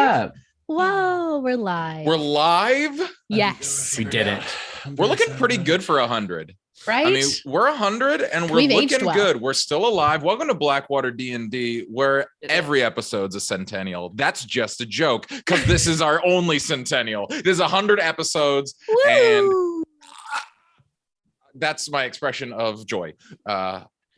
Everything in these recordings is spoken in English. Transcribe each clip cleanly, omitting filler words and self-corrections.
up? Whoa, we're live. We're live? Yes. We did it. We're looking pretty good for 100. Right? I mean, we're 100 and we're We've aged looking well. good. We're still alive. Welcome to BlackwaterDnD, where every episode's a centennial. That's just a joke because this is our only centennial. There's 100 episodes. Woo! And that's my expression of joy.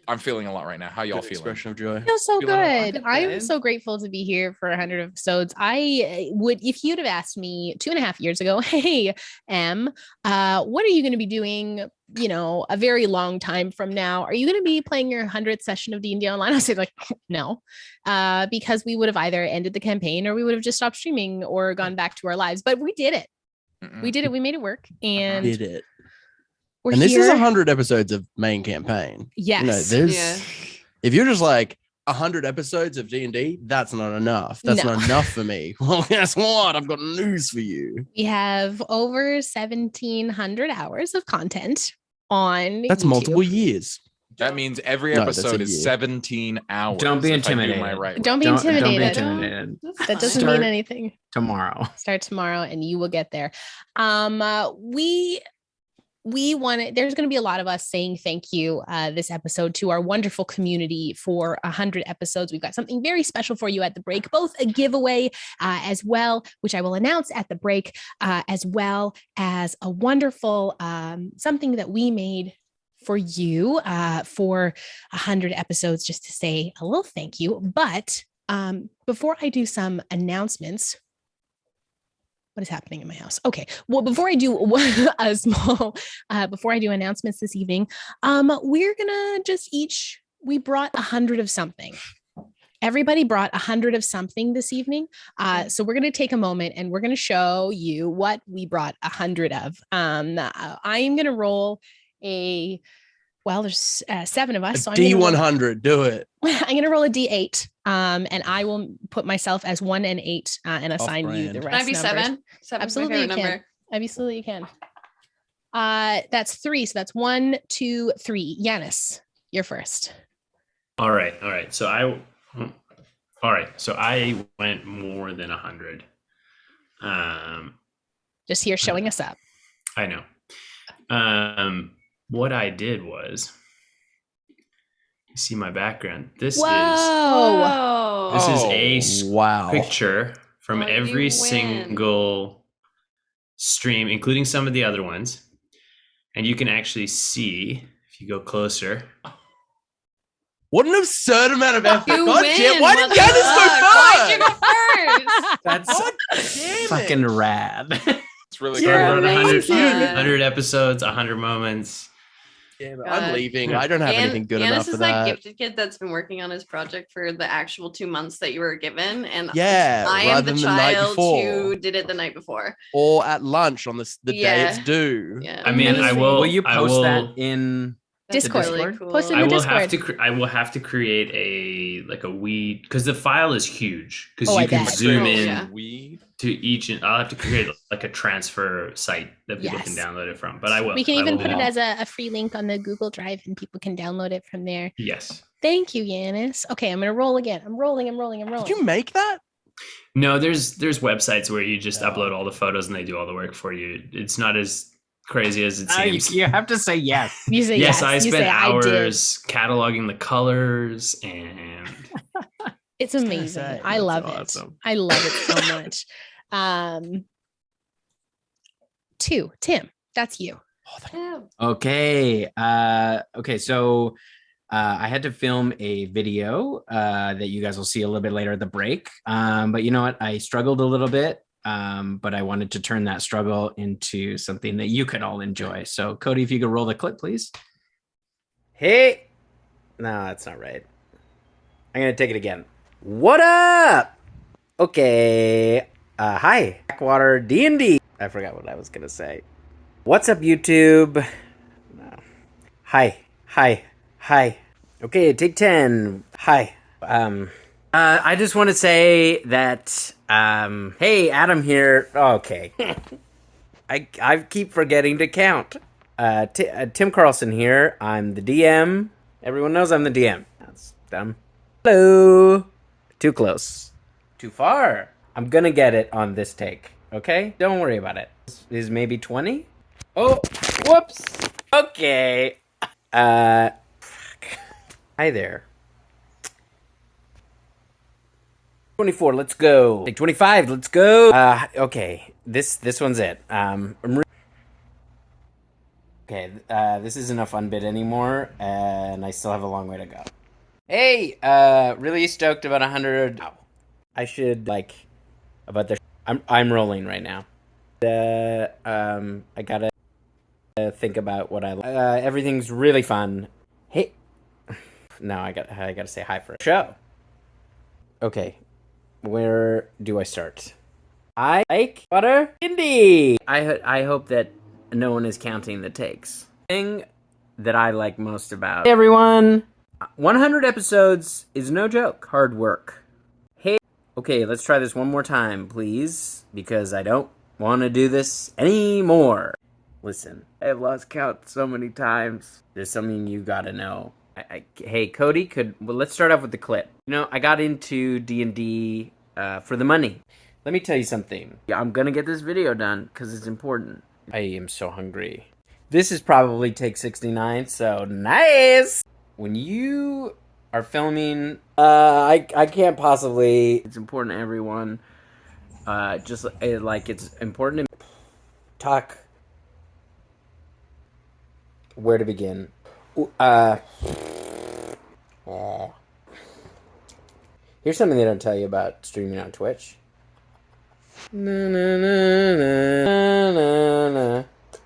I'm feeling a lot right now. How y'all feeling? Expression of joy. I feel so Feeling good. I'm so grateful to be here for 100 episodes. I would, if you'd have asked me 2.5 years ago, hey, what are you going to be doing, you know, a very long time from now? Are you going to be playing your 100th session of D&D online? I say like, no, because we would have either ended the campaign or we would have just stopped streaming or gone back to our lives. But we did it. We did it. We made it work. And Did it. we're And this here. is 100 episodes of main campaign. Yes. You know, there's if you're just like 100 episodes of D&D, that's not enough. That's No. not enough for me. Well, guess what? I've got news for you. We have over 1,700 hours of content on That's YouTube. multiple years. That means every No, that's episode a is year. 17 hours. Don't be if I do intimidated. my right Don't be Don't be intimidated. intimidated. That doesn't Start mean anything. tomorrow. Start tomorrow and you will get there. We want to, there's going to be a lot of us saying thank you this episode to our wonderful community for 100 episodes. We've got something very special for you at the break, both a giveaway as well, which I will announce at the break, as well as a wonderful something that we made for you for 100 episodes, just to say a little thank you. But before I do some announcements, what is happening in my house? Okay. Well, before I do a small, before I do announcements this evening, we're gonna just we brought 100 of something. Everybody brought 100 of something this evening. So we're gonna take a moment and we're gonna show you what we brought 100 of. I am gonna roll there's 7 of us. So D100, do it. I'm going to roll a D8, and I will put myself as 1 and 8 and assign you Off-brand. the Can rest. I be numbers. 7? 7 Absolutely, my you favorite can. number. Absolutely, you can. That's 3. So that's 1, 2, 3. Yanis, you're first. All right. So I went more than 100. Just here showing us up. I know. What I did was, you see my background. This is Whoa! a Wow. picture from Oh, you every win. single stream, including some of the other ones. And you can actually see, if you go closer, What an absurd amount of effort. You God win. damn, why did What Dennis the go fuck? first? Why'd you go first? That's God damn it. fucking rad. It's really Yeah, good. Around 100, amazing. 100 episodes, 100 moments. Damn it, God. I'm leaving. I don't have anything good Yanis enough for is that that. gifted kid that's been working on his project for the actual 2 months that you were given, and Yeah, I am rather the than the night child before. who did it the night before. Or at lunch on the day Yeah. it's due. Yeah, I mean, I Amazing. will. Will you I post will- that in That's Discord. really cool. Post in I the will have Discord. to. I will have to create a weed because the file is huge. Because Oh, I you can bet. zoom Oh, in yeah. We to each. And I'll have to create like a transfer site that people can Yes. download it from. But I will. We can I even will put do it that. as a free link on the Google Drive and people can download it from there. Yes. Thank you, Yanis. Okay, I'm going to roll again. I'm rolling. Did you make that? No, there's websites where you just upload all the photos and they do all the work for you. It's not as crazy as it seems. You have to say yes. You say Yes, yes. I You spent say I did. hours cataloging the colors and It's gonna amazing. say, I that's love awesome. it. I love it so much. 2, Tim, that's you. Yeah. Okay. So I had to film a video that you guys will see a little bit later at the break. But you know what? I struggled a little bit. But I wanted to turn that struggle into something that you could all enjoy. So Cody, if you could roll the clip, please. Hey, no, that's not right. I'm gonna take it again. What up? Okay. Hi, Blackwater D&D. I forgot what I was gonna say. What's up, YouTube? No. Hi. Okay, take 10. Hi. I just want to say that. Hey, Adam here. Okay. I keep forgetting to count. Tim Carlson here. I'm the DM. Everyone knows I'm the DM. That's dumb. Hello. Too close. Too far. I'm gonna get it on this take. Okay, don't worry about it. This is maybe 20. Oh, whoops. Okay. Hi there. 24. Let's go. Take 25. Let's go. Okay. This one's it. Okay. This isn't a fun bit anymore, and I still have a long way to go. Hey. Really stoked about 100. Wow. I should like about the. I'm rolling right now. I gotta think about what I like. Everything's really fun. Hey. Now I gotta say hi for a show. Okay. Where do I start? I like BlackwaterDnD. I hope that no one is counting the takes. Thing that I like most about hey everyone, 100 episodes is no joke. Hard work. Hey, okay, let's try this one more time, please, because I don't want to do this anymore. Listen, I've lost count so many times. There's something you gotta know. Hey, Cody, let's start off with the clip. You know, I got into D&D for the money. Let me tell you something. Yeah, I'm gonna get this video done because it's important. I am so hungry. This is probably take 69, so nice! When you are filming, I can't possibly... It's important to everyone. Just like it's important to talk. Where to begin? Here's something they don't tell you about streaming on Twitch.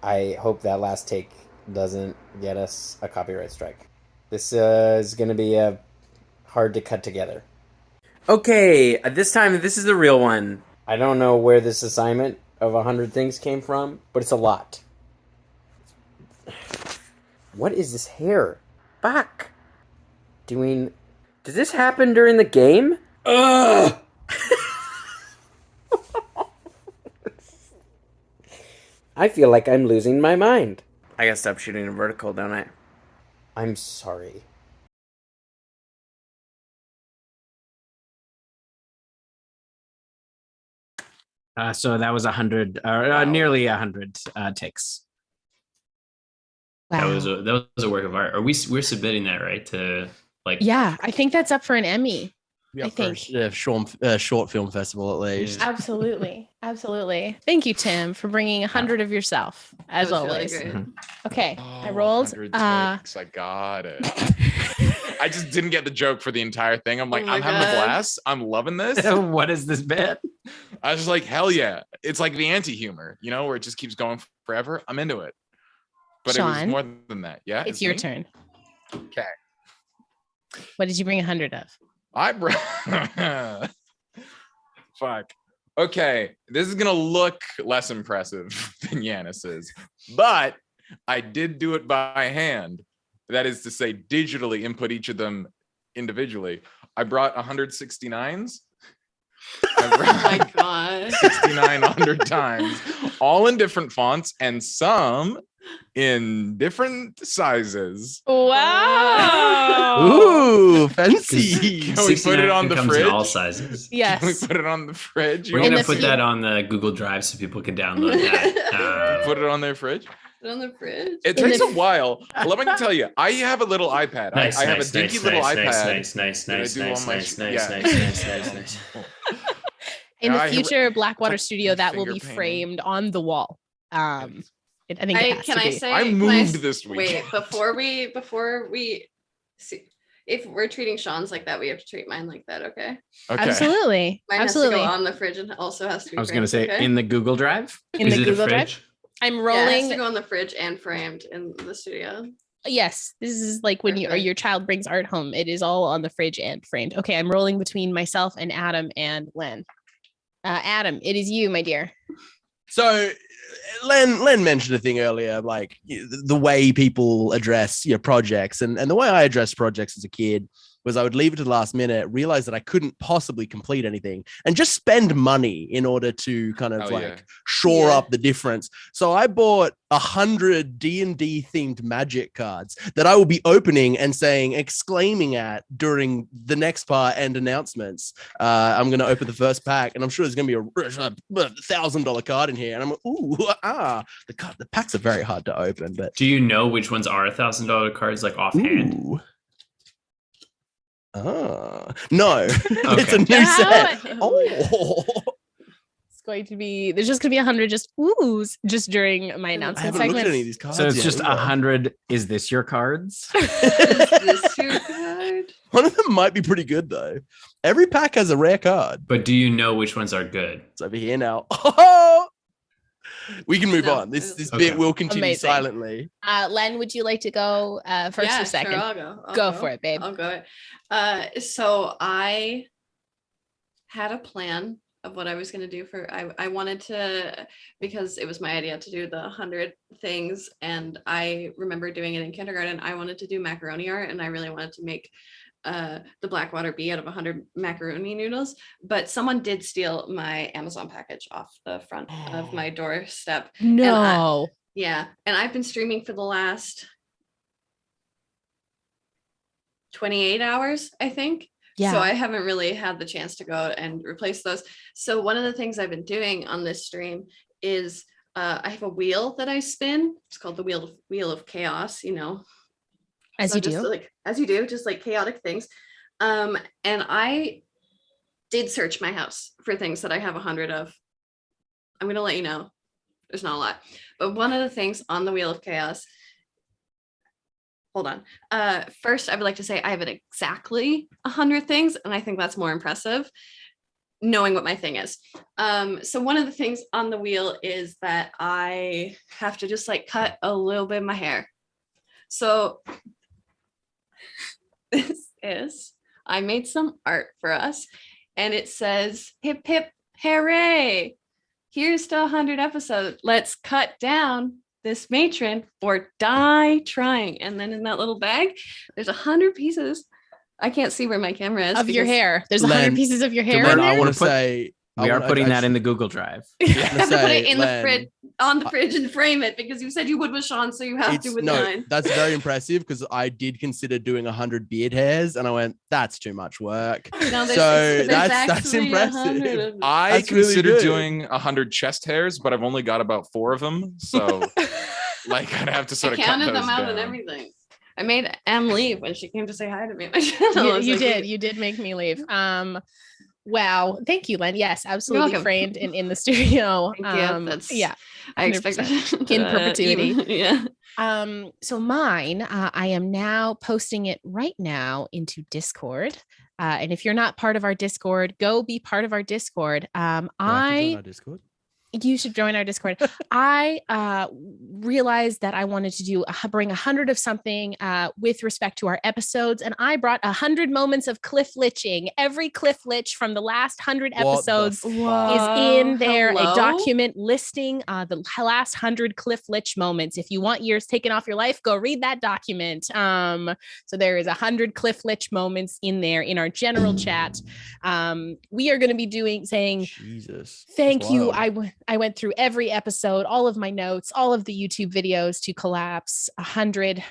I hope that last take doesn't get us a copyright strike. This is going to be hard to cut together. Okay, this time this is the real one. I don't know where this assignment of 100 things came from, but it's a lot. What is this hair? Fuck. Does this happen during the game? Ugh! I feel like I'm losing my mind. I gotta stop shooting in vertical, don't I? I'm sorry. So that was 100, or nearly 100 takes. Wow. That was a work of art. We're submitting that, right? To like. Yeah, I think that's up for an Emmy. I think short film festival at least. Yeah. Absolutely. Thank you, Tim, for bringing 100 of yourself, as That was always. Really great. Okay, I rolled. 100 takes. I got it. I just didn't get the joke for the entire thing. I'm like, Oh my I'm having a God. blast. I'm loving this. What is this bit? I was just like, hell yeah. It's like the anti-humor, you know, where it just keeps going forever. I'm into it. But it was Sean, more than that. Yeah. it's your me? turn. Okay. What did you bring 100 of? I fuck. Okay, this is gonna look less impressive than Yanis's, but I did do it by hand. That is to say, digitally input each of them individually. I brought 169s. Oh my God. 6,900 times, all in different fonts, and some in different sizes. Wow. Ooh, fancy. Can we put it on the comes in fridge? all sizes. Yes. Can we put it on the fridge? We're In gonna the put fu- that on the Google Drive so people can download that. Put it on their fridge. Put it on the fridge. It In takes the- a while. Let me tell you, I have a little iPad. Nice, I have nice, a dinky nice, little nice, iPad. nice. that I do all my Nice. In the I- future Blackwater like studio, that will be finger painting. framed on the wall. I think it has Can to I be. say? I can moved s- this week. Wait, before we see, if we're treating Sean's like that, we have to treat mine like that. Okay. Okay. Absolutely. Mine Absolutely. has to go on the fridge and also has to be. I was going to framed, say okay? in the Google Drive. In Is the it Google a Drive. fridge? I'm Yeah, it has rolling. to go on the fridge and framed in the studio. Yes, this is like when you or Perfect. your child brings art home. It is all on the fridge and framed. Okay, I'm rolling between myself and Adam and Len. Adam, it is you, my dear. So Len mentioned a thing earlier, like the way people address your projects, and the way I addressed projects as a kid was I would leave it to the last minute, realize that I couldn't possibly complete anything, and just spend money in order to kind of shore up the difference. So I bought 100 D&D themed magic cards that I will be opening and exclaiming at during the next part and announcements. I'm going to open the first pack, and I'm sure there's going to be a $1,000 card in here. And I'm like, ooh, the packs are very hard to open. But do you know which ones are $1,000 cards, like offhand? Ooh. No, it's a new set. Oh, It's going to be, there's just going to be 100 just oohs just during my I announcement haven't looked at segment. any of these cards. So it's yet just either. 100. Is this your cards? Is this your card? One of them might be pretty good though. Every pack has a rare card. But do you know which ones are good? It's over here now. Oh, we can move No, on. This Okay. bit will continue Amazing. silently. Len, would you like to go first Yeah, or second? Sure, I'll go. Go for it, babe. I'll go. So I had a plan of what I was going to do for, I wanted to, because it was my idea to do the 100 things. And I remember doing it in kindergarten. I wanted to do macaroni art, and I really wanted to make the Blackwater bee out of 100 macaroni noodles, but someone did steal my Amazon package off the front of my doorstep. No. Yeah. And I've been streaming for the last 28 hours, I think. Yeah. So I haven't really had the chance to go and replace those. So one of the things I've been doing on this stream is I have a wheel that I spin. It's called the wheel of chaos, you know. As So you just do. as you do, just like chaotic things. And I did search my house for things that I have 100 of. I'm going to let you know. There's not a lot. But one of the things on the wheel of chaos, hold on. First, I would like to say I have exactly 100 things, and I think that's more impressive, knowing what my thing is. So one of the things on the wheel is that I have to just like cut a little bit of my hair. So this is, I made some art for us, and it says, hip, hip, hooray. Here's to 100 episodes. Let's cut down this matron or die trying. And then in that little bag, there's 100 pieces. I can't see where my camera is. Of your because- hair. There's 100 Len, pieces of your hair. Len, in I there? want to say We are putting that in the Google Drive. I have to put it in the Len, fridge, on the fridge, and frame it because you said you would with Sean, so you have to with mine. That's very impressive because I did consider doing 100 beard hairs, and I went, that's too much work. No, So there's that's actually 100 impressive. of them. I That's really considered good. doing 100 chest hairs, but I've only got about 4 of them. So like I'd have to sort I of cut counted those them out down. and everything. I made Em leave when she came to say hi to me. at my channel. I was You like, did. You did make me leave. Wow. Thank you, Len. Yes, absolutely welcome. framed and in the studio. Thank you. That's- Yeah. I 100%. expected In perpetuity. Yeah. So mine, I am now posting it right now into Discord. And if you're not part of our Discord, go be part of our Discord. You should join our Discord. I realized that I wanted to bring 100 of something with respect to our episodes, and I brought 100 moments of cliff litching. Every cliff lich from the last 100 episodes is in there. Hello? A document listing the last 100 cliff lich moments. If you want years taken off your life, go read that document. So there is 100 cliff lich moments in there in our general chat. We are going to be saying Jesus. thank That's you. wild. I went through every episode, all of my notes, all of the YouTube videos to collapse 100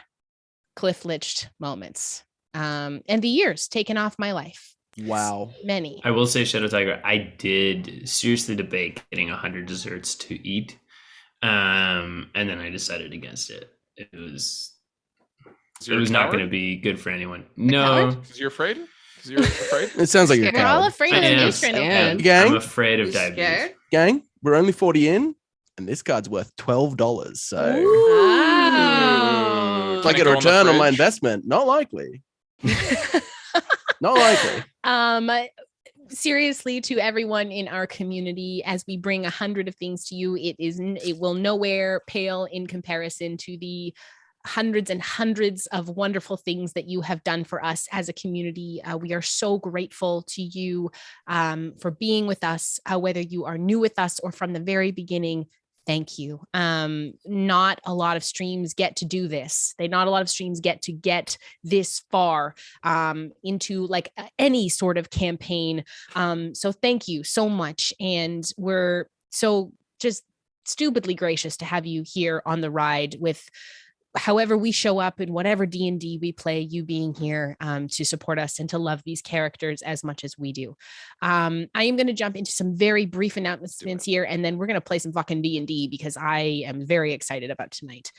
cliff liched moments. And the years taken off my life. Wow. Many. I will say, Shadow Tiger, I did seriously debate getting 100 desserts to eat. And then I decided against it. It was not going to be good for anyone. No. Because you're afraid? Because you're afraid? It sounds like you're a We're all coward. afraid I of am matron. scared. Gang, I'm afraid of You diabetes. scared? gang, we're only 40 in, and this card's worth $12. So Wow. if I Can get it a go in the return on my fridge? investment, not likely. Not likely. Seriously, to everyone in our community, as we bring 100 of things to you, it will nowhere pale in comparison to the hundreds and hundreds of wonderful things that you have done for us as a community. We are so grateful to you for being with us, whether you are new with us or from the very beginning. thank you. Not a lot of streams get to do this. Not a lot of streams get to get this far into like any sort of campaign. So thank you so much. And we're so just stupidly gracious to have you here on the ride with however we show up in whatever D&D we play, you being here to support us and to love these characters as much as we do. I am going to jump into some very brief announcements here, and then we're going to play some fucking D&D because I am very excited about tonight.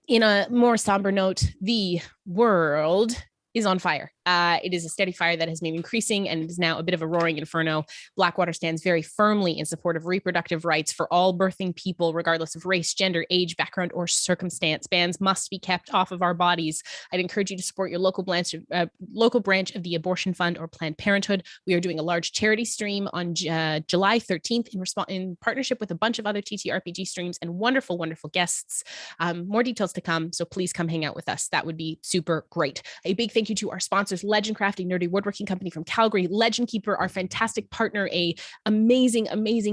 In a more somber note, the world is on fire. It is a steady fire that has been increasing and is now a bit of a roaring inferno. Blackwater stands very firmly in support of reproductive rights for all birthing people, regardless of race, gender, age, background, or circumstance. Bans must be kept off of our bodies. I'd encourage you to support your local branch of the Abortion Fund or Planned Parenthood. We are doing a large charity stream on July 13th in partnership with a bunch of other TTRPG streams and wonderful, wonderful guests. More details to come, so please come hang out with us. That would be super great. A big thank you to our sponsors, Legend Crafting, nerdy woodworking company from Calgary, Legend Keeper, our fantastic partner, a amazing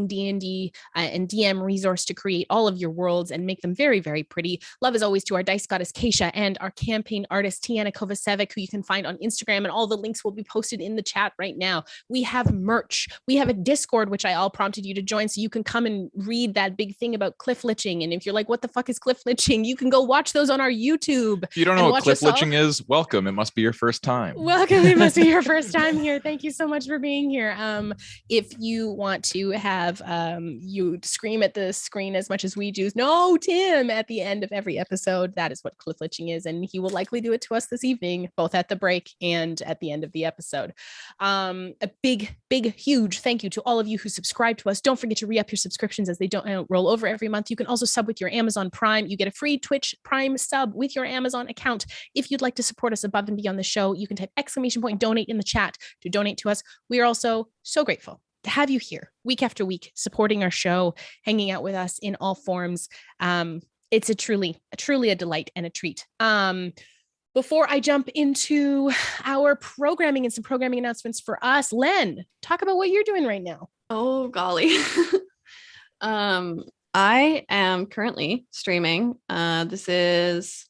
D&D and DM resource to create all of your worlds and make them very, very pretty. Love as always to our dice goddess Keisha and our campaign artist Tiana Kovacevic, who you can find on Instagram, and all the links will be posted in the chat right now. We have merch. We have a Discord, which I all prompted you to join, so you can come and read that big thing about cliff liching. And if you're like, what the fuck is cliff liching? You can go watch those on our YouTube. If you don't know what cliff liching is, welcome. It must be your first time. Welcome. It must be your first time here. Thank you so much for being here. If you want to have you scream at the screen as much as we do, no, Tim, at the end of every episode, that is what cliff liching is. And he will likely do it to us this evening, both at the break and at the end of the episode. A big, huge thank you to all of you who subscribe to us. Don't forget to re-up your subscriptions as they don't roll over every month. You can also sub with your Amazon Prime. You get a free Twitch Prime sub with your Amazon account. If you'd like to support us above and beyond the show, you can type !donate in the chat to donate to us. We are also so grateful to have you here week after week, supporting our show, hanging out with us in all forms. It's a truly a delight and a treat. Before I jump into our programming and some programming announcements for us, Len, talk about what you're doing right now. Oh, golly. I am currently streaming. This is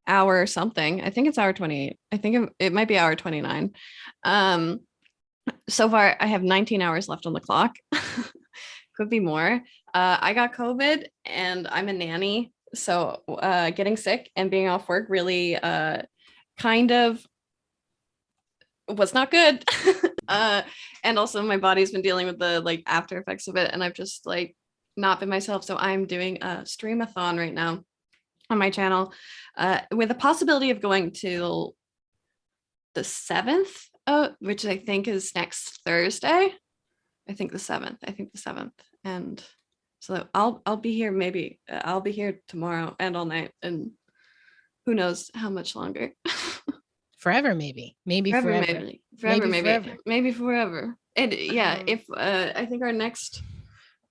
hour something. I think it's hour 28. I think it might be hour 29. So far, I have 19 hours left on the clock. Could be more. I got COVID and I'm a nanny. So getting sick and being off work really kind of was not good. And also my body's been dealing with the after effects of it. And I've just not been myself. So I'm doing a streamathon right now on my channel with a possibility of going to the 7th, which I think is next Thursday. I think the 7th. And so I'll be here. Maybe I'll be here tomorrow and all night, and who knows how much longer. Forever, maybe forever. Maybe forever. And yeah, if I think our next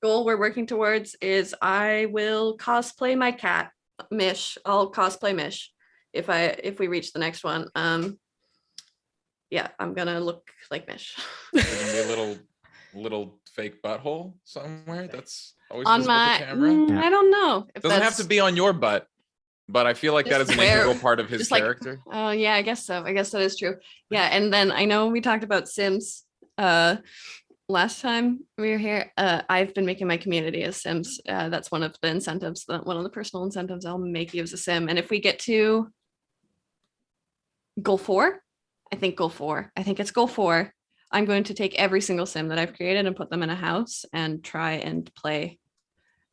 goal we're working towards is I will cosplay my cat, Mish. I'll cosplay Mish if we reach the next one. Yeah, I'm gonna look like Mish. There's gonna be a little fake butthole somewhere that's always on visible my to camera. I don't know. It doesn't have to be on your butt, but I feel like that is an integral part of his character. Oh yeah, I guess so. I guess that is true. Yeah, and then I know we talked about Sims last time we were here. I've been making my community as Sims. That's one of the incentives, one of the personal incentives I'll make you as a Sim. And if we get to goal 4, I think it's goal 4. I'm going to take every single Sim that I've created and put them in a house and try and play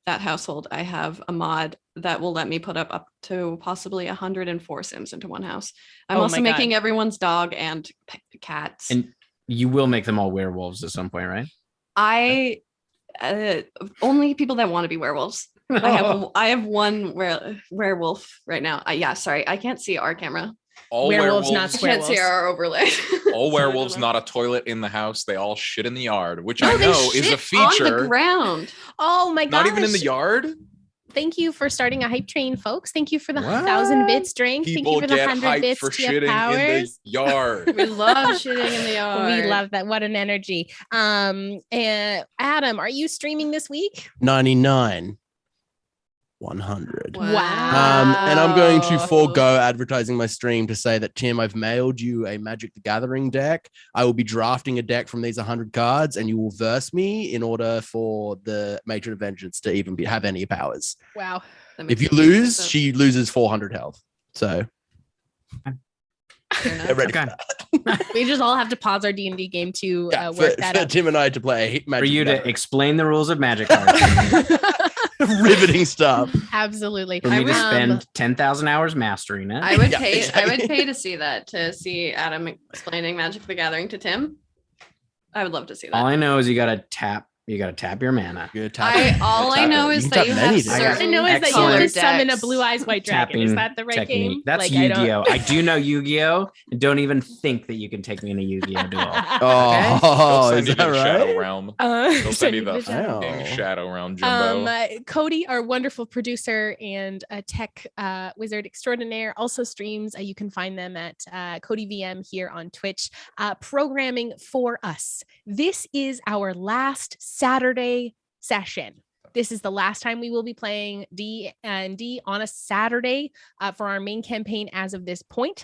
that household. I have a mod that will let me put up to possibly 104 Sims into one house. I'm also making everyone's dog and cats. And you will make them all werewolves at some point, right? I only people that want to be werewolves. I have one werewolf right now. Yeah, sorry, I can't see our camera. All werewolves, not I can't see our overlay. All werewolves, not a toilet in the house. They all shit in the yard, which I know is a feature. On the ground. Oh my god! Not even in the yard. thank you for starting a hype train, folks. Thank you for the What? 1,000 bits drink. Thank People you for the get 100 hyped bits for TF shitting powers. in the yard. We love shitting in the yard. We love that. What an energy. And Adam, are you streaming this week? 99. 100. Wow. And I'm going to forego advertising my stream to say that, Tim, I've mailed you a Magic the Gathering deck. I will be drafting a deck from these 100 cards, and you will verse me in order for the Matron of Vengeance to even have any powers. Wow. If you lose, she loses 400 health. So get ready for that. We just all have to pause our D&D game to Yeah, work that for out. Tim and I to play Magic For you the to explain the rules of Magic cards. riveting stuff. Absolutely. For me to Um, spend 10,000 hours mastering it. I would Yeah, pay. exactly. I would pay to see that. To see Adam explaining Magic the Gathering to Tim. I would love to see that. All I know is you gotta tap your mana. You're tapping. All I know You is can that tap you many have decks. all I certain know is that you colored can summon a decks. blue eyes white dragon. Is that the right technique. game? That's Like, I don't- Yu-Gi-Oh. I do know Yu-Gi-Oh. And don't even think that you can take me in a Yu-Gi-Oh duel. Oh, They'll is send you that to the Shadow right? Realm. They'll They'll send you the shadow. fucking Wow. Shadow Realm, Jumbo. Cody, our wonderful producer and a tech wizard extraordinaire, also streams. You can find them at Cody VM here on Twitch, programming for us. This is our last Saturday session. This is the last time we will be playing D&D on a Saturday for our main campaign as of this point.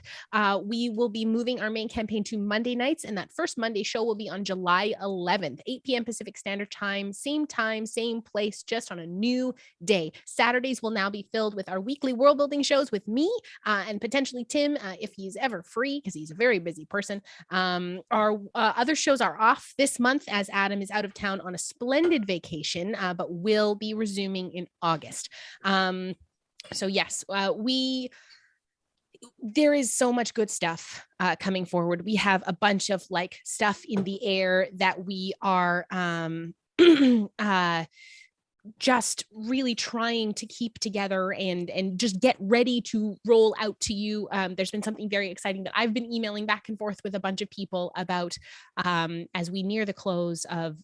We will be moving our main campaign to Monday nights, and that first Monday show will be on July 11th, 8 p.m. Pacific Standard Time, same place, just on a new day. Saturdays will now be filled with our weekly world building shows with me and potentially Tim, if he's ever free, because he's a very busy person. Our other shows are off this month as Adam is out of town on a splendid vacation, but will be resuming in August. So yes, there is so much good stuff coming forward. We have a bunch of like stuff in the air that we are just really trying to keep together and just get ready to roll out to you. There's been something very exciting that I've been emailing back and forth with a bunch of people about as we near the close of,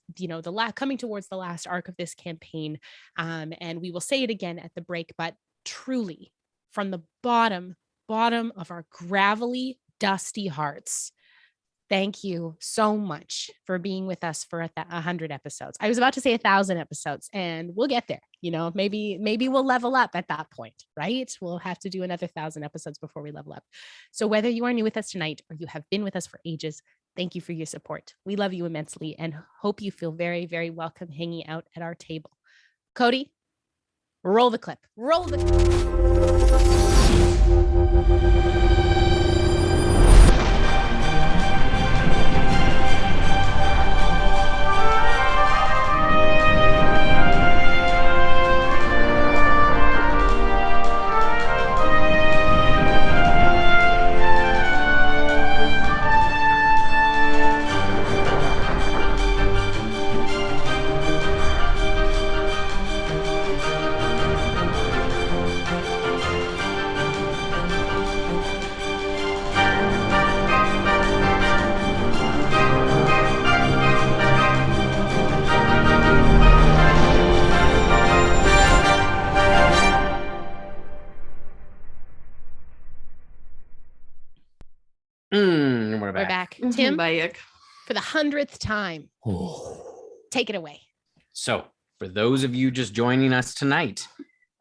coming towards the last arc of this campaign. And we will say it again at the break, but truly from the bottom of our gravelly, dusty hearts, thank you so much for being with us for 100 episodes. I was about to say 1,000 episodes, and we'll get there. Maybe we'll level up at that point, right? We'll have to do another 1,000 episodes before we level up. So whether you are new with us tonight or you have been with us for ages, thank you for your support. We love you immensely and hope you feel very, very welcome hanging out at our table. Cody, roll the clip. Roll the We're We're back. back. Tim, Bayek. for the 100th time, take it away. So, for those of you just joining us tonight,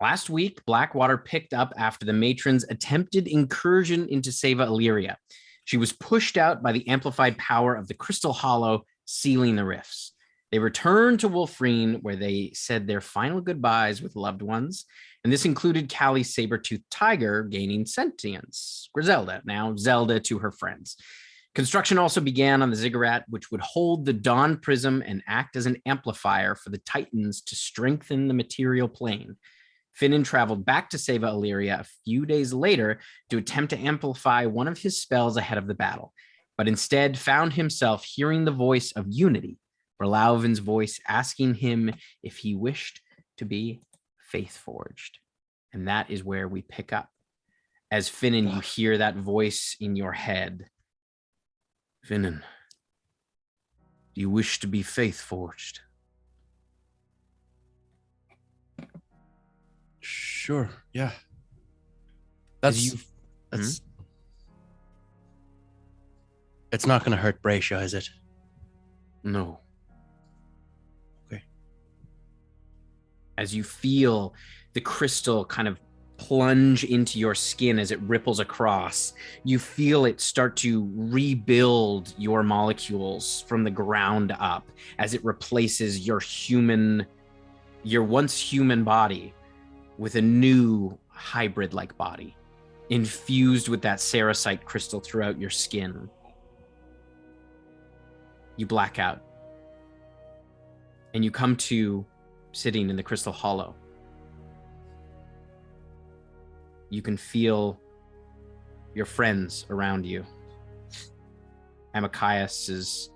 last week, Blackwater picked up after the matron's attempted incursion into Seva Illyria. She was pushed out by the amplified power of the Crystal Hollow, sealing the rifts. They returned to Wolfreen, where they said their final goodbyes with loved ones, and this included Callie's saber-toothed tiger gaining sentience, Griselda, now Zelda to her friends. Construction also began on the ziggurat, which would hold the Dawn Prism and act as an amplifier for the Titans to strengthen the material plane. Finnan traveled back to Seva Illyria a few days later to attempt to amplify one of his spells ahead of the battle, but instead found himself hearing the voice of Unity, Berlauvin's voice asking him if he wished to be faith-forged. And that is where we pick up. As Finnan, you hear that voice in your head. Finnan, do you wish to be faith-forged? Sure. Yeah. As That's it's not going to hurt Bracia, is it? No. Okay. As you feel the crystal kind of plunge into your skin as it ripples across, you feel it start to rebuild your molecules from the ground up as it replaces your once human body with a new hybrid-like body, infused with that sericite crystal throughout your skin. You black out, and you come to sitting in the crystal hollow. You can feel your friends around you. Amachias has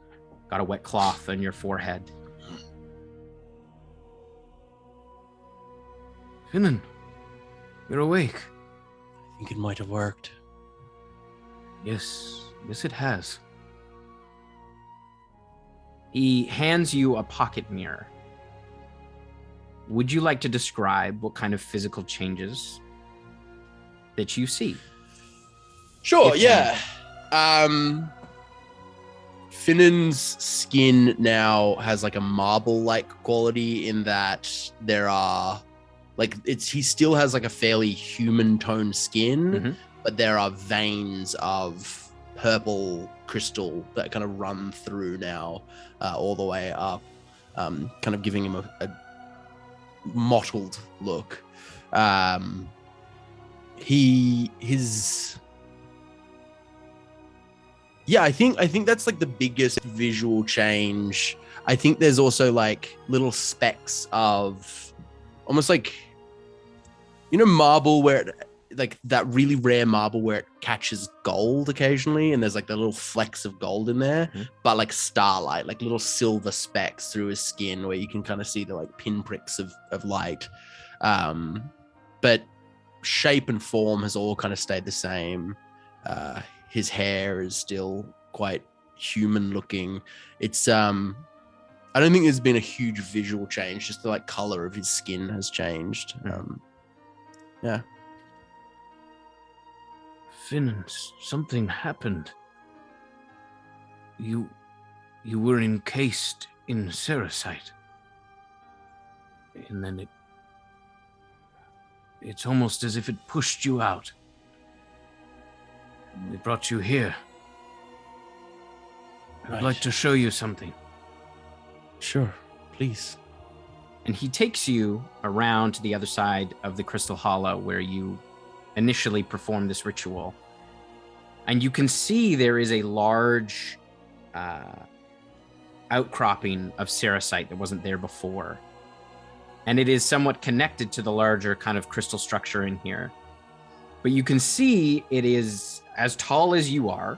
got a wet cloth on your forehead. Finnan, you're awake. I think it might have worked. Yes, it has. He hands you a pocket mirror. Would you like to describe what kind of physical changes that you see? Sure, yeah. Finnan's skin now has like a marble-like quality in that there are he still has like a fairly human toned skin, but there are veins of purple crystal that kind of run through now all the way up, kind of giving him a mottled look. I think that's like the biggest visual change. I think there's also like little specks of almost like, marble where it, like that really rare marble where it catches gold occasionally, and there's like the little flecks of gold in there, but like starlight, like little silver specks through his skin where you can kind of see the like pinpricks of light. But shape and form has all kind of stayed the same. His hair is still quite human looking. It's I don't think there's been a huge visual change, just the like color of his skin has changed. Yeah. Finnan, something happened. You were encased in sericite. And then it's almost as if it pushed you out. We brought you here. I'd like to show you something. Sure, please. And he takes you around to the other side of the crystal hollow where you initially performed this ritual. And you can see there is a large outcropping of sericite that wasn't there before. And it is somewhat connected to the larger kind of crystal structure in here. But you can see it is as tall as you are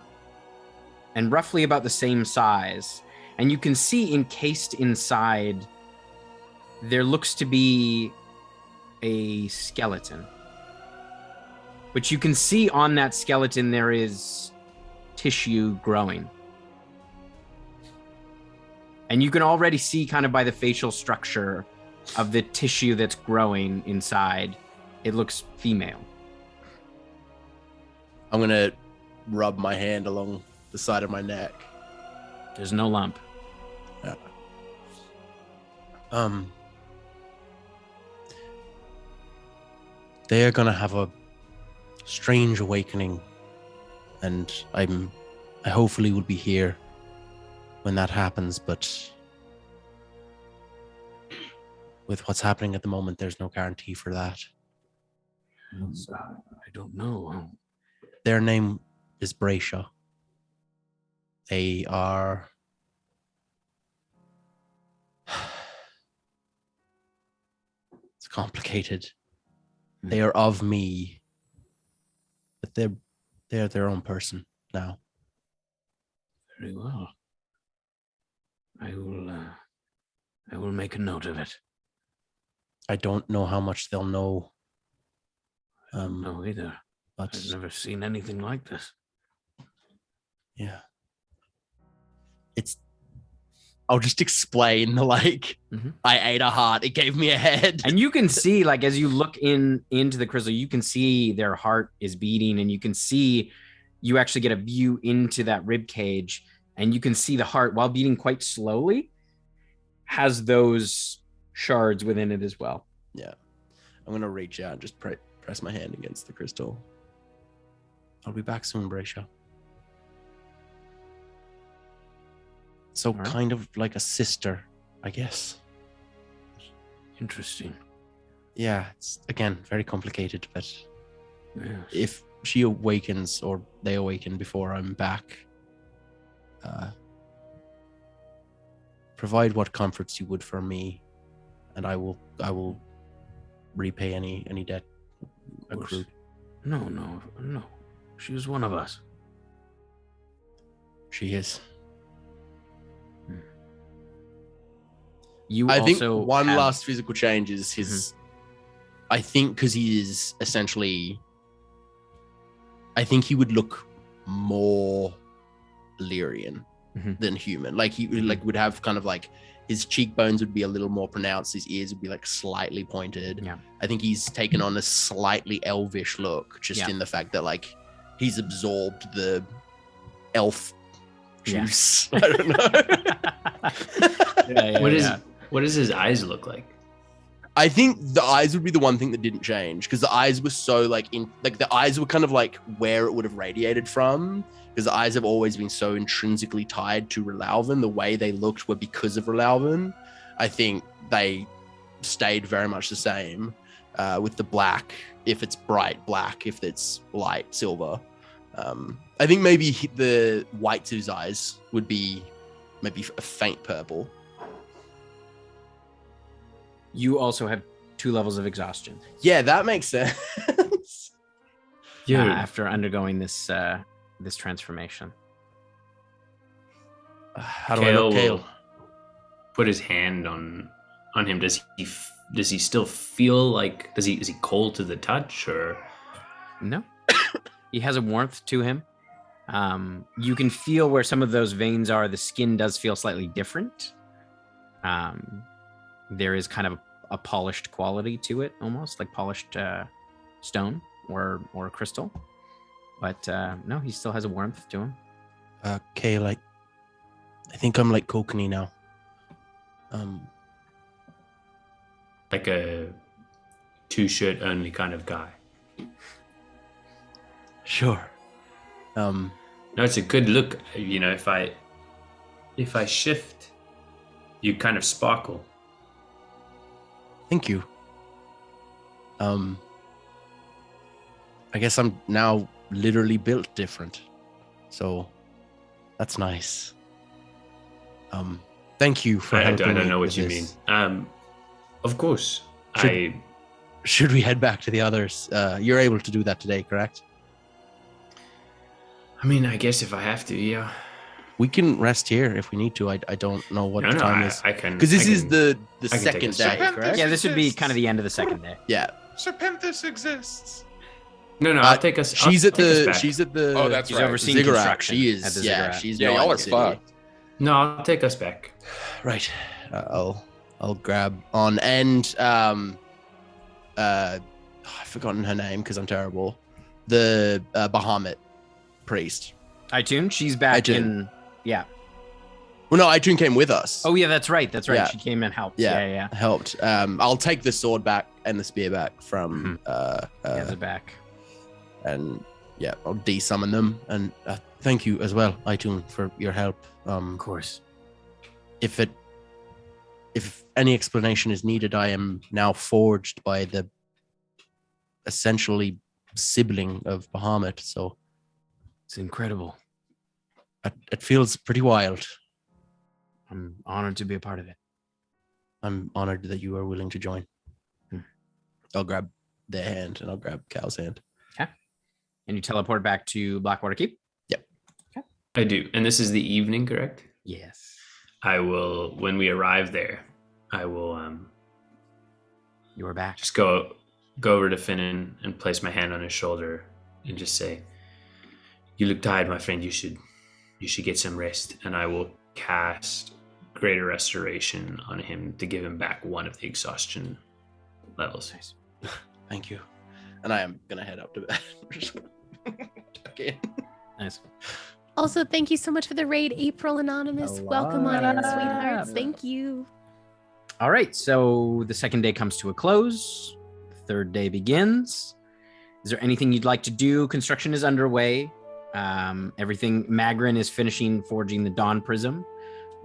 and roughly about the same size. And you can see encased inside, there looks to be a skeleton. But you can see on that skeleton there is tissue growing. And you can already see kind of by the facial structure of the tissue that's growing inside, it looks female. I'm going to rub my hand along the side of my neck. There's no lump. Yeah. They are going to have a strange awakening, and I hopefully will be here when that happens, but with what's happening at the moment, there's no guarantee for that. I don't know. Their name is Bracia. They are... It's complicated. They are of me, but they're their own person now. Very well. I will make a note of it. I don't know how much they'll know. No, either. But I've never seen anything like this. Yeah. It's I'll just explain like I ate a heart. It gave me a head. And you can see, like, as you look into the crystal, you can see their heart is beating, and you can see, you actually get a view into that rib cage, and you can see the heart, while beating quite slowly, has those shards within it as well. Yeah. I'm gonna reach out and just press my hand against the crystal. I'll be back soon, Bracia. So kind of like a sister, I guess. Interesting. Yeah, it's again very complicated, but Yes. if she awakens or they awaken before I'm back, provide what comforts you would for me, and I will repay any debt accrued. No. She is one of us. She is. You I think also one have- last physical change is his. I think because he is essentially. I think he would look more Illyrian than human. Like he would have kind of like his cheekbones would be a little more pronounced. His ears would be like slightly pointed. Yeah. I think he's taken on a slightly elvish look, just in the fact that like he's absorbed the elf juice. I don't know. What does his eyes look like? I think the eyes would be the one thing that didn't change, because the eyes were so the eyes were kind of like where it would have radiated from, because the eyes have always been so intrinsically tied to Relauven. The way they looked were because of Relauven. I think they stayed very much the same, with the black, if it's bright black, if it's light silver. I think maybe the whites of his eyes would be maybe a faint purple. You also have 2 levels of exhaustion. Yeah, that makes sense. After undergoing this this transformation. How do I look, Kale? Put his hand on him. Does he still feel like is he cold to the touch, or no? He has a warmth to him. You can feel where some of those veins are. The skin does feel slightly different. There is kind of a polished quality to it, almost like polished stone or crystal. But no, he still has a warmth to him. Okay, I think I'm like Kokanee now. like a 2-shirt only kind of guy? Sure. No, it's a good look. You know, if I shift, you kind of sparkle. Thank you. I guess I'm now literally built different. So that's nice. Thank you for helping me. I don't know what with you this. mean. Of course. Should we head back to the others? You're able to do that today, correct? I mean, I guess if I have to, yeah. We can rest here if we need to. I don't know what the time is. I can. Because this is the I can second take day, a correct? Yeah, this would be kind of the end of the second day. Yeah. Serpentis exists. No, I'll take us. She's I'll at take us the. back. She's at the. Oh, that's She's right. overseeing Ziggurat. construction She is. at the Yeah, Ziggurat. she's. Yeah, not y'all in are the city. fucked. No, I'll take us back. Right. I'll grab on and I've forgotten her name because I'm terrible. The Bahamut priest. Itune, she's back Itune. in. Yeah. Well, no, Itune came with us. Oh yeah, that's right. That's right. Yeah. She came and helped. Yeah. Yeah. Helped. I'll take the sword back and the spear back from Has it back. and yeah, I'll de-summon them. And thank you as well, Itune, for your help. Of course. If any explanation is needed, I am now forged by the essentially sibling of Bahamut, so It's incredible. it feels pretty wild. I'm honored to be a part of it. I'm honored that you are willing to join. I'll grab their hand and I'll grab Cal's hand. Okay. And you teleport back to Blackwater Keep? Yep. Okay. I do, and this is the evening, correct? Yes. I will. When we arrive there, I will You are back. just go over to Finnan and place my hand on his shoulder and just say, "You look tired, my friend. You should get some rest." And I will cast greater restoration on him to give him back one of the exhaustion levels. Nice. Thank you. And I am gonna head up to bed. Again. Nice. Also, thank you so much for the raid, April Anonymous. Welcome on in, sweethearts. Thank you. All right, so the second day comes to a close. The third day begins. Is there anything you'd like to do? Construction is underway. Everything. Magrin is finishing forging the Dawn Prism,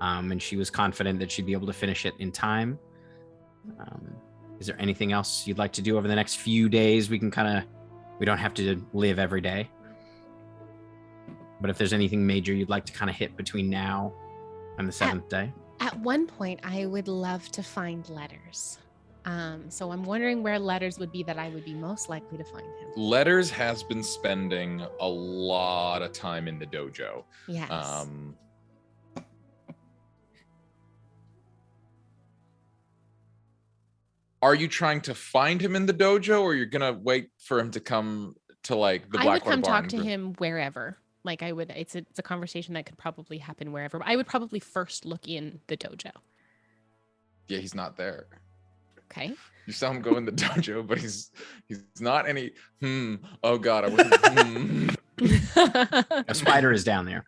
and she was confident that she'd be able to finish it in time. Is there anything else you'd like to do over the next few days? We don't have to live every day. But if there's anything major you'd like to kind of hit between now and the seventh day. At one point, I would love to find letters. So I'm wondering where letters would be that I would be most likely to find him. Letters has been spending a lot of time in the dojo. Yes. Are you trying to find him in the dojo, or you're gonna wait for him to come to like the Blackwater I would come barn? talk to him wherever. Like I would, it's a conversation that could probably happen wherever. But I would probably first look in the dojo. Yeah, he's not there. Okay. You saw him go in the dojo, but he's not any. Oh God, I wasn't. A spider is down there.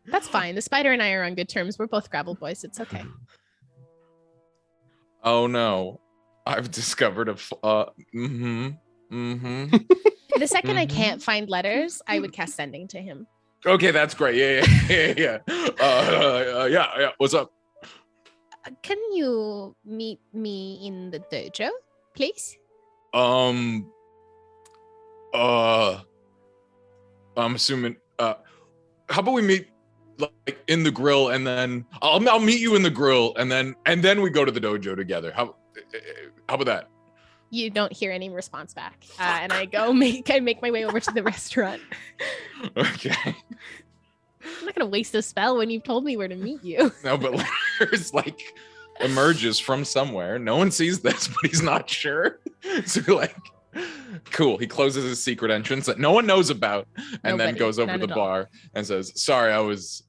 That's fine. The spider and I are on good terms. We're both gravel boys. It's okay. Oh no, I've discovered a. The second I can't find letters, I would cast sending to him. Okay, that's great. Yeah. Yeah. What's up? Can you meet me in the dojo, please? I'm assuming. How about we meet like in the grill, and then I'll meet you in the grill, and then we go to the dojo together. How about that? You don't hear any response back, and I make my way over to the restaurant. Okay. I'm not gonna waste a spell when you've told me where to meet you. No, but Letters like emerges from somewhere. No one sees this, but he's not sure. So like, cool. He closes his secret entrance that no one knows about, and then goes over to the bar and says, "Sorry, I was."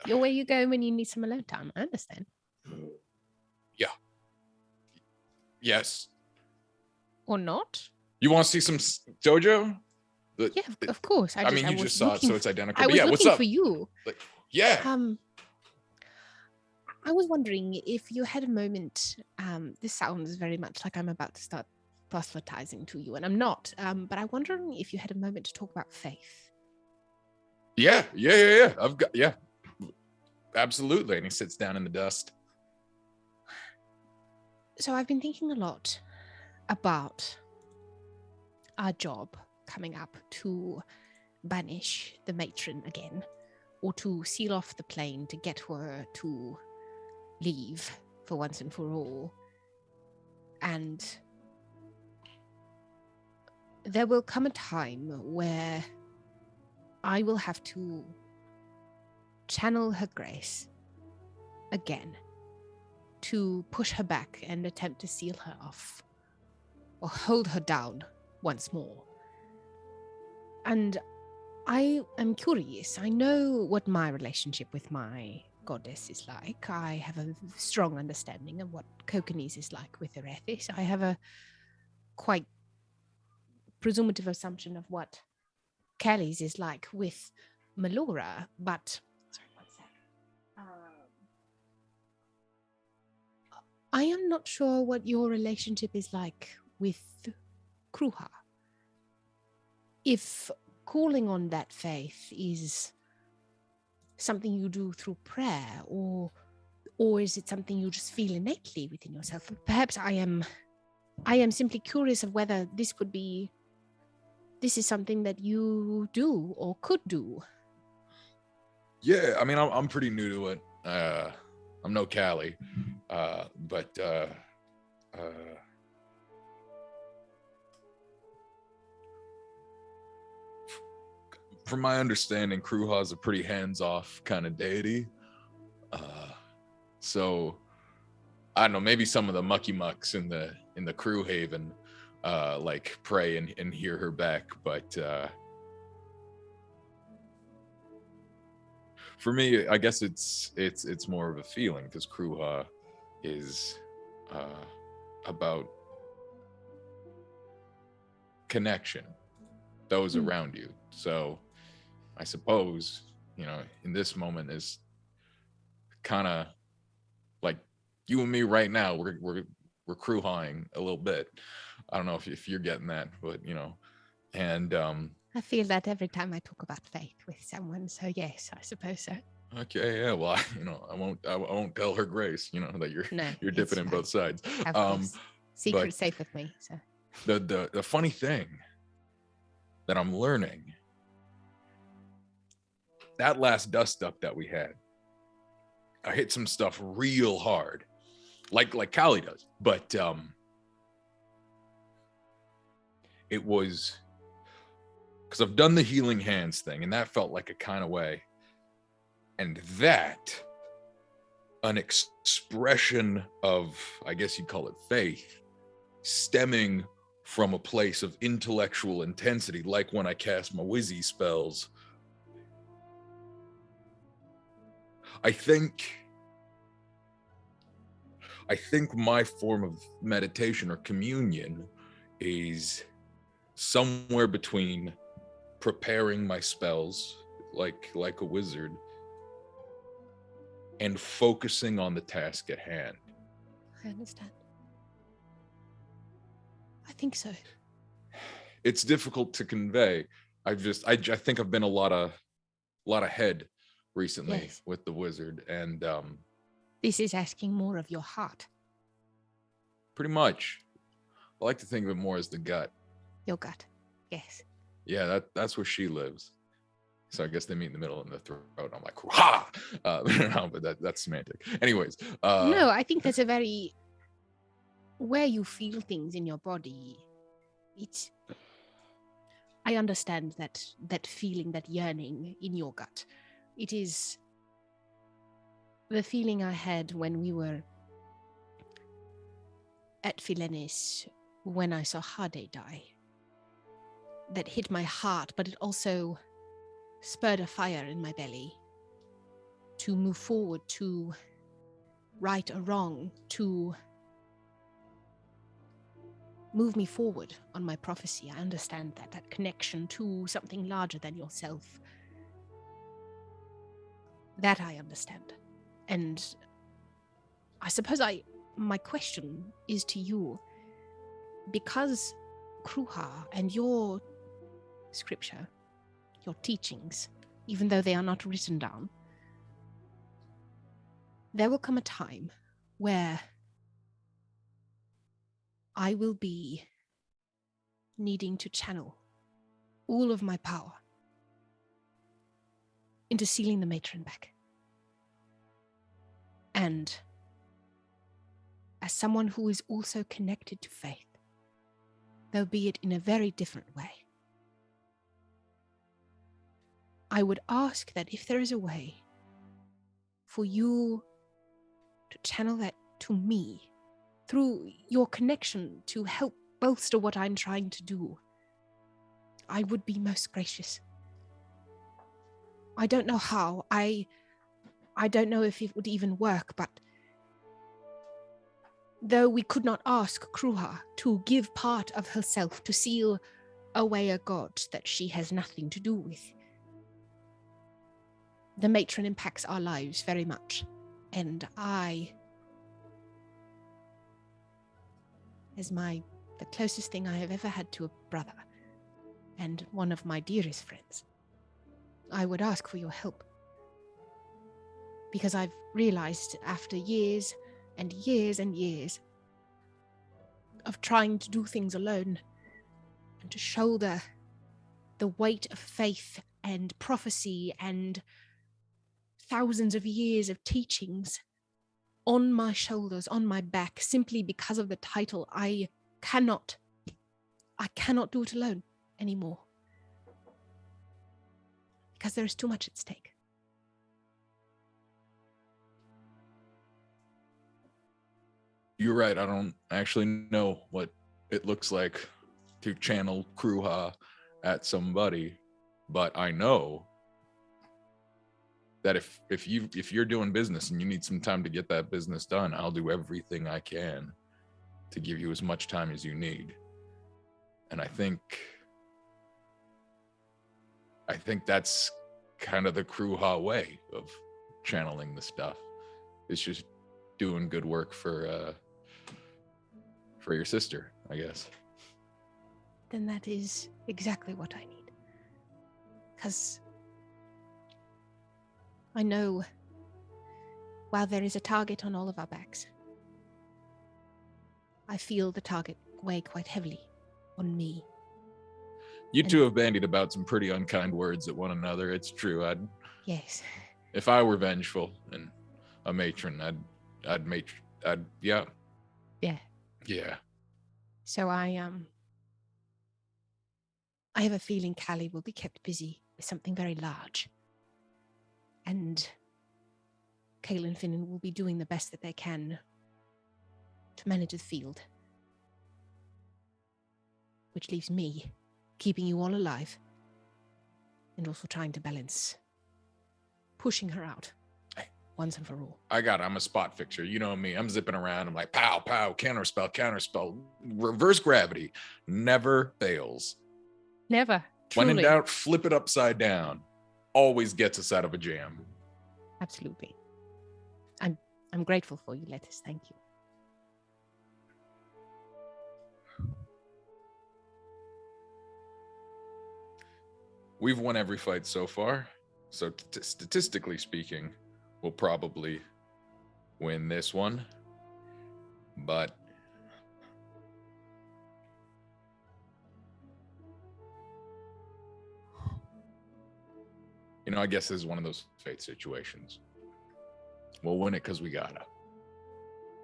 You're where you go when you need some alone time. I understand. Yeah. Yes. Or not? You want to see some dojo? Yeah, of course. I mean, you just saw it, so it's identical. I But was yeah, what's looking up? for you. Like, yeah. I was wondering if you had a moment. This sounds very much like I'm about to start proselytizing to you, and I'm not. But I'm wondering if you had a moment to talk about faith. Yeah. I've got absolutely. And he sits down in the dust. So I've been thinking a lot about our job coming up to banish the matron again, or to seal off the plane to get her to leave for once and for all. And there will come a time where I will have to channel her grace again to push her back and attempt to seal her off or hold her down once more. And I am curious. I know what my relationship with my goddess is like. I have a strong understanding of what Kokanese is like with Erethis. I have a quite presumptive assumption of what Kelly's is like with Melora, but sorry, one sec. I am not sure what your relationship is like with Kruha. If calling on that faith is something you do through prayer, or is it something you just feel innately within yourself? Perhaps I am simply curious of whether this is something that you do or could do. Yeah, I mean, I'm pretty new to it. I'm no Callie, but from my understanding, Kruha is a pretty hands-off kind of deity. So I don't know, maybe some of the mucky mucks in the crew haven like pray and hear her back, but For me, I guess it's more of a feeling, because Kruha is about connection, those around you. So I suppose, in this moment is kind of like you and me right now. We're Kruhaing a little bit. I don't know if you're getting that, but and I feel that every time I talk about faith with someone. So yes, I suppose so. okay, yeah. Well, I won't tell her Grace, that you're dipping in both sides. Of course. Secret safe with me. So the funny thing that I'm learning, that last dust up that we had, I hit some stuff real hard, like Callie does, but it was because I've done the healing hands thing, and that felt like a kind of way, and that an expression of, I guess you'd call it faith, stemming from a place of intellectual intensity, like when I cast my Wizzy spells. I think my form of meditation or communion is somewhere between preparing my spells like a wizard and focusing on the task at hand. I understand. I think so. It's difficult to convey. I think I've been a lot of head recently. Yes. With the wizard, and this is asking more of your heart. Pretty much. I like to think of it more as the gut. Your gut, yes. Yeah, that's where she lives. So I guess they meet in the middle in the throat. I'm like, ha! No, but that's semantic. Anyways. No, I think that's a very, where you feel things in your body, I understand that feeling, that yearning in your gut. It is the feeling I had when we were at Philenis, when I saw Hade die. That hit my heart, but it also spurred a fire in my belly to move forward, to right a wrong, to move me forward on my prophecy. I understand that connection to something larger than yourself. That I understand. And I suppose my question is to you, because Kruha and your scripture, your teachings, even though they are not written down, there will come a time where I will be needing to channel all of my power into sealing the matron back. And as someone who is also connected to faith, though be it in a very different way, I would ask that if there is a way for you to channel that to me through your connection to help bolster what I'm trying to do, I would be most gracious. I don't know how. I don't know if it would even work, but though we could not ask Kruha to give part of herself to seal away a god that she has nothing to do with, the matron impacts our lives very much, and I, as the closest thing I have ever had to a brother, and one of my dearest friends, I would ask for your help. Because I've realized after years and years and years of trying to do things alone and to shoulder the weight of faith and prophecy and thousands of years of teachings on my shoulders, on my back, simply because of the title, I cannot do it alone anymore. Because there is too much at stake. You're right. I don't actually know what it looks like to channel Kruha at somebody, but I know that if you're doing business and you need some time to get that business done, I'll do everything I can to give you as much time as you need. And I think that's kind of the Kruha way of channeling the stuff. It's just doing good work for your sister, I guess. Then that is exactly what I need. Because I know while there is a target on all of our backs, I feel the target weigh quite heavily on me. You two have bandied about some pretty unkind words at one another. It's true. Yes. If I were vengeful and a matron, yeah. Yeah. So I have a feeling Callie will be kept busy with something very large. And Kale and Finnan will be doing the best that they can to manage the field. Which leaves me keeping you all alive and also trying to balance pushing her out once and for all. I'm a spot fixer. You know me. I'm zipping around. I'm like, pow, pow, counterspell. Reverse gravity never fails. Never. When in Truly. doubt, flip it upside down. Always gets us out of a jam. Absolutely. I'm grateful for you, Lettuce. Thank you. We've won every fight so far. So statistically speaking, we'll probably win this one. But I guess this is one of those fate situations. We'll win it because we gotta.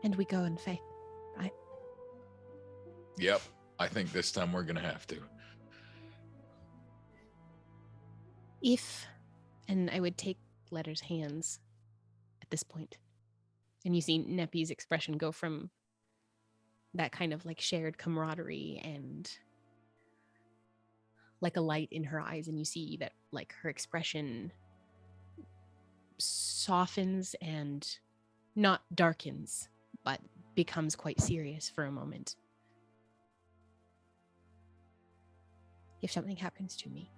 And we go in faith, right? Yep. I think this time we're gonna have to. And I would take Letter's hands at this point, and you see Neppy's expression go from that kind of like shared camaraderie and like a light in her eyes, and you see that like her expression softens and not darkens, but becomes quite serious for a moment. If something happens to me,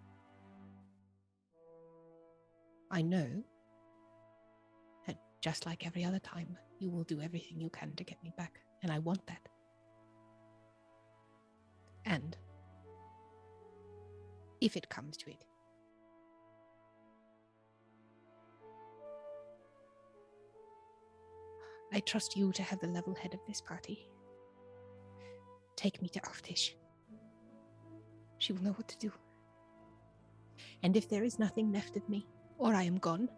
I know that just like every other time, you will do everything you can to get me back, and I want that. And if it comes to it, I trust you to have the level head of this party. Take me to Aftish. She will know what to do. And if there is nothing left of me, or I am gone,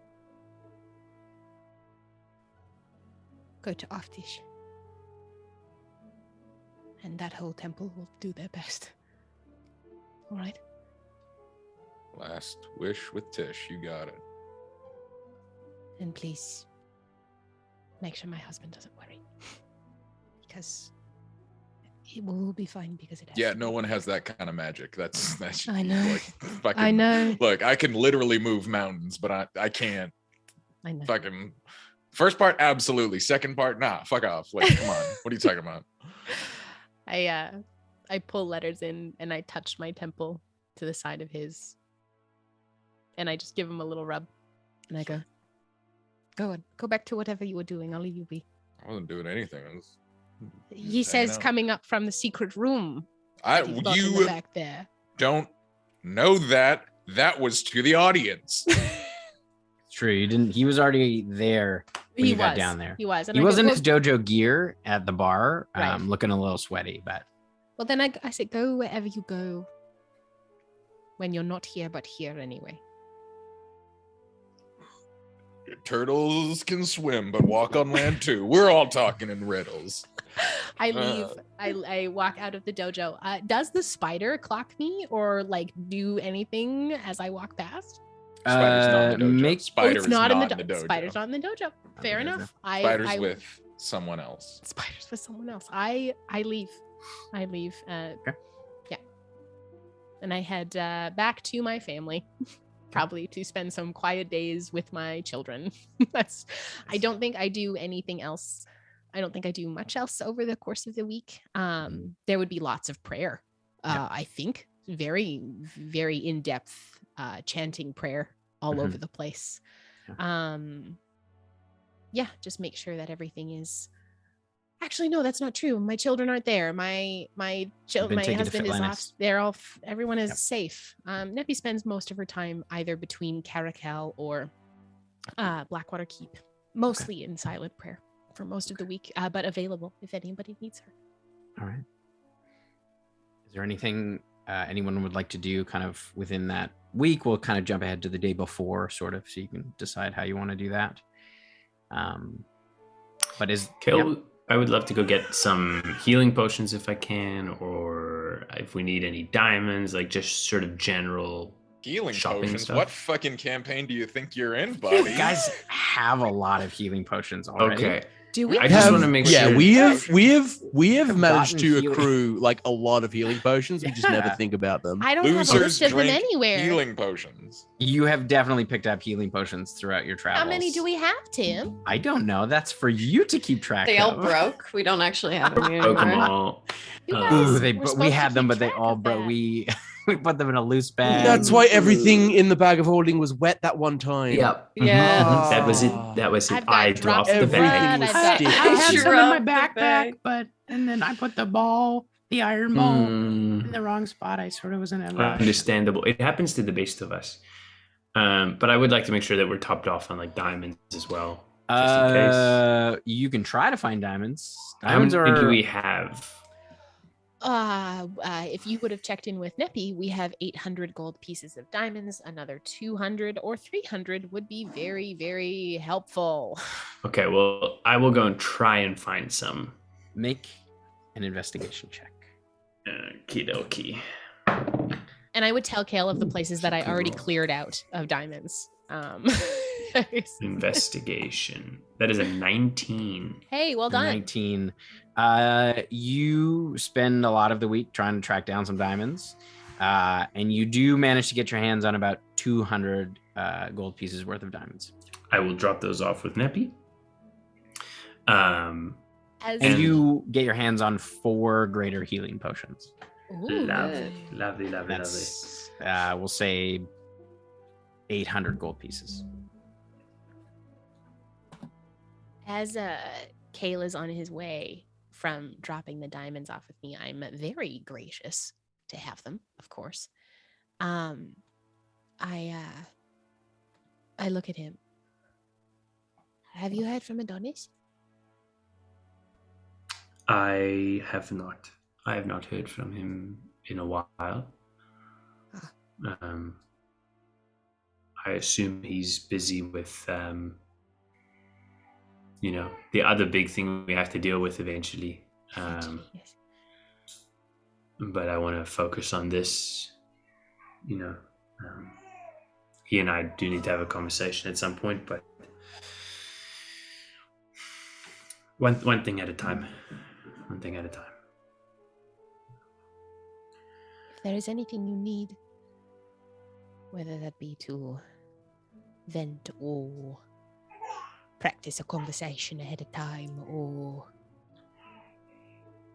go to Aftish. And that whole temple will do their best. All right? Last wish with Tish. You got it. And please, make sure my husband doesn't worry. Because it will be fine because it has Yeah, to no be. one has that kind of magic. That's I know. like fucking, I know. Look, I can literally move mountains, but I can't I know. fucking first part, absolutely. Second part, nah, fuck off. Like, come on. What are you talking about? I pull Letters in and I touch my temple to the side of his. And I just give him a little rub. And I go, go on, go back to whatever you were doing. I'll leave you be. I wasn't doing anything. He Just hanging says out. coming up from the secret room. He's got in the You back there. don't know that. That was to the audience. It's true. You didn't. He was already there when you got down there. He was. And He I go, wasn't well, his dojo gear at the bar, Right. looking a little sweaty, but well, then I said, go wherever you go when you're not here, but here anyway. Turtles can swim, but walk on land too. We're all talking in riddles. I leave. I walk out of the dojo. Does the spider clock me or like do anything as I walk past? Spider's not in the dojo. make- Spider it's is not in the dojo. Spider's not in the dojo. Fair the dojo. enough. Spider's with someone else. Spider's with someone else. I leave. I leave. Yeah. And I head back to my family. probably to spend some quiet days with my children. I don't think I do anything else. I don't think I do much else over the course of the week. There would be lots of prayer. I think very, very in-depth chanting prayer all over the place. Just make sure that everything is. Actually, no, that's not true. My children aren't there. My husband is off. They're all. Everyone is safe. Neppy spends most of her time either between Caracal or Blackwater Keep, mostly in silent prayer for most of the week, but available if anybody needs her. All right. Is there anything anyone would like to do kind of within that week? We'll kind of jump ahead to the day before, sort of, so you can decide how you want to do that. But is Kale, I would love to go get some healing potions if I can, or if we need any diamonds, like just sort of general healing shopping potions. stuff. What fucking campaign do you think you're in, buddy? You guys have a lot of healing potions already. Okay. Do we? I just want to make sure. Yeah, we have managed gotten to healing- accrue like a lot of healing potions. We just never Yeah. think about them. I don't have a Losers list of them drink anywhere. healing potions. You have definitely picked up healing potions throughout your travels. How many do we have, Tim? I don't know. That's for you to keep track They of. all broke. We don't actually have them Broke them anymore. all. You Uh, guys Ooh, were we supposed had to them, keep but they track all of broke. that. We put them in a loose bag. That's why everything in the bag of holding was wet that one time. Yep. Yeah. Mhm. That was it. That was it. I've got I drops dropped the of bag. blood, I've Everything got- was I had sticky. some in my Dropped the backpack, bag. but and then I put the iron ball in Mm, the wrong spot. I sort of was in a rush. understandable. It happens to the best of us. But I would like to make sure that we're topped off on like diamonds as well. Just in case. You can try to find diamonds. How Diamonds many are. do we have? If you would have checked in with Neppy, we have 800 gold pieces of diamonds. Another 200 or 300 would be very, very helpful. Okay, well, I will go and try and find some. Make an investigation check. Okie dokie. And I would tell Kale of the places that I already cleared out of diamonds. Investigation. That is a 19. Hey, well done. 19. You spend a lot of the week trying to track down some diamonds, and you do manage to get your hands on about 200 gold pieces worth of diamonds. I will drop those off with Neppy. Um, As And you get your hands on 4 greater healing potions. Ooh, lovely, lovely. That's, we'll say 800 gold pieces. As Kale is on his way from dropping the diamonds off with me, I'm very gracious to have them, of course. I look at him. Have you heard from Adonis? I have not. I have not heard from him in a while. Ah. I assume he's busy with, the other big thing we have to deal with eventually. Yes. But I want to focus on this. He and I do need to have a conversation at some point, but one thing at a time. One thing at a time. If there is anything you need, whether that be to vent or practice a conversation ahead of time or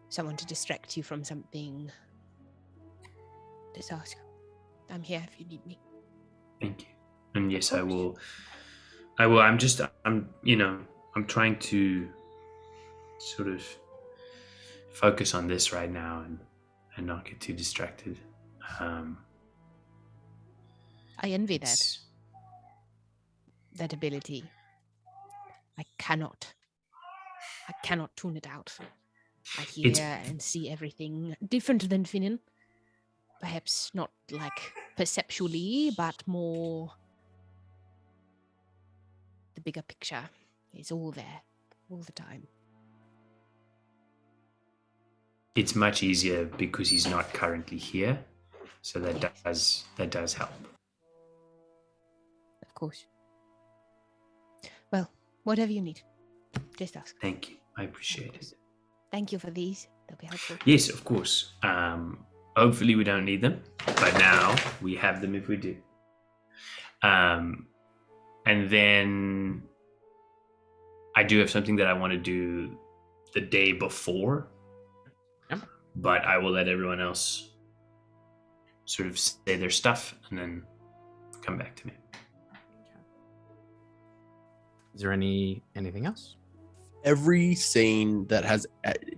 someone to distract you from something, just ask. I'm here if you need me. Thank you. And yes, I will. I'm trying to sort of focus on this right now and not get too distracted. I envy that ability. I cannot tune it out. I hear and see everything different than Finnan. Perhaps not like perceptually, but more the bigger picture is all there, all the time. It's much easier because he's not currently here, so that does help. Of course. Well, whatever you need, just ask. Thank you. I appreciate it. Thank you for these. They'll be helpful. Yes, of course. Hopefully we don't need them, but now we have them if we do. And then I do have something that I want to do the day before. Yep. But I will let everyone else sort of say their stuff and then come back to me. Is there anything else? Every scene that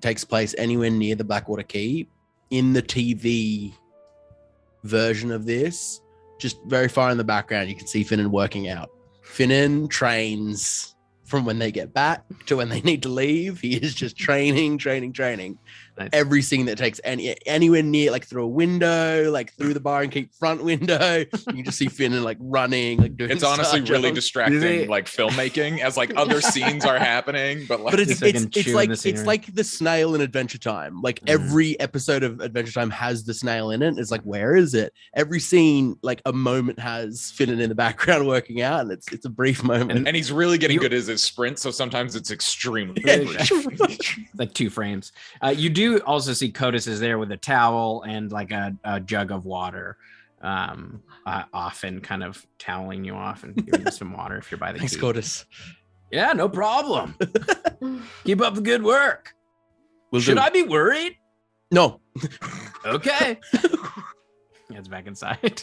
takes place anywhere near the Blackwater Key in the TV version of this, just very far in the background, you can see Finnan working out. Finnan trains from when they get back to when they need to leave. He is just training. Nice. Every scene that takes anywhere near, like through a window, like through the bar and keep front window, you can just see Finnan like running, like doing. It's honestly star really jumps. distracting, like filmmaking, as like other scenes are happening. But like, But it's like the snail in Adventure Time. Like every episode of Adventure Time has the snail in it. It's like, where is it? Every scene, like a moment has Finnan in the background working out, and it's a brief moment. and he's really getting good at his sprint, so sometimes it's extremely like 2 frames. You do also see Codis is there with a towel and like a jug of water, often kind of toweling you off and giving you some water if you're by the Thanks, key. Codis. Yeah, no problem. Keep up the good work. Should I be worried? No. Okay. It's back inside.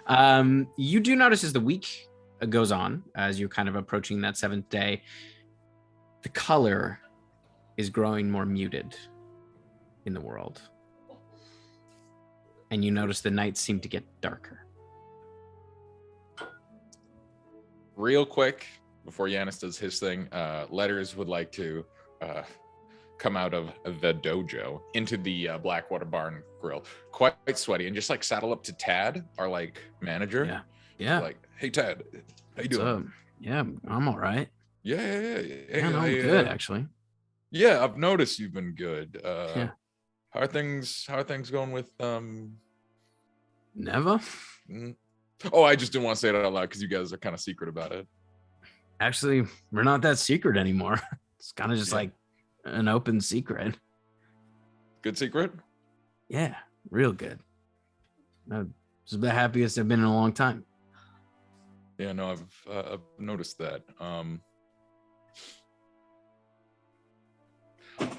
You do notice as the week goes on, as you're kind of approaching that 7th day, the color is growing more muted in the world. And you notice the nights seem to get darker. Real quick, before Yanis does his thing, Letters would like to come out of the dojo into the Blackwater Barn Grill, quite sweaty, and just like saddle up to Tad, our like manager. Yeah. Like, hey Tad, how you doing? Yeah, I'm all right. Yeah. Hey, I'm good actually. Yeah, I've noticed you've been good. Yeah. How are things going with Never? Oh, I just didn't want to say it out loud because you guys are kind of secret about it. Actually, we're not that secret anymore. It's kind of just like an open secret. Good secret? Yeah, real good. This is the happiest I've been in a long time. Yeah, no, I've noticed that.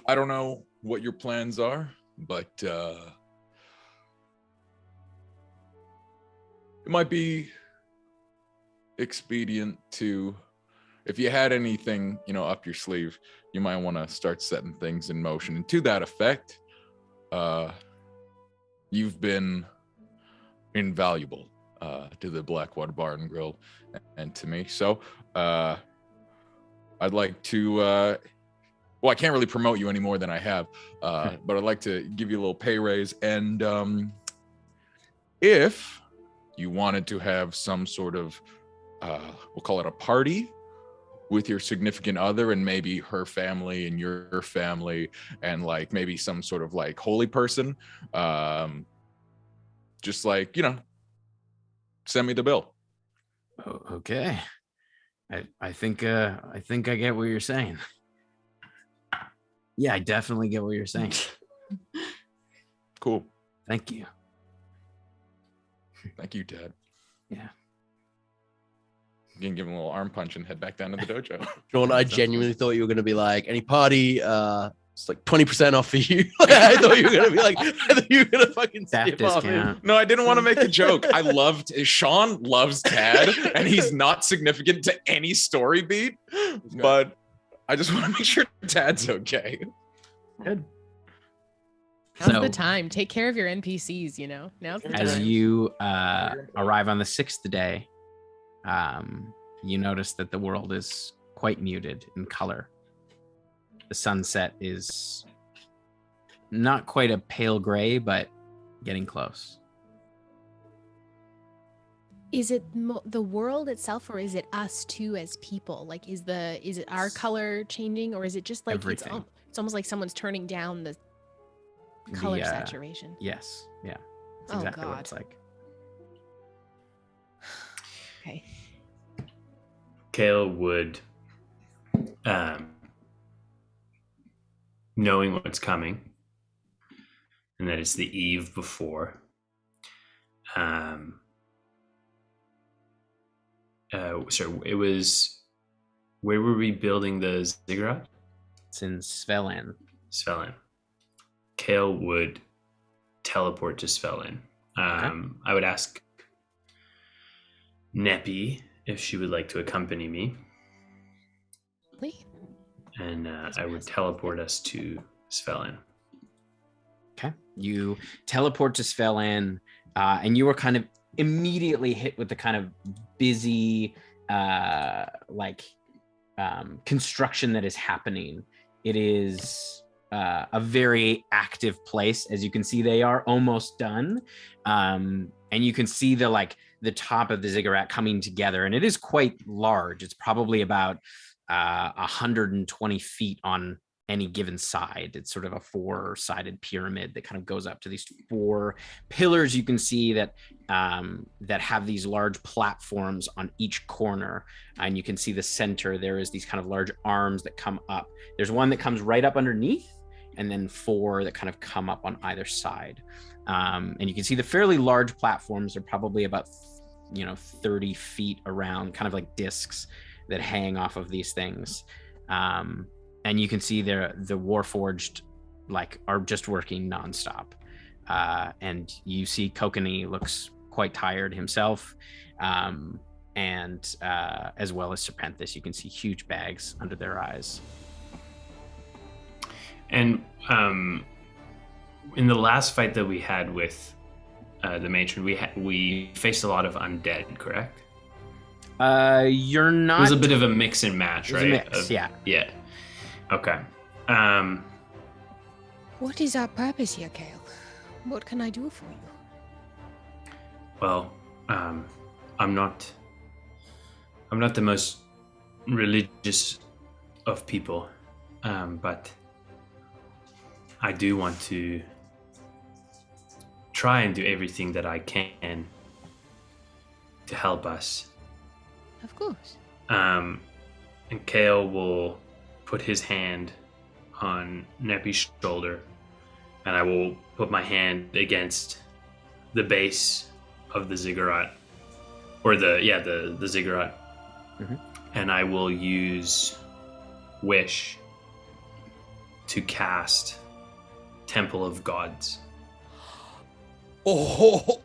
I don't know what your plans are, but it might be expedient to, if you had anything, up your sleeve, you might want to start setting things in motion. And to that effect, you've been invaluable to the Blackwater Bar and Grill and to me. So I'd like to well, I can't really promote you any more than I have, but I'd like to give you a little pay raise. And if you wanted to have some sort of, we'll call it a party with your significant other and maybe her family and your family and like maybe some sort of like holy person, just like, send me the bill. Oh, okay. I think I get what you're saying. Yeah, I definitely get what you're saying. Cool. Thank you. Thank you, Dad. Yeah. You can give him a little arm punch and head back down to the dojo. Sean, I genuinely thought you were going to be like, any party, it's like 20% off for you. I thought you were going to be like, I thought you were going to fucking step off him. No, I didn't want to make a joke. Sean loves Tad, and he's not significant to any story beat, but I just want to make sure Tad's okay. Good. Now's the time. Take care of your NPCs, Now's the time. As you arrive on the 6th day, you notice that the world is quite muted in color. The sunset is not quite a pale gray, but getting close. Is it the world itself, or is it us too as people? Like, is it our color changing, or is it just like everything? It's almost like someone's turning down the color saturation? Yes. Yeah. That's exactly what it's like. Okay. Kale would, knowing what's coming, and that it's the eve before, sorry, it was, where were we building the ziggurat? It's in Svelin. Svelin. Kale would teleport to Svelin. I would ask Neppy if she would like to accompany me. And I would teleport us to Svelin. Okay. You teleport to Svelin, and you were kind of immediately hit with the kind of busy, construction that is happening. It is a very active place. As you can see, they are almost done. And you can see the top of the ziggurat coming together, and it is quite large. It's probably about 120 feet on any given side. It's sort of a 4-sided pyramid that kind of goes up to these 4 pillars. You can see that have these large platforms on each corner, and you can see the center. There is these kind of large arms that come up. There's one that comes right up underneath, and then 4 that kind of come up on either side. And you can see the fairly large platforms are probably about 30 feet around, kind of like discs that hang off of these things. And you can see the Warforged are just working nonstop. And you see Kokanee looks quite tired himself. And as well as Serpenthus, you can see huge bags under their eyes. And in the last fight that we had with the Matron, we faced a lot of undead, correct? You're not. It was a bit of a mix and match, right? A mix, yeah. Yeah. Okay. What is our purpose here, Kale? What can I do for you? Well, I'm not the most religious of people, but I do want to try and do everything that I can to help us. Of course. And Kale will put his hand on Neppy's shoulder, and I will put my hand against the base of the ziggurat, or the ziggurat, and I will use Wish to cast Temple of Gods. What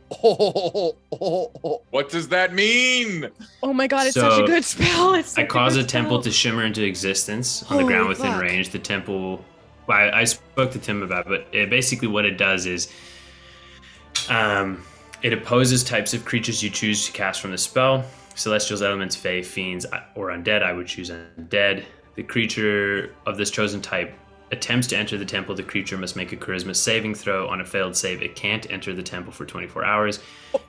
does that mean? Oh my god, it's such a good spell. I cause a temple to shimmer into existence on the ground within range. The temple, I spoke to Tim about it, but basically what it does is it opposes types of creatures you choose to cast from the spell. Celestials, elements, fae, fiends, or undead. I would choose undead. The creature of this chosen type attempts to enter the temple. The creature must make a charisma saving throw. On a failed save, it can't enter the temple for 24 hours.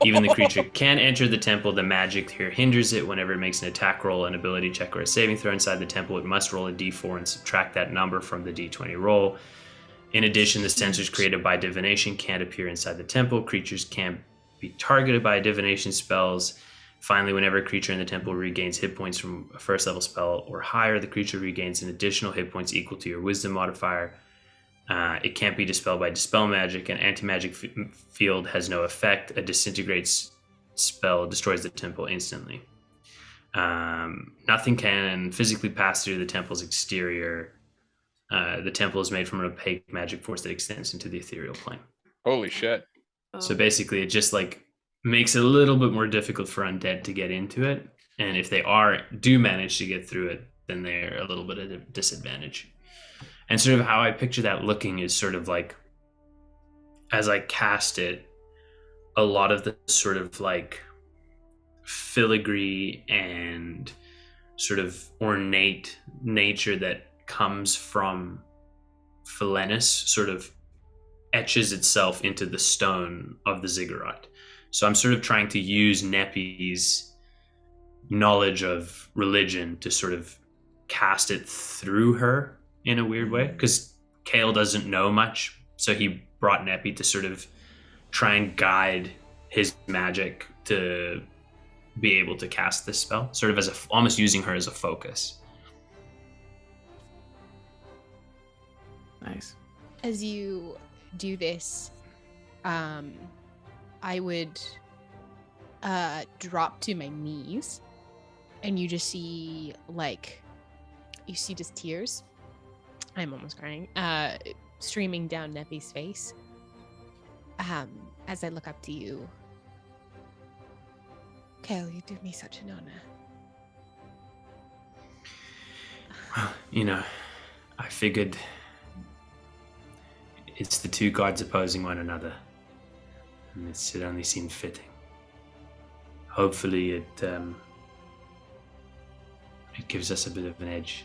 Even the creature can enter the temple. The magic here hinders it. Whenever it makes an attack roll, an ability check, or a saving throw inside the temple, it must roll a d4 and subtract that number from the d20 roll. In addition, the sensors created by divination can't appear inside the temple. Creatures can't be targeted by divination spells. Finally, whenever a creature in the temple regains hit points from a first level spell or higher, the creature regains an additional hit points equal to your wisdom modifier. It can't be dispelled by dispel magic. An anti-magic field has no effect. A disintegrates spell destroys the temple instantly. Nothing can physically pass through the temple's exterior. The temple is made from an opaque magic force that extends into the ethereal plane. Holy shit. So basically it just makes it a little bit more difficult for undead to get into it. And if they do manage to get through it, then they're a little bit at a disadvantage. And sort of how I picture that looking is sort of as I cast it, a lot of the sort of filigree and sort of ornate nature that comes from Philenis sort of etches itself into the stone of the ziggurat. So I'm sort of trying to use Neppy's knowledge of religion to sort of cast it through her in a weird way, because Kale doesn't know much. So he brought Neppy to sort of try and guide his magic to be able to cast this spell, sort of almost using her as a focus. Nice. As you do this, I would drop to my knees And you just see you see just tears. I'm almost crying. Streaming down Neppy's face. As I look up to you. Kale, you did me such an honor. Well, I figured it's the two gods opposing one another. And it only seemed fitting. Hopefully it gives us a bit of an edge.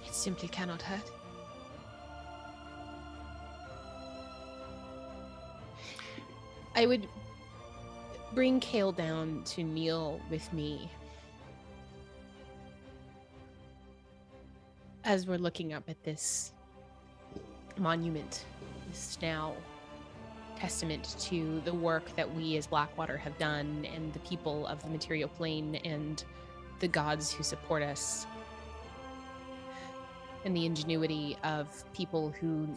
It simply cannot hurt. I would bring Kale down to kneel with me as we're looking up at this monument, this now testament to the work that we as Blackwater have done and the people of the material plane and the gods who support us and the ingenuity of people who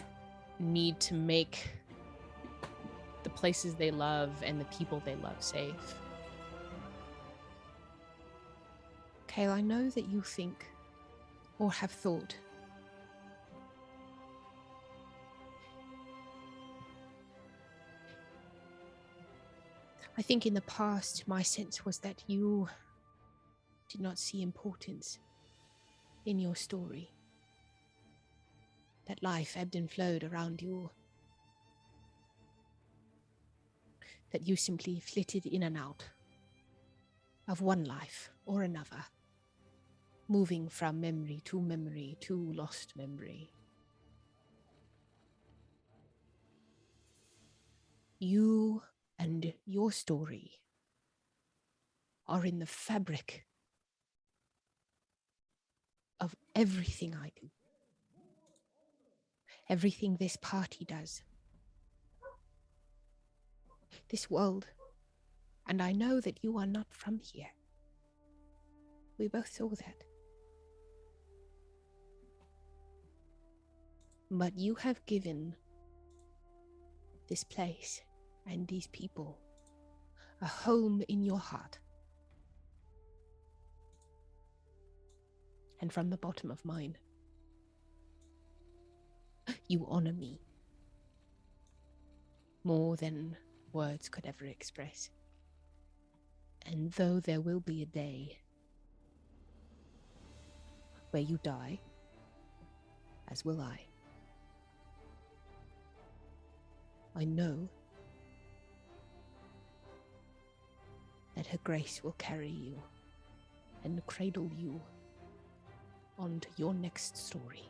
need to make the places they love and the people they love safe. Kale, I know that you think or have thought I think in the past, my sense was that you did not see importance in your story. That life ebbed and flowed around you. That you simply flitted in and out of one life or another, moving from memory to lost memory. You and your story are in the fabric of everything I do. Everything this party does. This world. And I know that you are not from here. We both saw that. But you have given this place and these people a home in your heart. And from the bottom of mine, you honor me more than words could ever express. And though there will be a day where you die, as will I know that her grace will carry you and cradle you onto your next story.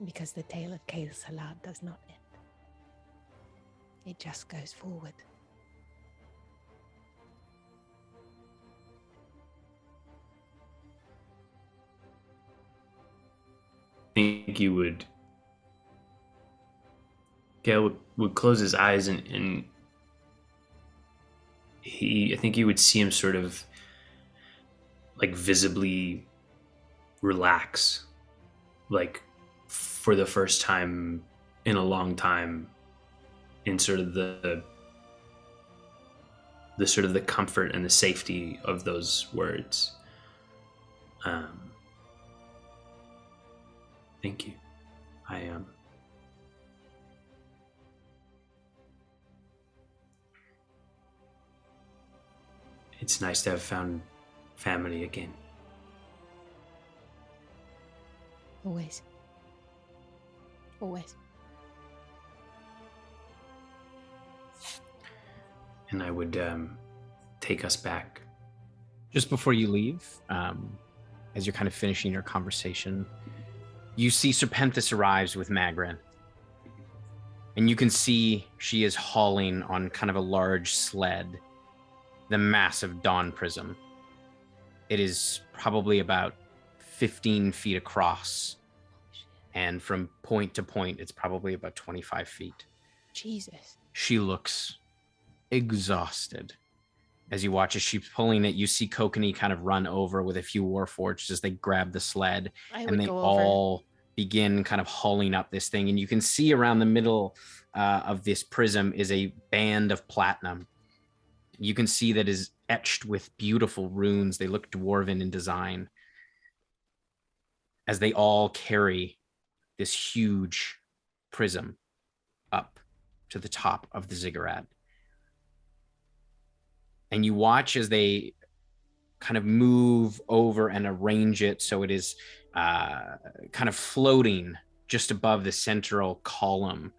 Because the tale of Kale Salad does not end. It just goes forward. I think you would... Gale would close his eyes and I think you would see him sort of like visibly relax, like for the first time in a long time, in sort of the sort of the comfort and the safety of those words. Thank you. It's nice to have found family again. Always. Always. And I would take us back. Just before you leave, as you're kind of finishing your conversation, you see Serpenthus arrives with Magrin. And you can see she is hauling on kind of a large sled the massive Dawn Prism. It is probably about 15 feet across. And from point to point, it's probably about 25 feet. Jesus. She looks exhausted. As you watch as she's pulling it, you see Kokanee kind of run over with a few Warforged as they grab the sled. And they all begin kind of hauling up this thing. And you can see around the middle of this prism is a band of platinum. You can see that is etched with beautiful runes. They look dwarven in design as they all carry this huge prism up to the top of the ziggurat. And you watch as they kind of move over and arrange it so it is kind of floating just above the central column.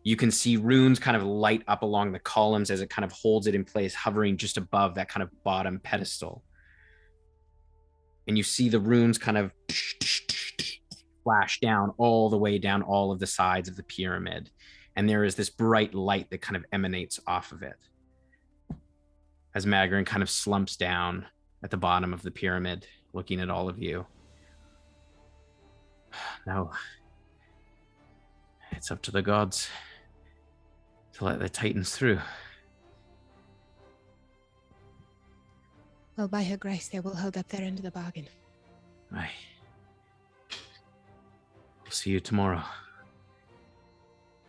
You can see runes kind of light up along the columns as it kind of holds it in place, hovering just above that kind of bottom pedestal. And you see the runes kind of flash down all the way down all of the sides of the pyramid. And there is this bright light that kind of emanates off of it. As Magrin kind of slumps down at the bottom of the pyramid, looking at all of you. No. It's up to the gods to let the Titans through. Well, by her grace, they will hold up their end of the bargain. Aye. We'll see you tomorrow.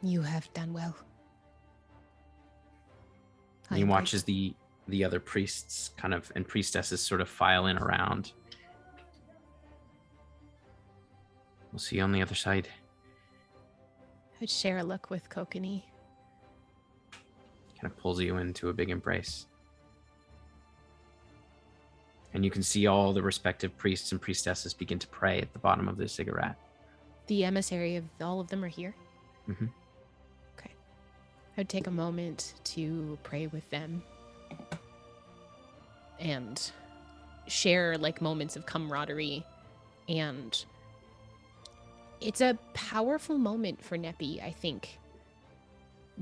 You have done well. And he watches the other priests kind of and priestesses sort of file in around. We'll see you on the other side. I'd share a look with Kokanee. Kind of pulls you into a big embrace. And you can see all the respective priests and priestesses begin to pray at the bottom of the ziggurat. The emissary of all of them are here? Mm-hmm. Okay. I'd take a moment to pray with them and share like moments of camaraderie. And it's a powerful moment for Neppy, I think,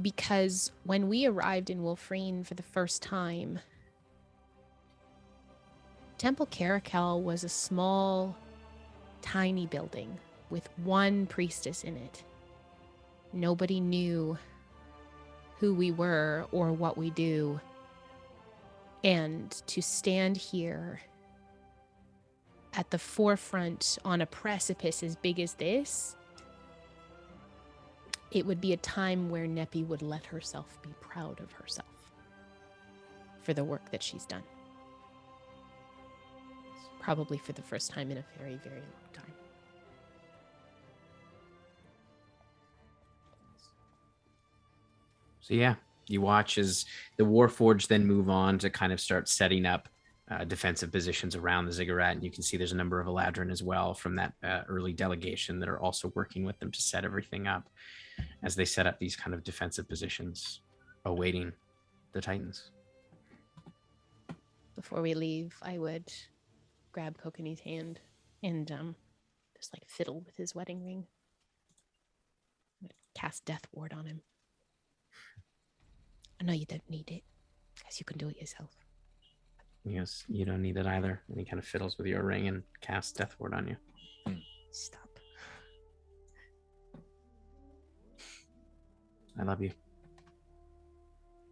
because when we arrived in Wolfreen for the first time, Temple Caracal was a small, tiny building with one priestess in it. Nobody knew who we were or what we do. And to stand here at the forefront on a precipice as big as this, it would be a time where Neppy would let herself be proud of herself for the work that she's done. Probably for the first time in a very, very long time. So yeah, you watch as the Warforged then move on to kind of start setting up defensive positions around the ziggurat. And you can see there's a number of Eladrin as well from that early delegation that are also working with them to set everything up as they set up these kind of defensive positions awaiting the Titans. Before we leave, I would grab Kokanee's hand and just like fiddle with his wedding ring. Cast Death Ward on him. I know you don't need it, because you can do it yourself. Yes, you don't need it either. And he kind of fiddles with your ring and casts Death Ward on you. Stop. I love you.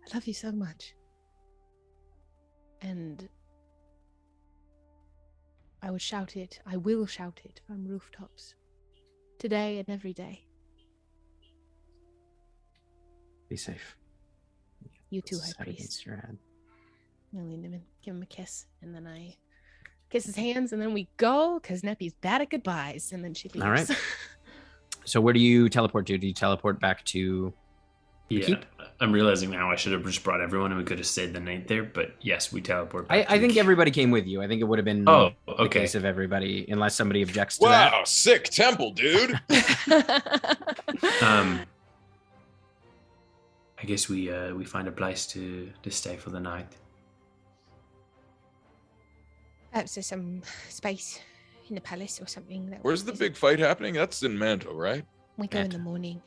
I love you so much. And I would shout it. I will shout it from rooftops. Today and every day. Be safe. You too, High Set Priest. against your head. I lean him in, give him a kiss, and then I kiss his hands, and then we go, because Neppy's bad at goodbyes, and then she leaves. All right. So where do you teleport to? Do you teleport back to the Yeah, keep? I'm realizing now I should have just brought everyone and we could have stayed the night there. But yes, we teleport back. I think everybody came with you. I think it would have been Oh, the okay. case of everybody, unless somebody objects to Wow, sick temple, dude. I guess we find a place to stay for the night. Perhaps there's some space in the palace or something. That Where's the big fight happening? That's in Manta, right? We go in the morning.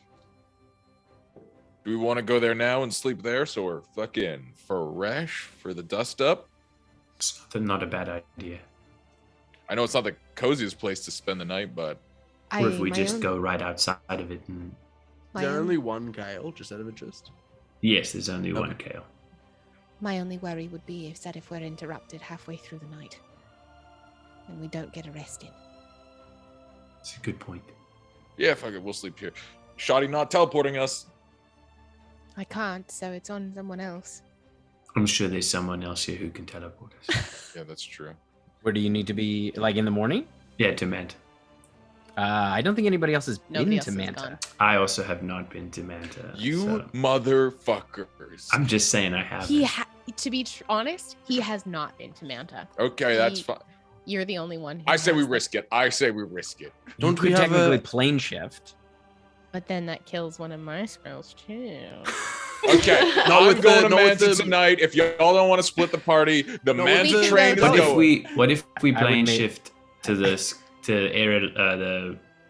Do we want to go there now and sleep there so we're fucking fresh for the dust up? It's not a bad idea. I know it's not the coziest place to spend the night, but Or if we just go right outside of it. And... Is there only one Gale, just out of interest? Yes, there's only one Kale. My only worry would be is that if we're interrupted halfway through the night and we don't get arrested. It's a good point. yeah, fuck it, we'll sleep here. Shoddy not teleporting us. I can't, so it's on someone else. I'm sure there's someone else here who can teleport us. Yeah, that's true. Where do you need to be? Like in the morning? Yeah, to Manta. I don't think anybody else has Nobody been else to has Manta. gone. I also have not been to Manta. You so motherfuckers. I'm just saying I haven't. To be honest, he has not been to Manta. Okay, that's He- fine. You're the only one. Who I say we has risk it. I say we risk it. Don't Don't we we have technically a- plane shift? But then that kills one of my spells too. Okay, Not I'm with going the- to not with Manta the- tonight. If y'all don't want to split the party, the No, Manta we can train is go- What if we I would plane make- shift to the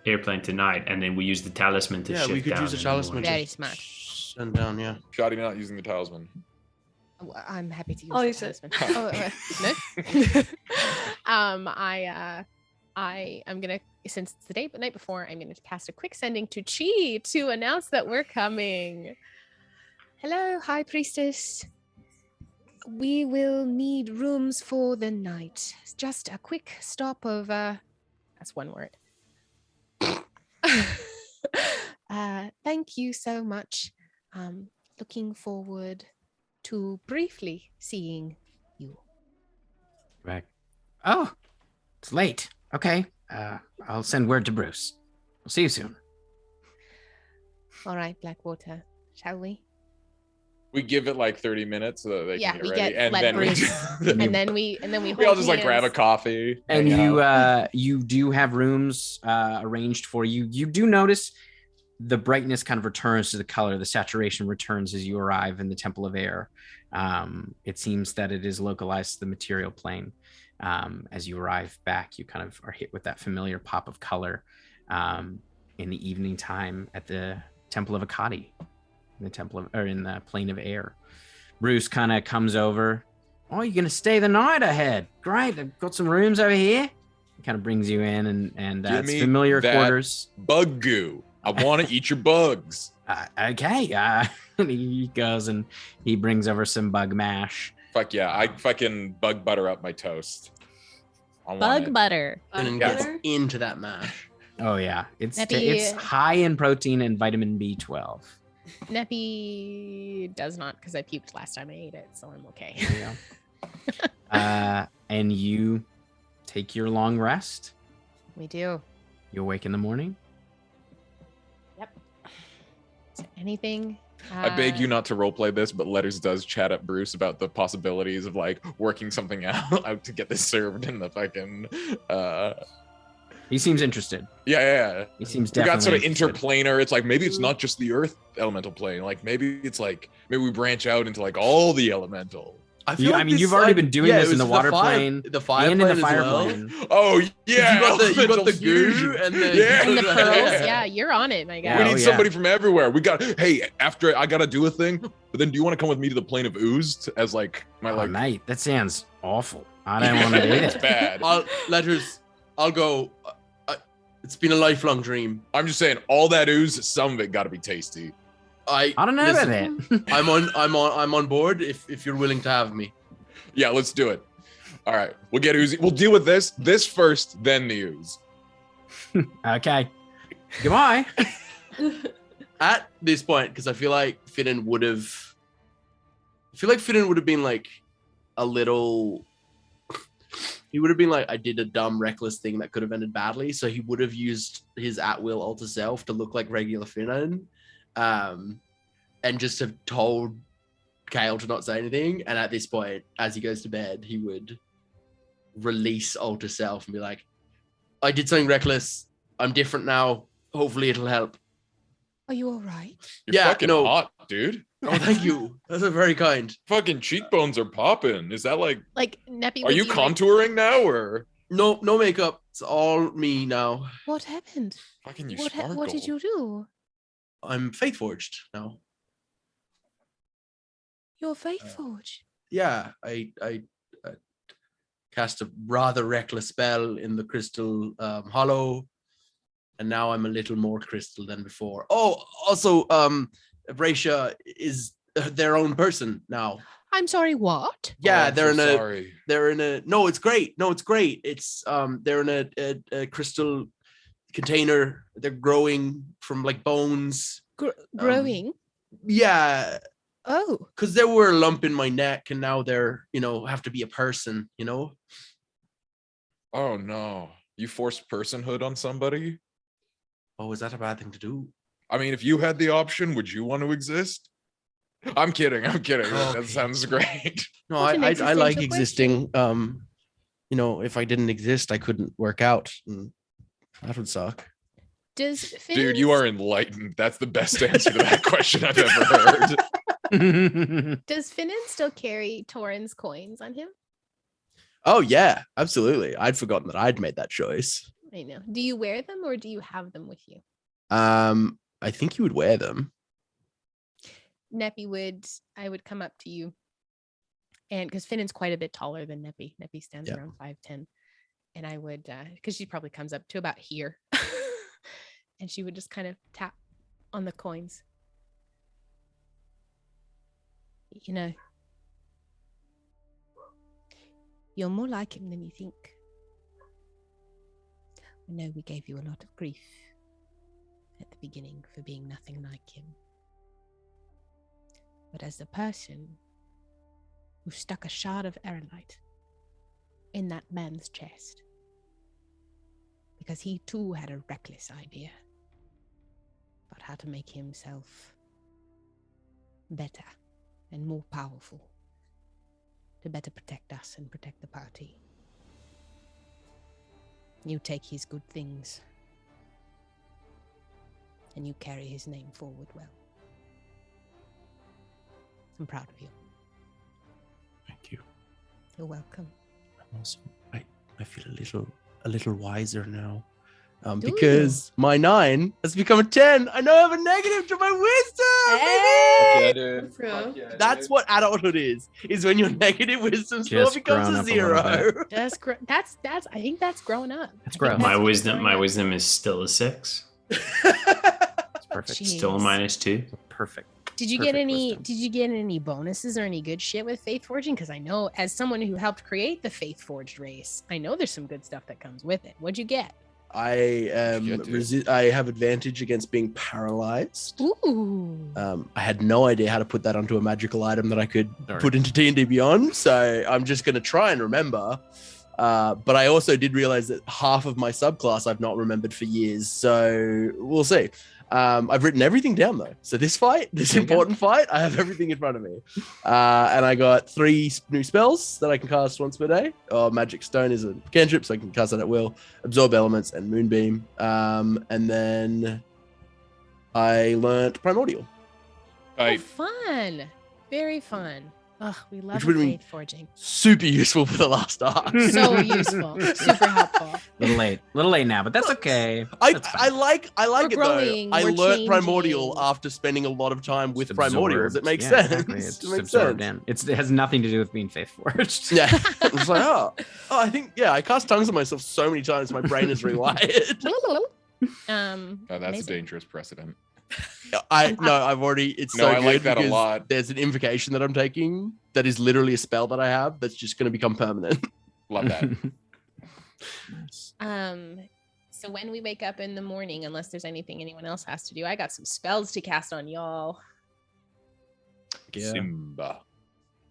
airplane tonight, and then we use the talisman to Yeah, shift we could down use a in the talisman. morning? Very to smart. Send down, yeah. Shoddy not using the talisman. I'm happy to use I'll the use it. talisman. No. I'm gonna, since it's the night before, I'm gonna cast a quick sending to Chi to announce that we're coming. Hello, High Priestess. We will need rooms for the night. Just a quick stop of that's one word. Thank you so much. Looking forward to briefly seeing you. Right. Oh, it's late. Okay. I'll send word to Bruce. We'll see you soon. All right, Blackwater, shall we? We give it like 30 minutes so that they Yeah, can we get ready, get and let then Bruce- we and then we we all hold just like grab a hands. coffee. And hang you out. you do have rooms arranged for you. You do notice the brightness kind of returns to the color. The saturation returns as you arrive in the Temple of Air. It seems that it is localized to the material plane. As you arrive back, you kind of are hit with that familiar pop of color in the evening time at the Temple of Akkadi, in the plane of air. Bruce kind of comes over. Oh, you're gonna stay the night ahead? Great, I've got some rooms over here. He kind of brings you in, and Give it's me familiar that quarters. Bug goo. I want to eat your bugs. Okay. He goes and he brings over some bug mash. Fuck yeah. I fucking bug butter up my toast. I want Bug it. butter. And then Yes. gets into that mash. Oh yeah, it's Maybe- it's high in protein and vitamin B12. Neppy does not, because I puked last time I ate it, so I'm okay. There you go. And you take your long rest. We do. You awake in the morning. Is there anything? I beg you not to roleplay this, but Letters does chat up Bruce about the possibilities of like working something out to get this served in the fucking He seems interested. yeah. He seems We definitely got sort of interested. interplanar. It's like maybe it's not just the Earth elemental plane. Like maybe it's like maybe we branch out into like all the elemental. I mean, you've already been doing this in the water plane the fire and in the plane as fire well. plane. Oh yeah, You got the elemental goo fusion. and the Yeah. And the pearls. Yeah. Yeah, you're on it, my guy. We Oh, need yeah. somebody from everywhere. We got hey, after I gotta do a thing, but then do you want to come with me to the plane of ooze as like my Oh, like mate, that sounds awful. I don't want to do it's that. bad. I'll go. It's been a lifelong dream. I'm just saying, all that ooze, some of it gotta be tasty. I don't know about that. I'm on board if you're willing to have me. Yeah, let's do it. All right, we'll get oozy. We'll deal with this first, then the ooze. Okay. Goodbye. At this point, because I feel like Finnan would have been like a little. He would have been like, I did a dumb, reckless thing that could have ended badly. So he would have used his at-will alter self to look like regular Finnan, and just have told Kale to not say anything. And at this point, as he goes to bed, he would release alter self and be like, I did something reckless. I'm different now. Hopefully it'll help. Are you all right? You're Yeah, fucking no. hot, dude. Oh, thank you. That's a very kind. Fucking cheekbones are popping. Is that like? Like, Neppy, Are would you like- contouring now, or No makeup. It's all me now. What happened? fucking you What sparkle? did you do? I'm Faith Forged now. You're Faith Forge. Yeah, I cast a rather reckless spell in the crystal hollow, and now I'm a little more crystal than before. Oh, also, Bracia is their own person now. I'm sorry, what? Yeah, Oh, I'm they're so in a. sorry. They're in a. No, it's great. No, it's great. It's they're in a crystal container. They're growing from like bones. Growing? Yeah, Oh, Because they were a lump in my neck, and now they're, have to be a person, Oh no. You forced personhood on somebody? Oh, is that a bad thing to do? I mean, if you had the option, would you want to exist? I'm kidding. That sounds great. No, Such an I like existential existing. If I didn't exist, I couldn't work out, and that would suck. does Finn's, Dude, you are enlightened. That's the best answer to that question I've ever heard. Does Finnan still carry Torin's coins on him? Oh yeah, absolutely. I'd forgotten that I'd made that choice. I know. Do you wear them or do you have them with you? I think you would wear them. Neppy I would come up to you, and because Finnan's quite a bit taller than Neppy. Neppy stands around 5'10", and I would, because she probably comes up to about here, and she would just kind of tap on the coins. You're more like him than you think. I know we gave you a lot of grief at the beginning for being nothing like him. But as the person who stuck a shard of aerolite in that man's chest, because he too had a reckless idea about how to make himself better and more powerful to better protect us and protect the party. You take his good things and you carry his name forward well. I'm proud of you. Thank you. You're welcome. I'm also, I feel a little wiser now. Do Because my 9 has become a 10. I now have a negative to my wisdom. Hey! Baby! True. That's what adulthood is when your negative wisdom score Just becomes grown a up a little 0. That's I think that's growing up. That's I think gross. My that's wisdom growing up. is still a 6. It's perfect. Jeez. Still a -2. Perfect. Did you get Perfect any? wisdom. Did you get any bonuses or any good shit with Faith Forging? Because I know, as someone who helped create the Faith Forged race, I know there's some good stuff that comes with it. What'd you get? I Yeah, dude. I have advantage against being paralyzed. Ooh. I had no idea how to put that onto a magical item that I could Darn. put into D&D Beyond, so I'm just going to try and remember. But I also did realize that half of my subclass I've not remembered for years, so we'll see. I've written everything down though. So this important fight, I have everything in front of me. And I got 3 new spells that I can cast once per day. Magic Stone is a cantrip, so I can cast that at will. Absorb Elements and Moonbeam. And then I learnt Primordial. Oh, fun. Very fun. Ugh, we love Which would mean- Faith Forging. Super useful for the last arc. So useful. Super helpful. Little late now, but that's okay. I That's fine. I like We're it growing, though. I we're learnt Primordial changing. after spending a lot of time with Just Primordials. It absorbed. makes Yeah, sense. exactly. It's It just makes absorbed sense. in. It has nothing to do with being faith forged. Yeah. I'm just like, I think, I cast tongues on myself so many times, my brain is rewired. Oh, that's Amazing. a dangerous precedent. I've already, it's No, so I good like that a because lot. There's an invocation that I'm taking that is literally a spell that I have that's just going to become permanent. Love that. So when we wake up in the morning, unless there's anything anyone else has to do, I got some spells to cast on y'all. Yeah. Simba.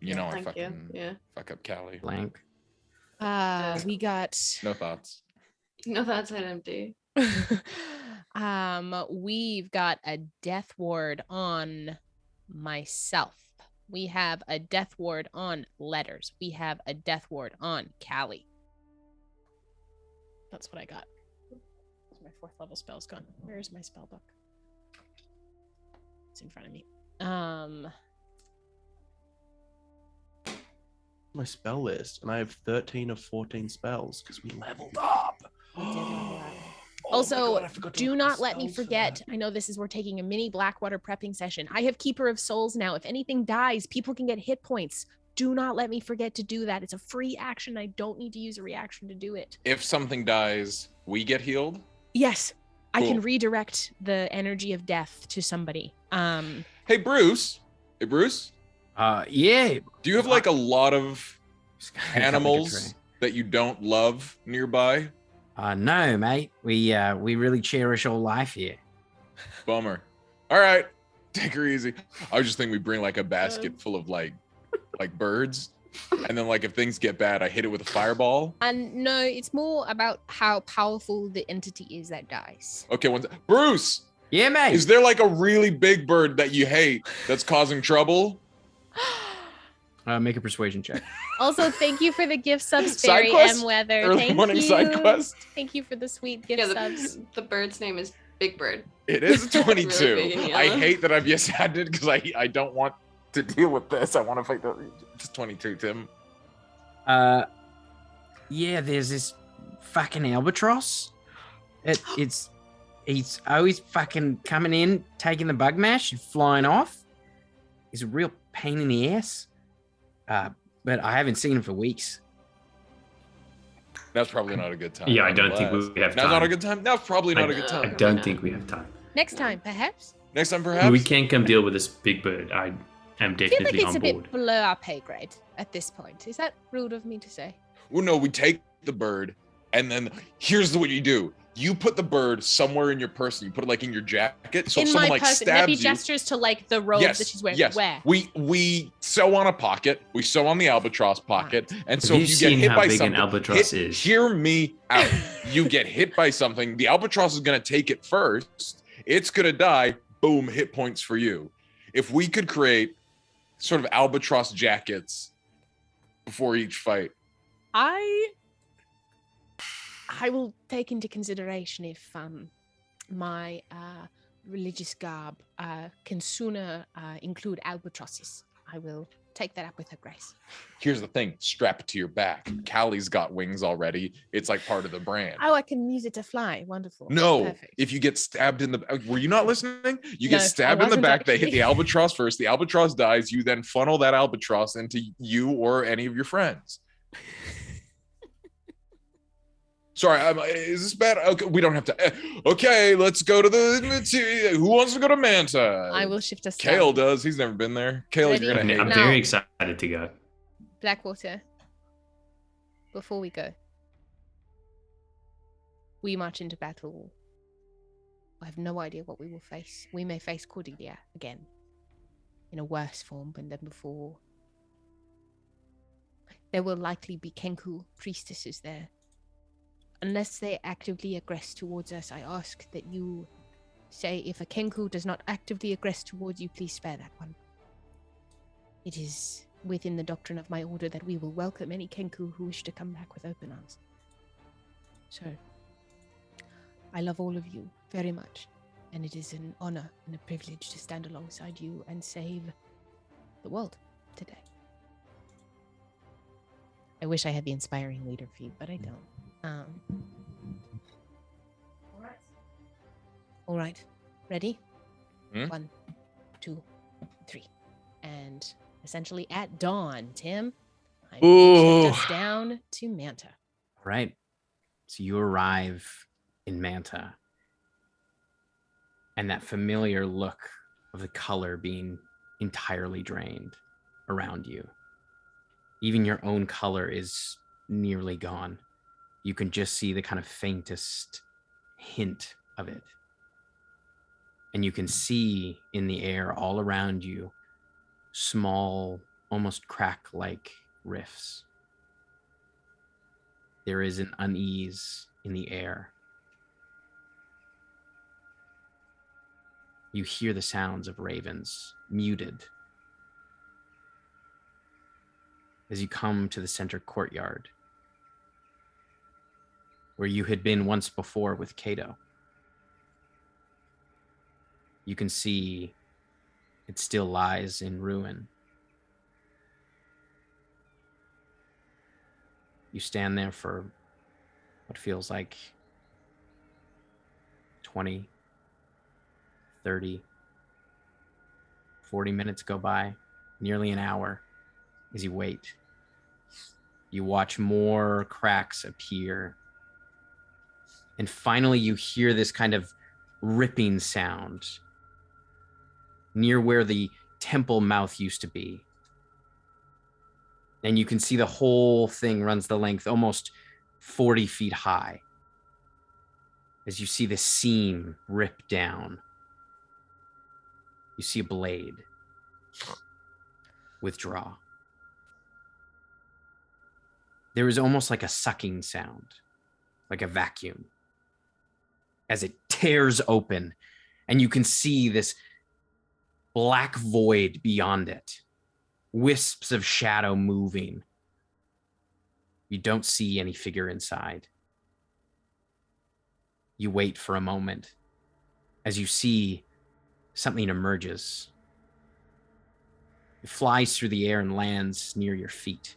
You know, I Thank you. fucking Yeah. fuck up Callie. Blank. We got No thoughts. No, that's at empty. we've got a death ward on myself. We have a death ward on Letters. We have a death ward on Callie. That's what I got. My 4th level spell's gone. Where's my spell book? It's in front of me. My spell list, and I have 13 of 14 spells because we leveled up. We did level up. Oh Also, my God, I forgot to do look at not the let me spells for forget. that. I know we're taking a mini Blackwater prepping session. I have Keeper of Souls now. If anything dies, people can get hit points. Do not let me forget to do that. It's a free action. I don't need to use a reaction to do it. If something dies, we get healed. Yes, I can Cool. redirect the energy of death to somebody. Hey, Bruce. Hey, Bruce. Yeah. Do you have like a lot of Just got like a animals tray. that you don't love nearby? No, mate. We really cherish all life here. Bummer. All right. Take her easy. I was just thinking we bring like a basket full of like birds, and then like if things get bad, I hit it with a fireball. And no, it's more about how powerful the entity is that dies. Okay, Bruce. Yeah, mate. Is there like a really big bird that you hate that's causing trouble? Make a persuasion check. Also, thank you for the gift subs, Side Fairy quest? M Weather. Early Thank morning you. side quest? Thank you for the sweet gift Yeah, subs. the bird's name is Big Bird. It is Really 22. big and I yellow. hate that I've yes handed because I don't want to deal with this. I want to fight the. It's 22, Tim. Yeah, there's this fucking albatross. It's always fucking coming in, taking the bug mash and flying off. He's a real pain in the ass. But I haven't seen him for weeks. That's probably not a good time. Yeah, I don't think nonetheless. we have That's time. not a good time. That's probably not a good I time. don't think we have time. Next time, perhaps. Next time, perhaps. We can't come deal with this big bird. I am I feel definitely like it's on a board. bit below our pay grade at this point. Is that rude of me to say? Well, no, we take the bird, and then here's what you do. You put the bird somewhere in your person. You put it like in your jacket. So if In someone my like person, maybe stabs you, gestures to like the robe that she's wearing. yes. Where? We sew on a pocket. We sew on the albatross pocket, and so Have if you you get seen hit how by big an something, albatross is? hear me out. You get hit by something. The albatross is gonna take it first. It's gonna die. Boom, hit points for you. If we could create sort of albatross jackets before each fight. I will take into consideration if my religious garb can sooner include albatrosses. I will take that up with her grace. Here's the thing, strap it to your back. Callie's got wings already. It's like part of the brand. Oh, I can use it to fly. Wonderful. No, Perfect. if you get stabbed in the, were you not listening? You No, get I stabbed in the wasn't back, they hit actually. the albatross first, the albatross dies, you then funnel that albatross into you or any of your friends. Sorry, is this bad? Okay, we don't have to. Okay, let's go to the. Who wants to go to Manta? I will shift us. Kale down. does. He's never been there. Kale, Ready? you're gonna hate I'm it. No. very excited to go. Blackwater. Before we go, we march into battle. I have no idea what we will face. We may face Cordelia again, in a worse form than before. There will likely be Kenku priestesses there. Unless they actively aggress towards us, I ask that you say if a Kenku does not actively aggress towards you, please spare that one. It is within the doctrine of my order that we will welcome any Kenku who wish to come back with open arms. So, I love all of you very much, and it is an honor and a privilege to stand alongside you and save the world today. I wish I had the inspiring leader feed, but I don't. All right. Ready? 1, 2, 3. And essentially at dawn, Tim, I Ooh. shift us down to Manta. Right. So you arrive in Manta, and that familiar look of the color being entirely drained around you. Even your own color is nearly gone. You can just see the kind of faintest hint of it. And you can see in the air all around you small, almost crack-like rifts. There is an unease in the air. You hear the sounds of ravens, muted. As you come to the center courtyard, where you had been once before with Cato. You can see it still lies in ruin. You stand there for what feels like 20, 30, 40 minutes go by, nearly an hour, as you wait. You watch more cracks appear. And finally, you hear this kind of ripping sound near where the temple mouth used to be. And you can see the whole thing runs the length, almost 40 feet high. As you see the seam rip down. You see a blade withdraw. There is almost like a sucking sound, like a vacuum, as it tears open, and you can see this black void beyond it, wisps of shadow moving. You don't see any figure inside. You wait for a moment as you see something emerges. It flies through the air and lands near your feet.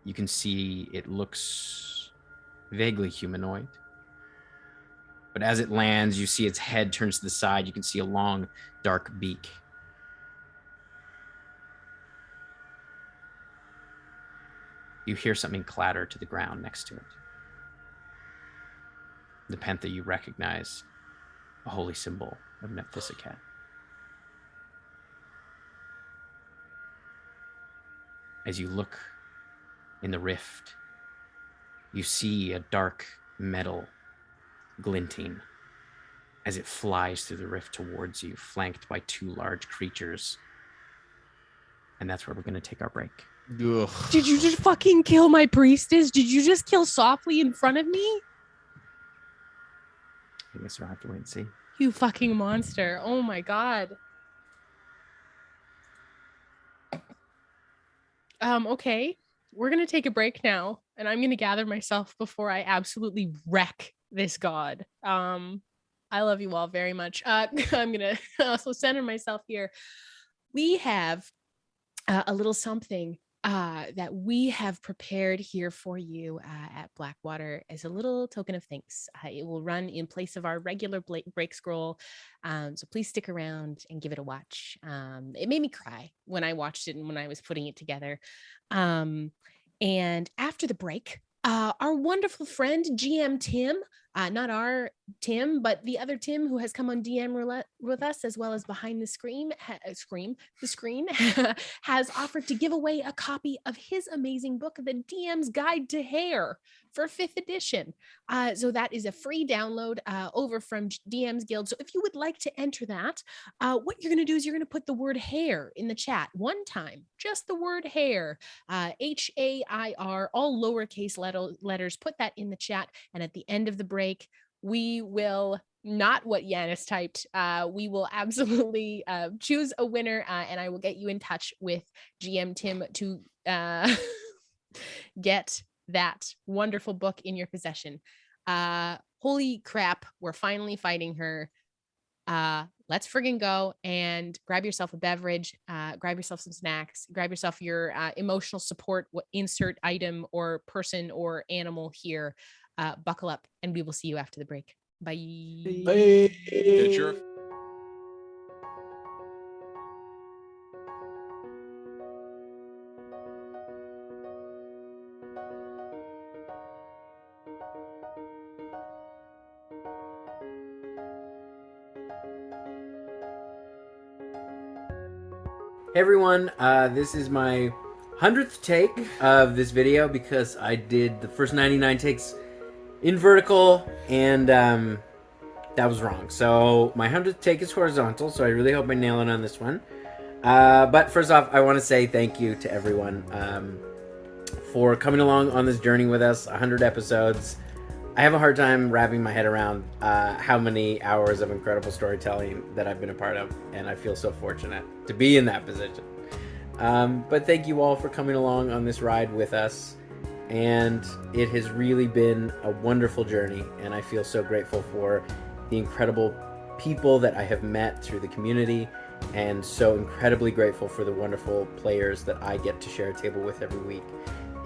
You can see it looks vaguely humanoid. But as it lands, you see its head turns to the side. You can see a long, dark beak. You hear something clatter to the ground next to it. The panther you recognize, a holy symbol of Nephthisicat. As you look in the rift, you see a dark metal glinting as it flies through the rift towards you, flanked by two large creatures. And that's where we're going to take our break. Ugh. Did you just fucking kill my priestess? Did you just kill softly in front of me? I guess we'll have to wait and see. You fucking monster. Oh my god. Okay. We're gonna take a break now, and I'm gonna gather myself before I absolutely wreck this god. I love you all very much. I'm gonna also center myself here. We have a little something that we have prepared here for you at Blackwater as a little token of thanks. It will run in place of our regular break scroll. So please stick around and give it a watch. It made me cry when I watched it and when I was putting it together. And after the break, our wonderful friend, GM Tim, not our Tim, but the other Tim who has come on DM Roulette with us, as well as behind the screen, has offered to give away a copy of his amazing book, The DM's Guide to Hair, for 5th edition. So that is a free download over from DM's Guild. So if you would like to enter that, what you're going to do is you're going to put the word hair in the chat one time, just the word hair, HAIR, all lowercase letters. Put that in the chat. And at the end of the break, we will, not what Yanis typed, we will absolutely choose a winner, and I will get you in touch with GM Tim to get that wonderful book in your possession. Holy crap, we're finally fighting her. Let's friggin' go and grab yourself a beverage, grab yourself some snacks, grab yourself your emotional support, insert item or person or animal here. Buckle up, and we will see you after the break. Bye. Bye. Get it, Sheriff? Hey everyone, this is my 100th take of this video because I did the first 99 takes in vertical and that was wrong. So my 100th take is horizontal, so I really hope I nail it on this one. But first off, I want to say thank you to everyone for coming along on this journey with us, 100 episodes. I have a hard time wrapping my head around how many hours of incredible storytelling that I've been a part of, and I feel so fortunate to be in that position. But thank you all for coming along on this ride with us, and it has really been a wonderful journey, and I feel so grateful for the incredible people that I have met through the community, and so incredibly grateful for the wonderful players that I get to share a table with every week.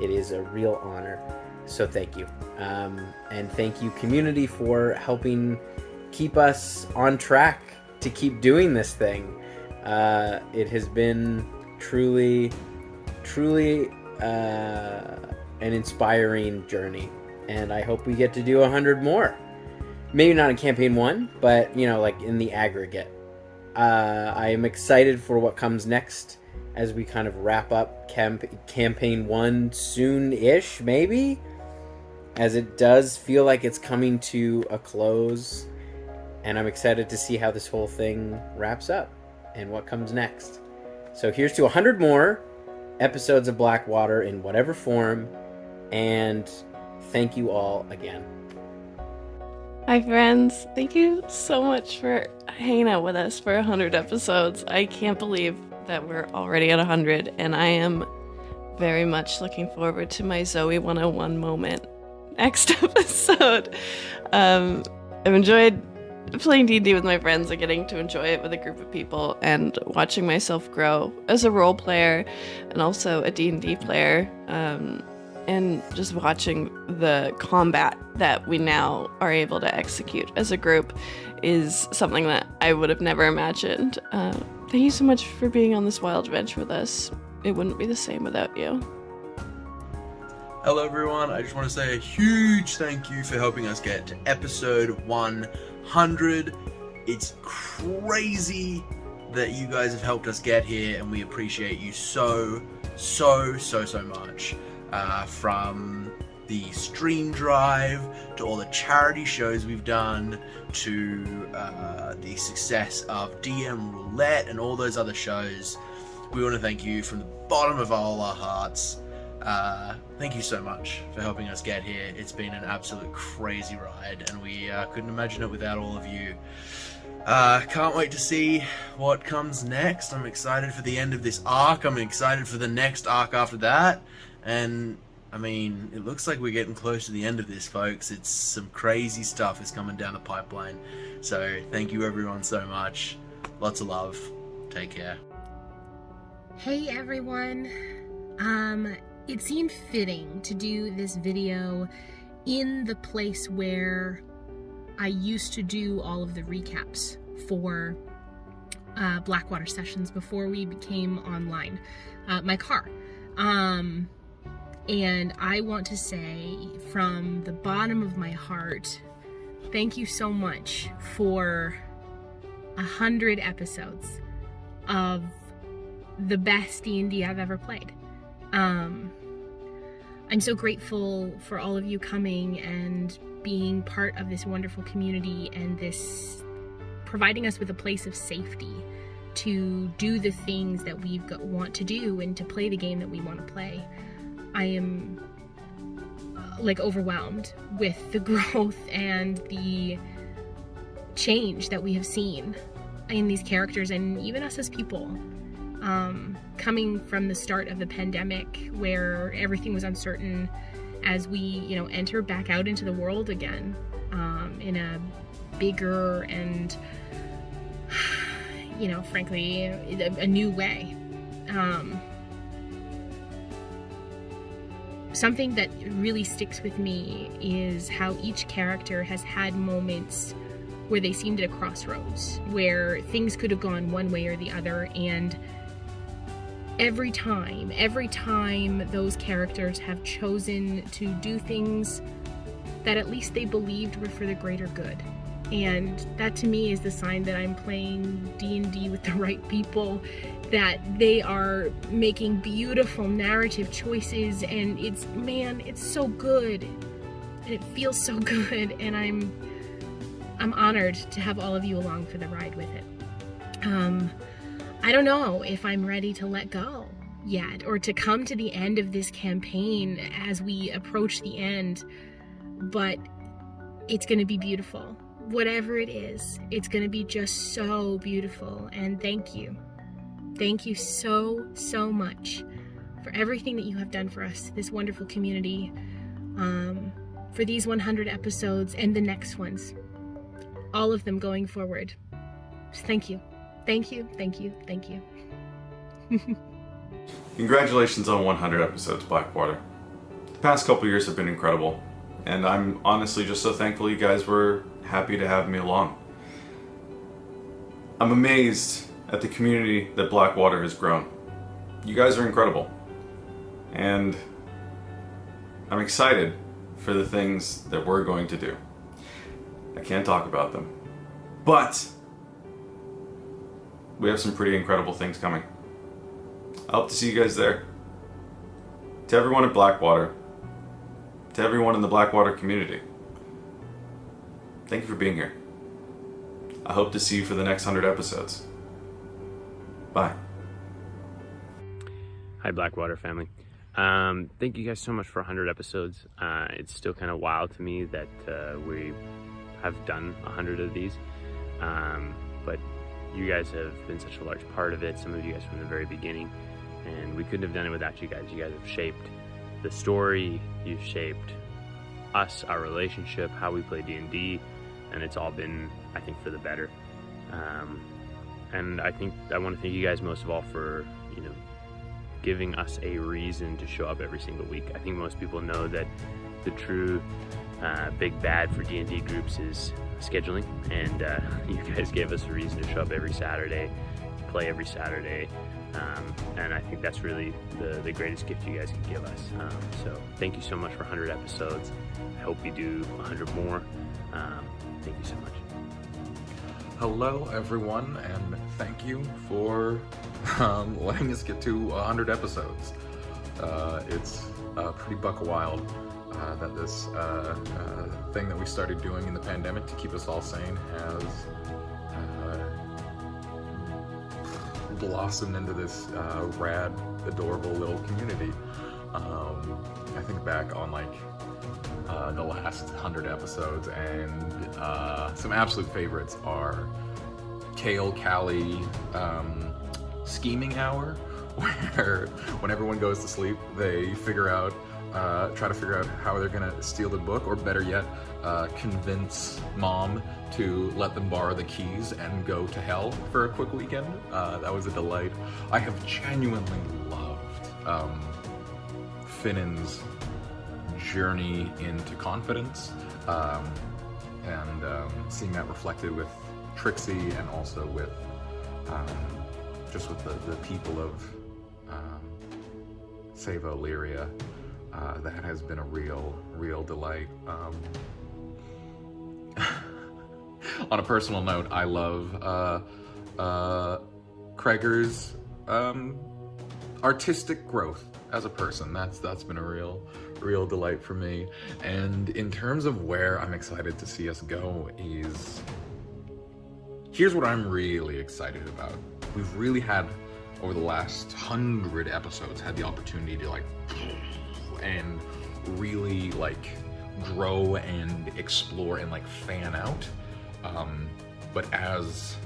It is a real honor. So thank you. And thank you, community, for helping keep us on track to keep doing this thing. It has been truly an inspiring journey. And I hope we get to do 100 more. Maybe not in campaign 1, but, you know, like in the aggregate. I am excited for what comes next as we kind of wrap up campaign 1 soon-ish, maybe? As it does feel like it's coming to a close, and I'm excited to see how this whole thing wraps up and what comes next. So here's to 100 more episodes of Blackwater in whatever form, and thank you all again. Hi friends, thank you so much for hanging out with us for 100 episodes. I can't believe that we're already at 100, and I am very much looking forward to my Zoe 101 moment next episode. I've enjoyed playing D&D with my friends and getting to enjoy it with a group of people, and watching myself grow as a role player and also a D&D player, and just watching the combat that we now are able to execute as a group is something that I would have never imagined. Thank you so much for being on this wild adventure with us. It wouldn't be the same without you. Hello everyone, I just want to say a huge thank you for helping us get to episode 100. It's crazy that you guys have helped us get here, and we appreciate you so much. From the stream drive, to all the charity shows we've done, to the success of DM Roulette and all those other shows. We want to thank you from the bottom of all our hearts. Thank you so much for helping us get here. It's been an absolute crazy ride, and we couldn't imagine it without all of you. Can't wait to see what comes next. I'm excited for the end of this arc. I'm excited for the next arc after that. And I mean, it looks like we're getting close to the end of this, folks. It's some crazy stuff is coming down the pipeline. So thank you everyone so much. Lots of love. Take care. Hey everyone. It seemed fitting to do this video in the place where I used to do all of the recaps for Blackwater sessions before we became online. My car. And I want to say from the bottom of my heart, thank you so much for 100 episodes of the best D&D I've ever played. I'm so grateful for all of you coming and being part of this wonderful community, and this providing us with a place of safety to do the things that we want to do and to play the game that we want to play. I am overwhelmed with the growth and the change that we have seen in these characters, and even us as people. Coming from the start of the pandemic, where everything was uncertain, as we, enter back out into the world again, in a bigger and, frankly, a new way. Something that really sticks with me is how each character has had moments where they seemed at a crossroads, where things could have gone one way or the other, and every time those characters have chosen to do things that at least they believed were for the greater good. And that to me is the sign that I'm playing D&D with the right people, that they are making beautiful narrative choices, and it's so good. And it feels so good, and I'm honored to have all of you along for the ride with it. I don't know if I'm ready to let go yet, or to come to the end of this campaign as we approach the end, but it's going to be beautiful. Whatever it is, it's going to be just so beautiful. And thank you. Thank you so much for everything that you have done for us, this wonderful community, for these 100 episodes and the next ones, all of them going forward. Just thank you. Thank you. Congratulations on 100 episodes, Blackwater. The past couple years have been incredible, and I'm honestly just so thankful you guys were happy to have me along. I'm amazed at the community that Blackwater has grown. You guys are incredible, and I'm excited for the things that we're going to do. I can't talk about them, but we have some pretty incredible things coming. I hope to see you guys there. To everyone at Blackwater, to everyone in the Blackwater community, thank you for being here. I hope to see you for the next 100 episodes. Bye. Hi, Blackwater family. Thank you guys so much for 100 episodes. It's still kind of wild to me that we have done 100 of these. But you guys have been such a large part of it, some of you guys from the very beginning, and we couldn't have done it without you guys. You guys have shaped the story, you've shaped us, our relationship, how we play D&D, and it's all been, I think, for the better. And I think I want to thank you guys most of all for, giving us a reason to show up every single week. I think most people know that the true big bad for D&D groups is scheduling, and you guys gave us a reason to show up every Saturday, play every Saturday, and I think that's really the greatest gift you guys can give us. So thank you so much for 100 episodes. I hope you do 100 more. Thank you so much. Hello, everyone, and thank you for letting us get to 100 episodes. It's pretty buck wild that this thing that we started doing in the pandemic to keep us all sane has blossomed into this rad, adorable little community. I think back on the last 100 episodes, and some absolute favorites are Kale Callie scheming hour, where when everyone goes to sleep, they try to figure out how they're gonna steal the book, or better yet, convince mom to let them borrow the keys and go to hell for a quick weekend. That was a delight. I have genuinely loved Finnan's journey into confidence, and seeing that reflected with Trixie, and also with just with the people of Sava Illyria. That has been a real delight. On a personal note, I love Kreger's artistic growth as a person. That's been a real delight for me. And in terms of where I'm excited to see us go is, here's what I'm really excited about. We've really had, over the last 100 episodes, had the opportunity to and really grow and explore and fan out. But as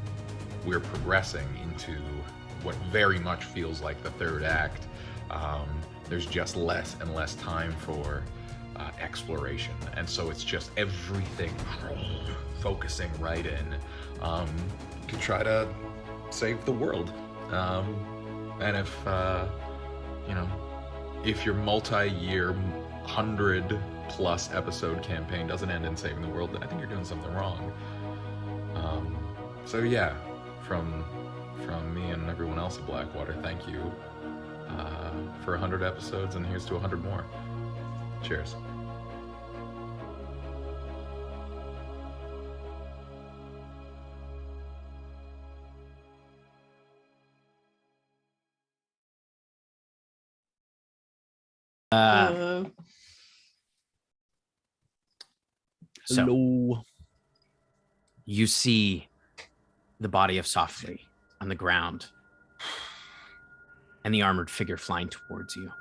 we're progressing into what very much feels like the third act, there's just less and less time for exploration, and so it's just everything focusing right in to try to save the world. And if your multi-year 100+ episode campaign doesn't end in saving the world, then I think you're doing something wrong. So yeah, from me and everyone else at Blackwater, thank you for 100 episodes, and here's to 100 more. Cheers. So Hello. you see the body of Softly on the ground, and the armored figure flying towards you.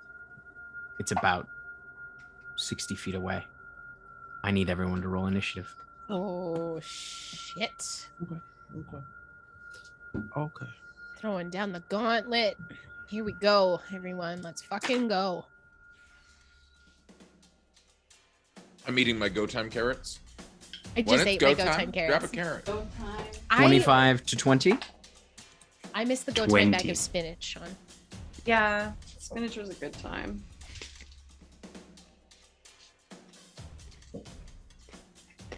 It's about 60 feet away. I need everyone to roll initiative. Oh, shit. Okay. Throwing down the gauntlet. Here we go, everyone. Let's fucking go. I'm eating my go time carrots. I just ate my go time carrots. Grab a carrot. 25 to 20. I missed the go time bag of spinach, Sean. Yeah, spinach was a good time.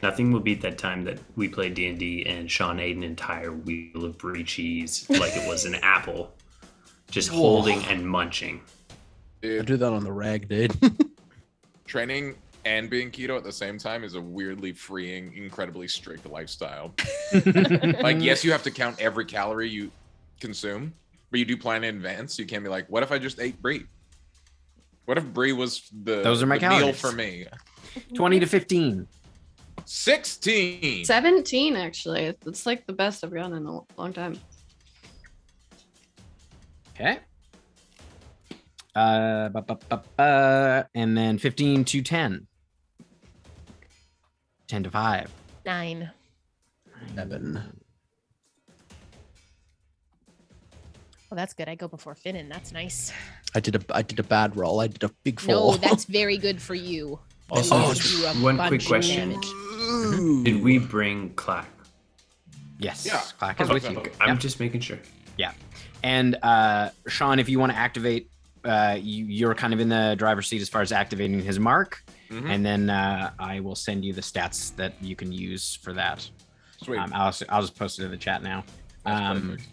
Nothing will beat that time that we played D&D and Sean ate an entire wheel of brie cheese like it was an apple, just holding and munching. Dude, I do that on the rag, dude. training and being keto at the same time is a weirdly freeing, incredibly strict lifestyle. Yes, you have to count every calorie you consume, but you do plan in advance. You can't be like, what if I just ate brie? What if brie was Those are my meal calories for me? 20 to 15. 16. 17, actually. It's like the best I've gotten in a long time. Okay. And then 15 to 10. 10 to 5. 9. 7. Well, that's good. I go before Finnan. That's nice. I did a bad roll. I did a big 4. No, that's very good for you. Also, You just do a one bunch quick of question. damage. Did we bring Clack? Yes. Yeah. Clack is with you. I'm Yep. just making sure. Yeah. And Sean, if you want to activate, you're kind of in the driver's seat as far as activating his mark. Mhm. And then I will send you the stats that you can use for that. Sweet. I'll just post it in the chat now. That's perfect.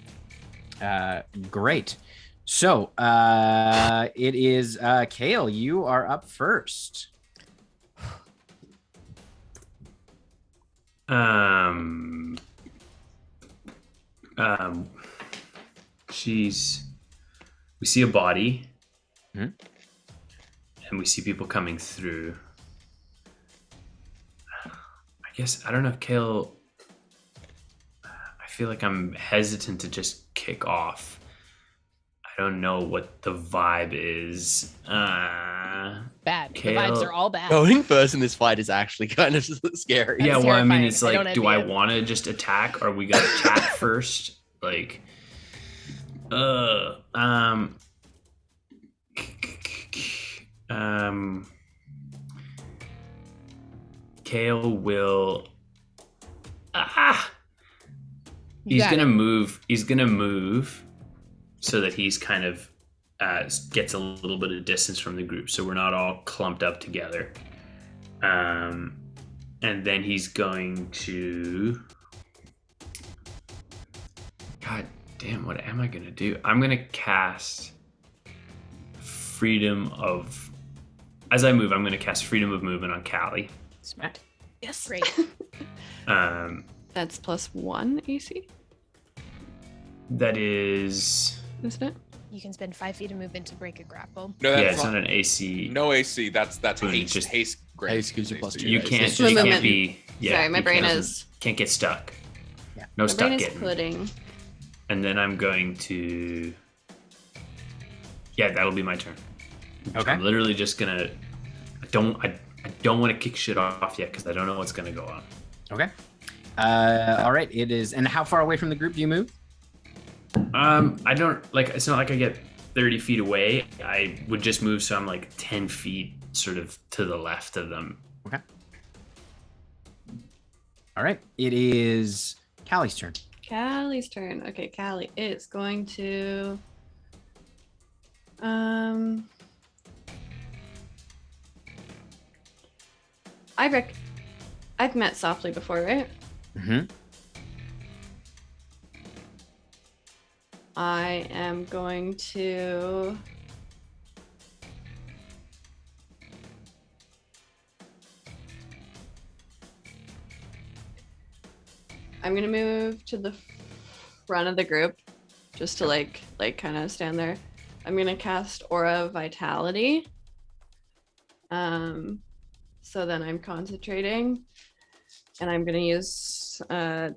Great. So it is Kale. You are up first. We see a body, Mhm. and we see people coming through. I guess I don't know if Kale. I feel like I'm hesitant to just kick off. I don't know what the vibe is. Bad. Kale- The vibes are all bad. Going first in this fight is actually kind of scary. That's yeah, well, I mean, terrifying. it's I don't like, do I understand. want to just attack, or we got to chat first? Like, Kale will. You He's got gonna it. move. He's gonna move so that he's kind of gets a little bit of distance from the group, so we're not all clumped up together. And then he's going to. God damn! What am I gonna do? I'm gonna cast Freedom of. As I move, I'm gonna cast Freedom of Movement on Callie. Smack. Yes. Great. That's +1 AC, That is. isn't it? You can spend 5 feet of movement to break a grapple. No, Yeah, that's it's not an AC. no AC. That's Just- haste. Haste. Great. Haste gives you plus AC. 2. You It's can't. just You movement. can't be. Yeah, Sorry, my you brain can't- is can't get stuck. Yeah. No my stuck brain is getting. pudding. And then I'm going to. Yeah, that'll be my turn. Okay. I'm literally just gonna. I don't want to kick shit off yet because I don't know what's gonna go on. Okay. All right. It is. And how far away from the group do you move? I don't like. It's not like I get 30 feet away. I would just move so I'm like 10 feet sort of to the left of them. Okay. All right. It is Callie's turn. Callie's turn. Okay, Callie is going to I've met Softly before, right? Mm-hmm. I am going to move to the front of the group just to like kind of stand there. I'm gonna cast Aura of Vitality. So then I'm concentrating, and I'm gonna use I'm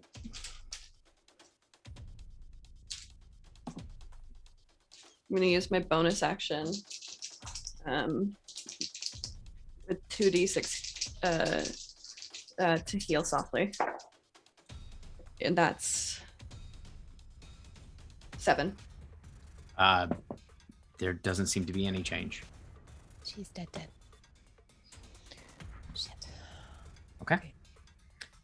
gonna use my bonus action with 2d6 to heal softly, and that's 7. There doesn't seem to be any change. She's dead. Shit. Okay.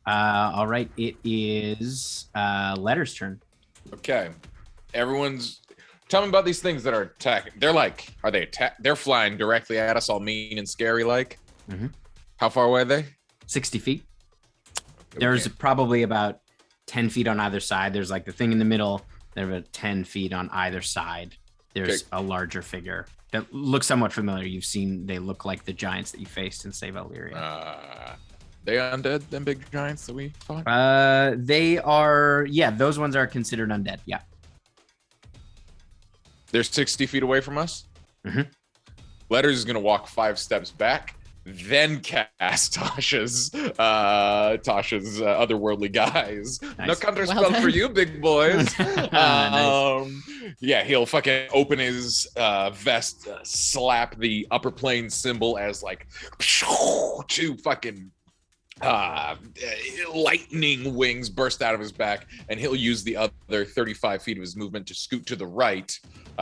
All right. It is Letter's turn. Okay. Everyone's. Tell me about these things that are attacking. They're like, are they attack? They're flying directly at us, all mean and scary like. Mhm. How far away are they? 60 feet. Okay. There's probably about 10 feet on either side. There's like the thing in the middle. There are about 10 feet on either side. There's a larger figure that looks somewhat familiar. You've seen, they look like the giants that you faced in Save Illyria. They undead, them big giants that we fought? They are, yeah, those ones are considered undead. Yeah. They're 60 feet away from us? Mhm. Letters is going to walk 5 steps back, then cast Tasha's otherworldly guise. Nice. No counter Well spell done. for you, big boys. Nice. Yeah, he'll fucking open his vest, slap the upper plane symbol as like two fucking lightning wings burst out of his back, and he'll use the other 35 feet of his movement to scoot to the right.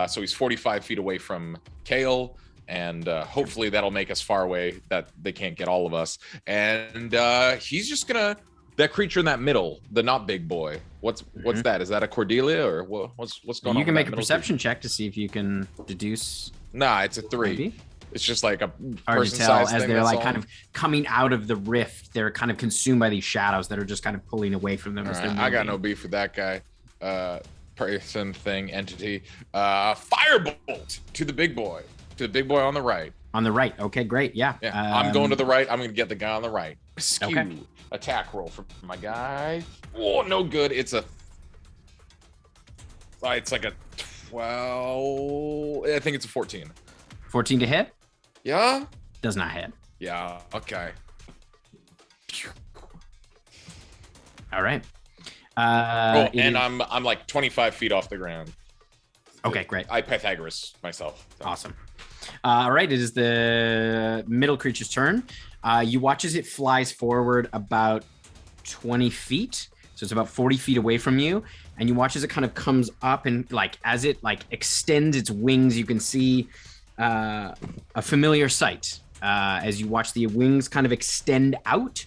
So he's 45 feet away from Kale, and hopefully that'll make us far away that they can't get all of us. And he's just gonna, that creature in that middle, the not big boy. What's that? Is that a Cordelia or what's going on? You can with make that a middle perception check to see if you can deduce. Nah, it's a 3. Maybe. It's just like a Hard to person tell size as thing. they're that's like all. kind of coming out of the rift. They're kind of consumed by these shadows that are just kind of pulling away from them. All As right, they're I got no moving. beef with that guy. Person, thing, entity. Firebolt to the big boy. To the big boy on the right. On the right. Okay, great. Yeah. Yeah, I'm going to the right. I'm going to get the guy on the right. Skew. Okay. Attack roll for my guy. Oh, no good. It's a... It's like a 12... I think it's a 14. 14 to hit. Yeah? Does not hit. Yeah, okay. All right. And it is- I'm like 25 feet off the ground. Okay, great. I Pythagoras myself. So. Awesome. All right, it is the middle creature's turn. You watch as it flies forward about 20 feet. So it's about 40 feet away from you. And you watch as it kind of comes up, and like as it like extends its wings, you can see a familiar sight. As you watch the wings kind of extend out,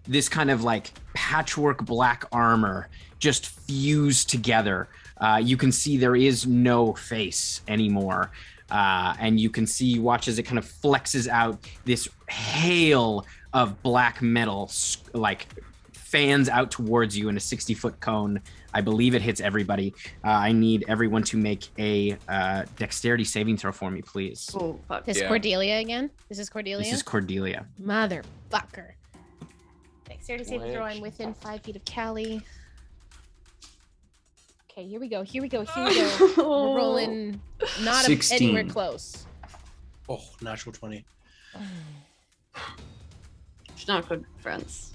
this kind of like patchwork black armor just fused together. You can see there is no face anymore. And you can see, watch as it kind of flexes out, this hail of black metal like fans out towards you in a 60-foot cone. I believe it hits everybody. I need everyone to make a dexterity saving throw for me, please. Oh, fuck. This Yeah. Cordelia again? This is Cordelia? This is Cordelia. Motherfucker. Dexterity saving throw. I'm within 5 feet of Callie. Okay, here we go. We're rolling not 16. anywhere close. Oh, natural 20. She's not good friends.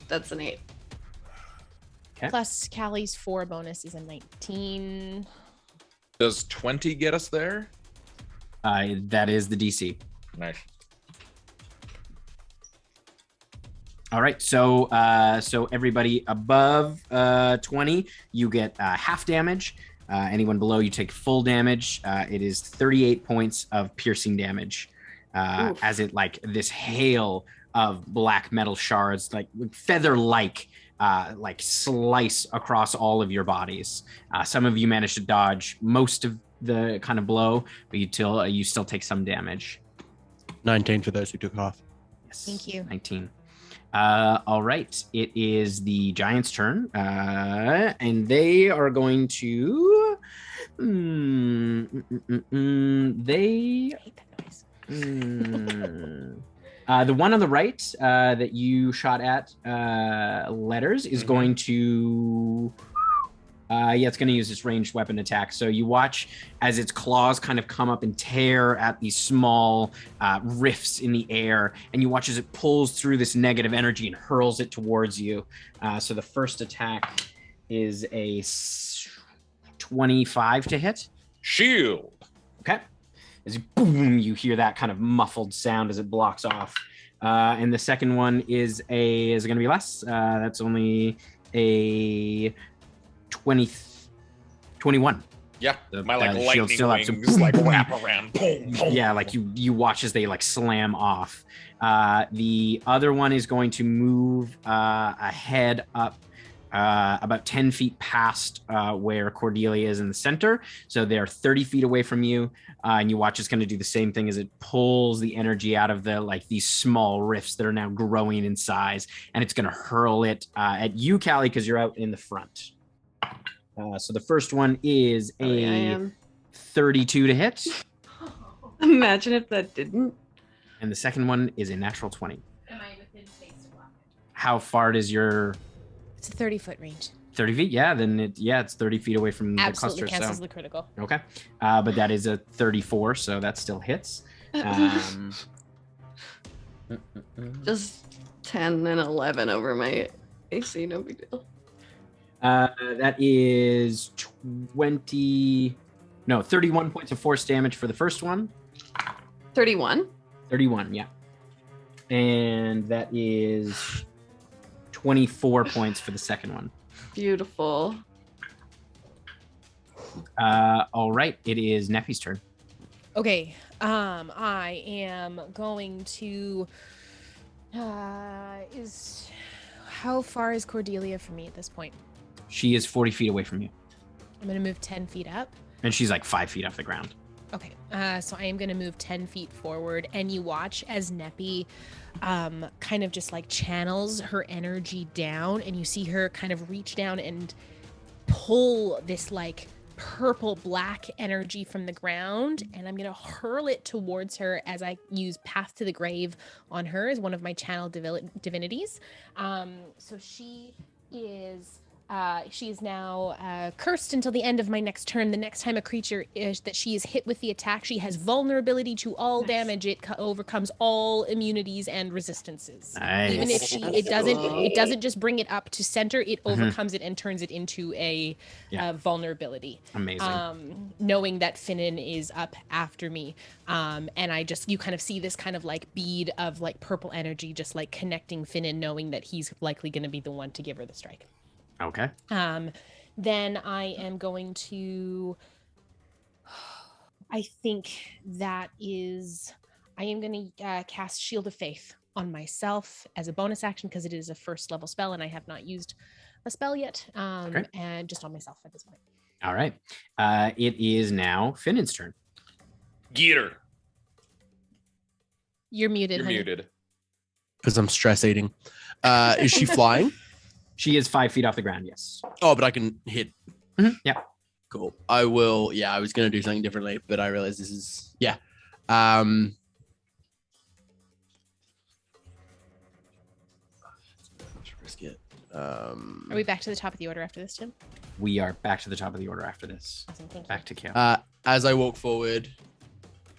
That's an 8. Okay. Plus Callie's 4 bonus is a 19. Does 20 get us there? That is the DC. Nice. All right, so everybody above 20, you get half damage. Anyone below, you take full damage. It is 38 points of piercing damage as it like this hail of black metal shards, like feather-like, like slice across all of your bodies. Some of you manage to dodge most of the kind of blow, but you still take some damage. 19 for those who took half. Yes. Thank you. 19. All right. It is the Giants' turn. And they are going to... I hate that noise. The one on the right that you shot at, Letters, is going to... it's going to use its ranged weapon attack. So you watch as its claws kind of come up and tear at these small rifts in the air, and you watch as it pulls through this negative energy and hurls it towards you. So the first attack is a 25 to hit. Shield. Okay. As you boom, you hear that kind of muffled sound as it blocks off. And the second one is it going to be less? That's only a 21. Yeah, The- my like the shield's lightning still up, so wings like wrap around. Boom, boom. Yeah, like you watch as they like slam off. The other one is going to move ahead up about 10 feet past where Cordelia is in the center. So they're 30 feet away from you. And you watch it's going to do the same thing as it pulls the energy out of the like these small rifts that are now growing in size. And it's going to hurl it at you, Callie, because you're out in the front. So the first one is a 32 to hit. Imagine if that didn't. And the second one is a natural 20. Am I within space to block it? How far does your It's a 30-foot range. 30 feet? Yeah, then it's 30 feet away from Absolutely the cluster. cancels So the critical. okay, but that is a 34, so that still hits. Just 10 and 11 over my AC, no big deal. That is 31 points of force damage for the first one. 31? 31, yeah. And that is 24 points for the second one. Beautiful. All right, it is Neffy's turn. Okay. I am going to. How far is Cordelia from me at this point? She is 40 feet away from you, I'm going to move 10 feet up. and she's like 5 feet off the ground. Okay. So I am going to move 10 feet forward, and you watch as Neppy kind of just like channels her energy down, and you see her kind of reach down and pull this like purple black energy from the ground, and I'm going to hurl it towards her as I use Path to the Grave on her as one of my channel divinities. So she is now cursed until the end of my next turn. The next time a creature is that she is hit with the attack, she has vulnerability to all damage. It overcomes all immunities and resistances. Nice. Even if it doesn't just bring it up to center, it overcomes it and turns it into a vulnerability. Amazing. Knowing that Finnan is up after me, and you kind of see this kind of like bead of like purple energy just like connecting Finnan, knowing that he's likely going to be the one to give her the strike. Okay. Then I am going to. I think that is. I am going to cast Shield of Faith on myself as a bonus action because it is a first level spell and I have not used a spell yet. And just on myself at this point. All right. It is now Finnan's turn. Get her. You're muted. You're honey. muted. Because I'm stress eating. Is she flying? She is 5 feet off the ground. Yes. Oh, but I can hit. Yeah. Cool. I will. Yeah, I was going to do something differently, but I realized this is. Yeah. Risk it. Are we back to the top of the order after this, Tim? We are back to the top of the order after this. Awesome, thank you. Back to Kale. As I walk forward,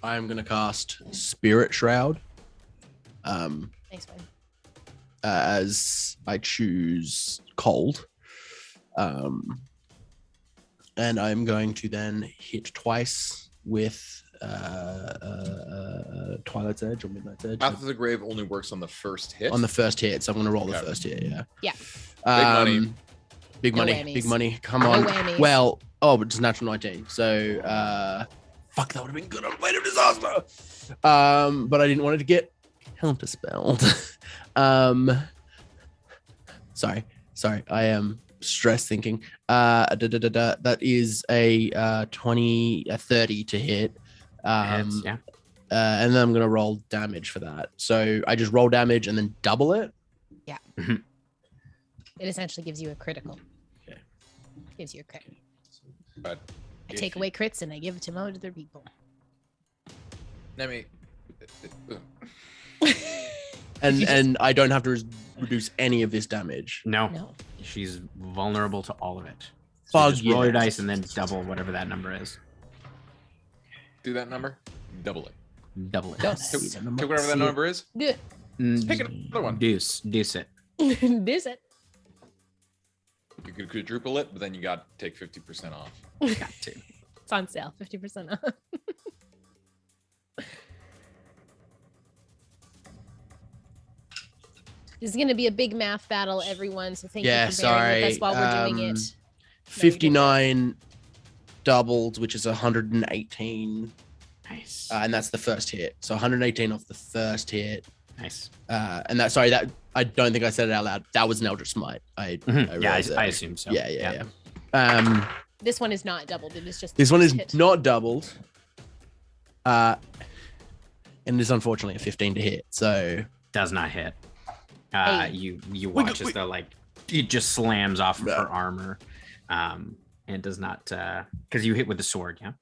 I am going to cast Spirit Shroud. Thanks, buddy. As I choose cold. And I'm going to then hit twice with Twilight's Edge or Midnight's Edge. Path to the Grave only works on the first hit. On the first hit, so I'm going to roll the Okay. first hit, yeah. Yeah. Big No money. whammies. Big money. Come No on. whammies. Well, but it's natural 19. So, fuck, that would have been good on Blade of Disaster. But I didn't want it to get counterspelled. Sorry. I am stress thinking. That is a 30 to hit. Hits, yeah. And then I'm gonna roll damage for that. So I just roll damage and then double it. Yeah. It essentially gives you a critical. Okay. Gives you a crit. But I take away crits and I give it to other people. Let me. And I don't have to reduce any of this damage. No. No. She's vulnerable to all of it. So Fuck just roll your yes. dice and then double whatever that number is. Do that number. Double it. Double it. Don't Take whatever that number is. Good. Pick another one. Deuce it. This it. You could quadruple it, but then you got to take 50% off. Got to. It's on sale, 50% off. This is going to be a big math battle, everyone. So thank you for bearing with us while we're doing it. 59 doubled, which is 118. Nice. And that's the first hit. So 118 off the first hit. Nice. And that I don't think I said it out loud. That was an Eldritch Smite. I assume so. Yeah. This one is not doubled. It is just This one is hit. not doubled. And it is unfortunately a 15 to hit. So Does not hit. Hey. You watch as the it just slams off of her armor. And does not because you hit with the sword, yeah.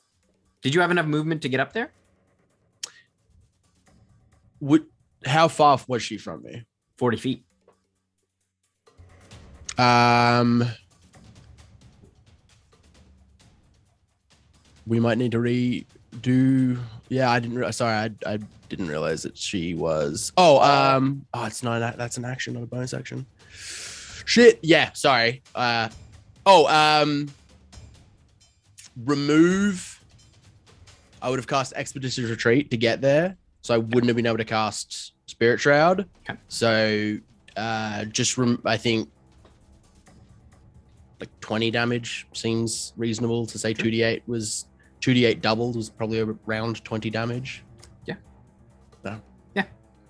Did you have enough movement to get up there? how far was she from me? 40 feet. We might need to I didn't realize. Sorry, I didn't realize that she was. It's not. That's an action, not a bonus action. Shit. Yeah. Sorry. Remove. I would have cast Expeditious Retreat to get there, so I wouldn't have been able to cast Spirit Shroud. Okay. So, I think like 20 damage seems reasonable to say. 2d8 doubled was probably around 20 damage. Yeah. No. Yeah.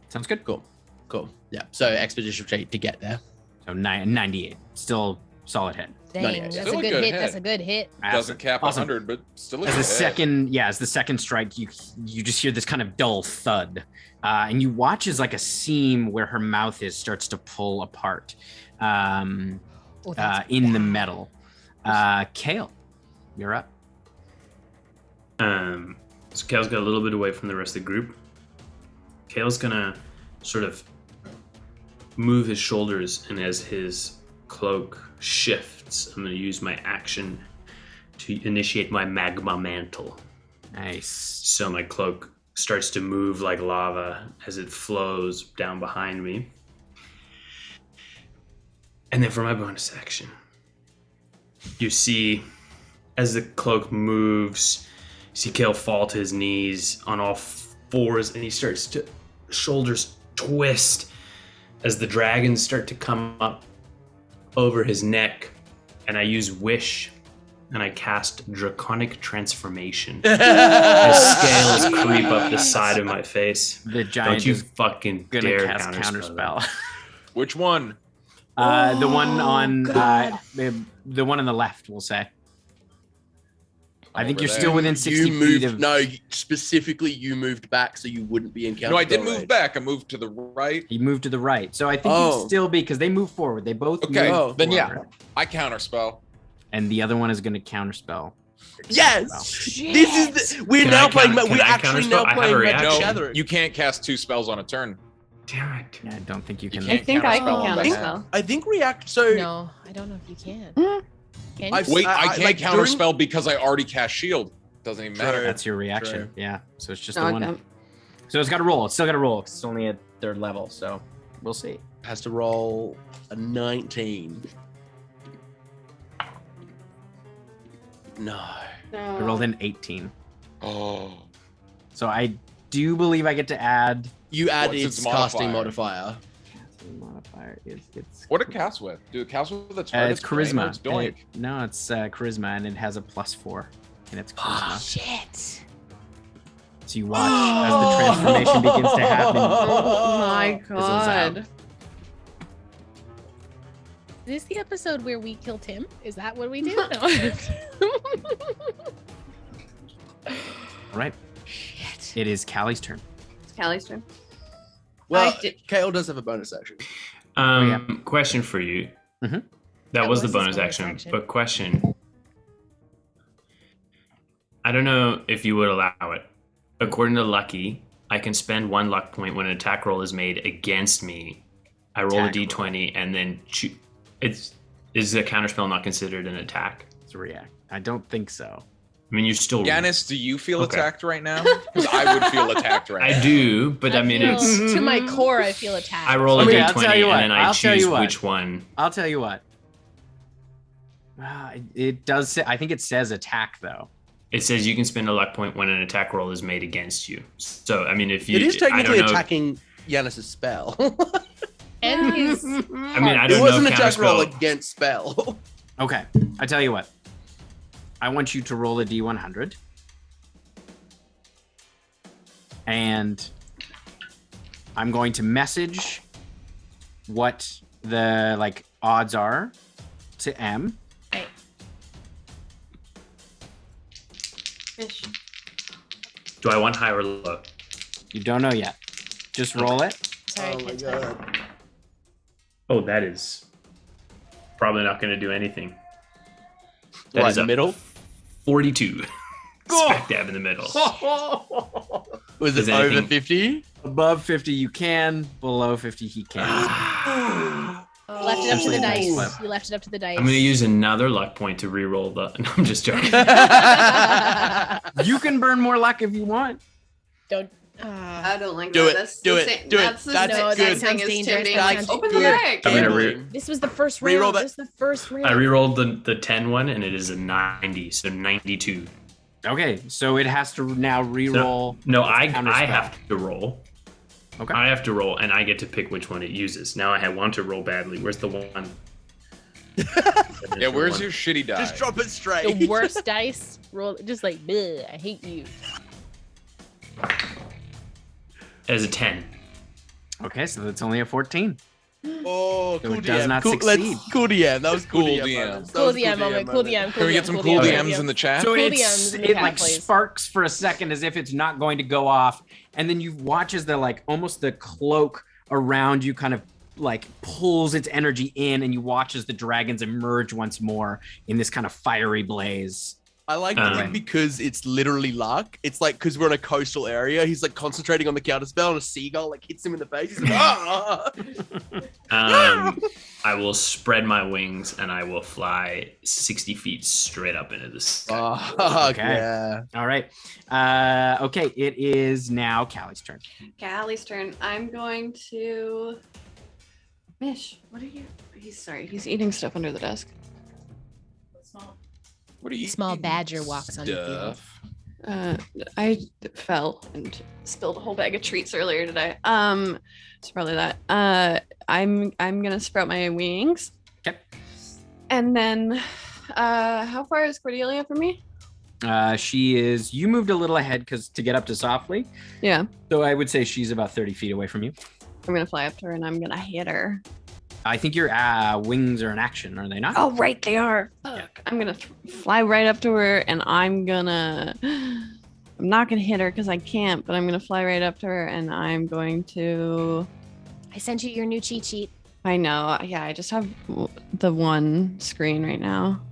Sounds good. Cool. Yeah. So Expeditious Retreat to get there. So 98. Still solid hit. Dang, that's a good hit. That's a good hit. Doesn't cap Awesome. 100, but still a As good the hit. second strike, you just hear this kind of dull thud, and you watch as like a seam where her mouth starts to pull apart, in the metal. Kale, you're up. So Kale's got a little bit away from the rest of the group. Kale's gonna sort of move his shoulders, and as his cloak shifts, I'm gonna use my action to initiate my magma mantle. Nice. So my cloak starts to move like lava as it flows down behind me. And then for my bonus action, you see as the cloak moves, you see Kale fall to his knees on all fours, and he starts to shoulders twist as the dragons start to come up over his neck. And I use Wish, and I cast Draconic Transformation. As scales creep up the side of my face. The giant Don't you is fucking gonna dare cast counterspell. Which one? The one on the one on the left, we'll say. I think Over you're there. still within 60 feet of. No, specifically you moved back so you wouldn't be in counterspell. No, I did move range. back. I moved to the right. He moved to the right, so I think you'd still be because they move forward. They both Okay, move then yeah, forward. I counterspell. And the other one is going to counterspell. Yes, this is we're now playing. We're actually now playing Magic Gathering. You can't cast 2 spells on a turn. Damn it. Yeah, I don't think you can. I think I can counterspell on counterspell. I think react. So No, I don't know if you can. Can you? Wait, I can't like, counterspell because I already cast shield. Doesn't even matter. That's your reaction. True. Yeah. So it's just No, the I one. don't. So it's got to roll. It's still got to roll. 'Cause it's only at 3rd level. So we'll see. has to roll a 19. No. I rolled an 18. Oh. So I do believe I get to add. You add What's its its casting modifier? modifier. Casting modifier is it's. What it cast with? Do it cast with its target's It's brain or charisma. its doink? No, it's charisma, and it has a +4 in its charisma. Shit. So you watch as the transformation begins to happen. Oh my Fizzles out. god. Is this the episode where we kill Tim? Is that what we do? No. All right. Shit. It is Callie's turn. It's Callie's turn. Well, I did- Kale does have a bonus action. Question for you. Mhm. That was the his bonus action. But question. I don't know if you would allow it. According to Lucky, I can spend 1 luck point when an attack roll is made against me. I roll Attack a d20 and then is the counterspell not considered an attack? It's a react. I don't think so. I mean, you're still. Yanis, do you feel Okay. attacked right now? Because I would feel attacked right now. I do, but I mean, feel- it's. to my core. I feel attacked. I roll a Okay, I'll d20 tell you what. and then I I'll tell choose you what. which one. I'll tell you what. It does say. I think it says attack though. It says you can spend a luck point when an attack roll is made against you. So, I mean, if you. It is I don't technically know- attacking Yanis's spell. And his. I mean, I It don't was know an if attack roll counterspell. against spell. Okay, I tell you what. I want you to roll a d100, and I'm going to message what the odds are to M. Right. Fish. Do I want high or low? You don't know yet. Just roll it. Sorry, I can't tell. Oh, that is probably not going to do anything. That What, is a middle? 42. Smack dab in the middle. Was Is it over anything- 50? Above 50 you can, below 50 he can. Left it up to the Essentially a dice dice. flip. You left it up to the dice. I'm going to use another luck point to re-roll the. No, I'm just joking. You can burn more luck if you want. Don't. I don't like Do that. it. That's Do the it. same- Do it. That's the That's same good. thing That sounds as Tim dangerous. being That like, sounds open the good. bag. I'm gonna Good. This was the first Reroll round. that. This is the first round. I re-rolled the 10 one, and it is a 90, so 92. Okay, so it has to now re-roll. No, its I counterspell. have to roll. Okay. I have to roll, and I get to pick which one it uses. Now I want to roll badly. Where's the one? Yeah, where's your shitty die? Just drop it straight. The worst dice roll, just like, bleh, I hate you. As a 10. Okay, so that's only a 14. Oh, So cool it does DM. not cool, succeed. cool DM. That was cool, Cool DM. DM. moments. That Cool was DM moment. Cool DM. Can we get some cool DMs in the chat? So Cool it's, DMs in the it chat, like please. sparks for a second as if it's not going to go off, and then you watch as the like almost the cloak around you kind of like pulls its energy in, and you watch as the dragons emerge once more in this kind of fiery blaze. I like it because it's literally luck. It's like because we're in a coastal area. He's like concentrating on the counterspell, and a seagull like hits him in the face. He's like, ah! I will spread my wings, and I will fly 60 feet straight up into the sky. Oh, Okay. yeah. All right. Okay, it is now Callie's turn. Callie's turn. I'm going to. Mish, what are you? He's eating stuff under the desk. What are you? Small badger walks on the field. Stuff. I fell and spilled a whole bag of treats earlier today. It's probably that. I'm gonna sprout my wings. Okay. And then, how far is Cordelia from me? She is. You moved a little ahead because to get up to softly. Yeah. So I would say she's about 30 feet away from you. I'm gonna fly up to her and I'm gonna hit her. I think your wings are in action, are they not? Oh, right, they are. Fuck. I'm gonna fly right up to her and I'm not gonna hit her because I can't, but I'm gonna fly right up to her and I'm going to. I sent you your new cheat sheet. I know. Yeah, I just have the one screen right now.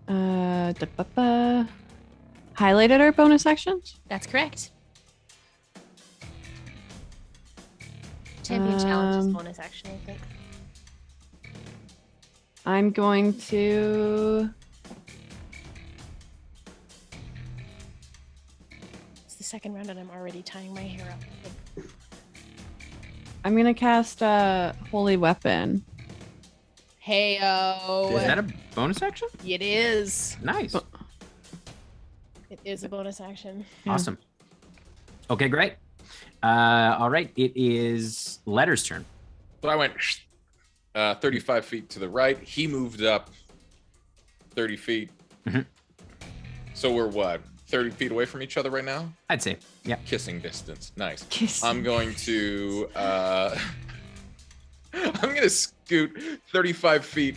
Highlighted our bonus actions. That's correct. Champion challenges bonus action, I think. I'm going to. It's the second round and I'm already tying my hair up. I'm gonna cast Holy Weapon. Hey-o. Is that a bonus action? It is. Nice. It is a bonus action. Awesome. Okay, great. All right, it is Letter's turn. So I went 35 feet to the right. He moved up 30 feet. Mhm. So we're what? 30 feet away from each other right now? I'd say, yeah. Kissing distance. Nice. Kissing. I'm going to I'm gonna scoot 35 feet.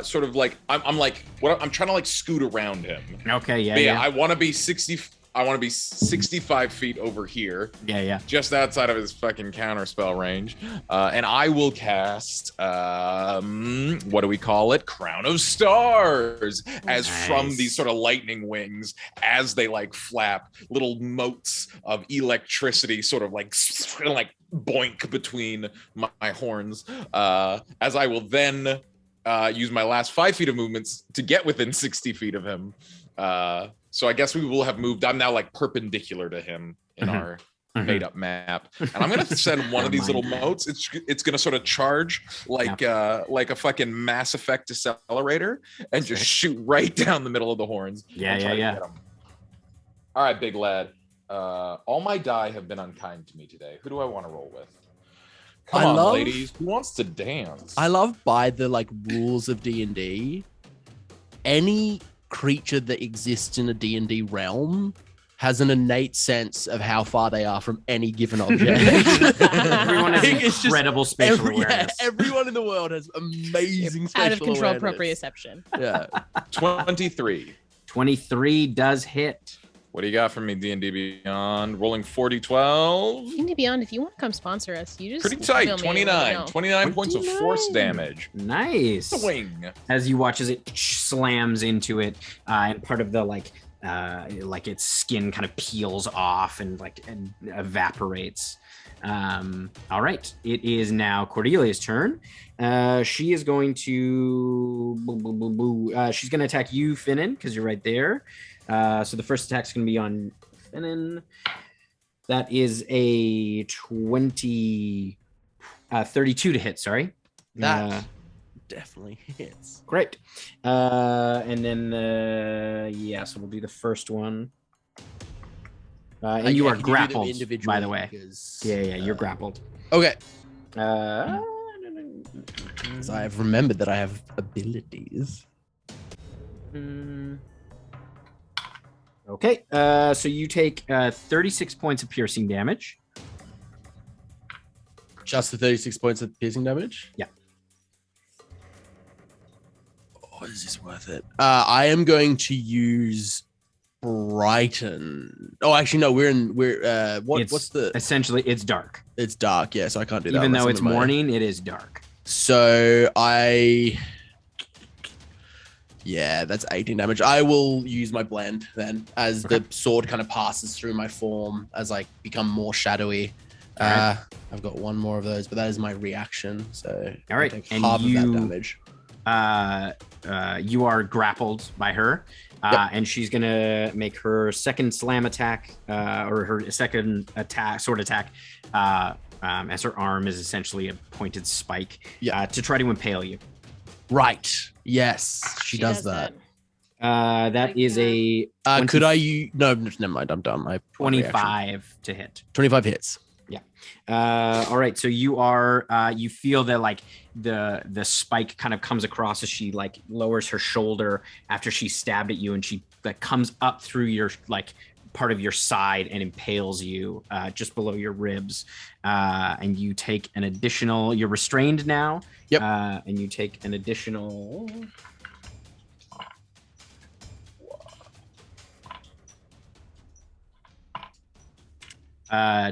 Sort of like I'm like what I'm trying to like scoot around him. Okay, yeah, But yeah. I want to be 65 feet over here. Yeah. Just outside of his fucking counterspell range. And I will cast, what do we call it? Crown of Stars. As from Nice. these sort of lightning wings, as they like flap, little motes of electricity sort of like boink between my horns. As I will then use my last 5 feet of movements to get within 60 feet of him. So I guess we will have moved. I'm now like perpendicular to him in our made up map. And I'm going to send one of these little motes. It's going to sort of charge like a fucking Mass Effect accelerator and just shoot right down the middle of the horns. Yeah, I'll try to yeah. get him. All right, big lad. All my die have been unkind to me today. Who do I want to roll with? Come on, ladies. Who wants to dance? I love by the like rules of D&D, any creature that exists in a D&D realm has an innate sense of how far they are from any given object. Everyone has It's just incredible spatial awareness. everyone in the world has amazing spatial Out of control awareness. proprioception. Yeah. 23. 23 does hit. What do you got for me, D&D Beyond? Rolling 40-12. D&D Beyond, if you want to come sponsor us, you just Pretty tight. email me and let me 29. know. 29 points of force 29. damage. Nice. Swing. As you watch as it slams into it, and part of the like like its skin kind of peels off and evaporates. All right, it is now Cordelia's turn. She is going to she's going to attack you, Finnan, because you're right there. So the first attack is going to be on Finnan. That is a 32 to hit. Sorry. That definitely hits. Great. And then so we'll do the first one. And you are grappled, by the way. Because, You're grappled. Okay. So I have remembered that I have abilities. Okay. So you take 36 points of piercing damage. Just the 36 points of piercing damage? Yeah. Oh, is this worth it? I am going to use Brighton. Oh, actually, no. What's the? Essentially, it's dark. It's dark. Yeah, so I can't do that. Even though it's morning, it is dark. So that's 18 damage. I will use my blend then as the sword kind of passes through my form as I become more shadowy. Right. I've got one more of those, but that is my reaction. So all right, take and half of that damage. You are grappled by her, and she's gonna make her second slam attack, or her second sword attack, as her arm is essentially a pointed spike, to try to impale you. Right. Yes, she does that. That is a. Could I use? No, never mind. I'm done. 25 to hit. 25 hits. Yeah. All right. So you are. You feel that like the spike kind of comes across as she like lowers her shoulder after she stabbed at you, and she like comes up through your like part of your side and impales you just below your ribs. And you take an additional. You're restrained now. Yep. And you take an additional.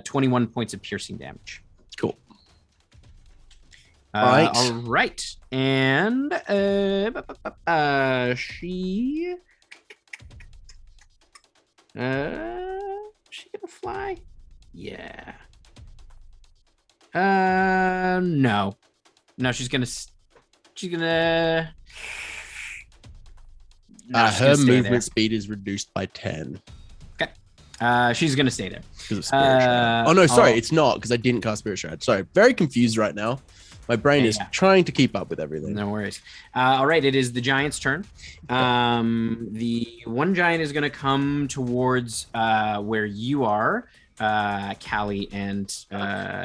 21 points of piercing damage. Cool. All right. All right. And she gonna fly? Yeah. No. She's gonna. Her movement speed is reduced by 10. She's gonna stay there. Oh no, sorry, it's not because I didn't cast Spirit Shroud. Sorry, very confused right now. My brain is trying to keep up with everything. No worries. All right, it is the giant's turn. The one giant is gonna come towards where you are, Callie, and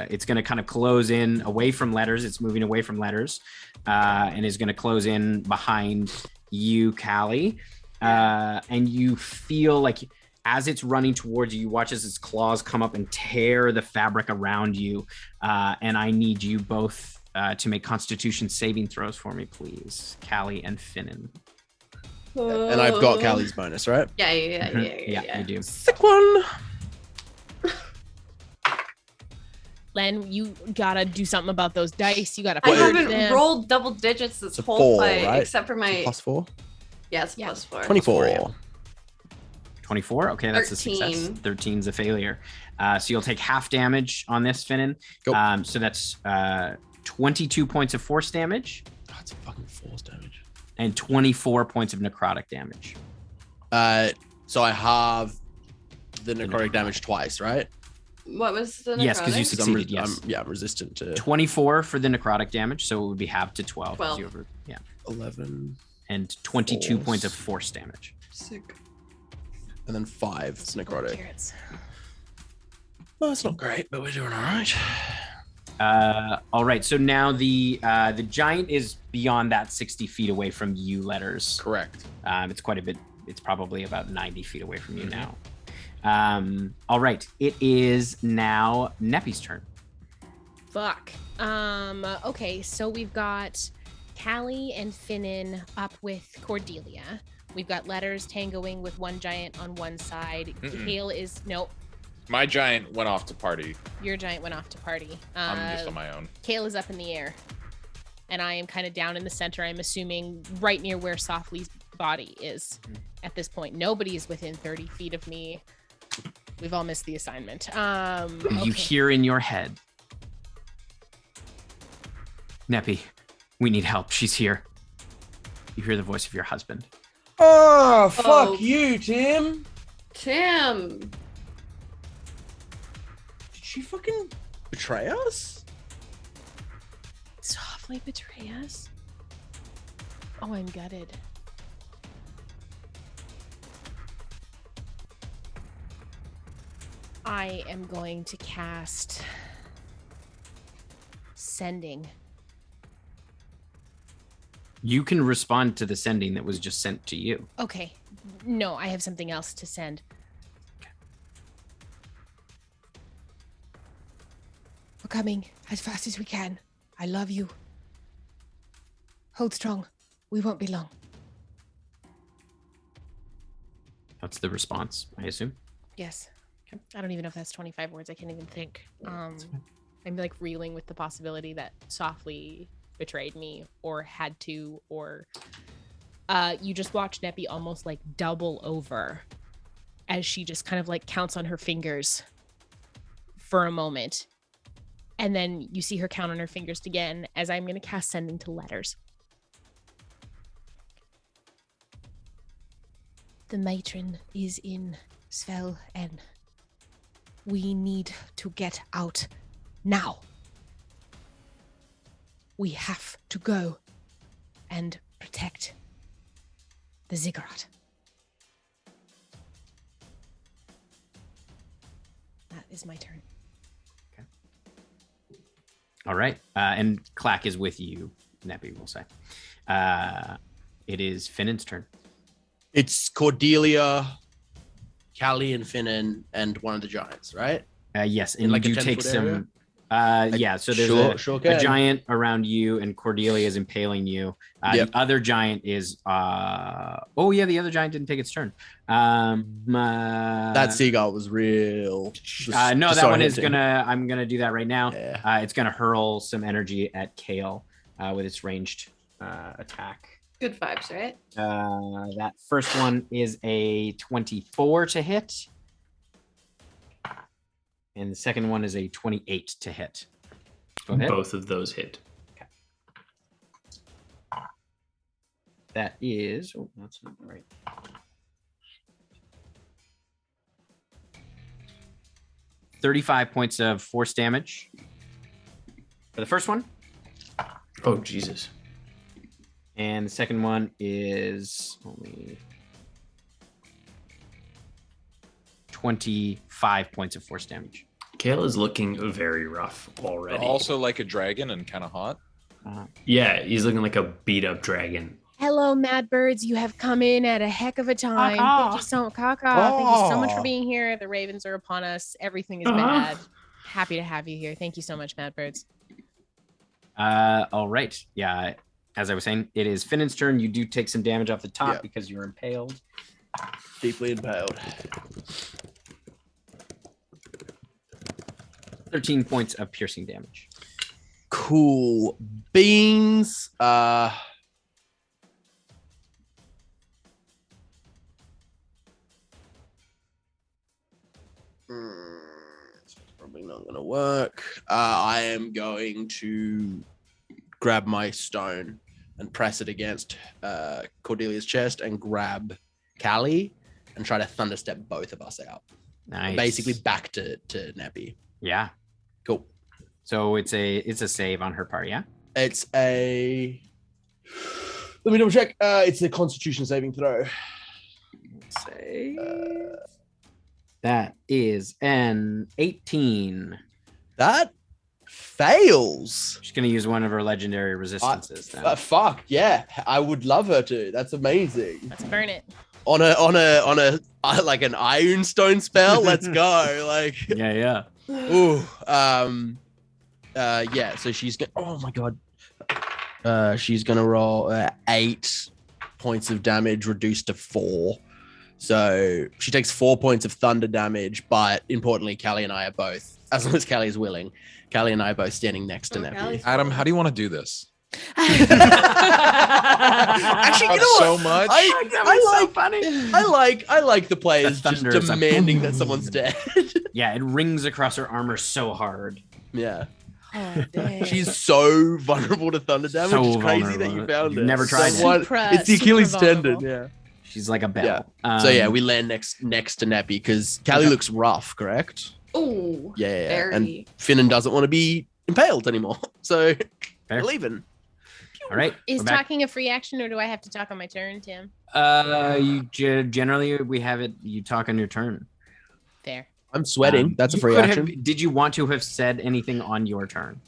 it's gonna kind of close in away from letters. It's moving away from letters, and is gonna close in behind you, Callie, and you feel like. As it's running towards you, you watch as its claws come up and tear the fabric around you. And I need you both to make Constitution saving throws for me, please. Callie and Finnan. And I've got Callie's bonus, right? Yeah, you do. Sick one. Len, you gotta do something about those dice. You gotta. I haven't rolled double digits this whole 4, fight, right? except for my +4. Yeah, it's +4. 24. 24. Okay, that's 13. A success. 13's a failure. So you'll take half damage on this, Finnan. So that's 22 points of force damage. That's a fucking force damage. And 24 points of necrotic damage. So I have the necrotic damage twice, right? What was the necrotic? Yes, because you succeeded. Yes. I'm resistant to 24 for the necrotic damage, so it would be halved to 12. 11. And 22 points of force damage. Sick. And then 5 necrotic. Well, that's not great, but we're doing all right. All right. So now the giant is beyond that 60 feet away from you, Letters. Correct. It's quite a bit. It's probably about 90 feet away from you now. All right. It is now Neppy's turn. Fuck. Okay. So we've got Callie and Finnan up with Cordelia. We've got Letters tangoing with one giant on one side. Hale is nope. My giant went off to party. Your giant went off to party. I'm just on my own. Kale is up in the air. And I am kind of down in the center, I'm assuming right near where Softly's body is. at this point. Nobody is within 30 feet of me. We've all missed the assignment. You Okay. hear in your head, Neppy, we need help. She's here. You hear the voice of your husband. Oh, fuck Oh. you, Tim. Tim. Did she fucking betray us? Softly betray us? Oh, I'm gutted. I am going to cast Sending. You can respond to the sending that was just sent to you. Okay. No, I have something else to send. We're coming as fast as we can. I love you. Hold strong. We won't be long. That's the response, I assume. Yes. I don't even know if that's 25 words. I can't even think. I'm like reeling with the possibility that Softly betrayed me or had to, or you just watch Neppy almost like double over as she just kind of like counts on her fingers for a moment. And then you see her count on her fingers again as I'm going to cast Sending to Letters. The matron is in Svel N. We need to get out now. We have to go and protect the ziggurat. That is my turn. All right. And Clack is with you, Neppy, we'll say. It is Finnan's turn. It's Cordelia, Callie, and Finnan, and one of the giants, right? Yes, and In like a you do 10 take foot area? some. Yeah, so there's Sure a can. giant around you, and Cordelia is impaling you. Yep. The other giant is. Oh yeah, the other giant didn't take its turn. That seagull was real. No, that one is gonna. I'm gonna do that right now. Yeah. It's gonna hurl some energy at Kale with its ranged attack. Good vibes, right? That first one is a 24 to hit. And the second one is a 28 to hit. Go ahead. Both of those hit. That is, oh, that's not right. $35 points of force damage for the first one. Oh, Jesus. And the second one is only 25 points of force damage. Kale is looking very rough already. Also like a dragon and kind of hot. Yeah, he's looking like a beat up dragon. Hello, Mad Birds. You have come in at a heck of a time. Thank you so Thank you so much for being here. The ravens are upon us. Everything is bad. Happy to have you here. Thank you so much, Mad Birds. All right. Yeah. As I was saying, it is Finnan's turn. You do take some damage off the top Yep. because you're impaled. Deeply impaled. 13 points of piercing damage. Cool beans. It's probably not going to work. I am going to grab my stone and press it against Cordelia's chest and grab Callie and try to thunderstep both of us out. Nice. Basically back to Neppy. Yeah. Cool. So it's a save on her part, yeah? It's a... Let me double check. It's a Constitution saving throw. Save. That is an 18. That fails. She's going to use one of her legendary resistances then. Fuck yeah, I would love her to. That's amazing. Let's burn it. On a like an iron stone spell. Let's go. Like Yeah. ooh. Yeah. So she's gonna. Oh my god. She's gonna roll 8 points of damage, reduced to 4. So she takes 4 points of thunder damage, but importantly, Callie and I are both, as long as Callie is willing, Callie and I are both standing next to Neppy. Adam, how do you want to do this? Actually, you know what? So much. I like the players just thunder is like, demanding boom. that someone's dead. Yeah, it rings across her armor so hard. Yeah. Oh, dang. She's so vulnerable to thunder damage. So It's crazy that vulnerable. you found You've it. never tried it. Someone- it's the Super Achilles vulnerable. tendon. Yeah. She's like a bell. So yeah, we land next to Neppy because Callie Okay. looks rough, correct? Oh, Yeah. very. And Finnan doesn't want to be impaled anymore, so Fair. we're leaving. All right. Is we're back. talking a free action, or do I have to talk on my turn, Tim? Generally we have it. You talk on your turn. Fair. I'm sweating. That's a You free could action. Did you want to have said anything on your turn?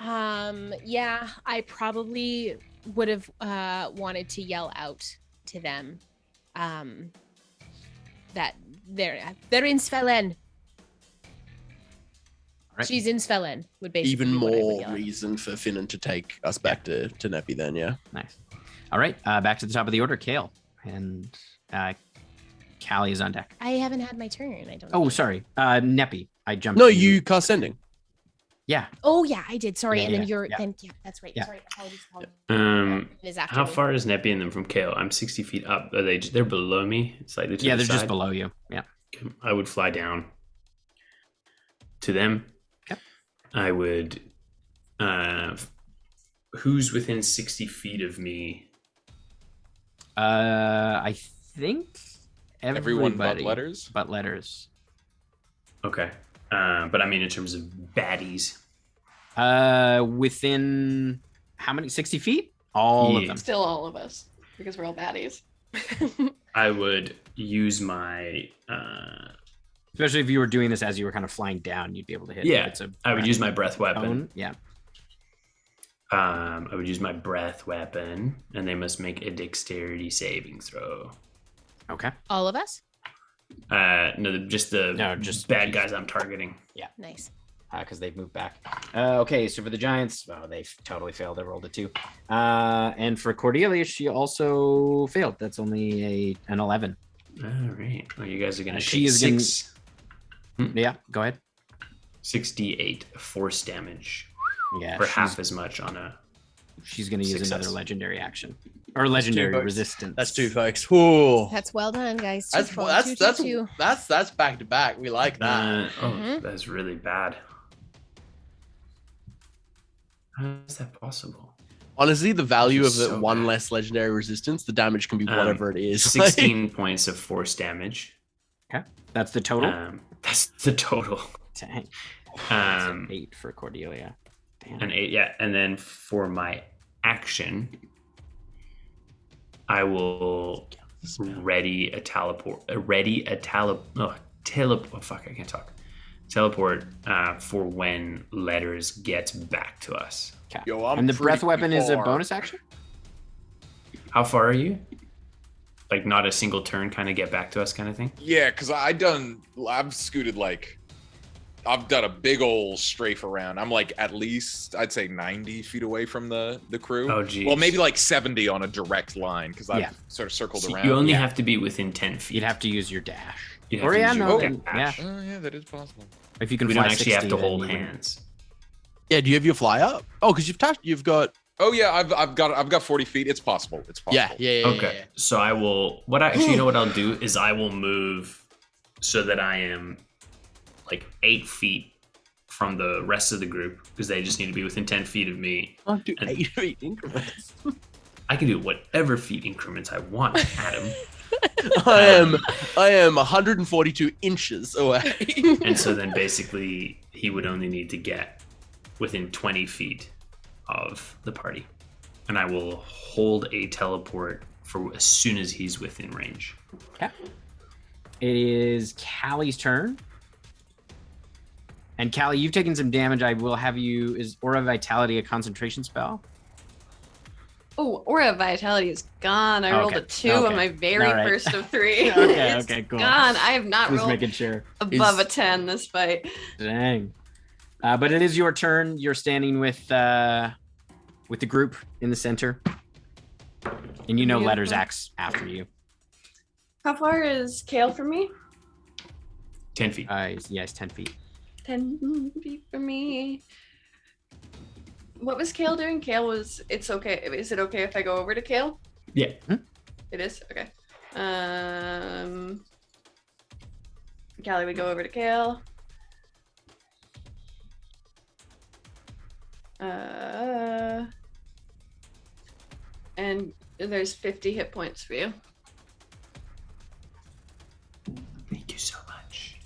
Yeah, I probably would have wanted to yell out to them that they're in Svelen. Right. She's in Svelen would basically Even be what I would more yell out. reason for Finnan to take us back to Neppy then, yeah. Nice. All right. Back to the top of the order, Kale, and Callie is on deck. I haven't had my turn. I don't. Oh, think. sorry. Neppy. I jumped. No, to you cast sending. Yeah. Oh yeah, I did. Sorry, Yeah, and then yeah, you're yeah. then yeah, that's right. Yeah. Sorry, apologies. It is after How me. far is Neppy and them from Kale? I'm 60 feet up. Are they're below me, slightly to Yeah, the they're just side? below you. Yeah. I would fly down to them. Okay. I would. Who's within 60 feet of me? I think Everyone but everybody letters. But letters. Okay. But I mean, in terms of baddies. Within how many? 60 feet? All of Yeah. them. Still all of us because we're all baddies. I would use my. Especially if you were doing this as you were kind of flying down, you'd be able to hit. Yeah, If it's a I would breath use my breath weapon. cone. Yeah. I would use my breath weapon, and they must make a dexterity saving throw. Okay. All of us. No, just the just bad guys I'm targeting. Nice. Because they've moved back. Okay, so for the Giants, they totally failed. They rolled a 2. And for Cordelia, she also failed. That's only an 11. All right. Well, you guys are gonna She take is gonna- 6. Yeah, go ahead. 68 force damage Yeah, for she's, half as much on a. she's going to use Success. another legendary action or legendary folks. resistance. That's 2, folks. Whoa. That's well done, guys. Two That's for- that's two, that's two, two. that's back to back. We like that. Mhm. That's really bad. How is that possible? Honestly, the value of It's the so one bad. less legendary resistance, the damage can be whatever it is. 16 points of force damage. That's the total. That's the total. Dang. Um, That's an 8 for Cordelia. Damn. An 8, yeah. And then for my action, I will ready a teleport. Oh, fuck, I can't talk. Teleport for when letters gets back to us. Okay. Yo, I'm And the breath pretty weapon is a far. bonus action? How far are you? Like not a single turn, kind of get back to us, kind of thing. Yeah, because I've scooted I've done a big old strafe around. I'm like at least I'd say 90 feet away from the crew. Oh, geez. Well, maybe like 70 on a direct line because I've Yeah. sort of circled So around. you only yeah. have to be within 10 feet. You'd have to use your dash. You'd have Or to yeah, use no, your then, yeah. dash. Oh yeah, that is possible. If you can We fly don't actually have 60, to then hold you would- hands. Yeah, do you have your fly up? Oh, because you've got Oh yeah, I've got 40 feet. It's possible. It's possible. yeah. Okay. So I will you know what I'll do is I will move so that I am like 8 feet from the rest of the group because they just need to be within 10 feet of me. I'll do And- 8 feet increments. I can do whatever feet increments I want, Adam. I am 142 inches away. And so then basically he would only need to get within 20 feet of the party. And I will hold a teleport for as soon as he's within range. Okay. It is Callie's turn. And Callie, you've taken some damage. I will have you. Is Aura Vitality a concentration spell? Oh, Aura Vitality is gone. I rolled a Okay, 2 okay. on my very All right. first of 3. Okay, It's okay, cool. gone. I have not Just rolled making sure. above a 10 this fight. Dang. But it is your turn. You're standing with the group in the center. And you know Beautiful. Letters acts after you. How far is Kale from me? 10 feet. It's 10 feet. 10 feet from me. What was Kale doing? Kale was, it's okay. Is it okay if I go over to Kale? Yeah. It is? Okay. Callie would go over to Kale. And there's 50 hit points for you. Thank you so much.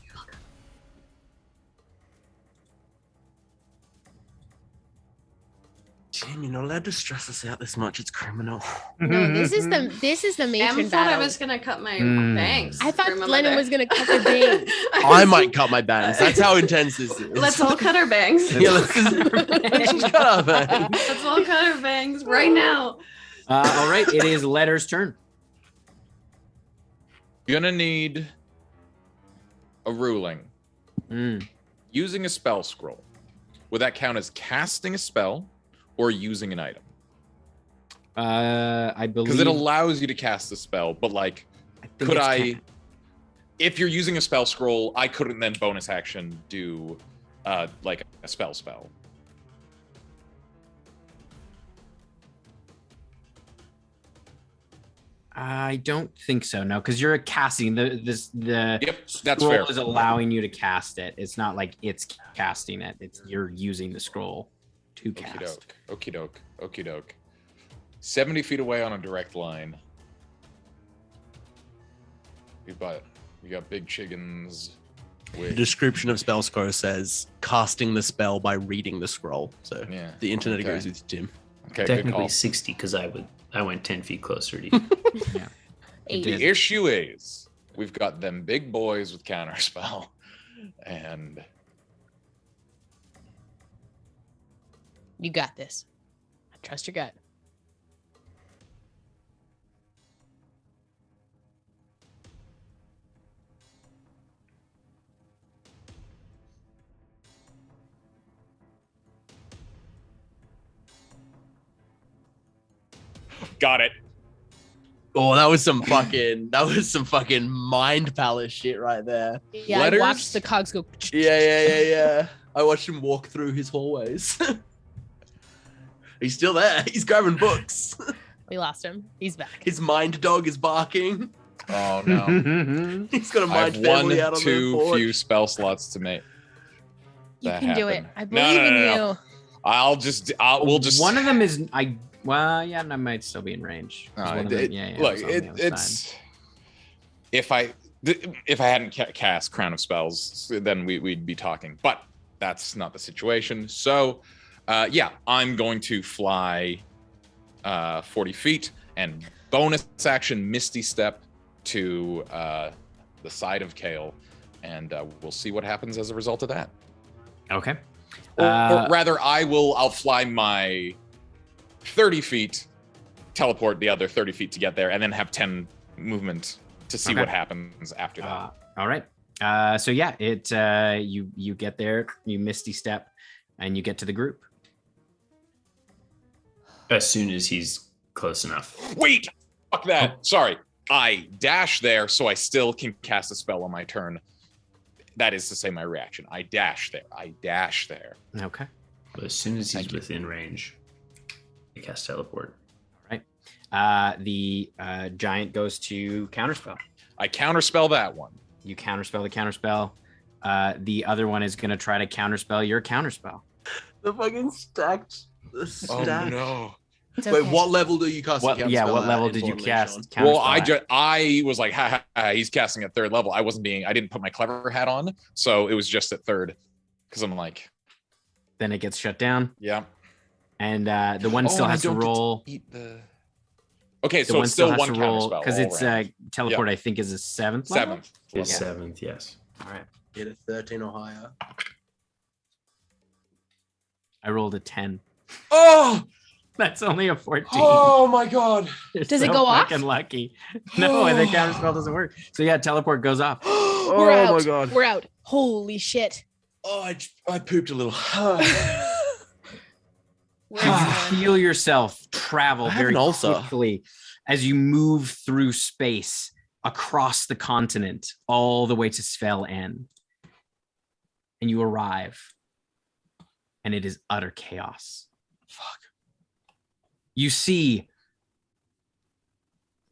Jim, you're not allowed to stress us out this much. It's criminal. No, this is the matron Em thought I battle. was gonna cut my bangs. I thought for my Lennon mother. was gonna cut her bangs. I might cut my bangs. That's how intense this is. Let's all cut our bangs. Yeah, let's just cut our bangs. Let's all cut our bangs right now. All right, it is Letter's turn. You're gonna need a ruling. Using a spell scroll. Would that count as casting a spell or using an item? I believe Because it allows you to cast a spell, but like, could I? If you're using a spell scroll, I couldn't then bonus action do like a spell. I don't think so. No, because you're casting the Yep, that's scroll fair. is allowing you to cast it. It's not like it's casting it. It's you're using the scroll to cast. Okie doke. 70 feet away on a direct line. You got big chickens. The description of spell scroll says casting the spell by reading the scroll. So Yeah. the internet Okay. agrees with Jim. Okay, good Technically call. 60 because I went 10 feet closer to you. Yeah. The issue is we've got them big boys with counterspell, and You got this. I trust your gut. got it. Oh, that was some fucking mind palace shit right there. Yeah, Letters? I watched the cogs go. Yeah. I watched him walk through his hallways. He's still there. He's grabbing books. We lost him. He's back. His mind dog is barking. Oh no. He's got a I have mind family out on the too porch. few spell slots to make. You that can do it. happen. I No, believe in no. you. We'll just One of them is well, yeah, and I might still be in range. 'Cause one of them- look, it's on the other it's side. if I hadn't cast Crown of Spells, then we'd be talking. But that's not the situation. So, yeah, I'm going to fly 40 feet and bonus action Misty Step to the side of Kale, and we'll see what happens as a result of that. Okay. Or rather, I'll fly my 30 feet, teleport the other 30 feet to get there, and then have 10 movement to see Okay. what happens after that. All right. So yeah, you get there, you Misty Step, and you get to the group. As soon as he's close enough. Wait! Fuck that. Sorry. I dash there, so I still can cast a spell on my turn. That is to say my reaction. I dash there. Okay. But as soon as he's Thank you. within range, I cast teleport. All right. The giant goes to counterspell. I counterspell that one. You counterspell the counterspell. The other one is going to try to counterspell your counterspell. The fucking stacked. The stack. no. It's Wait, okay. what level do you cast? What level did you importantly, cast? Sean? Well, counterspell at? I was like, he's casting at third level. I didn't put my clever hat on, so it was just at third. Because I'm like, Then it gets shut down, yeah. and the one still I has to don't get roll. Eat the. Okay, The so one it's still has one to roll counterspell. because all it's around. teleport. I think is a seventh. level? Seventh. Is level. seventh, yes. All right. Get a 13 or higher. I rolled a 10. Oh! That's only a 14. Oh my god! You're Does it so go off? fucking lucky. No, and the counterspell doesn't work. So yeah, teleport goes off. We're Oh out. my god. We're out. Holy shit. Oh, I pooped a little. Where's You the- feel yourself travel I have very an ulcer. quickly as you move through space across the continent all the way to Svel N. And you arrive, and it is utter chaos. Fuck. You see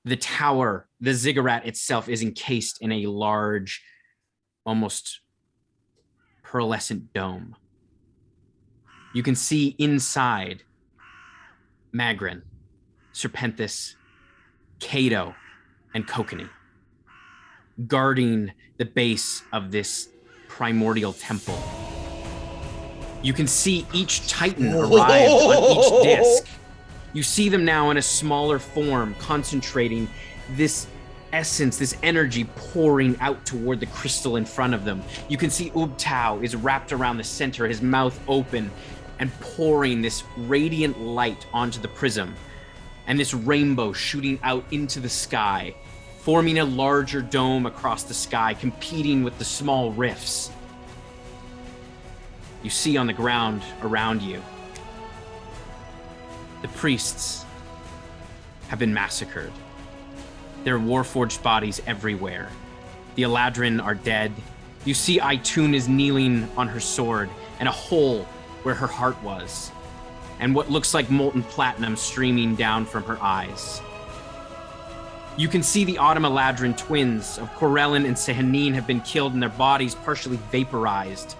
the tower, the ziggurat itself is encased in a large, almost pearlescent dome. You can see inside Magrin, Serpenthus, Cato, and Kokanee, guarding the base of this primordial temple. You can see each Titan arrive on each disc. You see them now in a smaller form, concentrating this essence, this energy pouring out toward the crystal in front of them. You can see Ubtao is wrapped around the center, his mouth open, and pouring this radiant light onto the prism. And this rainbow shooting out into the sky, forming a larger dome across the sky, competing with the small rifts. You see on the ground around you, the priests have been massacred. There are warforged bodies everywhere. The Eladrin are dead. You see Itun is kneeling on her sword, and a hole where her heart was, and what looks like molten platinum streaming down from her eyes. You can see the Autumn Eladrin twins of Corellin and Sehanine have been killed and their bodies partially vaporized.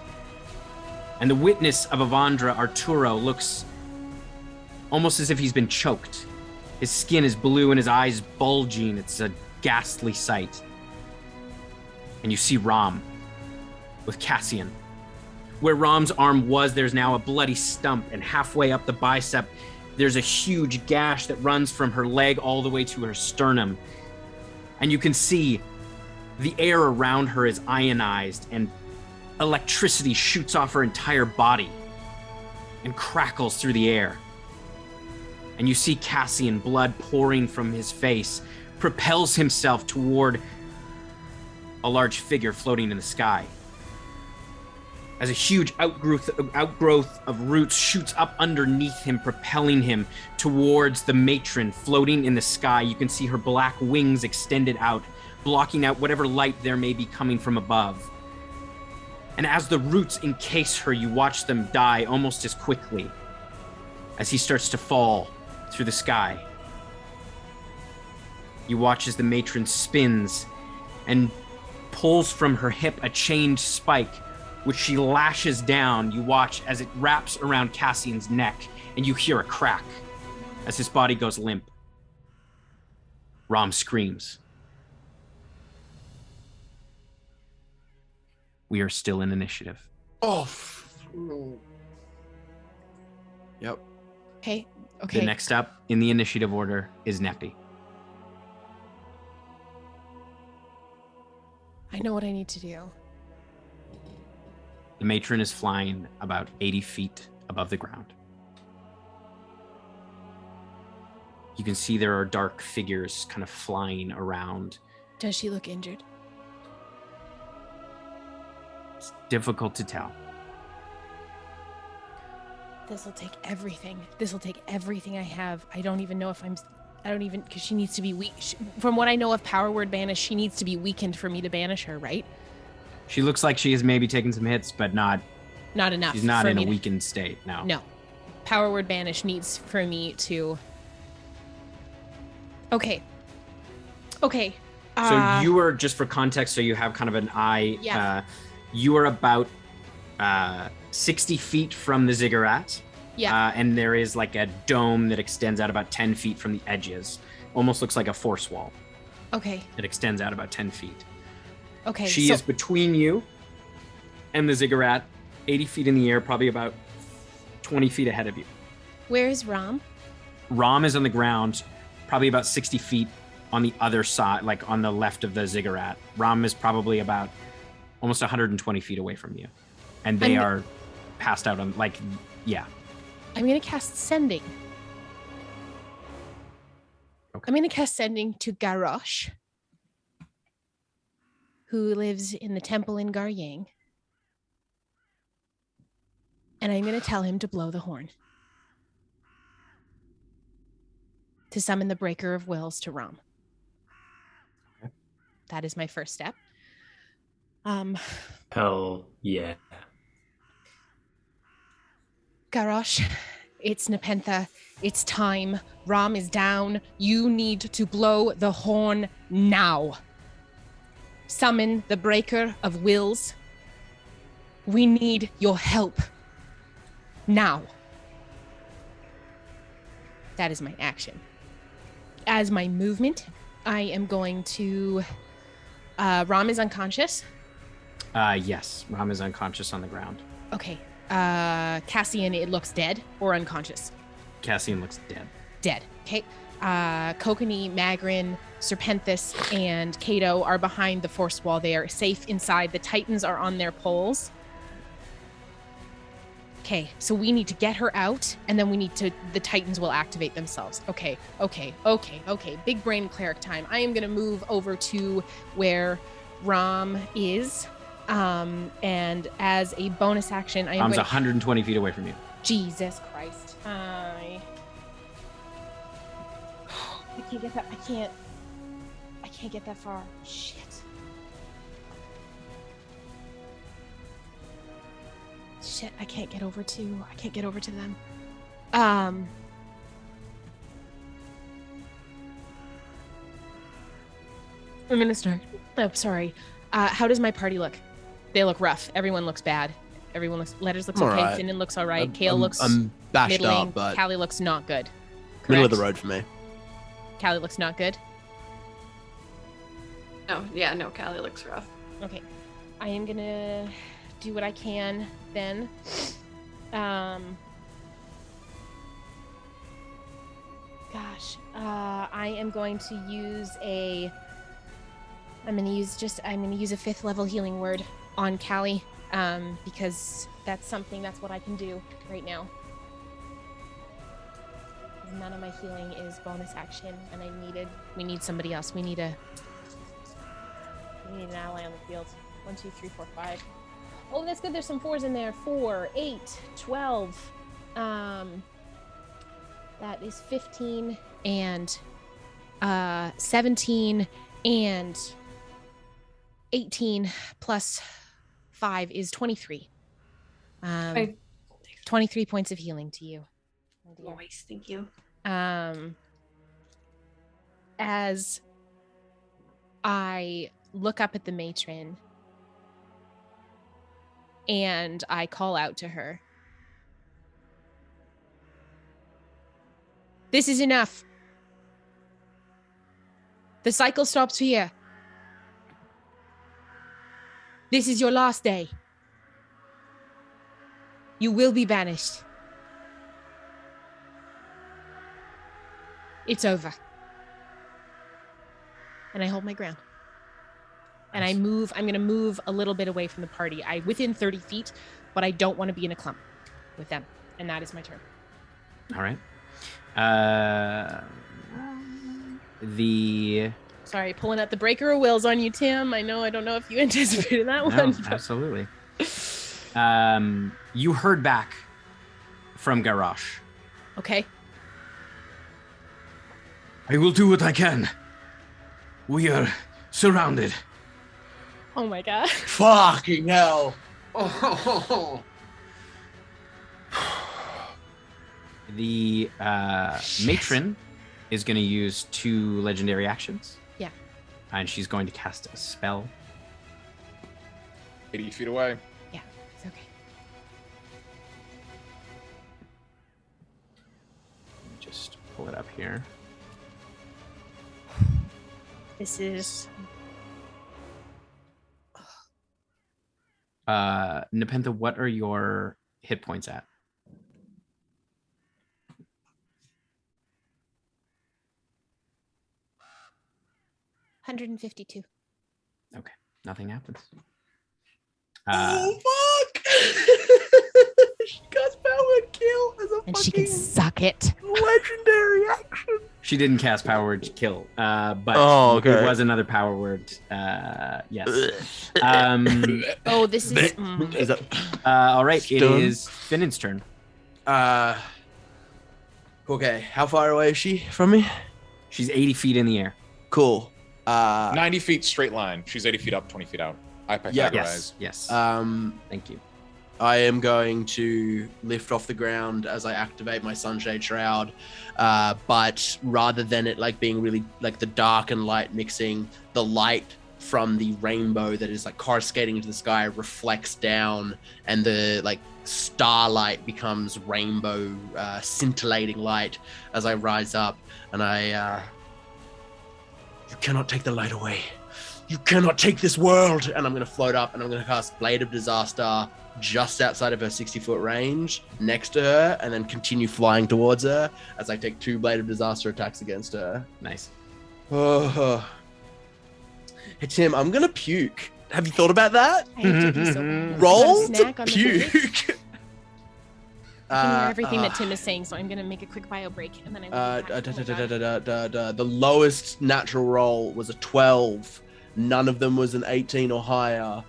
And the witness of Avandra, Arturo, looks almost as if he's been choked. His skin is blue and his eyes bulging. It's a ghastly sight. And you see Rom with Cassian. Where Rom's arm was, there's now a bloody stump, and halfway up the bicep, there's a huge gash that runs from her leg all the way to her sternum. And you can see the air around her is ionized, and electricity shoots off her entire body and crackles through the air. And you see Cassian, blood pouring from his face, propels himself toward a large figure floating in the sky. As a huge outgrowth of roots shoots up underneath him, propelling him towards the matron floating in the sky. You can see her black wings extended out, blocking out whatever light there may be coming from above. And as the roots encase her, you watch them die almost as quickly as he starts to fall through the sky. You watch as the matron spins and pulls from her hip a chained spike, which she lashes down. You watch as it wraps around Cassian's neck, and you hear a crack as his body goes limp. Rom screams. We are still in initiative. Oh. Yep. Okay. The next up in the initiative order is Neppy. I know what I need to do. The matron is flying about 80 feet above the ground. You can see there are dark figures kind of flying around. Does she look injured? It's difficult to tell. This will take everything. This will take everything I have. I don't even know if because she needs to be weak. From what I know of Power Word Banish, she needs to be weakened for me to banish her, right? She looks like she has maybe taken some hits, but not enough. She's not in a weakened state, no. No. Power Word Banish needs for me to... Okay. So you are, just for context, so you have kind of an eye. Yeah. You are about 60 feet from the ziggurat. Yeah. And there is like a dome that extends out about 10 feet from the edges. Almost looks like a force wall. Okay. It extends out about 10 feet. Okay. She is between you and the ziggurat, 80 feet in the air, probably about 20 feet ahead of you. Where is Rom? Rom is on the ground, probably about 60 feet on the other side, like on the left of the ziggurat. Rom is probably about almost 120 feet away from you. And they are passed out on, like, yeah. I'm going to cast Sending. Okay. I'm going to cast Sending to Garrosh, who lives in the temple in Garyang. And I'm going to tell him to blow the horn. To summon the Breaker of Wills to Rom. Okay. That is my first step. Hell yeah. Garrosh, It's Nepentha. It's time. Rom is down. You need to blow the horn now. Summon the Breaker of Wills. We need your help. Now. That is my action. As my movement, I am going to... Rom is unconscious. Yes, Rom is unconscious on the ground. Okay. Cassian, it looks dead or unconscious? Cassian looks dead. Dead. Okay. Kokanee, Magrin, Serpenthus, and Kato are behind the force wall. They are safe inside. The Titans are on their poles. Okay, so we need to get her out, and then the Titans will activate themselves. Okay. Big brain cleric time. I am going to move over to where Rom is, and as a bonus action, I am Rom's 120 feet away from you. Jesus Christ. I can't get that. I can't get that far. Shit. I can't get over to them. I'm gonna start. Oh, sorry. How does my party look? They look rough. Everyone looks bad. Letters looks okay. Right. Finnan looks all right. Kale looks I'm bashed middling. up, but Callie looks not good. Correct? middle of the road for me. Callie looks not good. No, Callie looks rough. Okay. I am gonna do what I can then. I am going to use a 5th level healing word on Callie, because that's what I can do right now. None of my healing is bonus action, and we need somebody else. We need an ally on the field. 1, 2, 3, 4, 5. Oh, that's good. There's some 4s in there. 4, 8, 12. That is 15 and 17 and 18 plus 5 is 23. 23 points of healing to you. Nice, thank you. As I look up at the matron and I call out to her, "This is enough. The cycle stops here. This is your last day. You will be banished. It's over." And I hold my ground. And I'm going to move a little bit away from the party. Within 30 feet, but I don't want to be in a clump with them. And that is my turn. All right. Sorry, pulling out the Breaker of Wills on you, Tim. I don't know if you anticipated that one. No, absolutely. You heard back from Garrosh. Okay. I will do what I can. We are surrounded. Oh my god. Fucking hell. The matron is going to use 2 legendary actions. Yeah. And she's going to cast a spell. 80 feet away. Yeah, it's okay. Let me just pull it up here. This is... Nepentha, what are your hit points at? 152. Okay, nothing happens. Oh fuck! She got power kill as a And she can suck it. legendary action. She didn't cast power word to kill, but okay. it was another power word. Yes. Oh, this is... Is that all right, Stun? it is Finnan's turn. okay, how far away is she from me? She's 80 feet in the air. Cool. 90 feet straight line. She's 80 feet up, 20 feet out. I Pythagorize. Yes. Um, Thank you. I am going to lift off the ground as I activate my Sunshade Shroud. But rather than it like being really like the dark and light mixing, the light from the rainbow that is like coruscating into the sky reflects down, and the like starlight becomes rainbow scintillating light as I rise up, and you cannot take the light away. You cannot take this world. And I'm going to float up, and I'm going to cast Blade of Disaster just outside of her 60-foot range next to her, and then continue flying towards her as I take 2 Blade of Disaster attacks against her. Nice. Oh. Hey, Tim, I'm going to puke. Have you thought about that? I have to be so bad. Roll Got a snack to on the break. puke. I can hear everything that Tim is saying, so I'm going to make a quick bio break, and then I will be back. The lowest natural roll was a 12. None of them was an 18 or higher.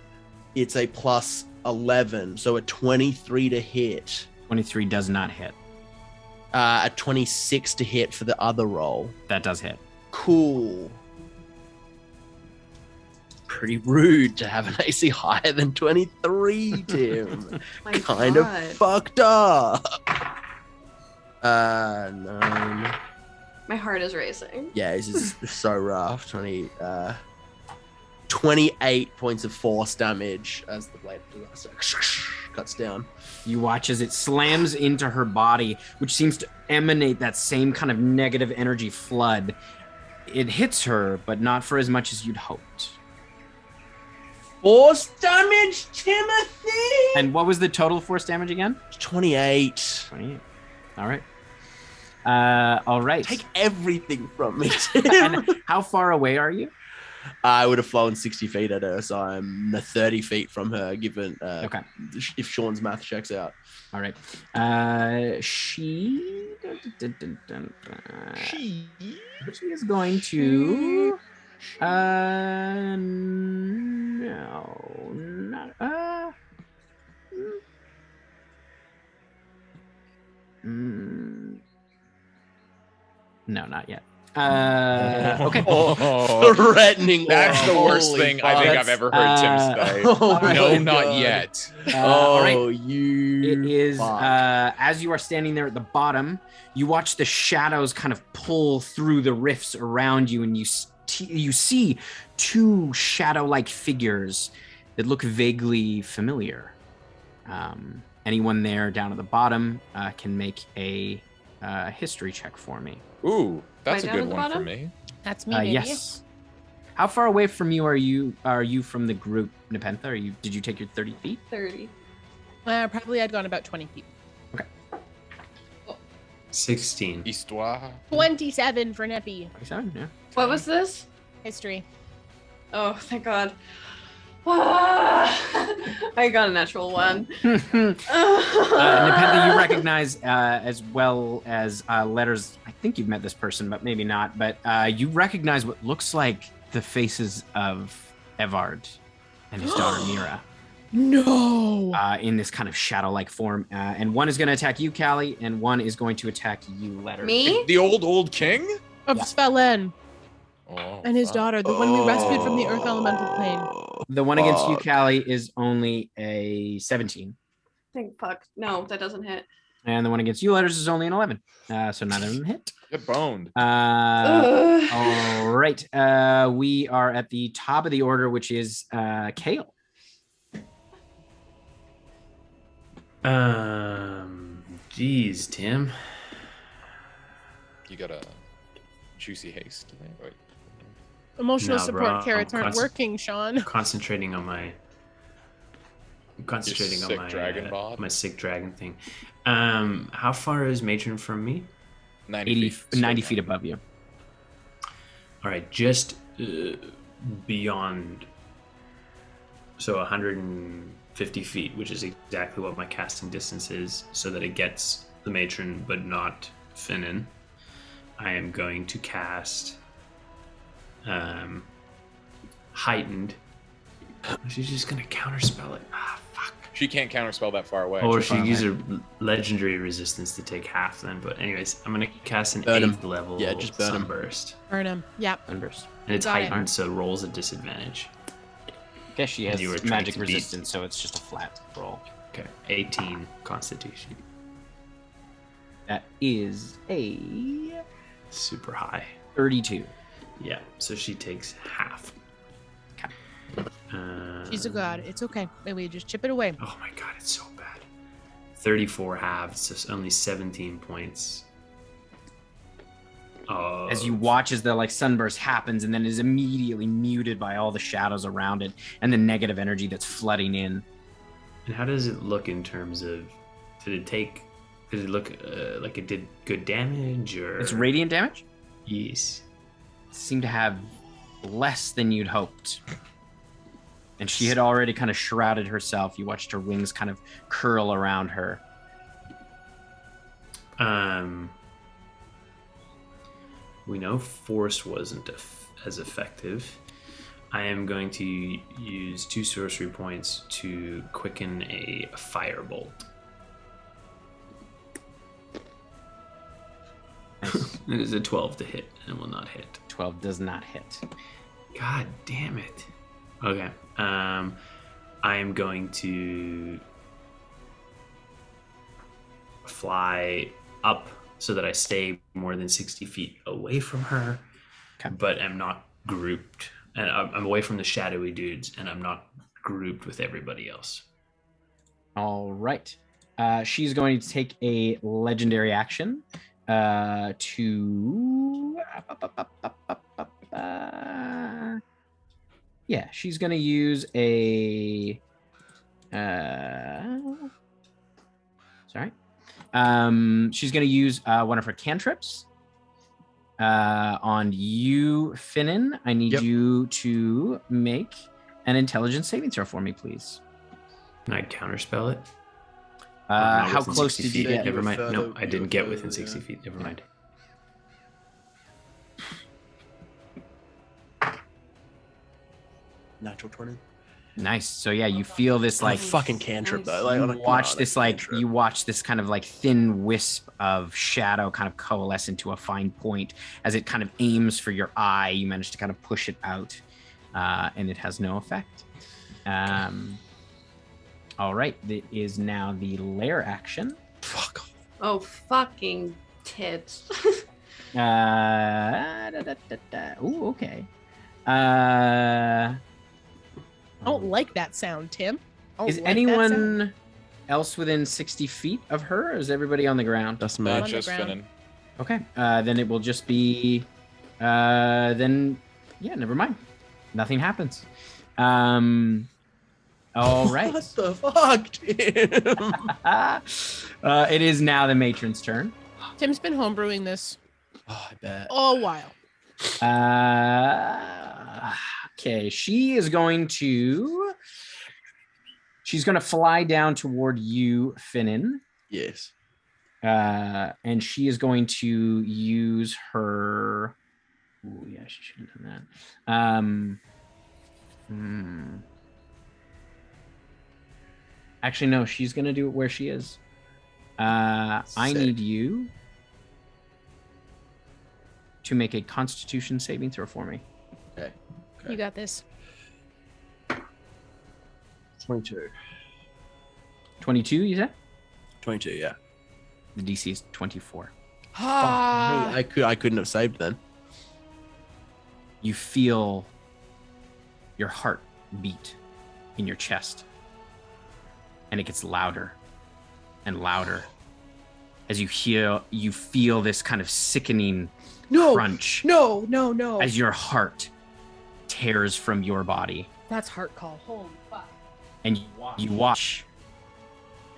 It's a plus 11, so a 23 to hit. 23 does not hit. A 26 to hit for the other roll. That does hit. Cool. Pretty rude to have an AC higher than 23, Tim. Kind of fucked up. 9. My heart is racing. Yeah, this is so rough. 28 points of force damage as the blade of disaster cuts down. You watch as it slams into her body, which seems to emanate that same kind of negative energy flood. It hits her, but not for as much as you'd hoped. Force damage, Timothy! And what was the total force damage again? 28. 28. All right. All right. Take everything from me, Tim. And how far away are you? I would have flown 60 feet at her, so I'm 30 feet from her, given okay. If Sean's math checks out. All right. She is going to... No, not yet. Okay. Threatening. That's the worst thing I think I've ever heard Tim say. No, not yet. All right. You. It is as you are standing there at the bottom, you watch the shadows kind of pull through the rifts around you, and you see 2 shadow-like figures that look vaguely familiar. Anyone there down at the bottom can make a history check for me. Ooh, that's a Right good down at the one for bottom? me. That's me, baby. Yes. How far away from you are you from the group, Nepentha? Did you take your 30 feet? 30. Probably I'd gone about 20 feet. 16. Histoire. 27 for Neppy. 27, yeah. What was this? History. Oh, thank God. I got a natural 1. Nepentha, you recognize as well as letters. I think you've met this person, but maybe not. But you recognize what looks like the faces of Evard and his daughter Mira. No. In this kind of shadow-like form, and one is going to attack you, Callie, and one is going to attack you, Letter. Me? The old king? Of Svelen Oh, and his daughter, the one we rescued from the Earth Elemental Plane. The one against you, Callie, is only a 17. Thank fuck. No, that doesn't hit. And the one against you, Letters, is only an 11. So neither of them hit. Get boned. All right. We are at the top of the order, which is Kale. Geez, Tim. You got a juicy haste. Wait. Emotional No, support bro, carrots I'm aren't working, Sean. Concentrating on my sick dragon bod? my sick dragon thing. How far is Matron from me? 90 feet above you. All right, just beyond. So 150 feet, which is exactly what my casting distance is, so that it gets the Matron but not Finnan. I am going to cast Heightened. She's just gonna counterspell it. Ah, fuck. She can't counterspell that far away. Or she use her legendary resistance to take half then. But anyways, I'm gonna cast an 8th level Sunburst. Burn him. Yep. Sunburst. And it's Got it. heightened, so rolls at disadvantage. I guess she has You were trying magic to beat- resistance, so it's just a flat roll. Okay, 18 Constitution. That is a Super high. 32. Yeah, so she takes half. Okay. She's a god. It's okay. Maybe just chip it away. Oh my god, it's so bad. 34 halves, so only 17 points. As you watch as the like sunburst happens and then is immediately muted by all the shadows around it and the negative energy that's flooding in. And how does it look in terms of, did it look like it did good damage or? It's radiant damage? Yes. Seemed to have less than you'd hoped. And she had already kind of shrouded herself. You watched her wings kind of curl around her. We know force wasn't as effective. I am going to use 2 sorcery points to quicken a firebolt. Nice. It is a 12 to hit and will not hit. 12 does not hit. God damn it. Okay. I am going to fly up so that I stay more than 60 feet away from her, okay. But I'm not grouped. And I'm away from the shadowy dudes, and I'm not grouped with everybody else. All right. She's going to take a legendary action to... yeah, she's going to use a... sorry. She's going to use one of her cantrips on you, Finnan. I need you to make an intelligence saving throw for me, please. Can I counterspell it? How close did you get? Never mind. No, I didn't get within 60 feet. Never mind. Natural 20. Nice. So yeah, you feel this like fucking cantrip though. Like, you watch this like cantrip. You watch this kind of like thin wisp of shadow kind of coalesce into a fine point as it kind of aims for your eye. You manage to kind of push it out, and it has no effect. All right, it is now the lair action. Fuck off. Oh, fucking tits. Ooh, okay. I don't like that sound, Tim. Is anyone else within 60 feet of her, or is everybody on the ground? That's me. Just Finnan. Okay, then it will just be... then, yeah, never mind. Nothing happens. All right. What the fuck, Tim? It is now the matron's turn. Tim's been homebrewing this. Oh, I bet. A while. Okay, she's going to fly down toward you, Finnan. Yes. And she is going to use her... Oh, yeah, she should have done that. Actually, no, she's going to do it where she is. I need you to make a Constitution saving throw for me. Okay. You got this. 22. 22, you said? 22, yeah. The DC is 24. Ah. I couldn't have saved then. You feel your heart beat in your chest, and it gets louder and louder as you feel this kind of sickening crunch. No. As your heart tears from your body. That's heart call. Holy fuck. And you watch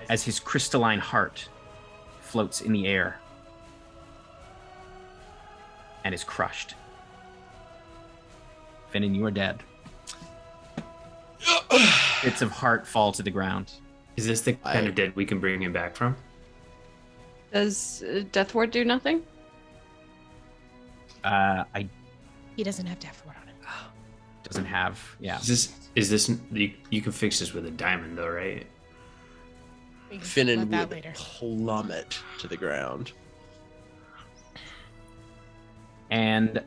as his crystalline heart floats in the air and is crushed. Finnan, you are dead. Bits of heart fall to the ground. Is this the kind of dead we can bring him back from? Does Death Ward do nothing? He doesn't have Death Ward on him. Doesn't have, yeah. Is this you can fix this with a diamond though, right? Finnan would plummet to the ground. And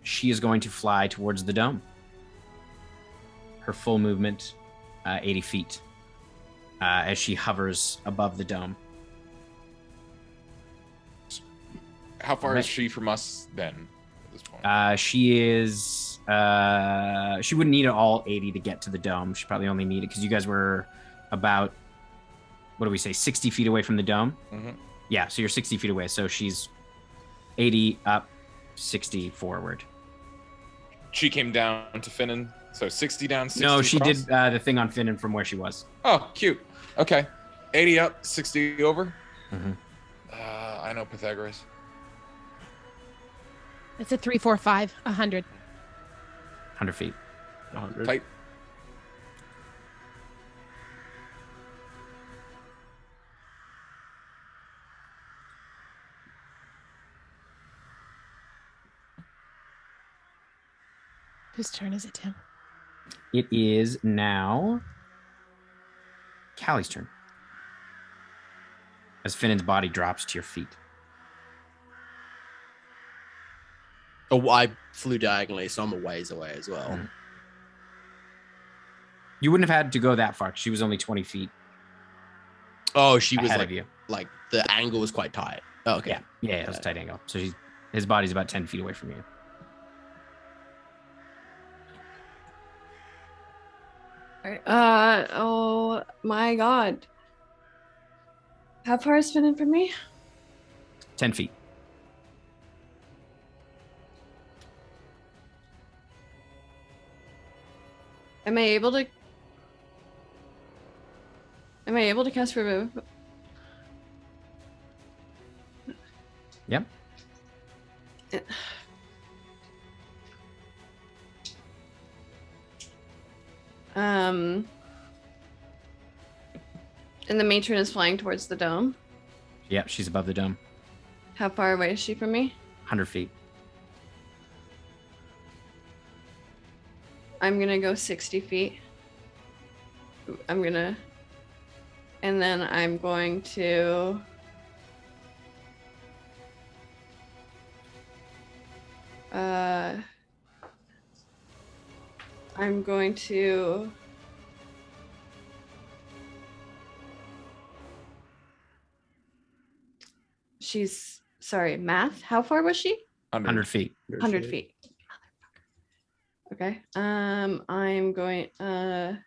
she is going to fly towards the dome. Her full movement, 80 feet. as she hovers above the dome. How far is she from us then at this point? She is. She wouldn't need all 80 to get to the dome. She probably only needed because you guys were about, what do we say, 60 feet away from the dome? Mm-hmm. Yeah, so you're 60 feet away. So she's 80 up, 60 forward. She came down to Finnan, so 60 down, 60 No, she across? did the thing on Finnan from where she was. Oh, cute. Okay. 80 up, 60 over. Mm-hmm. I know Pythagoras. It's a 3, 4, 5, 100. 100 feet. 100. Tight. Whose turn is it, Tim? It is now Callie's turn. As Finnan's body drops to your feet. Oh, I flew diagonally, so I'm a ways away as well. Mhm. You wouldn't have had to go that far. She was only 20 feet Oh, she was ahead like, of you. like the angle was quite tight. Oh, okay. Yeah, it was a tight angle. So his body's about 10 feet away from you. Oh my god. How far is Finnan from me? 10 feet. Am I able to cast remove? Yep. And the matron is flying towards the dome. Yep, she's above the dome. How far away is she from me? 100 feet. I'm gonna go 60 feet. And then I'm going to she's sorry, math. How far was she? 100 feet. 100 feet. Okay. I'm going I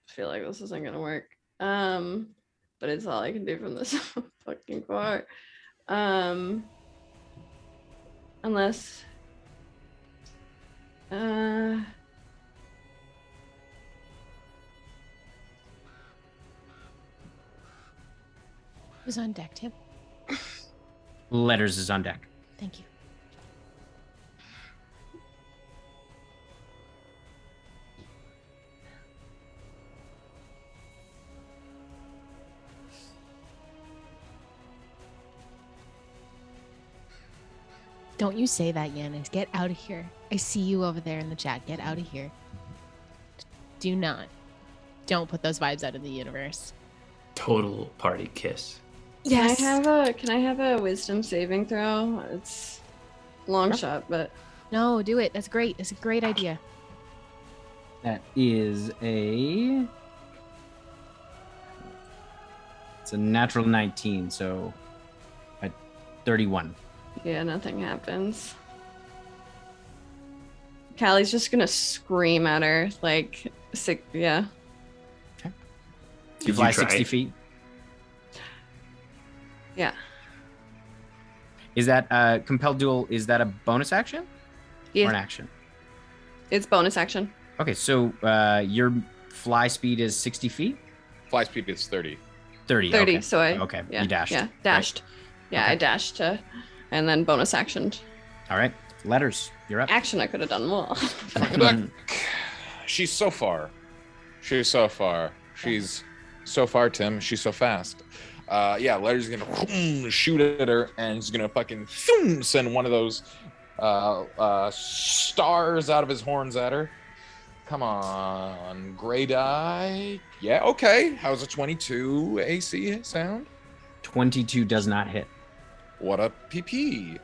feel like this isn't gonna work. But it's all I can do from this fucking far. Unless Who's on deck, Tim? Letters is on deck. Thank you. Don't you say that, Yanis. Get out of here. I see you over there in the chat. Get out of here. Do not. Don't put those vibes out in the universe. Total party kiss. Yes. Can I have a wisdom saving throw? It's a long shot, but No, do it. That's great. That's a great idea. That is it's a natural 19, so at 31. yeah, nothing happens. Callie's just gonna scream at her, like, yeah. You Did fly you try 60 it? feet. Yeah. Is that compelled duel? Is that a bonus action or an Yeah. action? It's bonus action. Okay, so your fly speed is 60 feet? Fly speed is 30. 30. 30, okay. so I Okay, yeah, you dashed. Yeah, dashed. Yeah, Okay. I dashed and then bonus action. All right, letters, you're up. Action I could have done more. Look, she's so far. She's so far. She's so far, Tim. She's so fast. Yeah, Letter's gonna shoot at her, and he's gonna fucking send one of those stars out of his horns at her. Come on, gray die. Yeah, okay. How's a 22 AC sound? 22 does not hit. What a PP.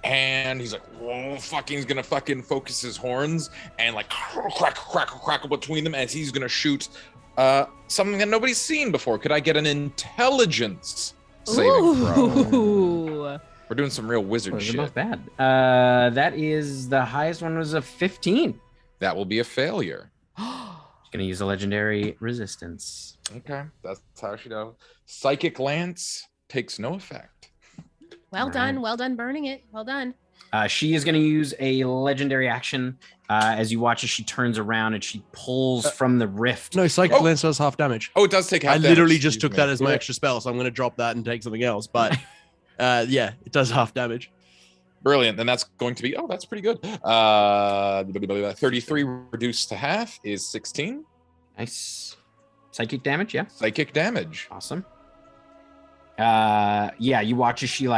and he's like, whoa, fucking, he's gonna fucking focus his horns and like crackle between them as he's gonna shoot something that nobody's seen before. Could I get an intelligence saving throw? We're doing some real wizard shit. Not bad. That is the highest one was a 15. That will be a failure. She's gonna use a legendary resistance. Okay, that's how she does. Psychic Lance takes no effect. Well done. Well done burning it. Well done. She is going to use a legendary action as you watch as she turns around and she pulls from the rift. No, Psychic Lance does half damage. Oh, it does take half damage. I literally just took that as my extra spell, so I'm going to drop that and take something else. But yeah, it does half damage. Brilliant. Then that's going to be, oh, that's pretty good. 33 reduced to half is 16. Nice. Psychic damage, yeah. Psychic damage. Awesome. Yeah, you watch as she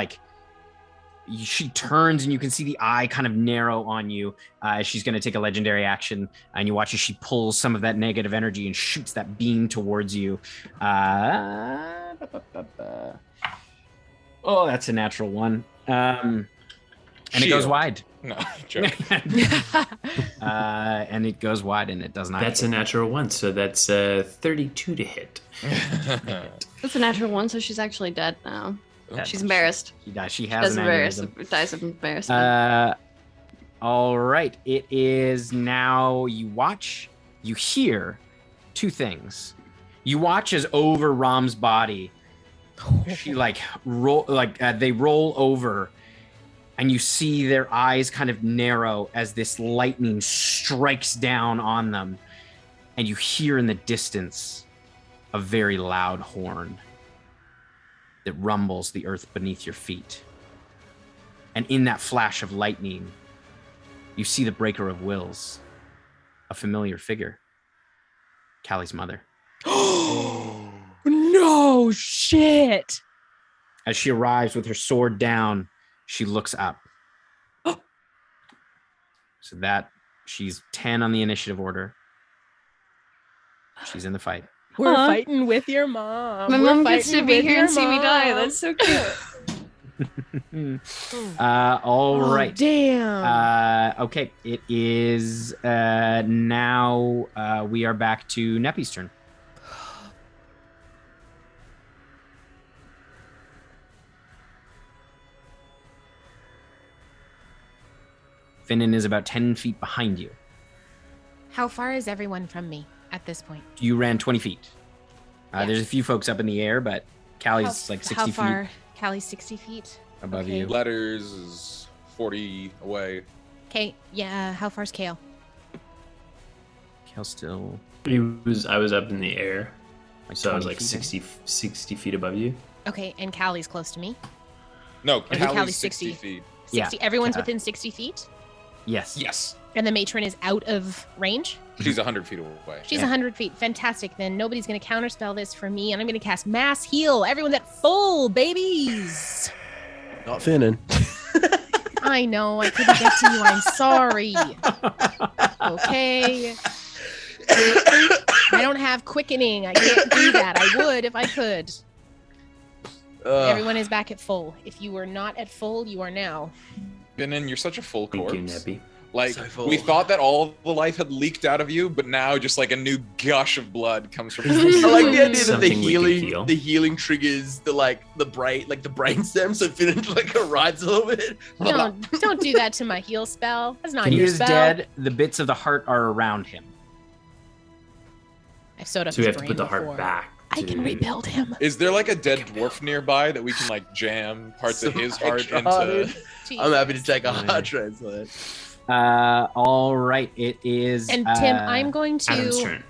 turns and you can see the eye kind of narrow on you as she's going to take a legendary action, and you watch as she pulls some of that negative energy and shoots that beam towards you. Oh, that's a natural one. And it goes wide. No, joke. And it goes wide and it does not. That's a natural one, so that's 32 to hit. That's a natural one, so she's actually dead now. She's embarrassed. She dies. She has an aneurysm. Dies of embarrassment. All right. It is now. You watch. You hear two things. You watch as over Rom's body, she they roll over, and you see their eyes kind of narrow as this lightning strikes down on them, and you hear in the distance a very loud horn that rumbles the earth beneath your feet. And in that flash of lightning, you see the Breaker of Wills, a familiar figure, Callie's mother. No shit. As she arrives with her sword down, she looks up. So that she's 10 on the initiative order. She's in the fight. We're fighting with your mom. My mom gets to be here and see me die. That's so cute. All right. Damn. Okay. It is now we are back to Neppy's turn. Finnan is about 10 feet behind you. How far is everyone from me at this point? You ran 20 feet. There's a few folks up in the air, but Callie's like 60 feet. How far? Callie's 60 feet. Above you. Letters is 40 away. Okay, yeah. How far's Kale? Kale's still... I was up in the air, so I was like 20 60 feet above you. Okay, and Callie's close to me. No, Callie's Callie's 60 feet. 60. Yeah. Everyone's within 60 feet? Yes. Yes. And the matron is out of range? She's 100 feet away. She's 100 feet. Fantastic. Then nobody's going to counterspell this for me, and I'm going to cast Mass Heal. Everyone's at full, babies. Not Finnan. I know. I couldn't get to you. I'm sorry. Okay. I don't have quickening. I can't do that. I would if I could. Everyone is back at full. If you were not at full, you are now. Finnan, you're such a full corpse. Thank you, Neppy. Like, we thought that all the life had leaked out of you, but now just like a new gush of blood comes from I like the idea that Something the healing triggers the brain stem, so Finnan like rides a little bit. Don't do that to my heal spell. That's not He your is spell. dead. The bits of the heart are around him. I've sewed up So we his have to brain put the heart before. back. I can rebuild him. Is there like a dead dwarf nearby that we can like jam parts of his heart extra into? hearted. I'm happy to take a heart transplant. All right. It is. And Tim, I'm going Adam's to, turn.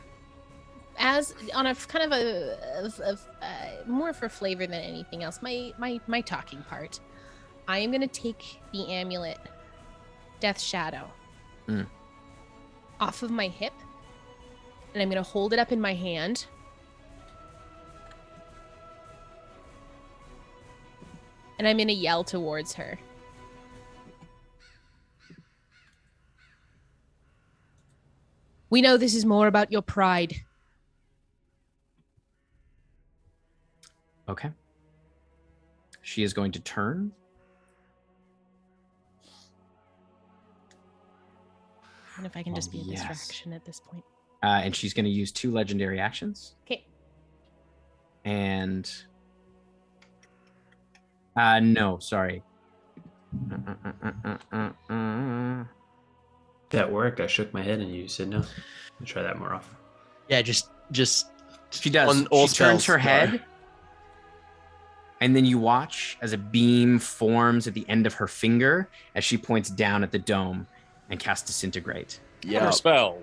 as on a kind of more for flavor than anything else, my talking part. I am going to take the amulet, Death Shadow, off of my hip, and I'm going to hold it up in my hand. And I'm going to yell towards her. We know this is more about your pride. Okay. She is going to turn. And if I can just be a yes. distraction at this point. And she's going to use 2 legendary actions. Okay. And no, sorry. That worked. I shook my head and you said no. I'll try that more often. Yeah, just She does. on all She turns spells, her no. head, and then you watch as a beam forms at the end of her finger as she points down at the dome and casts Disintegrate. Yeah. Spell.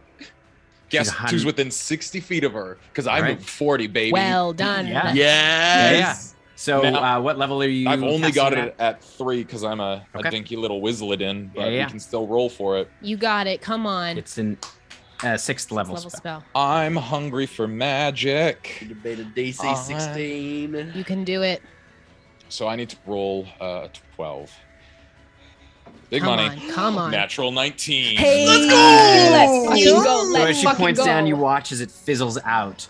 Guess She's who's within 60 feet of her? Because I Right. moved 40, baby. Well done. Yeah. Yes. So, Now, what level are you? I've only got casting it at 3 because I'm a dinky little Wizladin, but Yeah. we can still roll for it. You got it. Come on. It's in 6th level, Level spell. I'm hungry for magic. Debate a DC 16. You can do it. So I need to roll 12. Big Come money. on, come on. Natural 19. Hey, Let's go! Let's fucking go. So Let's as she fucking points go. down, you watch as it fizzles out.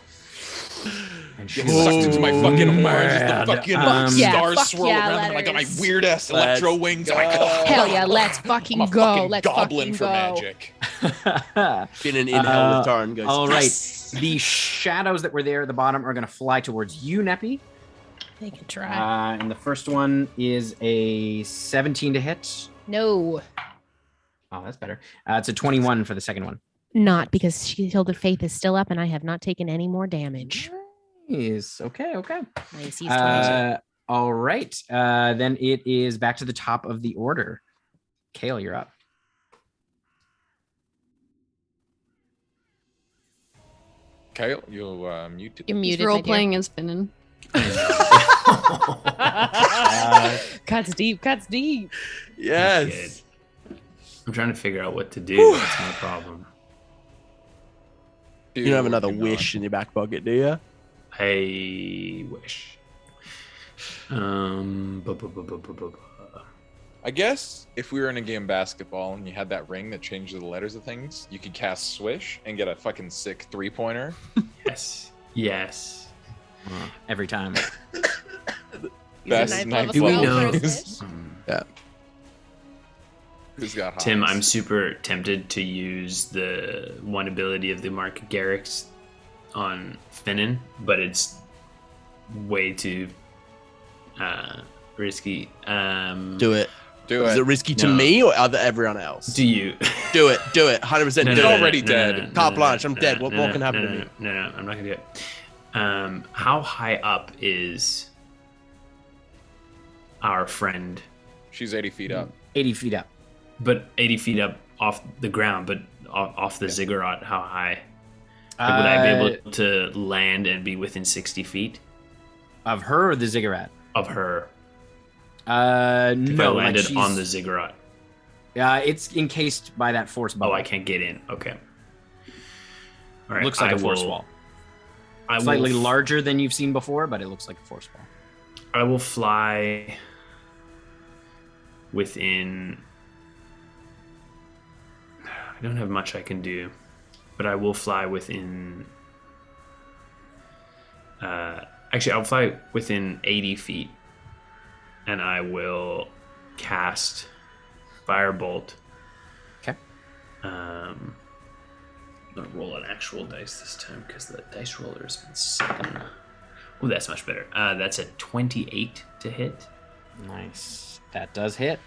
And she Get sucked into my fucking orange as the mad. fucking yeah, stars fuck swirl yeah, around, and I got my letters. weird ass Let's electro wings. go. And I go, Hell yeah, let's fucking I'm a go. fucking Let's goblin fucking for go. magic. Been an in-hell with Tarn goes. All right. Yes. The shadows that were there at the bottom are going to fly towards you, Neppy. They can try. And the first one is a 17 to hit. No, Oh, that's better. It's a 21 for the second one. not because Shield of Faith is still up and I have not taken any more damage. Nice. Okay. My AC is 22. All right. Then it is back to the top of the order. Kale, you're up. Kale, you muted. You're muted. Role my dear. playing is spinning. Cuts deep. Cuts deep. Yes. I'm trying to figure out what to do. That's my problem. You don't have another wish in your back pocket, do you? I wish. Bu- bu- bu- bu- bu- bu- bu- I guess if we were in a game of basketball and you had that ring that changes the letters of things, you could cast Swish and get a fucking sick 3-pointer. Yes. Yes. Every time. Best ninth level Do we spell know? for a Swish. Yeah. Who's got Tim, hots? I'm super tempted to use the one ability of the Mark Garrix on Finnan, but it's way too risky. Do it. Do Is it. it risky to No. me or everyone else? Do you? Do it. 100%. no, do no, it. already dead. Carte blanche, I'm dead. What more can happen to me? No, I'm not gonna do it. How high up is our friend? She's 80 feet up. 80 feet up. But 80 feet up off the ground, but off the ziggurat, how high? Like, would I be able to land and be within 60 feet Of her or the ziggurat? of her No. if I like landed she's- on the ziggurat? It's encased by that force bubble. Oh, I can't get in. Okay. All right. Looks like I a force will- wall. I will Slightly f- larger than you've seen before, but it looks like a force wall. I will fly within. I don't have much I can do, but I will fly within. Actually, I'll fly within 80 feet, and I will cast Firebolt. Okay. I'm gonna roll an actual dice this time because the dice roller has been sucking. Oh, that's much better. That's a 28 to hit. Nice. That does hit.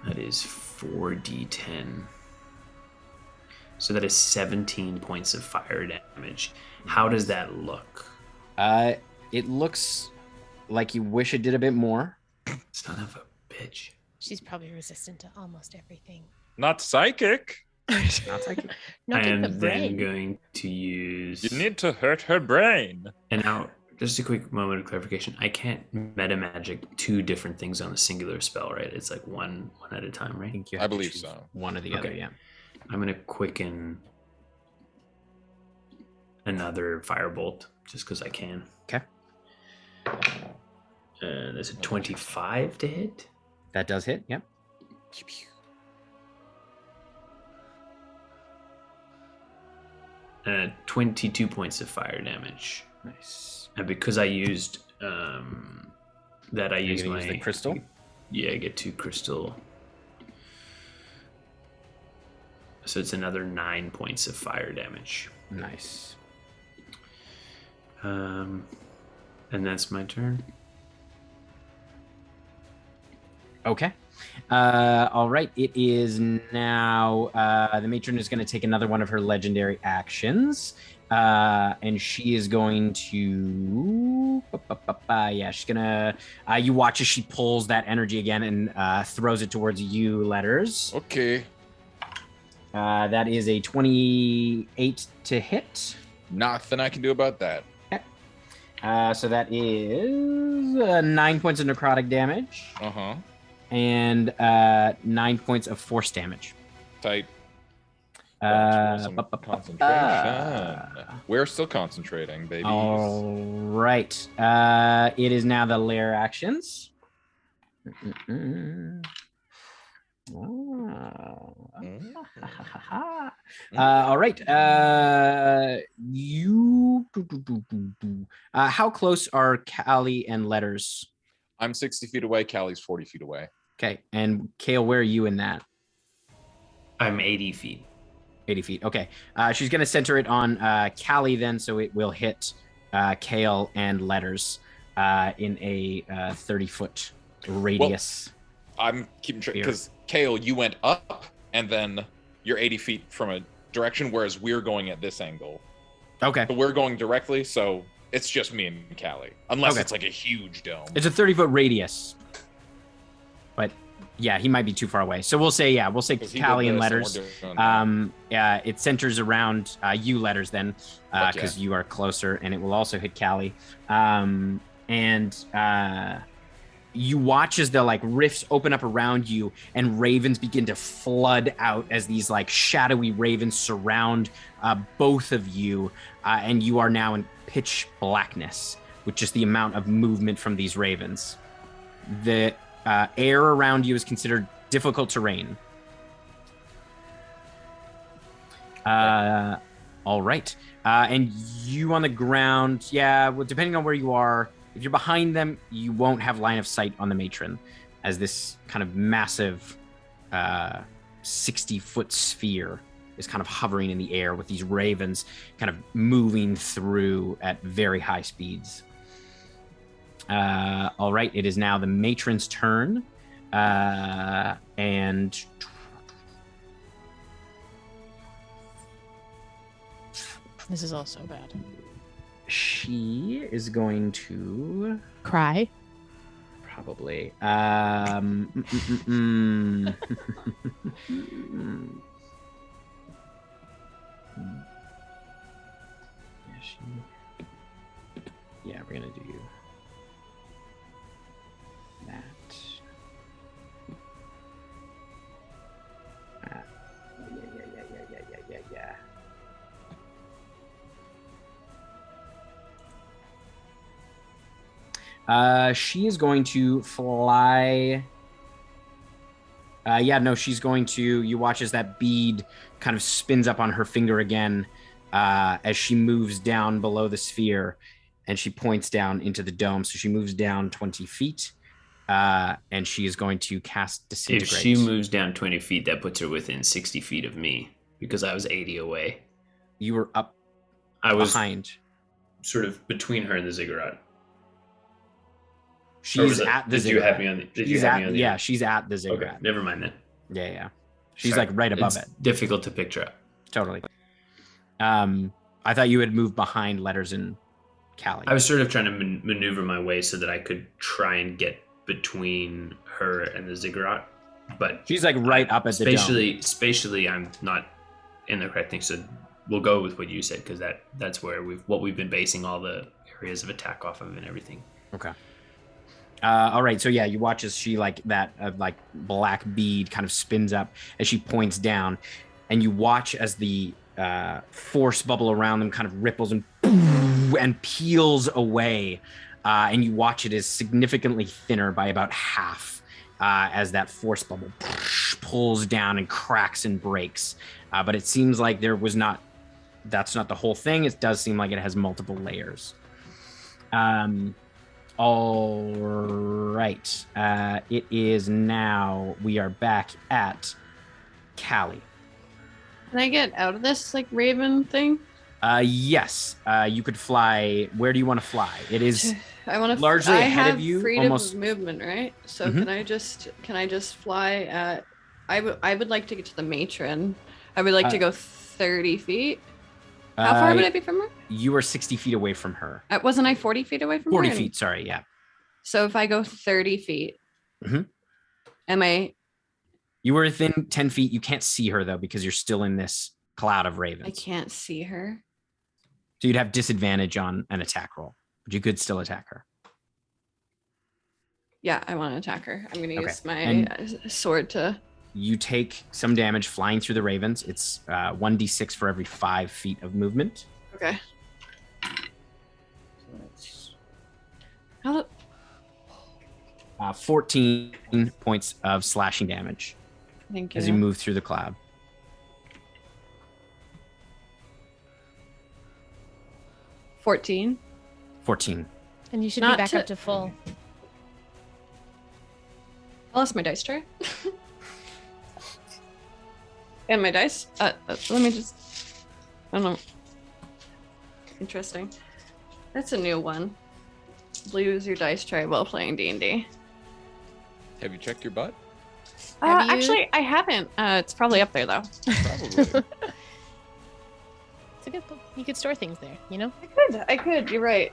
That is 4d10. So that is 17 points of fire damage. How does that look? It looks like you wish it did a bit more. Son of a bitch. She's probably resistant to almost everything. Not psychic. Not like Not I in the am then brain. going to use... You need to hurt her brain. And now, just a quick moment of clarification. I can't meta magic 2 different things on a singular spell, right? It's like one at a time, I right? think you I have to believe choose so. one or the other, Okay. yeah. I'm going to quicken another firebolt just because I can. Okay. There's a 25 to hit. That does hit, yep. 22 points of fire damage. Nice. And because I used that, I used gonna my use the crystal? Yeah, I get 2 crystal. So it's another 9 points of fire damage. Nice. And that's my turn. Okay. All right. It is now the matron is going to take another one of her legendary actions. And she is going to she's gonna you watch as she pulls that energy again and throws it towards you, Letters. Okay. That is a 28 to hit. Nothing I can do about that. Okay. So that is 9 points of necrotic damage. Uh-huh. And 9 points of force damage. Tight. Concentration. We're still concentrating, baby. All right. It is now the lair actions. All right. How close are Callie and Letters? I'm 60 feet away. Callie's 40 feet away. Okay. And Kale, where are you in that? I'm 80 feet. 80 feet. Okay. She's going to center it on Callie then, so it will hit Kale and Letters in a 30-foot radius. Well, I'm keeping track because Kale, you went up and then you're 80 feet from a direction, whereas we're going at this angle. Okay. But we're going directly, so it's just me and Callie. Unless it's like a huge dome. It's a 30-foot radius. But yeah, he might be too far away. So we'll say Callie and Letters. It centers around you, Letters, then, because you are closer, and it will also hit Callie. You watch as the rifts open up around you, and ravens begin to flood out as these shadowy ravens surround both of you, and you are now in pitch blackness with just the amount of movement from these ravens. The air around you is considered difficult terrain. All right. And you on the ground, depending on where you are, if you're behind them, you won't have line of sight on the matron, as this kind of massive 60-foot sphere is kind of hovering in the air with these ravens kind of moving through at very high speeds. All right, it is now the matron's turn. And this is also bad. She is going to cry. Probably. Yeah, we're gonna do that. She is going to fly. She's going to. You watch as that bead kind of spins up on her finger again as she moves down below the sphere, and she points down into the dome. So she moves down 20 feet, and she is going to cast Disintegrate. If she moves down 20 feet, that puts her within 60 feet of me because I was 80 away. You were up. I was behind, sort of between her and the ziggurat. She's at the ziggurat. Did you have me on the? Did you have me on the? Yeah, she's at the ziggurat. Okay, never mind then. Yeah. She's right above it. Difficult to picture. Totally. I thought you had moved behind Letters and Callie. I was sort of trying to maneuver my way so that I could try and get between her and the ziggurat, but she's right up at the dome. Spatially, I'm not in the correct thing. So we'll go with what you said because that's where we've been basing all the areas of attack off of and everything. Okay. All right, so you watch as she that black bead kind of spins up as she points down, and you watch as the force bubble around them kind of ripples and peels away, and you watch it is significantly thinner by about half as that force bubble pulls down and cracks and breaks. But it seems like that's not the whole thing. It does seem like it has multiple layers. All right. It is now, we are back at Callie. Can I get out of this like raven thing? Yes. You could fly. Where do you want to fly? It is I want to largely I ahead have of you. freedom Almost. of movement, right? So Mhm. can I just fly at? I would like to get to the matron. I would like to go 30 feet. How far would I be from her? You are 60 feet away from her. Wasn't I 40 feet away from her? 40 feet. Sorry. Yeah. So if I go 30 feet, Mhm. am I? You were within 10 feet. You can't see her though because you're still in this cloud of ravens. I can't see her. So you'd have disadvantage on an attack roll, but you could still attack her. Yeah, I want to attack her. I'm going to Okay. use my And- sword to. You take some damage flying through the ravens. It's 1d6 for every 5 feet of movement. Okay. How? 14 points of slashing damage Thank you. as you move through the cloud. 14. 14. And you should Not be back to- up to full. I lost my dice tray. And my dice. Let me just. I don't know. Interesting. That's a new one. Lose your dice tray while playing D&D. Have you checked your butt? Have you- Actually, I haven't. It's probably up there though. Probably. It's a good book. You could store things there, you know? I could. You're right.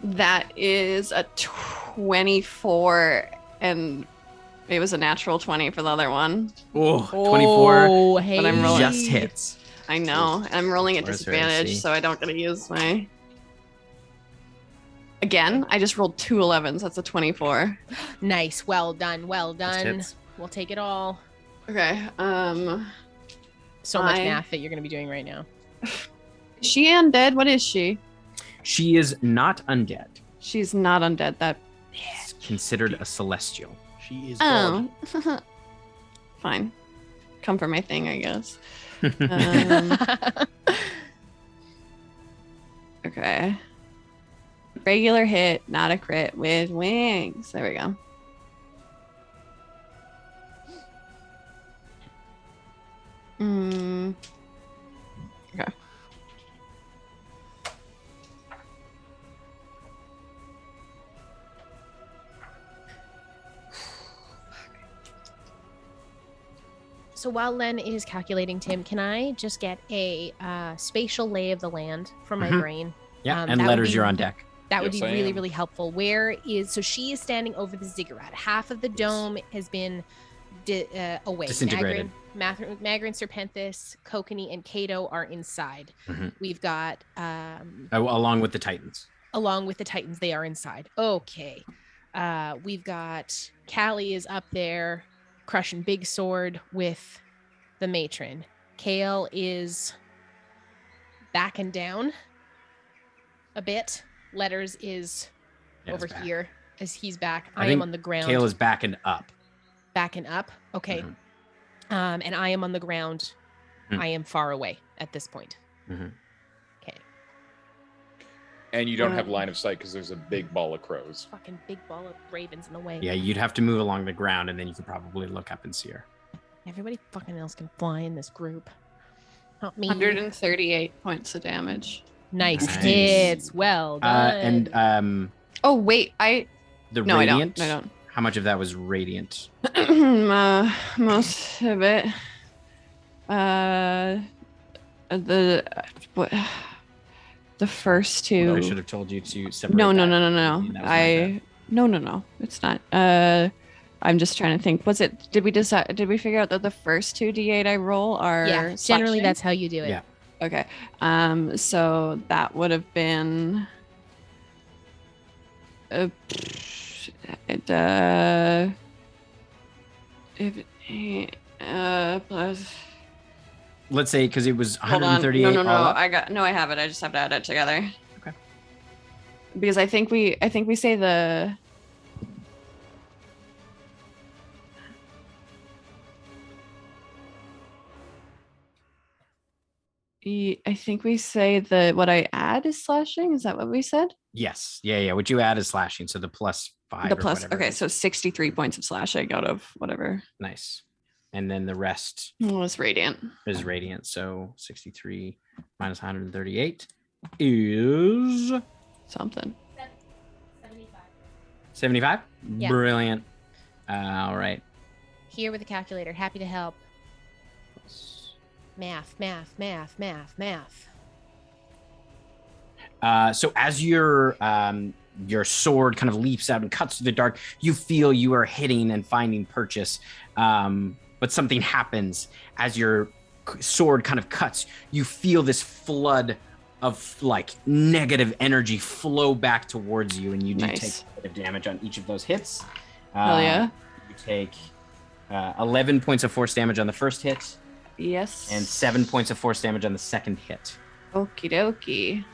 That is a 24, and it was a natural 20 for the other one. Oh, 24 Oh, hey. But I'm rolling. just hits. I know. And I'm rolling at Where's her AC? disadvantage, so I don't get to use my. Again, I just rolled 2 11s. That's a 24. Nice. Well done. Well Just done. hits. We'll take it all. Okay. So much I- math that you're going to be doing right now. Is she undead? What is she? She is not undead. She's not undead. That. It's considered a celestial. She is God. Oh. Fine. Come for my thing, I guess. Um, okay. Regular hit, not a crit with wings. There we go. Okay. So while Len is calculating, Tim, can I just get a spatial lay of the land from my Mhm. brain? Yeah, that and would letters, be- you're on deck. That would Yes, be I really, am. really helpful. Where is so she is standing over the ziggurat. Half of the dome has been away. Disintegrated. Magrin, Serpenthus, Kokanee, and Kato are inside. Mhm. We've got Along with the Titans. along with the Titans, they are inside. Okay. We've got Callie is up there crushing big sword with the matron. Kale is backing down a bit. Letters is Yeah, it's over back. here as he's back. I I am think on the ground. Kale is backing up. backing up. Okay. Mhm. And I am on the ground. Mhm. I am far away at this point. Mhm. Okay. And you don't have line of sight because there's a big ball of crows. Fucking big ball of ravens in the way. Yeah, you'd have to move along the ground and then you could probably look up and see her. Everybody fucking else can fly in this group. Not me. 138 points of damage. Nice Nice. hits. Well done. And Oh wait, the no, radiant. I don't. How much of that was radiant? Most of it. The first two. I should have told you to separate. No. that. That was my bad. No. It's not. I'm just trying to think. Did we decide? Did we figure out that the first 2 d8 I roll are? Yeah, generally slashing? that's how you do it. Yeah. Okay. So that would have been. Plus. Let's say because it was Hold on. 138. No. all up. I have it. I just have to add it together. Okay. Because I think we say the. I think we say what I add is slashing. Is that what we said? Yes. Yeah. What you add is slashing. So the +5. The or plus. whatever it Okay, is. so 63 points of slashing out of whatever. Nice. and then the rest was radiant. is radiant. So 63 minus 138 is something. 75. Yeah. Brilliant. All right. Here with a calculator. Happy to help. Math. So as your sword kind of leaps out and cuts through the dark, you feel you are hitting and finding purchase. But something happens as your sword kind of cuts. You feel this flood of like negative energy flow back towards you, and you do take negative damage on each of those hits. Hell yeah. You take 11 points of force damage on the first hit. Yes. And 7 points of force damage on the second hit. Okie dokie.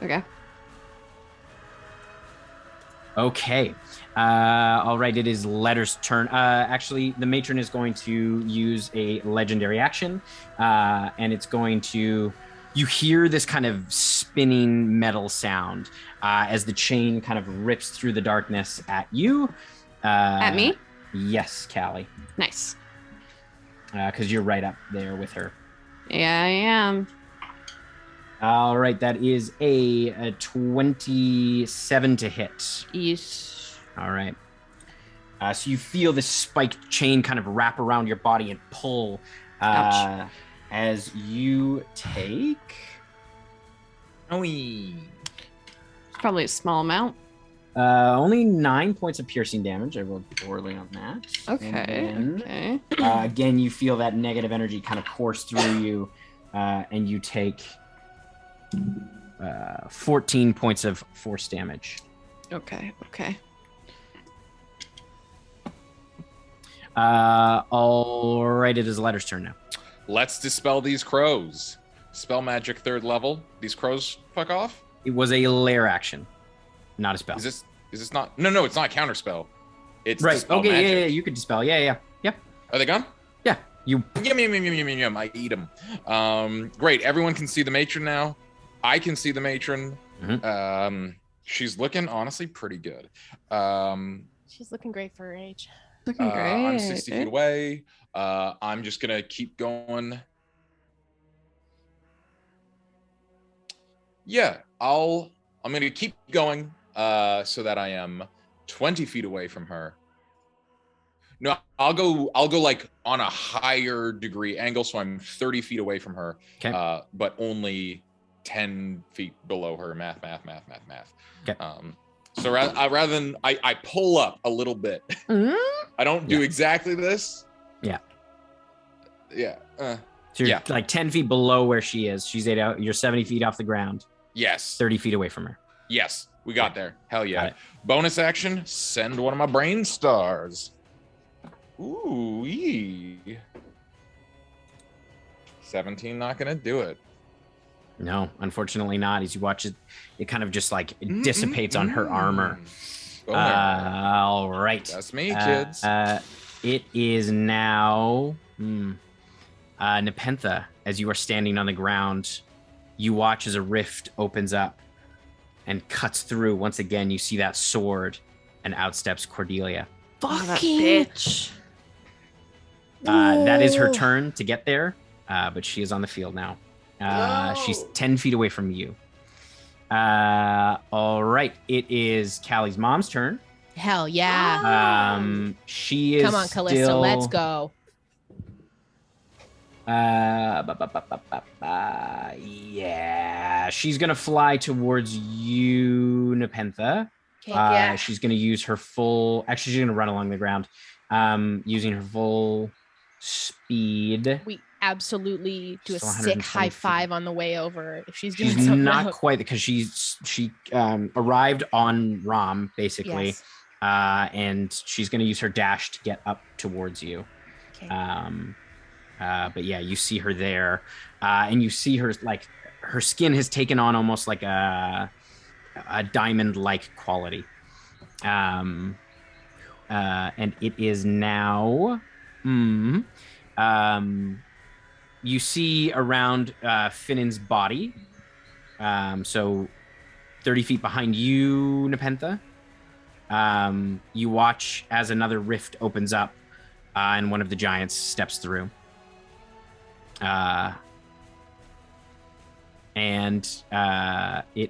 Okay. Okay. All right. It is Letter's turn. Actually, the matron is going to use a legendary action, and it's going to. You hear this kind of spinning metal sound as the chain kind of rips through the darkness at you. At me? Yes, Callie. Nice. Because you're right up there with her. Yeah, I am. All right, that is a 27 to hit. Yes. All right. So you feel this spiked chain kind of wrap around your body and pull. Ouch. As you take. It's probably a small amount. Only 9 points of piercing damage. I rolled poorly on that. Okay. Okay. Again, you feel that negative energy kind of course through you, and you take 14 points of force damage. Okay. Okay. All right, it is Letter's turn now. Let's dispel these crows. Spell magic 3rd level. These crows fuck off? It was a lair action, not a spell. Is this not? No, it's not a counter spell. It's right. dispel Okay, magic. yeah, you could dispel. Yeah. Are they gone? Yeah. You. Yum. I eat them. Great. Everyone can see the matron now. I can see the matron. Mm-hmm. She's looking honestly pretty good. She's looking great for her age. Looking great. I'm 60 feet away. I'm just gonna keep going. Yeah, I'm gonna keep going so that I am 20 feet away from her. No, I'll go like on a higher degree angle, so I'm 30 feet away from her. Okay. But only 10 feet below her. Math. Okay. So rather than I pull up a little bit. I don't do exactly this. Yeah. Yeah. So you're like 10 feet below where she is. She's 8 out. You're 70 feet off the ground. Yes. 30 feet away from her. Yes. We got there. Hell Got yeah. it. Bonus action, send one of my brain stars. Ooh, 17, not gonna do it. No, unfortunately not. As you watch it, it kind of just like dissipates on her armor. All right. That's me, kids. It is now Nepentha. As you are standing on the ground, you watch as a rift opens up and cuts through. Once again, you see that sword, and out steps Cordelia. Fucking bitch. That is her turn to get there, but she is on the field now. She's 10 feet away from you. All right. It is Callie's mom's turn. Hell yeah. She is. Come on, Callista. Still, Let's go. Yeah. She's going to fly towards you, Nepentha. Okay. She's going to use her full. Actually, she's going to run along the ground using her full speed. We absolutely do a Still sick 120 high feet. five on the way over if she's doing She's something not out. quite because she arrived on Rom basically, Yes. and she's going to use her dash to get up towards you. Okay. But yeah, you see her there, and you see her like her skin has taken on almost like a diamond-like quality, and it is now. You see around Finnan's body. So 30 feet behind you, Nepentha. You watch as another rift opens up, and one of the giants steps through. It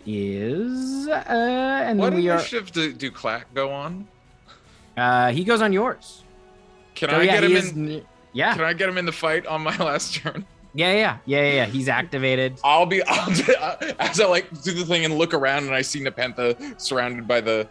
is. And what then we initiative do Clack go on? He goes on yours. Can So, I get him in? Yeah. Can I get him in the fight on my last turn? Yeah. He's activated. I'll as I like do the thing and look around and I see Nepentha surrounded by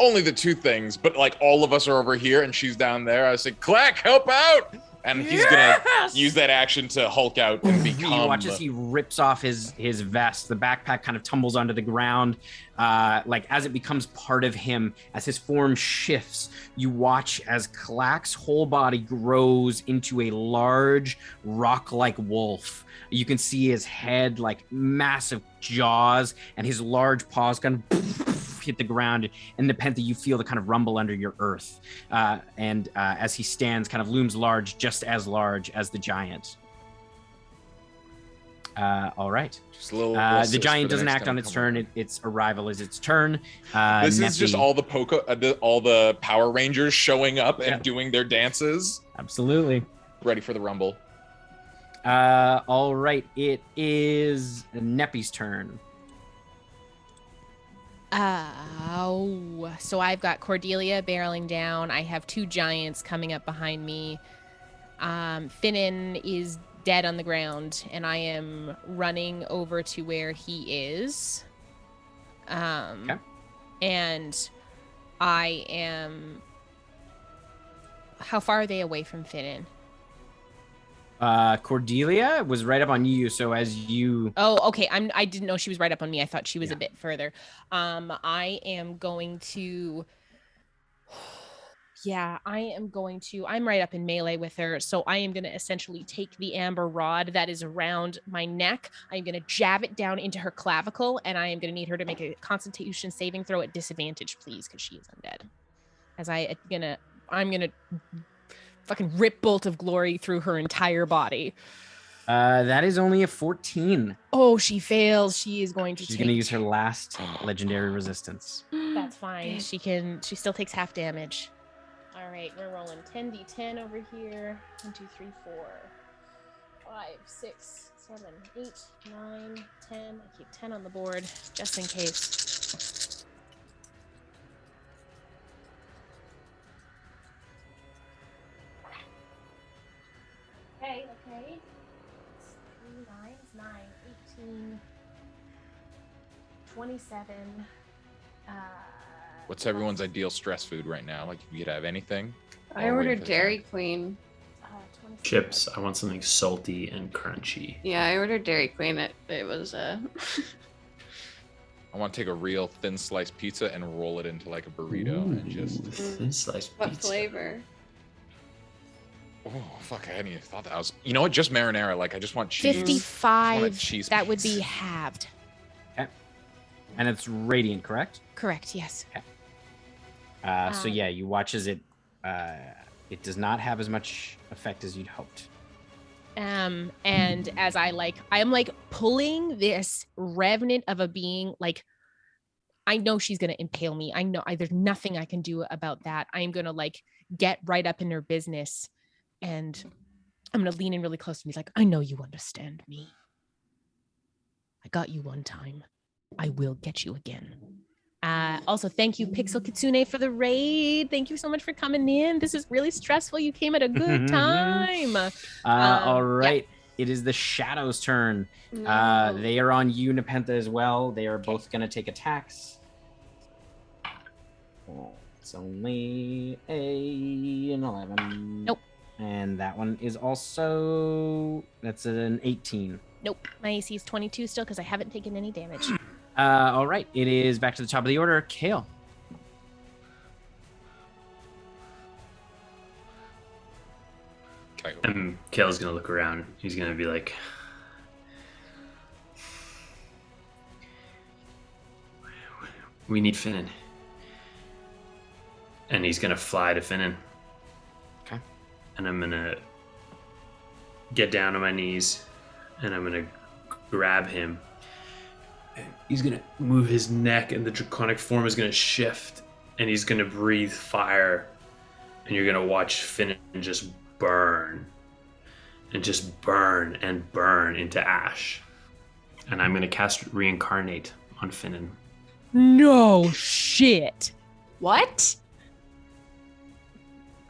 only the two things, but like all of us are over here and she's down there. I say, Clack, help out! And he's gonna use that action to Hulk out and become. You watch as he rips off his vest. The backpack kind of tumbles onto the ground. Like as it becomes part of him, as his form shifts, you watch as Clack's whole body grows into a large rock-like wolf. You can see his head, like massive jaws, and his large paws kind of hit the ground. And Nepentha, you feel the kind of rumble under your earth. As he stands, kind of looms large, just as large as the giant. All right. Just a little the giant doesn't act on its turn. Its arrival is its turn. This is just all the Power Rangers showing up and doing their dances. Absolutely. Ready for the rumble. All right. It is Neppy's turn. So I've got Cordelia barreling down. I have two giants coming up behind me. Finnan is dead on the ground, and I am running over to where he is. And I am... How far are they away from Finnan? Cordelia was right up on you, so as you... Oh, okay. I didn't know she was right up on me. I thought she was a bit further. I am going to... I'm right up in melee with her, so I am going to essentially take the amber rod that is around my neck. I'm going to jab it down into her clavicle, and I am going to need her to make a Constitution saving throw at disadvantage, please, because she is undead. As I'm going to fucking rip Bolt of Glory through her entire body. That is only a 14. Oh, she fails. She's going to use her last legendary resistance. That's fine. She still takes half damage. All right, we're rolling 10d10 over here. 1, 2, 3, 4, 5, 6, 7, 8, 9, 10. I keep 10 on the board just in case. Okay. 3 9s, 9, 18, 27. What's everyone's ideal stress food right now? Like, if you could have anything. I ordered Dairy Queen. Chips. I want something salty and crunchy. Yeah, I ordered Dairy Queen. It was I want to take a real thin sliced pizza and roll it into like a burrito and just thin sliced pizza. What flavor? Oh fuck! I hadn't even thought that. You know what? Just marinara. Like, I just want cheese. 55. Cheese that would be halved. Okay. And it's radiant, correct? Correct. Yes. Okay. So yeah, you watch as it does not have as much effect as you'd hoped. And as I'm pulling this revenant of a being, like, I know she's gonna impale me. I know there's nothing I can do about that. I am gonna get right up in her business, and I'm gonna lean in really close to me. Like, I know you understand me. I got you one time. I will get you again. Also, thank you, Pixel Kitsune, for the raid. Thank you so much for coming in. This is really stressful. You came at a good time. All right. Yeah. It is the Shadow's turn. No. They are on you, Nepentha, as well. They are both going to take attacks. Oh, it's only an 11. Nope. And that one is also... That's an 18. Nope. My AC is 22 still because I haven't taken any damage. All right, it is back to the top of the order. Kale. And Kale's gonna look around. He's gonna be like, "We need Finnan," and he's gonna fly to Finnan. Okay. And I'm gonna get down on my knees, and I'm gonna grab him. he's gonna move his neck, and the draconic form is gonna shift, and he's gonna breathe fire, and you're gonna watch Finn just burn, and just burn and burn into ash. And I'm gonna cast Reincarnate on Finnan. No shit. What?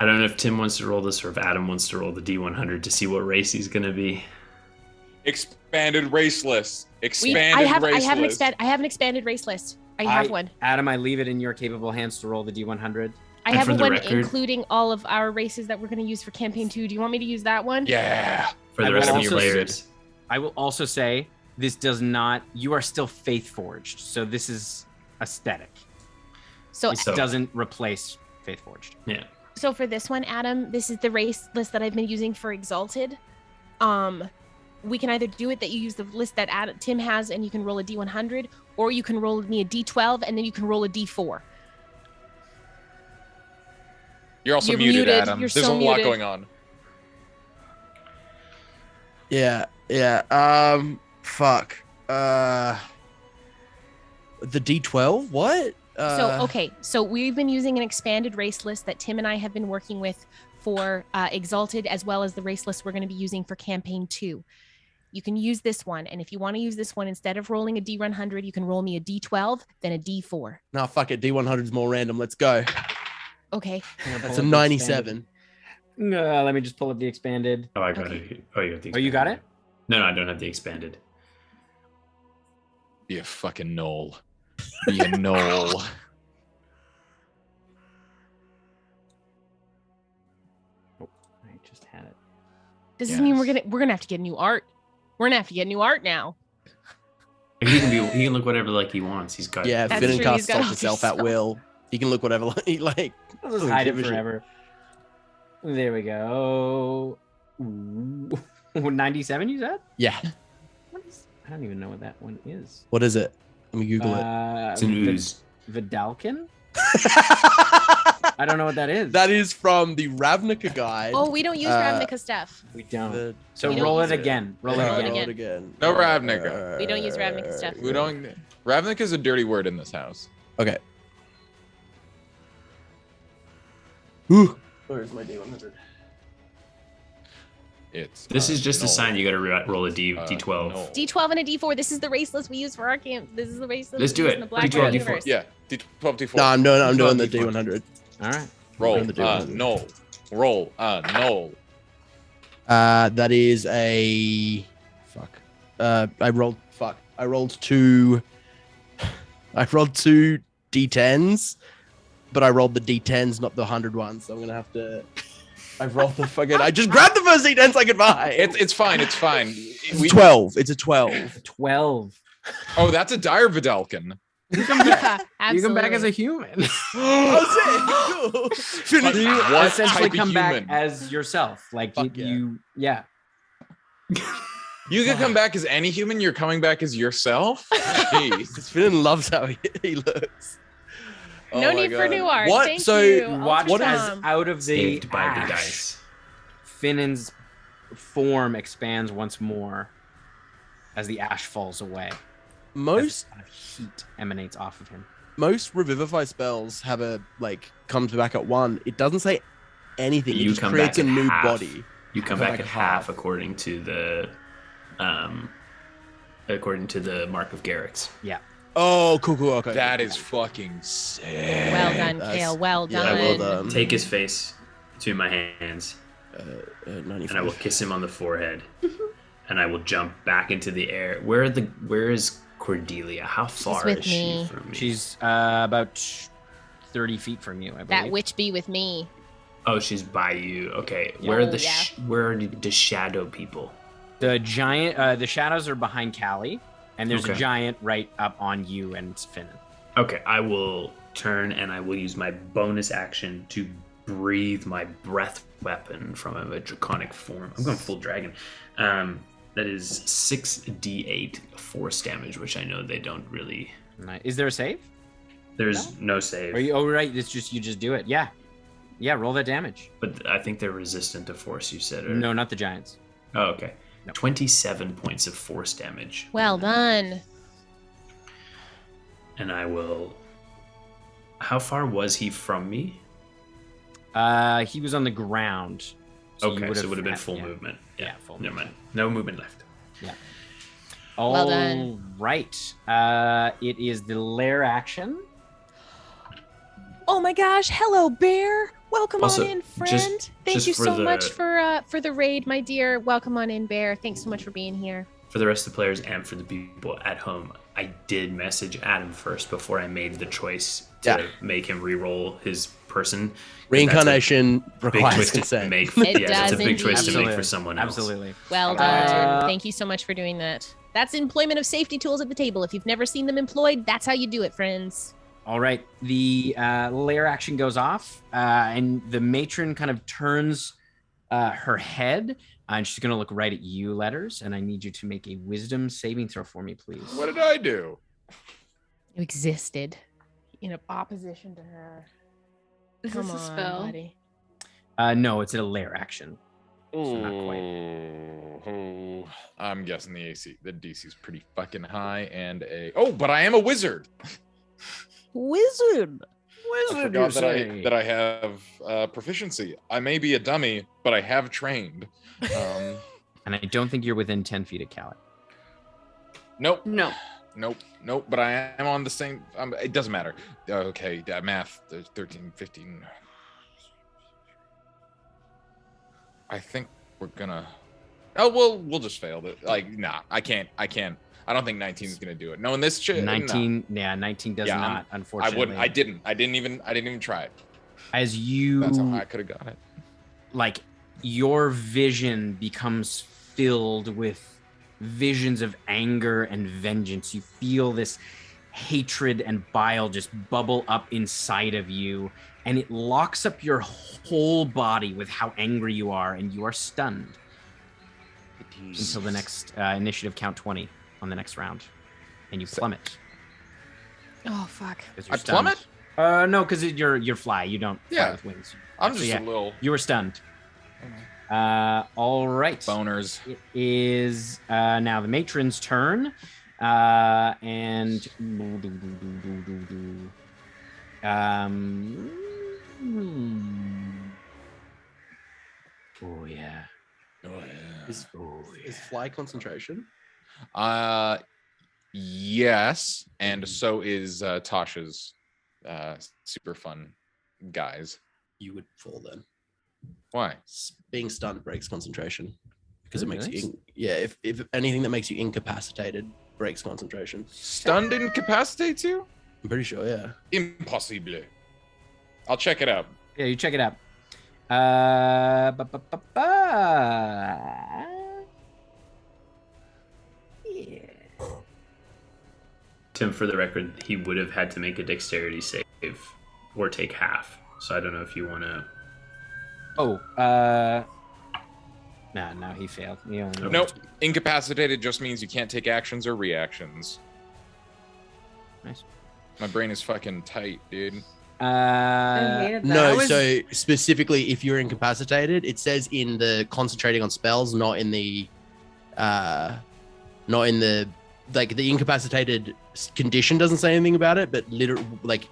I don't know if Tim wants to roll this or if Adam wants to roll the D100 to see what race he's gonna be. Expanded race list. I have an expanded race list. I have one. Adam, I leave it in your capable hands to roll the D100. I have one including all of our races that we're going to use for campaign 2. Do you want me to use that one? Yeah. For the rest of your players. I will also say this does not. You are still faith forged, so this is aesthetic. So it doesn't replace faith forged. Yeah. So for this one, Adam, this is the race list that I've been using for Exalted. We can either do it that you use the list that Tim has and you can roll a D100, or you can roll me a D12 and then you can roll a D4. You're also muted, Adam. There's a lot going on. Yeah. Fuck. The D12? What? So we've been using an expanded race list that Tim and I have been working with for Exalted, as well as the race list we're going to be using for campaign 2. You can use this one, and if you want to use this one, instead of rolling a D100, you can roll me a D12, then a D4. No, fuck it. D100 is more random. Let's go. Okay. That's a 97. No, let me just pull up the expanded. Oh, I got it. Oh, you got the expanded. Oh, you got it? No, I don't have the expanded. Be a fucking knoll. Be a knoll. Oh, I just had it. Does this mean we're gonna have to get new art? We're gonna have to get new art now. He can look whatever like he wants. He's got Finn and cast Salt himself at will. He can look whatever he like. I'll just hide it forever. There we go. Ooh. 97, you said? Yeah. I don't even know what that one is. What is it? Let me Google it. It's an ooze. Vidalkin? I don't know what that is. That is from the Ravnica guide. Oh, we don't use Ravnica stuff. We don't. So roll it again. Roll it again. No Ravnica. We don't use Ravnica stuff. We don't. Ravnica is a dirty word in this house. Okay. Ooh. Where's my D100? This is just a sign you got to roll a D12. D12 and a D4. This is the race list we use for our camp. This is the race list. Let's do we use it. in the Blackwater universe. Yeah, D12, D4. No, I'm doing the D100. All right. Roll null. Roll null. That is a fuck. I rolled two D10s, but I rolled the D10s, not the 100 ones. So I'm gonna have to. I've rolled the fucking. I just grabbed the first D10s I could buy. It's fine. It's fine. It's 12. It's a 12. 12. Oh, that's a dire Vidalkin. You come back. Yeah, You come back as a human. What essentially type come of back human? as yourself. Like you. You can come back as any human. You're coming back as yourself. Jeez. Finn loves how he looks. No need for new art. What? Thank So you. Watch Ultra as Tom. out of the Saved by the ash, dice. Finnan's form expands once more as the ash falls away. Most kind of heat emanates off of him. Most revivify spells have a comes back at 1. It doesn't say anything. It just creates a new body. You come back at half according to the Mark of Garrick's. Yeah. Oh, cool. Okay. That is fucking sick. Well done, Kale. Well done. I will take his face to my hands, 95. and I will kiss him on the forehead, and I will jump back into the air. Where is Cordelia? How far with is she me. from me? She's about 30 feet from you, I believe. That witch be with me. Oh, she's by you. Okay. Yeah. Where are the shadow people? The giant, the shadows are behind Callie, and there's a Okay. giant right up on you and Finnan. Okay, I will turn and I will use my bonus action to breathe my breath weapon from a draconic form. I'm going full dragon. That is 6d8 force damage, which I know they don't really. Nice. Is there a save? There's no save. Are you? Oh, right. It's just you just do it. Yeah. Roll that damage. But I think they're resistant to force. You said. Or... No, not the giants. Oh, okay. No. 27 points of force damage. Well done. and I will. How far was he from me? He was on the ground. Okay, so it would have been full movement. Yeah, full Never movement. mind. No movement left. Yeah. Well done. Right. It is the lair action. Oh my gosh! Hello, Bear. Welcome Also, on in, friend. Thank you for so the- much for the raid, my dear. Welcome on in, Bear. Thanks so much for being here. For the rest of the players and for the people at home, I did message Adam first before I made the choice to make him re-roll his person. Reincarnation Big requires choice to consent. make. It It's a does big choice to make indeed. for someone else. Absolutely. Well done. Thank you so much for doing that. That's employment of safety tools at the table. If you've never seen them employed, that's how you do it, friends. All right. The lair action goes off, and the matron kind of turns her head, and she's going to look right at you, Letters, and I need you to make a wisdom saving throw for me, please. What did I do? You existed in opposition to her. Is Come this a on, spell? buddy. No, it's a lair action. So not quite. I'm guessing the DC is pretty fucking high, and but I am a wizard. Wizard. I forgot that I have proficiency. I may be a dummy, but I have trained. And I don't think you're within 10 feet of Callie. Nope. No. Nope. But I am on the same. It doesn't matter. Okay, math. 13, 15. I think we're gonna. Oh, we'll just fail it. Like, nah, I can't. I don't think 19 is gonna do it. No, in this 19. Yeah, 19 does not. Unfortunately, I didn't even try it. As you. That's how I could have got it. Like, your vision becomes filled with visions of anger and vengeance. You feel this hatred and bile just bubble up inside of you, and it locks up your whole body with how angry you are, and you are stunned until the next initiative count 20 on the next round, and you plummet. Oh fuck! I plummet? No, because you're fly. You don't fly with wings. I'm just a little. You were stunned. All right. Boners. It is now the matron's turn. And oh yeah. Is fly concentration? Yes, and so is Tasha's super fun guys. You would fall then. Why? Being stunned breaks concentration because it Really? makes you. If anything that makes you incapacitated breaks concentration. Stunned incapacitates you? I'm pretty sure. Yeah. Impossible. I'll check it out. Yeah, you check it out. Yeah. Tim, for the record, he would have had to make a dexterity save or take half. So I don't know if you want to. Oh, no, he failed. He only Nope. Incapacitated just means you can't take actions or reactions. Nice. My brain is fucking tight, dude. I hated that. No, so specifically, if you're incapacitated, it says in the concentrating on spells, not in the like the incapacitated condition doesn't say anything about it, but literally, like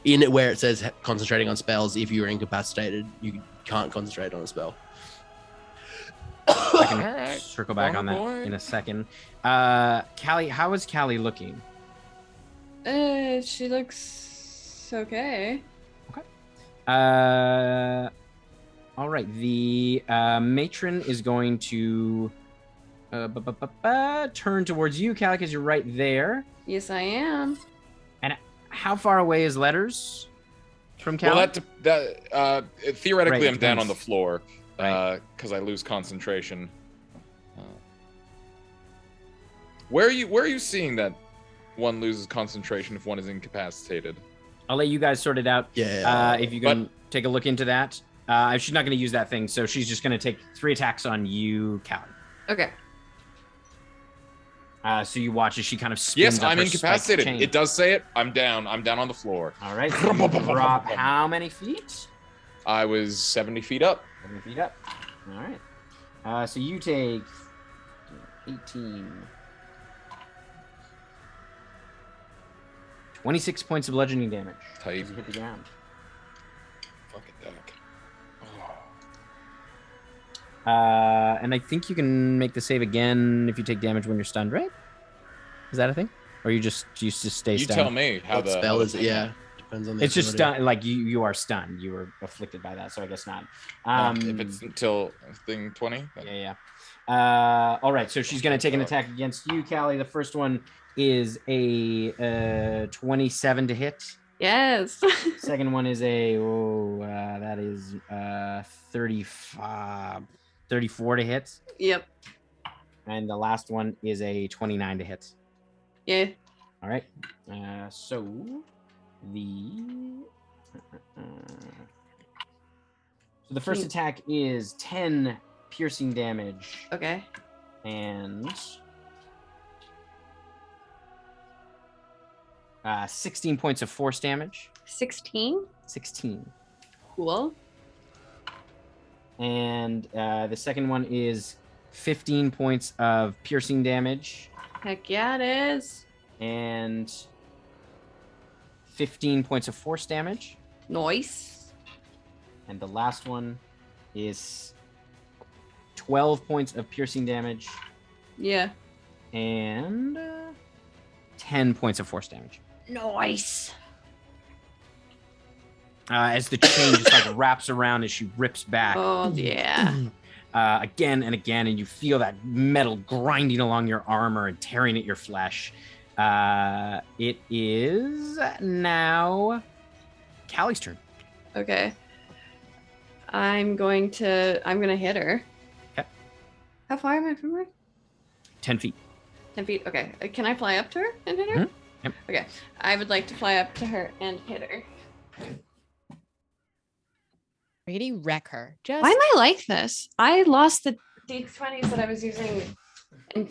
in it where it says concentrating on spells, if you're incapacitated, you can't concentrate on a spell. I can Alright. circle back on that Boy. in a second. Callie, how is Callie looking? She looks okay. All right. The matron is going to turn towards you, Callie, because you're right there. Yes, I am. And how far away is Letters from Callie? Well, theoretically, Right, I'm down on the depends. floor Right. because I lose concentration. Where are you seeing that one loses concentration if one is incapacitated? I'll let you guys sort it out. Yeah. If you can take a look into that. She's not going to use that thing, so she's just going to take 3 attacks on you, Callie. Okay. So you watch as she kind of spins Yes, up I'm her spiked incapacitated. chain. It does say it. I'm down. I'm down on the floor. All right. So you drop how many feet? I was 70 feet up. 70 feet up. All right. So you take 18, 26 points of bludgeoning damage. Tight. As you hit the ground. Fuck it, Doc. And I think you can make the save again if you take damage when you're stunned, right? Is that a thing? Or you just stay You stunned? tell me how What the spell how is it? Yeah, depends on the. It's just ability. stun. Like you are stunned. You were afflicted by that, so I guess not. if it's until thing 20. Yeah. All right, so she's gonna take an attack against you, Callie. The first one is a 27 to hit. Yes. Second one is that is 34 to hit. Yep. And the last one is a 29 to hit. Yeah. All right. So the first attack is 10 piercing damage. Okay. And 16 points of force damage. 16. 16. Cool. And the second one is 15 points of piercing damage. Heck yeah, it is. And 15 points of force damage. Nice. And the last one is 12 points of piercing damage. Yeah. And 10 points of force damage. Nice. As the chain just like wraps around as she rips back. Oh yeah. Again and again, and you feel that metal grinding along your armor and tearing at your flesh. It is now Callie's turn. Okay. I'm gonna hit her. Okay. How far am I from her? 10 feet. 10 feet. Okay. Can I fly up to her and hit her? Mhm. Yep. Okay. I would like to fly up to her and hit her. Really wreck her. Just Why am I like this? I lost the D20s that I was using. And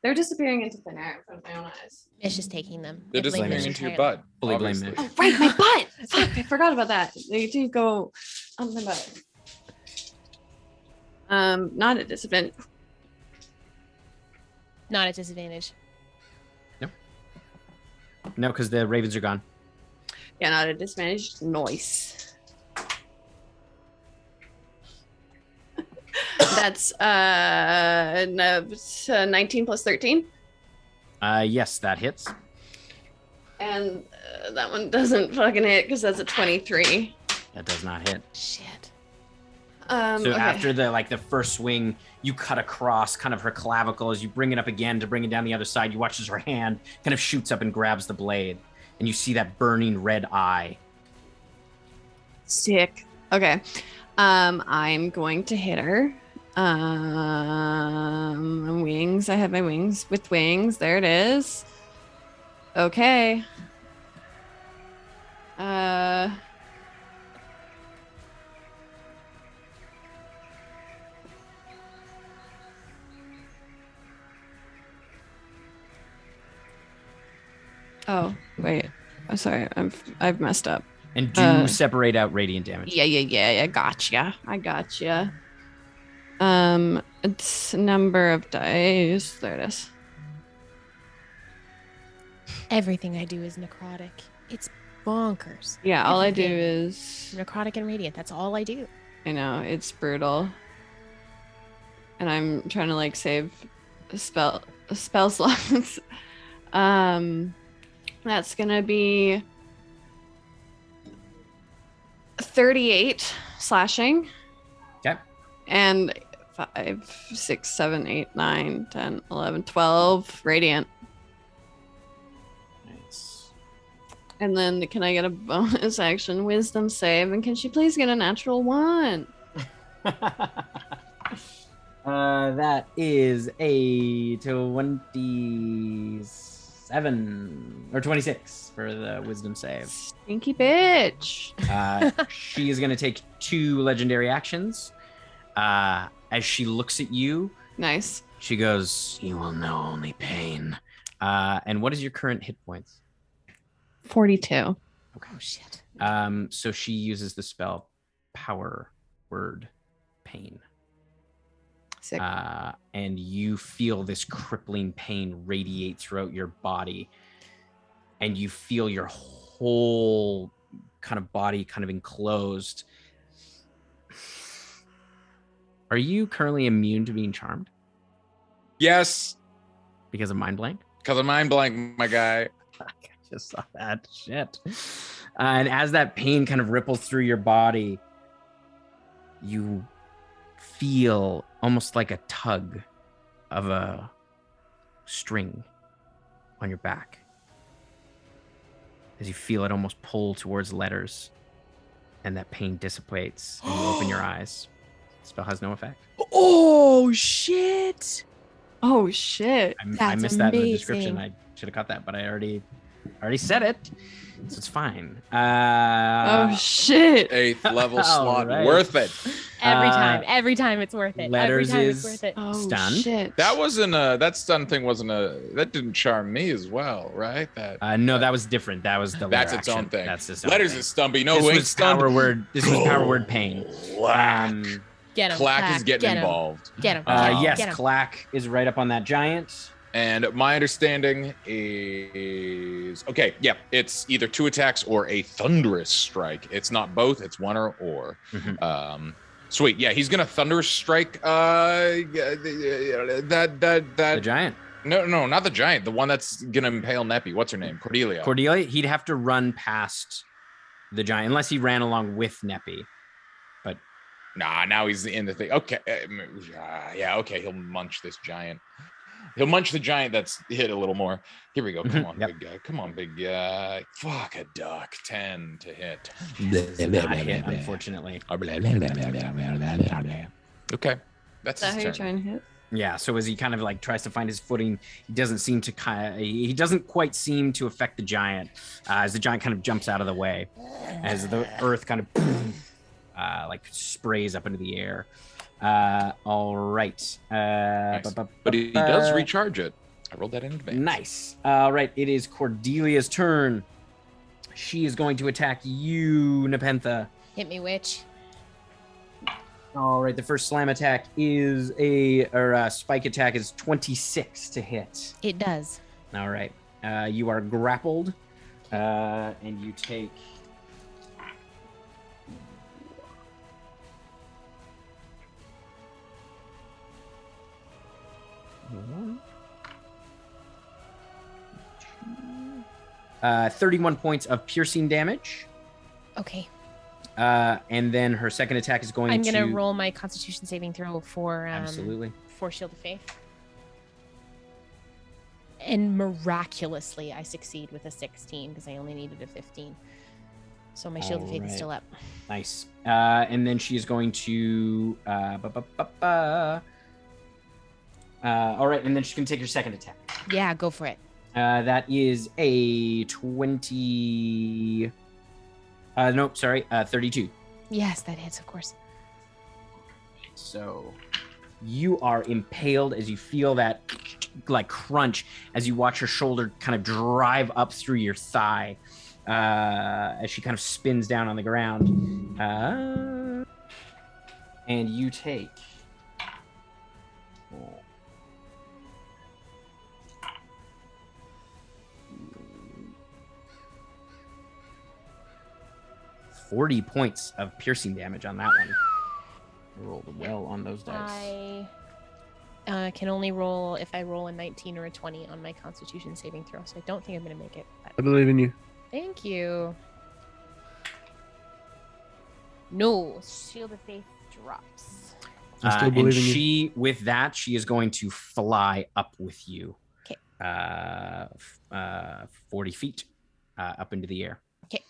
they're disappearing into thin air in front of my own eyes. It's just taking them. They're I blame disappearing Mitch into your entirely. butt. Fully blame obviously. Mitch. Oh, right, my butt. Fuck, I forgot about that. They do go on my butt. Not at disadvantage. Not at disadvantage. No, because the ravens are gone. Yeah, not at disadvantage. Noise. That's 19 plus 13. Yes, that hits. And that one doesn't fucking hit because that's a 23. That does not hit. Shit. So Okay. after the first swing, you cut across kind of her clavicle. As you bring it up again to bring it down the other side, you watch as her hand kind of shoots up and grabs the blade, and you see that burning red eye. Sick. Okay. I'm going to hit her. Wings. I have my wings with wings. There it is. Okay. Oh, wait. I'm sorry. I've messed up. And do separate out radiant damage. Yeah. Gotcha. I gotcha. It's number of dice. There it is. Everything I do is necrotic. It's bonkers. Yeah, all I do Everything. is Necrotic and radiant. That's all I do. I know it's brutal, and I'm trying to like save spell slots. That's gonna be 38 slashing. Okay. And 5, 6, 7, 8, 9, 10, 11, 12 radiant. Nice. And then can I get a bonus action wisdom save? And can she please get a natural 1? That is a 27 or 26 for the wisdom save. Stinky bitch. She is going to take 2 legendary actions. As she looks at you, Nice. she goes, "You will know only pain." And what is your current hit points? 42. Oh shit. So she uses the spell Power Word Pain. Sick. And you feel this crippling pain radiate throughout your body, and you feel your whole kind of body kind of enclosed. Are you currently immune to being charmed? Yes. Because of mind blank? Because of mind blank, my guy. I just saw that shit. And as that pain kind of ripples through your body, you feel almost like a tug of a string on your back. As you feel it almost pull towards letters, and that pain dissipates, and you open your eyes. The spell has no effect. Oh shit! Oh shit! I missed that in the description. amazing. I should have caught that, but I already said it, so it's fine. Oh shit! 8th level All slot, right. worth it. Every time it's worth it. Letters every time is it's worth it. Oh stunned. shit! That stun thing that didn't charm me as well, right? No, that was different. That was the That's letter its action. own thing. That's its own Letters thing. is stun, but you know This who ain't was stunned? power word. This was power word pain. Get him. Clack is getting get him, involved. Get him. Yes, Get him. Clack is right up on that giant. And my understanding is okay. Yeah, it's either 2 attacks or a thunderous strike. It's not both. It's one or. Mhm. Sweet. Yeah, he's gonna thunderous strike. The giant. No, not the giant. The one that's gonna impale Neppy. What's her name? Cordelia. Cordelia. He'd have to run past the giant unless he ran along with Neppy. But Nah, now he's in the thing. Okay. Yeah. Okay. He'll munch this giant. He'll munch the giant that's hit a little more. Here we go. Come on, big guy. Come on, big guy. Fuck a duck. 10 to hit. not hit, unfortunately. Okay. That's Is that how his you turn. try and hit? Yeah. So as he kind of like tries to find his footing, he doesn't seem to he doesn't quite seem to affect the giant as the giant kind of jumps out of the way as the earth kind of like sprays up into the air. All right. Nice. But he does recharge it. I rolled that in advance. Nice. All right. It is Cordelia's turn. She is going to attack you, Nepentha. Hit me, witch. All right. The first slam attack is spike attack is 26 to hit. It does. All right. You are grappled, and you take. One, 31 points of piercing damage. Okay. And then her second attack is going I'm to. gonna roll my Constitution saving throw for Absolutely. for Shield of Faith. And miraculously, I succeed with a 16 because I only needed a 15. So my Shield of Faith is Alright. still up. Nice. And then she is going to. All right, and then she can take her second attack. Yeah, go for it. That is a 20. No, sorry, 32. Yes, that hits, of course. So you are impaled as you feel that like crunch as you watch her shoulder kind of drive up through your thigh as she kind of spins down on the ground. And you take. Oh. 40 points of piercing damage on that one. I rolled well on those dice. I can only roll if I roll a 19 or a 20 on my Constitution saving throw, so I don't think I'm going to make it. But I believe in you. thank you. No, Shield of Faith drops. I still And believe in you. she, with that, she is going to fly up with you. Okay. 40 feet up into the air. Okay.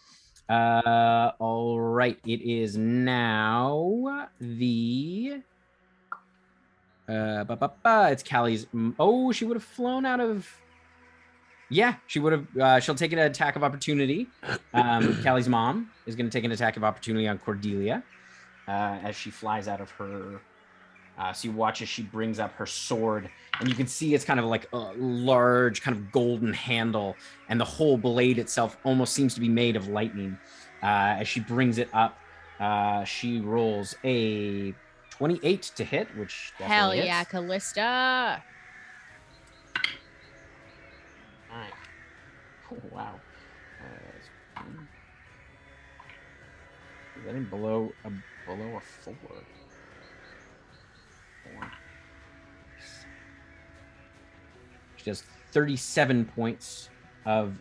All right. It is now the. It's Callie's. Oh, she would have flown out of. Yeah, she would have. She'll take an attack of opportunity. Callie's mom is going to take an attack of opportunity on Cordelia as she flies out of her. So you watch as she brings up her sword, and you can see it's kind of like a large, kind of golden handle, and the whole blade itself almost seems to be made of lightning. As she brings it up, she rolls a 28 to hit, which Hell definitely yeah, hits. Callista. All right. Oh, wow. Is that in below a 4? 4. She does 37 points of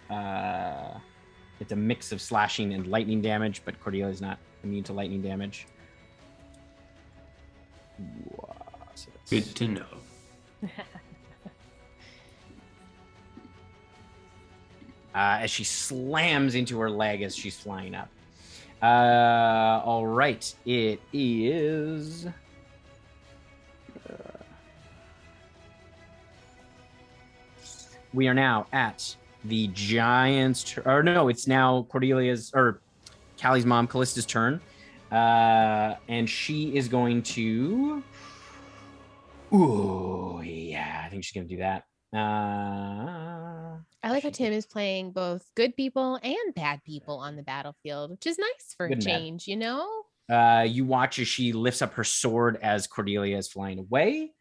it's a mix of slashing and lightning damage, but Cordelia's not immune to lightning damage. So Good to know. As she slams into her leg as she's flying up. All right, it is. We are now at the Giants, or no, it's now Cordelia's or Callie's mom, Callista's turn, and she is going to. Ooh, yeah, I think she's gonna do that. I like how Tim is playing both good people and bad people on the battlefield, which is nice for a change, you know? You watch as she lifts up her sword as Cordelia is flying away.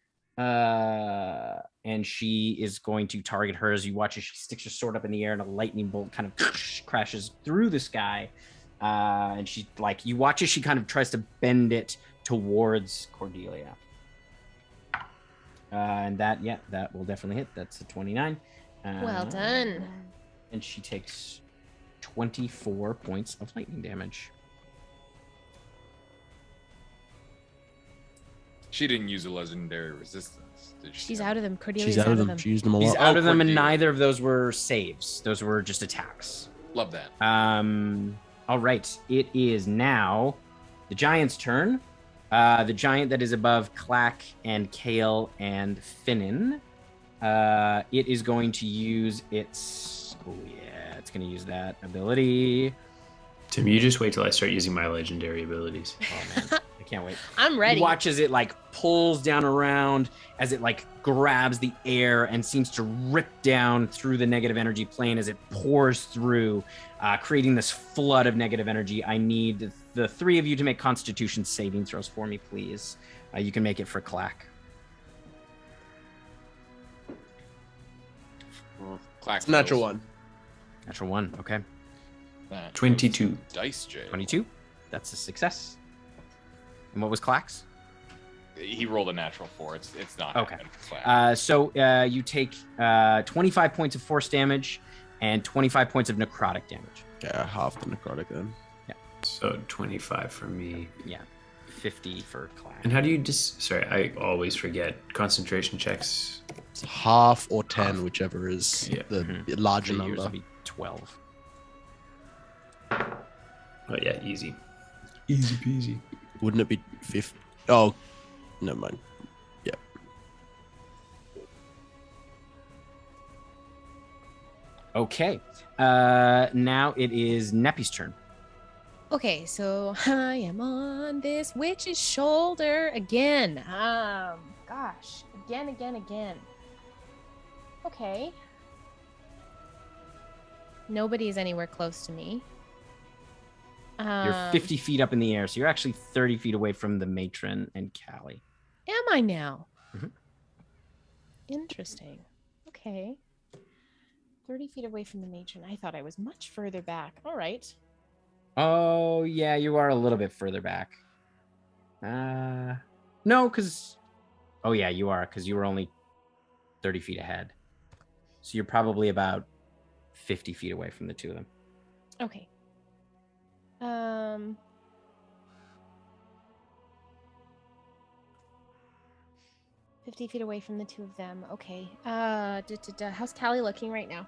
And she is going to target her as you watch as she sticks her sword up in the air and a lightning bolt kind of crashes through the sky. And she you watch as she kind of tries to bend it towards Cordelia. And that will definitely hit. That's a 29. Well done. And she takes 24 points of lightning damage. She didn't use a legendary resistance, did she? She's out of them. Cordelia's She's out of them. She used them a lot. She's out of them, and neither of those were saves. Those were just attacks. Love that. All right. It is now the Giant's turn. The Giant that is above Clack and Kale and Finnan. It is going to use its... Oh, yeah. It's going to use that ability. Tim, you just wait till I start using my legendary abilities. Oh, man. I can't wait. I'm ready. You watch as it pulls down around, as it grabs the air and seems to rip down through the negative energy plane as it pours through, creating this flood of negative energy. I need the three of you to make Constitution saving throws for me, please. You can make it for Clack. Clack Natural 1. Natural 1. Okay. 22. Dice J. 22. That's a success. And what was Clack's? He rolled a natural 4. It's not okay. Clack. So you take 25 points of force damage and 25 points of necrotic damage. Yeah, half the necrotic then. Yeah. So 25 for me. Yeah. 50 for Clack. And how do you sorry, I always forget concentration checks. It's half or 10, whichever is the larger so yours number. will be 12. Oh yeah, easy. Easy peasy. Wouldn't it be 50? Oh, never mind. Yep. Okay. Now it is Neppy's turn. Okay, so I am on this witch's shoulder again. Gosh, again. Okay. Nobody is anywhere close to me. You're 50 feet up in the air, so you're actually 30 feet away from the matron and Callie. Am I now? Mhm. Interesting. Okay. 30 feet away from the matron. I thought I was much further back. All right. Oh, yeah, you are a little bit further back. No, because... Oh, yeah, you are, because you were only 30 feet ahead. So you're probably about 50 feet away from the two of them. Okay. 50 feet away from the two of them. Okay. How's Callie looking right now?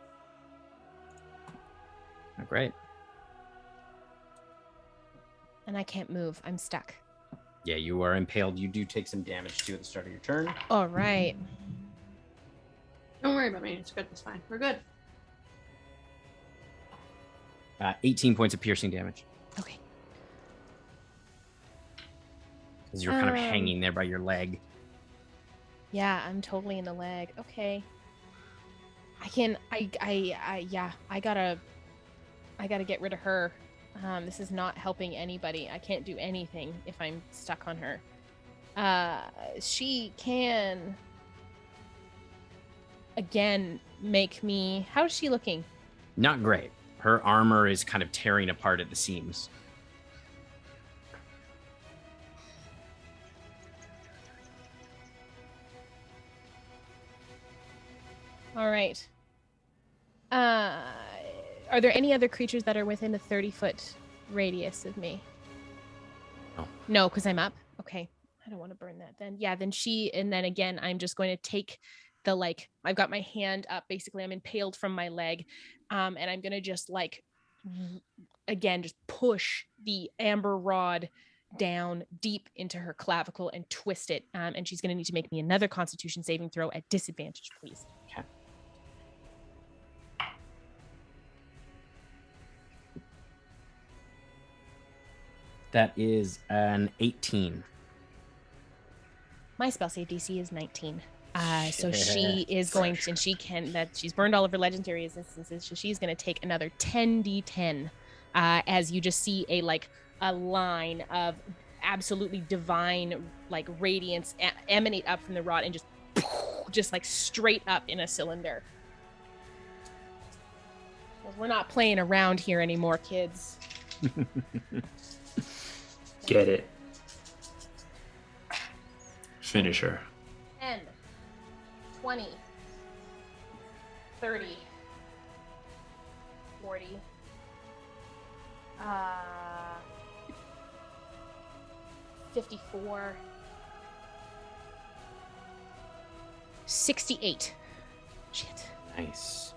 Oh, great. And I can't move. I'm stuck. Yeah, you are impaled. You do take some damage, too, at the start of your turn. All right. Don't worry about me. It's good. It's fine. We're good. 18 points of piercing damage. Okay. As you're kind of hanging there by your leg. Yeah, I'm totally in the leg. Okay. I gotta get rid of her. This is not helping anybody. I can't do anything if I'm stuck on her. She can again make me. How's she looking? Not great. Her armor is kind of tearing apart at the seams. All right. Are there any other creatures that are within a 30-foot radius of me? No. No, because I'm up. Okay. I don't want to burn that then. Yeah, then and then again, I'm just going to take the, like, I've got my hand up. Basically, I'm impaled from my leg. And I'm going to just, like, again, just push the amber rod down deep into her clavicle and twist it. And she's going to need to make me another Constitution saving throw at disadvantage, please. Okay. That is an 18. My spell save DC is 19. So she is going to, and she's burned all of her legendary resistances, so she's going to take another 10d10 as you just see a line of absolutely divine, like, radiance emanate up from the rod and just like straight up in a cylinder. We're not playing around here anymore, kids. Get it. Finish her. 10, 20, 30, 40, 54, 68. Shit. Nice.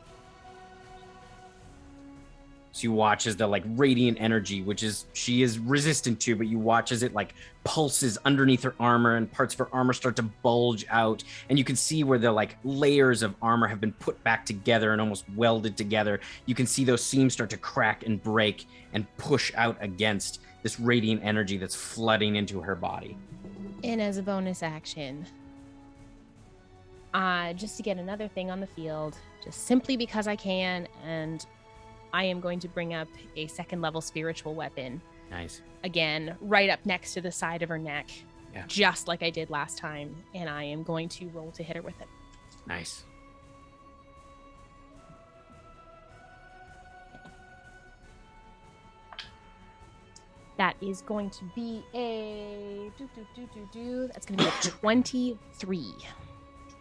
So you watch as the, like, radiant energy, which she is resistant to, but you watch as it, like, pulses underneath her armor and parts of her armor start to bulge out. And you can see where the, like, layers of armor have been put back together and almost welded together. You can see those seams start to crack and break and push out against this radiant energy that's flooding into her body. And as a bonus action, just to get another thing on the field, just simply because I can, and I am going to bring up a 2nd level spiritual weapon. Nice. Again, right up next to the side of her neck, yeah, just like I did last time, and I am going to roll to hit her with it. Nice. That is going to be a That's going to be a 23.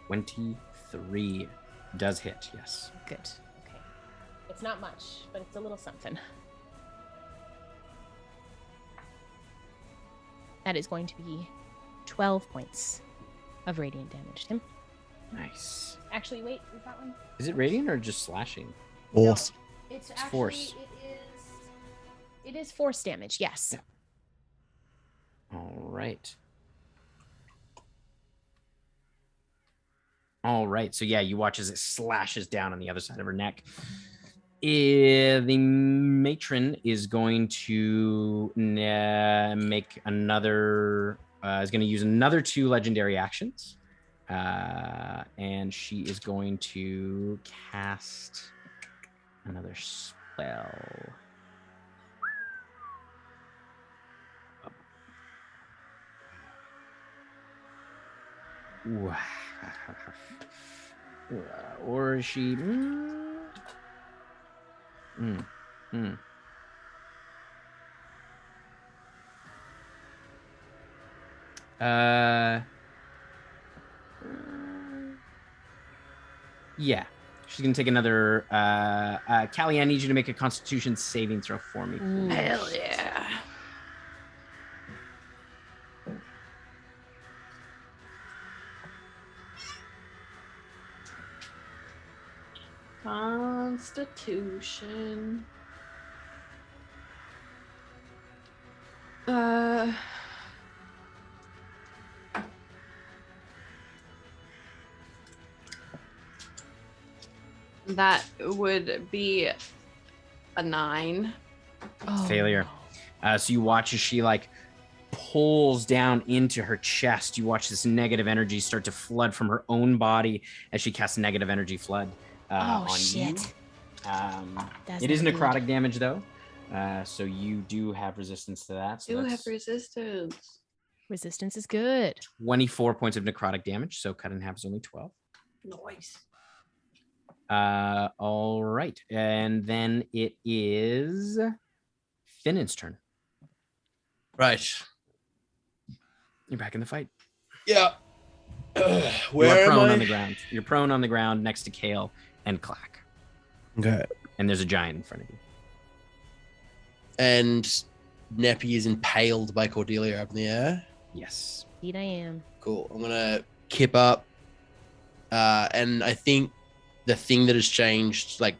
23 does hit. Yes. Good. Okay. It's not much, but it's a little something. That is going to be 12 points of radiant damage to him. Nice. Actually, wait, is that one? Is it radiant or just slashing? Force. No, it's It's actually force. It is force damage. Yes. Yeah. All right. All right. So yeah, you watch as it slashes down on the other side of her neck. The matron is going to make another. Is going to use another 2 legendary actions, and she is going to cast another spell. Ooh. Or is she? Yeah. She's gonna take another. Callie, I need you to make a Constitution saving throw for me. Please. Hell yeah. Constitution. That would be a 9. Failure. So you watch as she, like, pulls down into her chest. You watch this negative energy start to flood from her own body as she casts negative energy flood on shit. you. That's It is not necrotic good. damage though, so you do have resistance to that. So Do that's have resistance. Resistance is good. 24 points of necrotic damage. So cut in half is only 12. Nice. All right. And then it is Finn's turn. Right. You're back in the fight. Yeah. Where you are prone on the ground. You're prone on the ground next to Kale and Clack. Okay. And there's a giant in front of you. And Neppy is impaled by Cordelia up in the air. Yes. Indeed I am. Cool. I'm gonna kip up. And I think the thing that has changed, like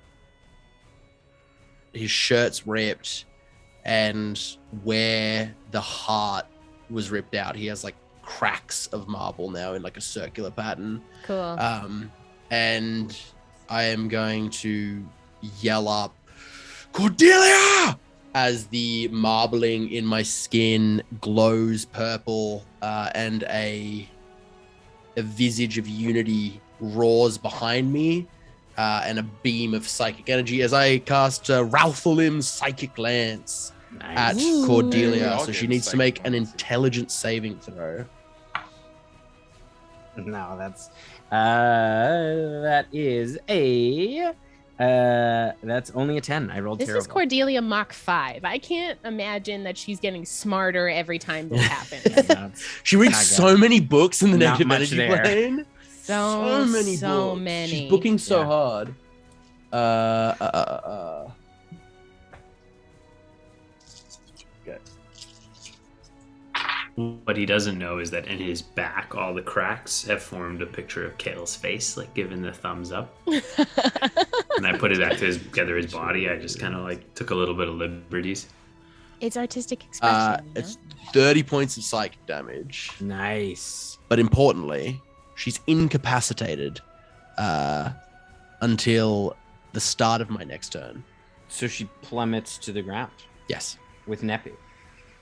his shirt's ripped, and where the heart was ripped out, he has like cracks of marble now in like a circular pattern. Cool. And I am going to yell up, Cordelia! As the marbling in my skin glows purple, and a visage of unity roars behind me, and a beam of psychic energy as I cast Ralphalim's Psychic Lance at Cordelia. So she needs to make an intelligence saving throw. No, that is a that's only a 10. I rolled This terrible. is Cordelia Mach 5. I can't imagine that she's getting smarter every time this happens. She reads so many books in the Not negative much energy there. plane. So many books. many. She's booking so hard. Okay. What he doesn't know is that in his back, all the cracks have formed a picture of Kale's face, like giving the thumbs up. And I put it back together his body. I just kind of like took a little bit of liberties. It's artistic expression. You know? It's 30 points of psychic damage. Nice. But importantly, she's incapacitated until the start of my next turn. So she plummets to the ground. Yes. With Neppy.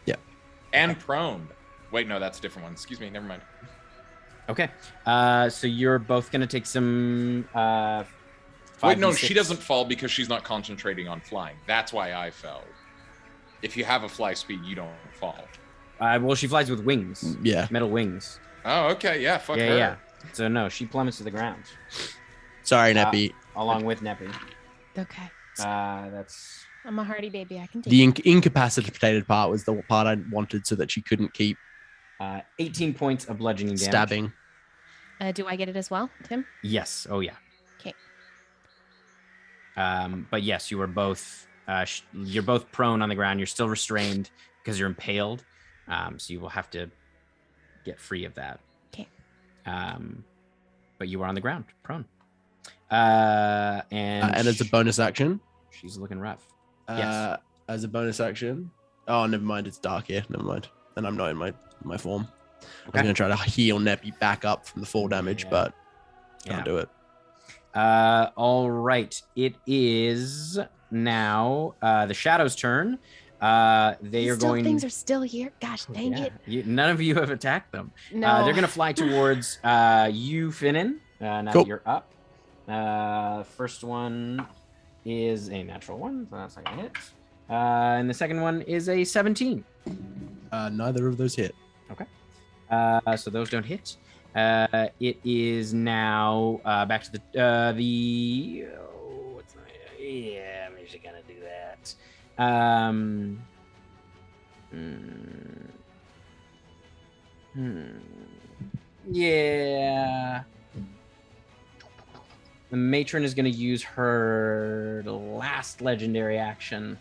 Yeah. And prone. Wait, no, that's a different one. Excuse me, never mind. Okay. So you're both gonna take some Wait, no, 5d6. she doesn't fall because she's not concentrating on flying. That's why I fell. If you have a fly speed, you don't fall. Well, she flies with wings. Yeah. Metal wings. Oh, okay, yeah, fuck her. Yeah. So no, she plummets to the ground. Sorry, Neppy. Along with Neppy. Okay. That's I'm a hardy baby. I can take The incapacitated part was the part I wanted so that she couldn't keep 18 points of bludgeoning damage. stabbing. Do I get it as well, Tim? Yes. Oh yeah. Okay. But yes, you were both. You're both prone on the ground. You're still restrained because you're impaled. So you will have to get free of that. Okay. But you are on the ground, prone. And as a bonus action. She's looking rough. Yes. As a bonus action. Oh, never mind. It's dark here. Never mind. And I'm not in my form. I was going to try to heal Neppy back up from the fall damage, but can't do it. All right. It is now the Shadow's turn. Things are still here. Gosh, dang it. None of you have attacked them. No. They're going to fly towards you, Finnan, now that you're up. First one is a natural 1, so that's not going to hit. And the second one is a 17. Neither of those hit. Okay. So those don't hit. It is now back to I'm just gonna do that. Yeah. The matron is going to use her last legendary action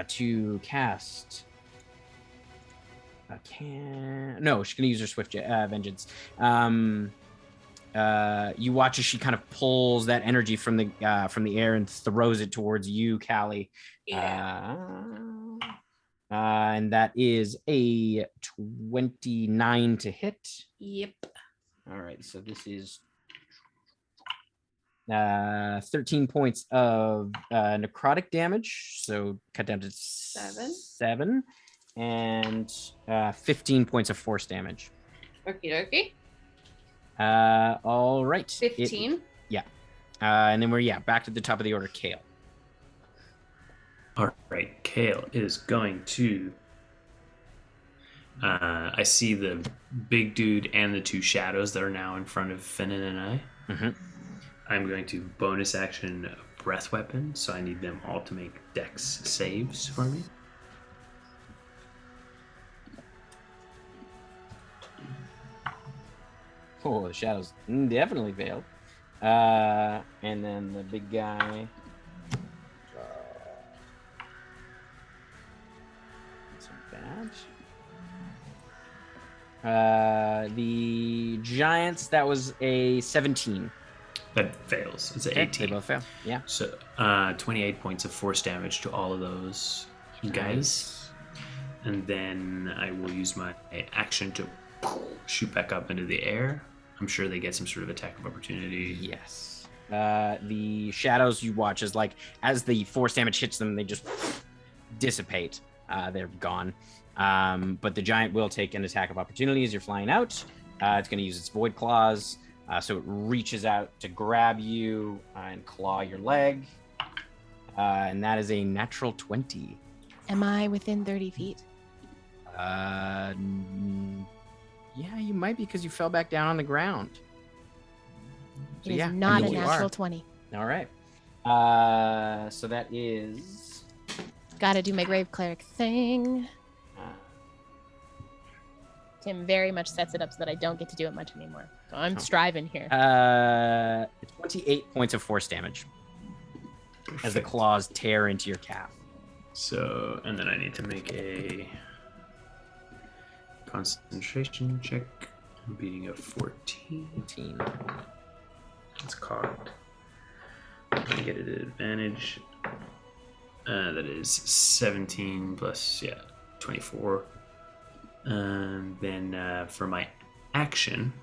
to cast. No, she's going to use her swift vengeance. You watch as she kind of pulls that energy from the air and throws it towards you, Callie. Yeah. And that is a 29 to hit. Yep. All right, so this is 13 points of necrotic damage, so cut down to 7, and 15 points of force damage. Okie dokie. All right. 15. And then we're back to the top of the order. Kale. All right, Kale is going to I see the big dude and the two shadows that are now in front of Finnan and I. Mm-hmm. I'm going to bonus action breath weapon, so I need them all to make dex saves for me. Oh, the shadows definitely failed. And then the big guy. That's bad. The giants, that was a 17. That fails. It's an Okay, 18. They both fail. Yeah. So 28 points of force damage to all of those guys. And then I will use my action to shoot back up into the air. I'm sure they get some sort of attack of opportunity. Yes. The shadows you watch is like, as the force damage hits them, they just dissipate. They're gone. But the giant will take an attack of opportunity as you're flying out. It's going to use its void claws. So it reaches out to grab you and claw your leg. And that is a natural 20. Am I within 30 feet? Yeah, you might be because you fell back down on the ground. So, It is yeah, I not a think you natural are. 20. All right. So that is... Gotta do my grave cleric thing. Tim very much sets it up so that I don't get to do it much anymore. So I'm striving here. 28 points of force damage as the claws tear into your calf. So, and then I need to make a concentration check. I'm beating a 14. It's cocked. I get it at advantage. That is 17 plus, 24. And then for my action,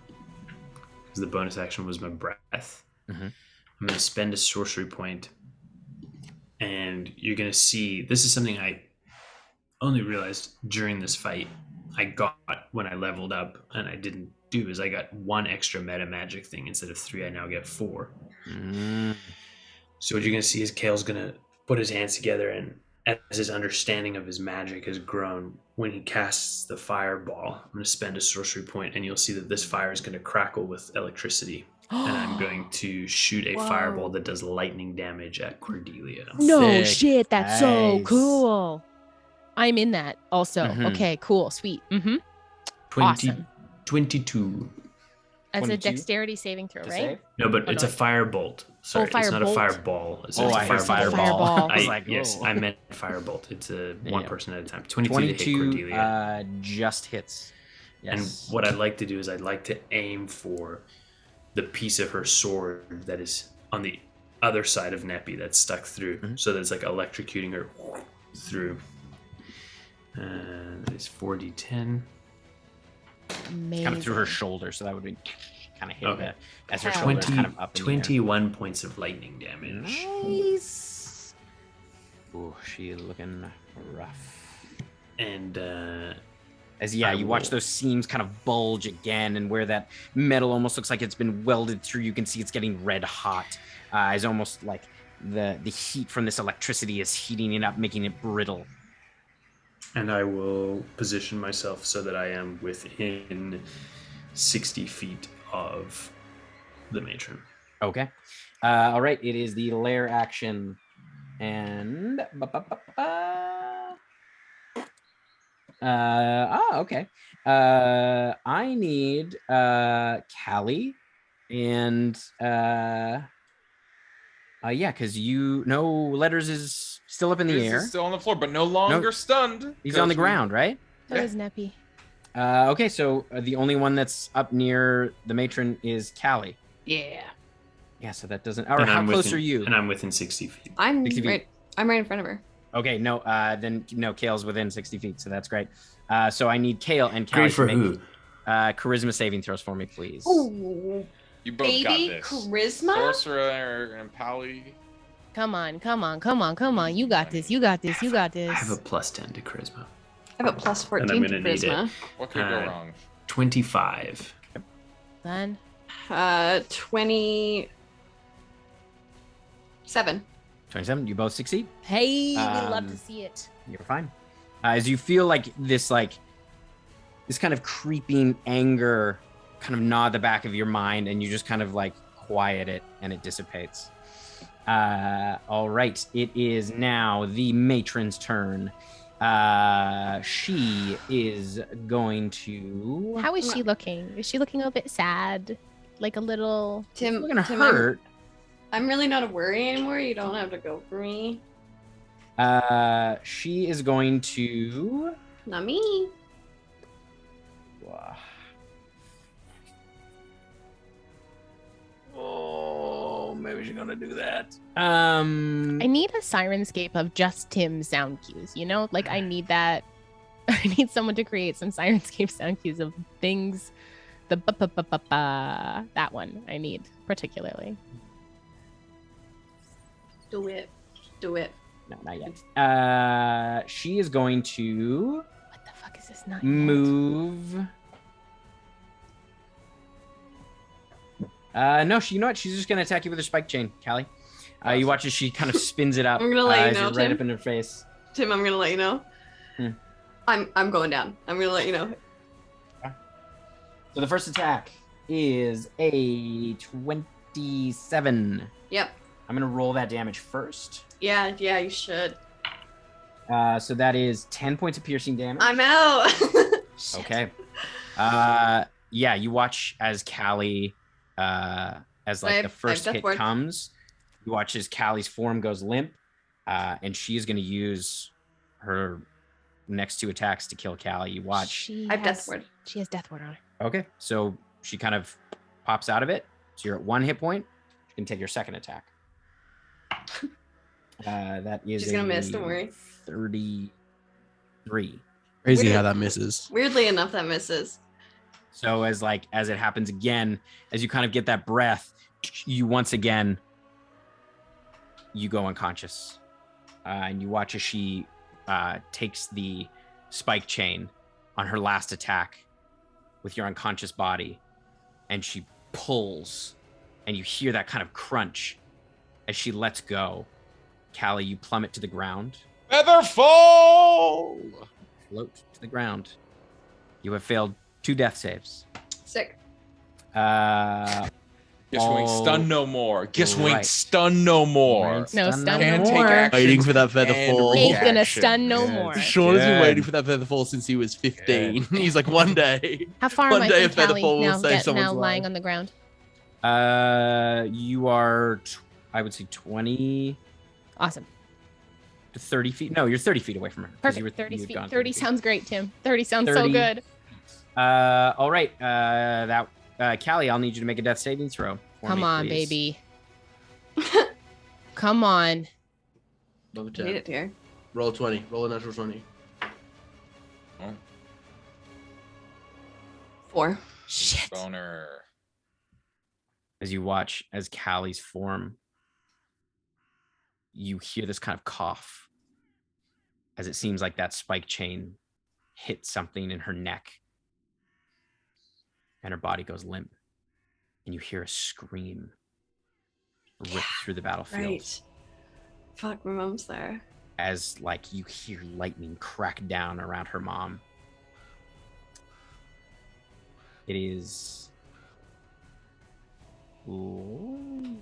because the bonus action was my breath, I'm going to spend a sorcery point. And you're going to see, this is something I only realized during this fight I got when I leveled up, and I didn't do, is I got 1 extra meta magic thing. Instead of 3, I now get 4. So what you're going to see is Kale's going to put his hands together, and as his understanding of his magic has grown, when he casts the fireball, I'm going to spend a sorcery point, and you'll see that this fire is going to crackle with electricity. And I'm going to shoot a fireball that does lightning damage at Cordelia. No shit, that's so Nice. cool. I'm in that also. Okay, cool, sweet. 22. 22. That's 22 a dexterity saving throw, to right? save? No, but Oh, it's no. a firebolt. Sorry, it's not a firebolt. fireball. It's Oh, a I heard fireball. fireball. I was like, yes, whoa. I meant firebolt. It's a one Yeah. person at a time. 22 to hit 22 Cordelia. just hits. And Yes. what I'd like to do is I'd like to aim for the piece of her sword that is on the other side of Neppy that's stuck through, so that it's like electrocuting her through. That is 4d10. Amazing. kind of through her shoulder, so that would be kind of hit Okay. as her Hell. shoulder is kind of up in the air. 21 points of lightning damage. Nice. Ooh, she looking rough. And As I you watch will- those seams kind of bulge again, and where that metal almost looks like it's been welded through, you can see it's getting red hot. It's almost like the heat from this electricity is heating it up, making it brittle. And I will position myself so that I am within 60 feet of the matron. Okay. All right. It is the lair action, and okay. I need Callie, and because no letters is still up in the This air. is still on the floor, but no longer stunned. He's on the ground, right? So is Neppy. Okay, so the only one that's up near the matron is Callie. Yeah. Yeah, so that doesn't. Or And how I'm close within- are you? And I'm within 60 feet. I'm 60 feet. I'm right in front of her. Okay, no, then no, Kale's within 60 feet, so that's great. So I need Kale and Callie Great for to make who? charisma saving throws for me, please. Ooh, You both got baby this. charisma. Sorcerer and Pally. Come on. You got this. You got this. I have a plus 10 to charisma. I have a plus 14 And I'm to gonna need it. charisma. What could go wrong? 25. Done. 27. 27, you both succeed. Hey, we love to Um, see it. You're fine. As you feel like this, this kind of creeping anger kind of gnaw at the back of your mind, and you just kind of like quiet it, and it dissipates. All right, it is now the matron's turn. She is going to. How is she looking? Is she looking a bit sad? Like a little. Tim, Looking Tim, hurt. I'm really not a worry anymore. You don't have to go for me. She is going to. Not me. Oh, maybe she's gonna do that. I need a Sirenscape of just Tim sound cues, you know? Like I need that. I need someone to create some Sirenscape sound cues of things. The that one I need particularly. Do it. Do it. No, not yet. She is going to What the fuck is this? Not move. No, you know what? She's just gonna attack you with her spike chain, Callie. You watch as she kind of spins it up. I'm gonna let you as know, you're right Tim. up in her face. Tim, I'm gonna let you know. I'm going down. I'm gonna let you know. So the first attack is a 27. Yep. I'm gonna roll that damage first. Yeah, you should. So that is 10 points of piercing damage. I'm out. Okay. Yeah, you watch as Callie, as like the first hit comes, you watch as Callie's form goes limp, and she is going to use her next 2 attacks to kill Callie. You watch. I have Death Ward. She has Death Ward on her. Okay, so she kind of pops out of it. So you're at 1 hit point. You can take your second attack. That is. She's gonna miss. Don't worry. 33. Crazy how that misses. Weirdly enough, that misses. So as it happens again, as you kind of get that breath, you once again, you go unconscious. And you watch as she takes the spike chain on her last attack with your unconscious body, and she pulls, and you hear that kind of crunch as she lets go. Callie, you plummet to the ground. Feather fall! Float to the ground. You have failed 2 death saves. Sick. Guess we ain't stun no more. Guess we ain't Right. stun no more. No, stun no Can't take more. action. Waiting for that feather and fall. Ain't gonna reaction. stun no Good. more. Sean has been Good. waiting for that feather fall since he was 15. He's like, one day. How far One am I day from a feather Callie fall will now, save someone's lying life. on the ground? You are, I would say 20 Awesome. to 30 feet. No, you're 30 feet away from her. 'cause Perfect. you were- 30 you had feet. gone 30 sounds great, Tim. 30 sounds so 30. good. All right. Callie, I'll need you to make a death saving throw. for Come me, on, please. baby. Come on. Roll a Made 10. it here. Roll 20. Roll a natural 20. 4. Shit. Boner. As you watch as Callie's form, you hear this kind of cough as it seems like that spike chain hit something in her neck, and her body goes limp, and you hear a scream rip through the battlefield. Right. Fuck, my mom's there. As like you hear lightning crack down around her mom. It is. Ooh.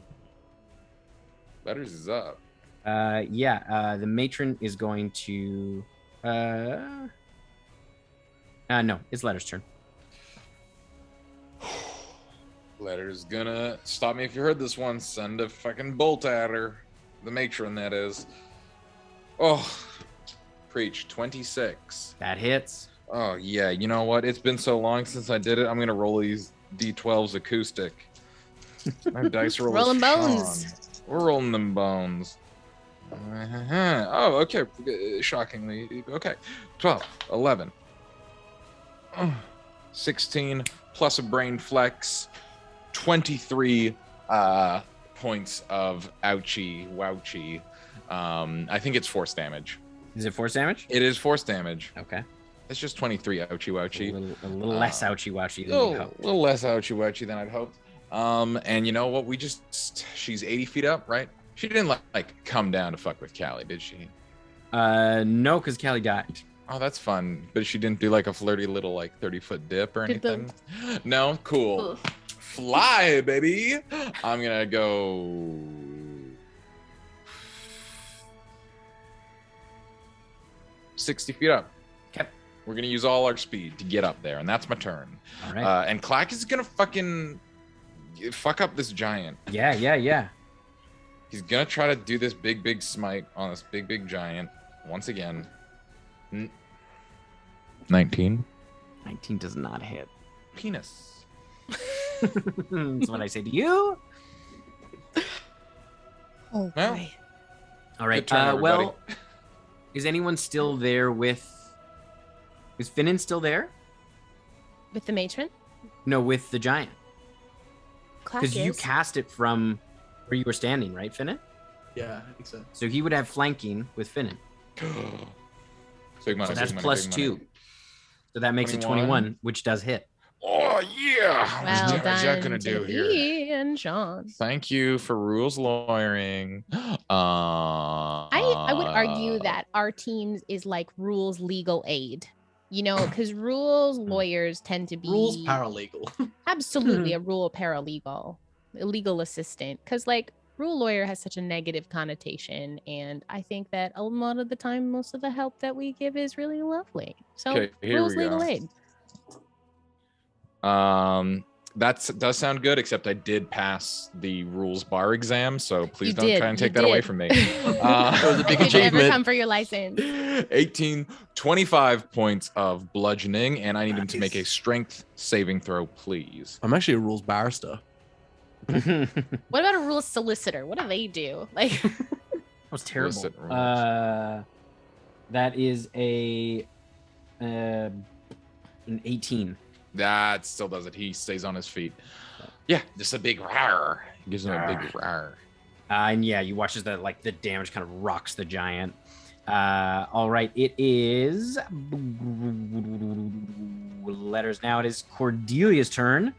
Letters is up. The matron is going to. No, it's Letter's turn. Letter's gonna stop me if you heard this one. Send a fucking bolt at her. The matron, that is. Oh, preach. 26. That hits. Oh, yeah. You know what? It's been so long since I did it. I'm gonna roll these D12s acoustic. My dice roll. Rolling is bones. Sean. We're rolling them bones. Oh, okay. Shockingly. Okay. 12, 11, 16 plus a brain flex, 23 points of ouchie wouchie. I think it's force damage. Is it force damage? It is force damage. Okay. It's just 23 ouchie wouchie. A little less ouchy watchy A than you hoped. little less ouchie wouchie than I'd hoped. And you know what? She's 80 feet up, right? She didn't like come down to fuck with Callie, did she? No, because Callie died. Oh, that's fun. But she didn't do like a flirty little like 30-foot dip or anything? No? Cool. Ooh. Fly, baby. I'm going to go 60 feet up. Okay. We're going to use all our speed to get up there, and that's my turn. All right. And Clack is going to fucking fuck up this giant. Yeah. He's going to try to do this big smite on this big giant once again. 19. 19 does not hit. Penis. That's what I say to you. Oh, Well, boy. All right. Good turn, everybody. Well, is anyone still there with? Is Finnan still there? With the matron? No, with the giant. Because you Clack is. cast it from where you were standing, right, Finnan? Yeah, I think so. So he would have flanking with Finnan. Big money, So that's big money, plus big money. 2. So that makes 21. it 21, which does hit. Oh, yeah. Well What's done Jack going to do here? and Sean. Thank you for rules lawyering. I would argue that our team is like rules legal aid. You know, because rules lawyers tend to be Rules paralegal. absolutely a rule paralegal, a legal assistant. Because like rule lawyer has such a negative connotation, and I think that a lot of the time, most of the help that we give is really lovely. So Okay, here rules we legal go. aid. That does sound good, except I did pass the rules bar exam, so please You don't did, try and you take that away did. from me. That was a big Did you ever achievement. come for your license? 18, 25 points of bludgeoning, and I need him to make a strength saving throw, please. I'm actually a rules barrister. What about a rules solicitor? What do they do? Like, That was terrible. Solicit rules. That is an 18. That still does it. He stays on his feet. Yeah, just a big rawr. He gives him a big rawr. And yeah, you watch as the damage kind of rocks the giant. All right, it is letters now. It is Cordelia's turn.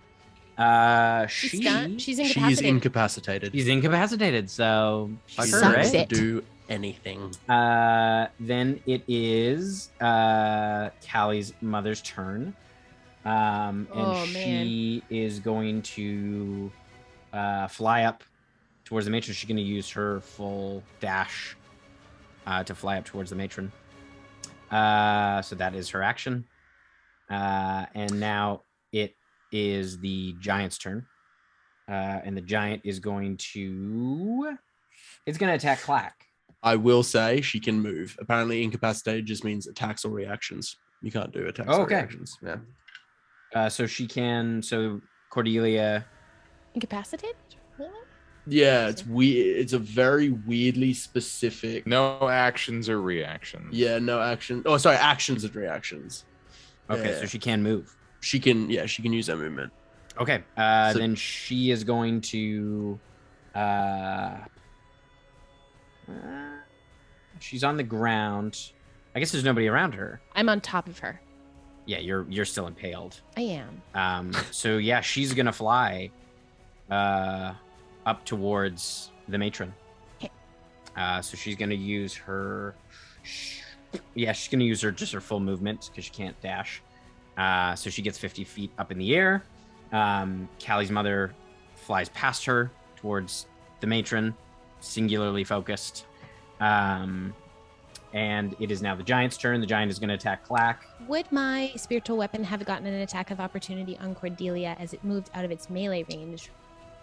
she's incapacitated. She's incapacitated. She's incapacitated, so I fuck Sucks her, can't right? it. do anything. Then it is Callie's mother's turn. And Oh, she is going to fly up towards the matron. She's going to use her full dash to fly up towards the matron. So that is her action. And now it is the giant's turn. And the giant is going to... It's going to attack Clack. I will say she can move. Apparently, incapacitated just means attacks or reactions. You can't do attacks or Okay. reactions. Yeah. So she can... So Cordelia... Incapacitated? Really? Yeah, it's weird. It's a very weirdly specific. No actions or reactions. Yeah, no action. Oh, sorry, actions and reactions. Okay, Yeah. so she can move. She can use that movement. Okay, So- then she is going to... she's on the ground. I guess there's nobody around her. I'm on top of her. Yeah, you're still impaled. I am. So yeah, she's gonna fly up towards the matron. Okay. So she's gonna use her. Yeah, she's gonna use her full movement because she can't dash. So she gets 50 feet up in the air. Callie's mother flies past her towards the matron, singularly focused. And it is now the giant's turn. The giant is going to attack Clack. Would my spiritual weapon have gotten an attack of opportunity on Cordelia as it moved out of its melee range?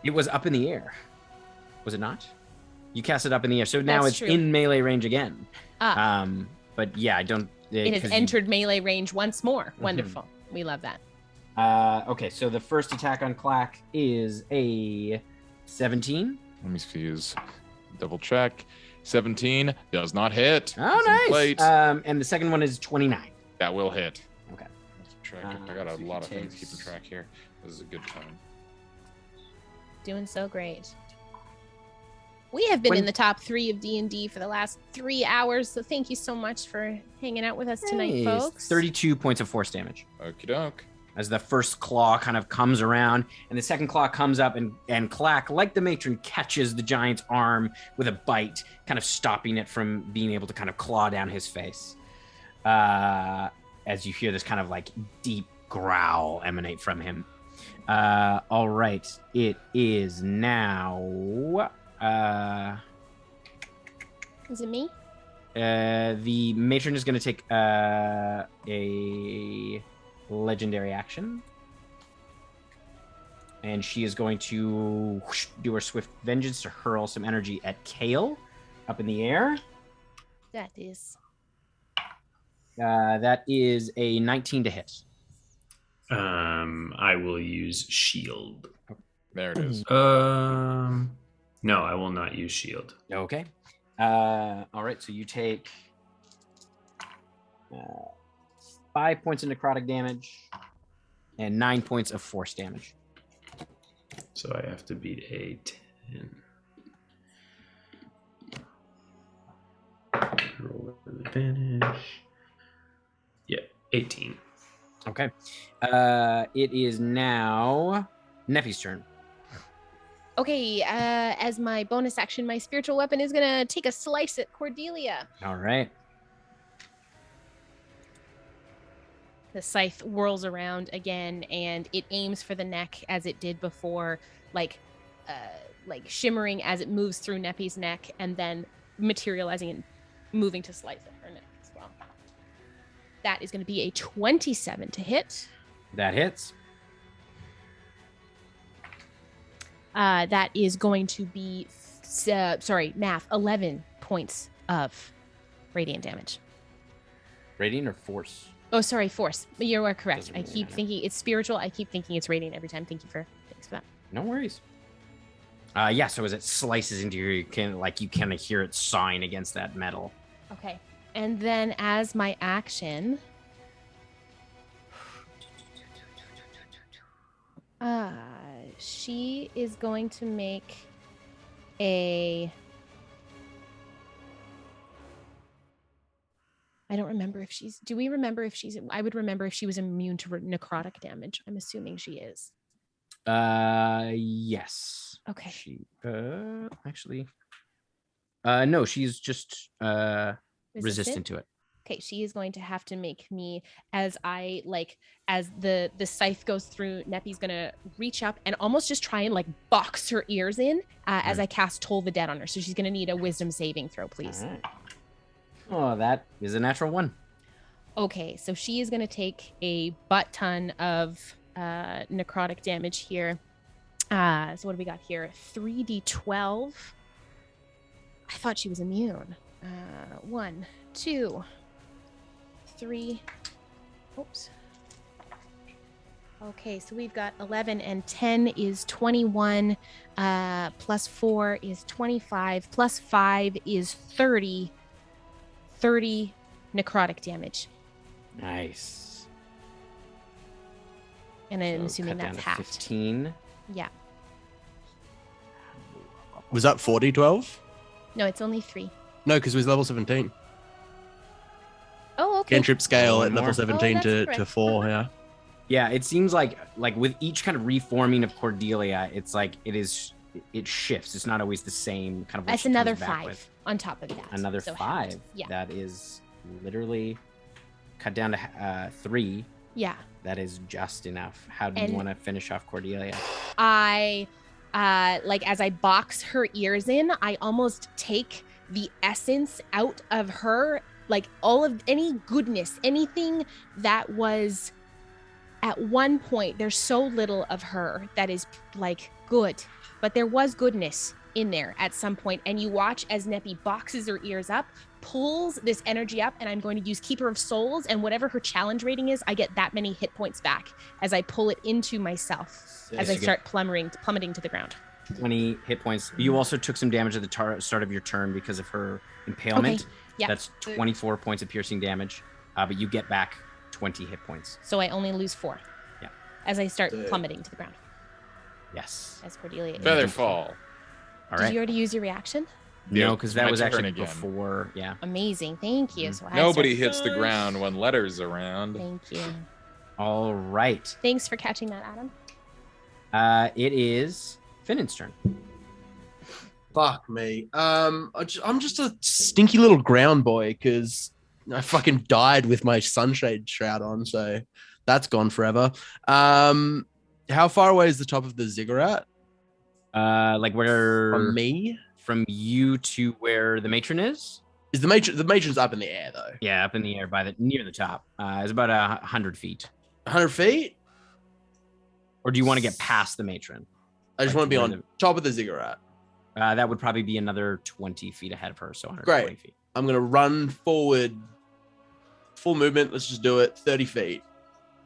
It was up in the air. Was it not? You cast it up in the air. So now That's it's true. in melee range again. Ah, But yeah, I don't... it has 'cause you- entered melee range once more. Wonderful. We love that. Okay, so the first attack on Clack is a 17. Let me fuse. Double check. 17 does not hit. Oh, It's in nice. plate. And the second one is 29. That will hit. Okay. Let's track it. I got a so lot of he things takes- keeping track here. This is a good time. Doing so great. We have been When- in the top 3 of D&D for the last 3 hours, so thank you so much for hanging out with us tonight, Nice. folks. 32 points of force damage. Okie doke. As the first claw kind of comes around, and the second claw comes up, and Clack, like the matron, catches the giant's arm with a bite, kind of stopping it from being able to kind of claw down his face. as you hear this kind of like deep growl emanate from him. All right, it is now. Is it me? The matron is going to take a legendary action. And she is going to do her swift vengeance to hurl some energy at Kale up in the air. That is a 19 to hit. I will use shield. There it is. No, I will not use shield. Okay. All right. So you take 5 points of necrotic damage and 9 points of force damage. So I have to beat a 10. Roll with advantage. Yeah, 18. Okay. It is now Neffy's turn. okay. As my bonus action, my spiritual weapon is gonna take a slice at Cordelia. All right. The scythe whirls around again, and it aims for the neck as it did before, like shimmering as it moves through Neppy's neck, and then materializing and moving to slice at her neck as well. That is going to be a 27 to hit. That hits. That is going to be, math, 11 points of radiant damage. Radiant or force? Oh, sorry, force. You are correct. Doesn't I really keep matter. thinking it's spiritual. I keep thinking it's radiant every time. Thanks for that. No worries. Yeah, so as it slices into you kind of hear it sawing against that metal. Okay. And then as my action, she is going to make a... I don't remember if she's... Do we remember if she's... I would remember if she was immune to necrotic damage. I'm assuming she is. Yes. Okay. She actually no, she's just resistant to it. Okay, she is going to have to make me, as the scythe goes through, Neppy's gonna reach up and almost just try and like box her ears in as I cast Toll the Dead on her. So she's gonna need a wisdom saving throw, please. All right. Oh, that is a natural one. Okay, so she is gonna take a butt ton of necrotic damage here. So what do we got here? 3d12. I thought she was immune. 1, 2, 3. Oops. Okay, so we've got 11 and 10 is 21. Plus 4 is 25. Plus 5 is 30. 30 necrotic damage. Nice. And I'm So assuming cut down that's to half. 15. Yeah. Was that 40-12? No, it's only 3. No, because it was level 17. Oh, okay. Cantrip scale One at level more. 17 that's to correct. 4, yeah. Yeah, it seems like with each kind of reforming of Cordelia, it's like it shifts. It's not always the same kind of. What That's she comes another back 5 with. on top of that. Another So 5. half. Yeah. That is literally cut down to 3. Yeah. That is just enough. How do And- you want to finish off Cordelia? I as I box her ears in, I almost take the essence out of her, like all of any goodness, anything that was at one point. There's so little of her that is like good, but there was goodness in there at some point. And you watch as Neppy boxes her ears up, pulls this energy up, and I'm going to use Keeper of Souls, and whatever her challenge rating is, I get that many hit points back as I pull it into myself as I you get start plummeting to the ground. 20 hit points. You also took some damage at the start of your turn because of her impalement. Okay. Yeah. That's 24 points of piercing damage, but you get back 20 hit points. So I only lose 4. Yeah. As I start plummeting to the ground. Yes. As Cordelia. Feather fall. All Did right. you already use your reaction? Yeah, No, because it's that my was turn actually again. before. Yeah. Amazing. Thank you. So I Nobody start- hits the ground when Letter's around. Thank you. All right. Thanks for catching that, Adam. It is Finnan's turn. Fuck me. I'm just a stinky little ground boy because I fucking died with my sunshade shroud on, so that's gone forever. How far away is the top of the ziggurat? Like where From me? From you to where the matron is? Is the matron's up in the air though? Yeah, up in the air near the top. It's about 100 feet. 100 feet? Or do you want to get past the matron? I just want to be on top of the ziggurat. That would probably be another 20 feet ahead of her, so 120 Great. feet. I'm gonna run forward. Full movement. Let's just do it. 30 feet.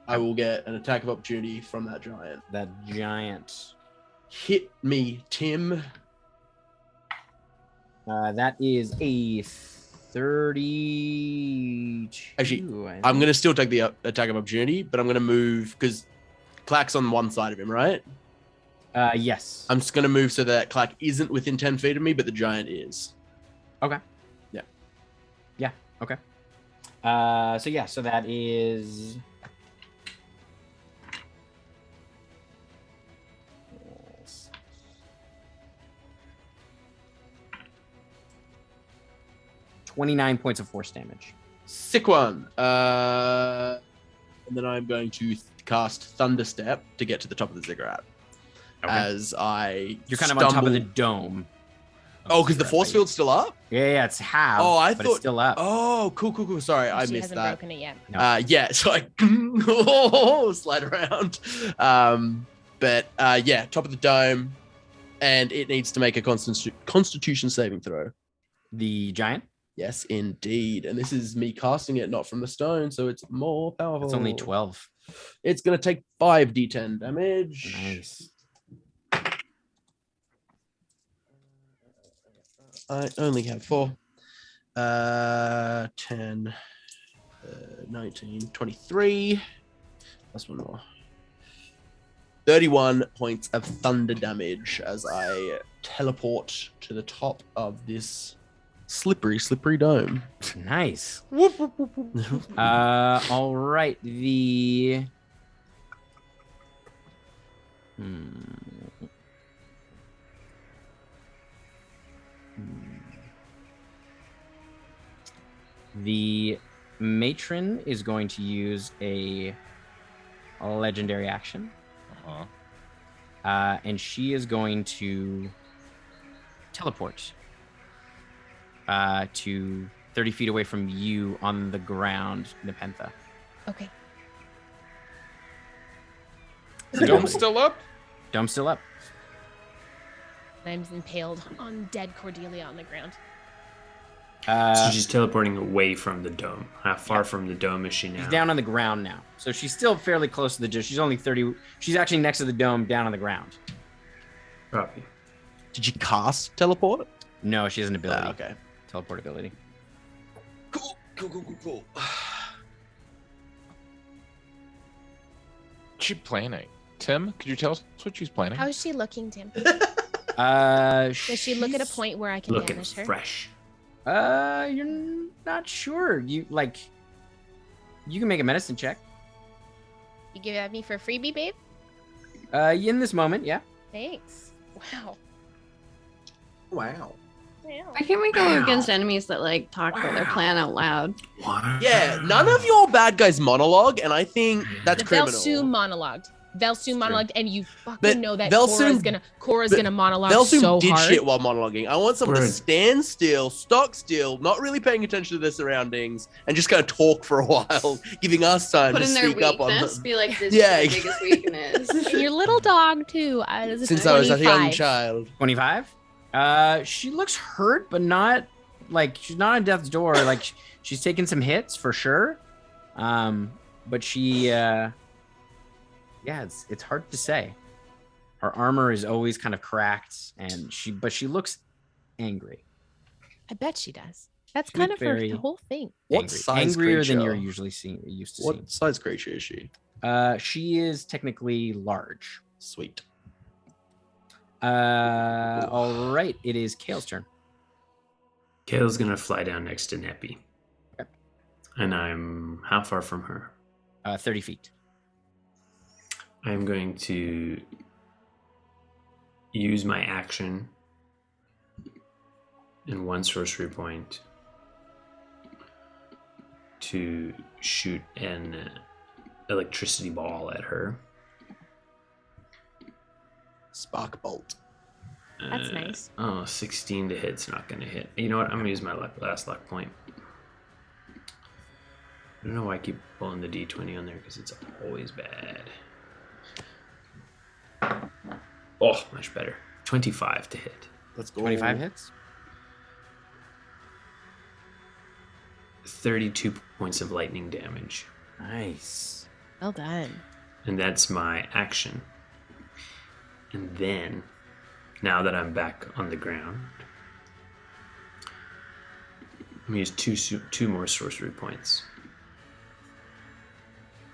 I will get an attack of opportunity from that giant. That giant. Hit me, Tim. That is a 32. Actually, I'm gonna still take the attack of opportunity, but I'm gonna move because Clack's on one side of him, right? Yes. I'm just gonna move so that Clack isn't within 10 feet of me, but the giant is. Okay. Yeah. Yeah. Okay. So that is. $29 points of force damage. Sick one. And then I'm going to cast Thunder Step to get to the top of the ziggurat. Okay. As you're kind of on top of the dome. Oh, because the force field's still up? Yeah, it's half. Oh, I but thought it's still up. Oh, cool. Sorry, I She missed hasn't that. broken it yet. No. Yeah, so I slide around. Yeah, top of the dome, and it needs to make a Constitution saving throw. The giant? Yes, indeed. And this is me casting it, not from the stone, so it's more powerful. It's only 12. It's gonna take 5d10 damage. Nice. I only have 4. 10, 19, 23. Plus one more. 31 points of thunder damage as I teleport to the top of this slippery dome. Nice. Whoop, whoop, whoop, whoop. All right. The matron is going to use a legendary action. And she is going to teleport to 30 feet away from you on the ground, Nepentha. Okay. The dome's still up? Dome's still up. I'm impaled on dead Cordelia on the ground. So she's teleporting away from the dome. How far from the dome is she now? She's down on the ground now. So she's still fairly close to the dome. She's only 30. She's actually next to the dome down on the ground. Copy. Did you cast teleport? No, she has an ability. Okay. Teleport ability. Cool. What's she planning? Tim, could you tell us what she's planning? How is she looking, Tim? Does Does she look at a point where I can Looking banish her? fresh. You're not sure. You can make a medicine check. You give that me for a freebie, babe? In this moment, yeah. Thanks. Wow. Wow. Why can't we go against enemies that like talk about their plan out loud? Yeah, none of your bad guys monologue, and I think that's criminal. Velsoon monologued. Velsoon monologued, and you fucking But know that Velsoon- Cora's gonna monologue Velsoon so did hard. shit while monologuing. I want someone to Word. stand still, stock still, not really paying attention to their surroundings, and just kind of talk for a while, giving us time Put to in their speak up on weakness, them. be like, this Yeah. is my biggest weakness. And your little dog too. Since I was a young 25. child. 25. She looks hurt, but not like she's not on death's door. Like she's taken some hits for sure. But she, yeah, it's hard to say. Her armor is always kind of cracked, and but she looks angry. I bet she does. That's She kind was of her very whole thing. What Angry. size Angrier than creature? you're usually used to seeing. What size creature is she? She is technically large. Sweet. All right, it is Kale's turn. Kale's gonna fly down next to Neppy. Okay. And I'm how far from her? 30 feet. I'm going to use my action and one sorcery point to shoot an electricity ball at her. Spark bolt. That's nice. Oh, 16 to hit's not going to hit. You know what? I'm going to use my last luck point. I don't know why I keep pulling the D20 on there because it's always bad. Oh, much better. 25 to hit. Let's go. 25 hits. 32 points of lightning damage. Nice. Well done. And that's my action. And then, now that I'm back on the ground, I'm going to use two more sorcery points.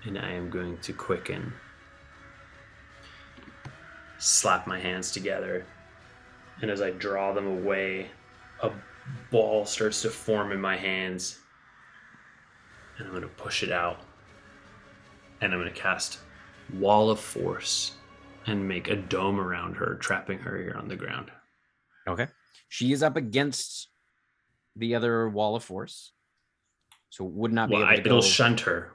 And I am going to quicken. Slap my hands together. And as I draw them away, a ball starts to form in my hands. And I'm going to push it out. And I'm going to cast Wall of Force and make a dome around her, trapping her here on the ground. Okay. She is up against the other wall of force, so would not be able to it'll shunt her.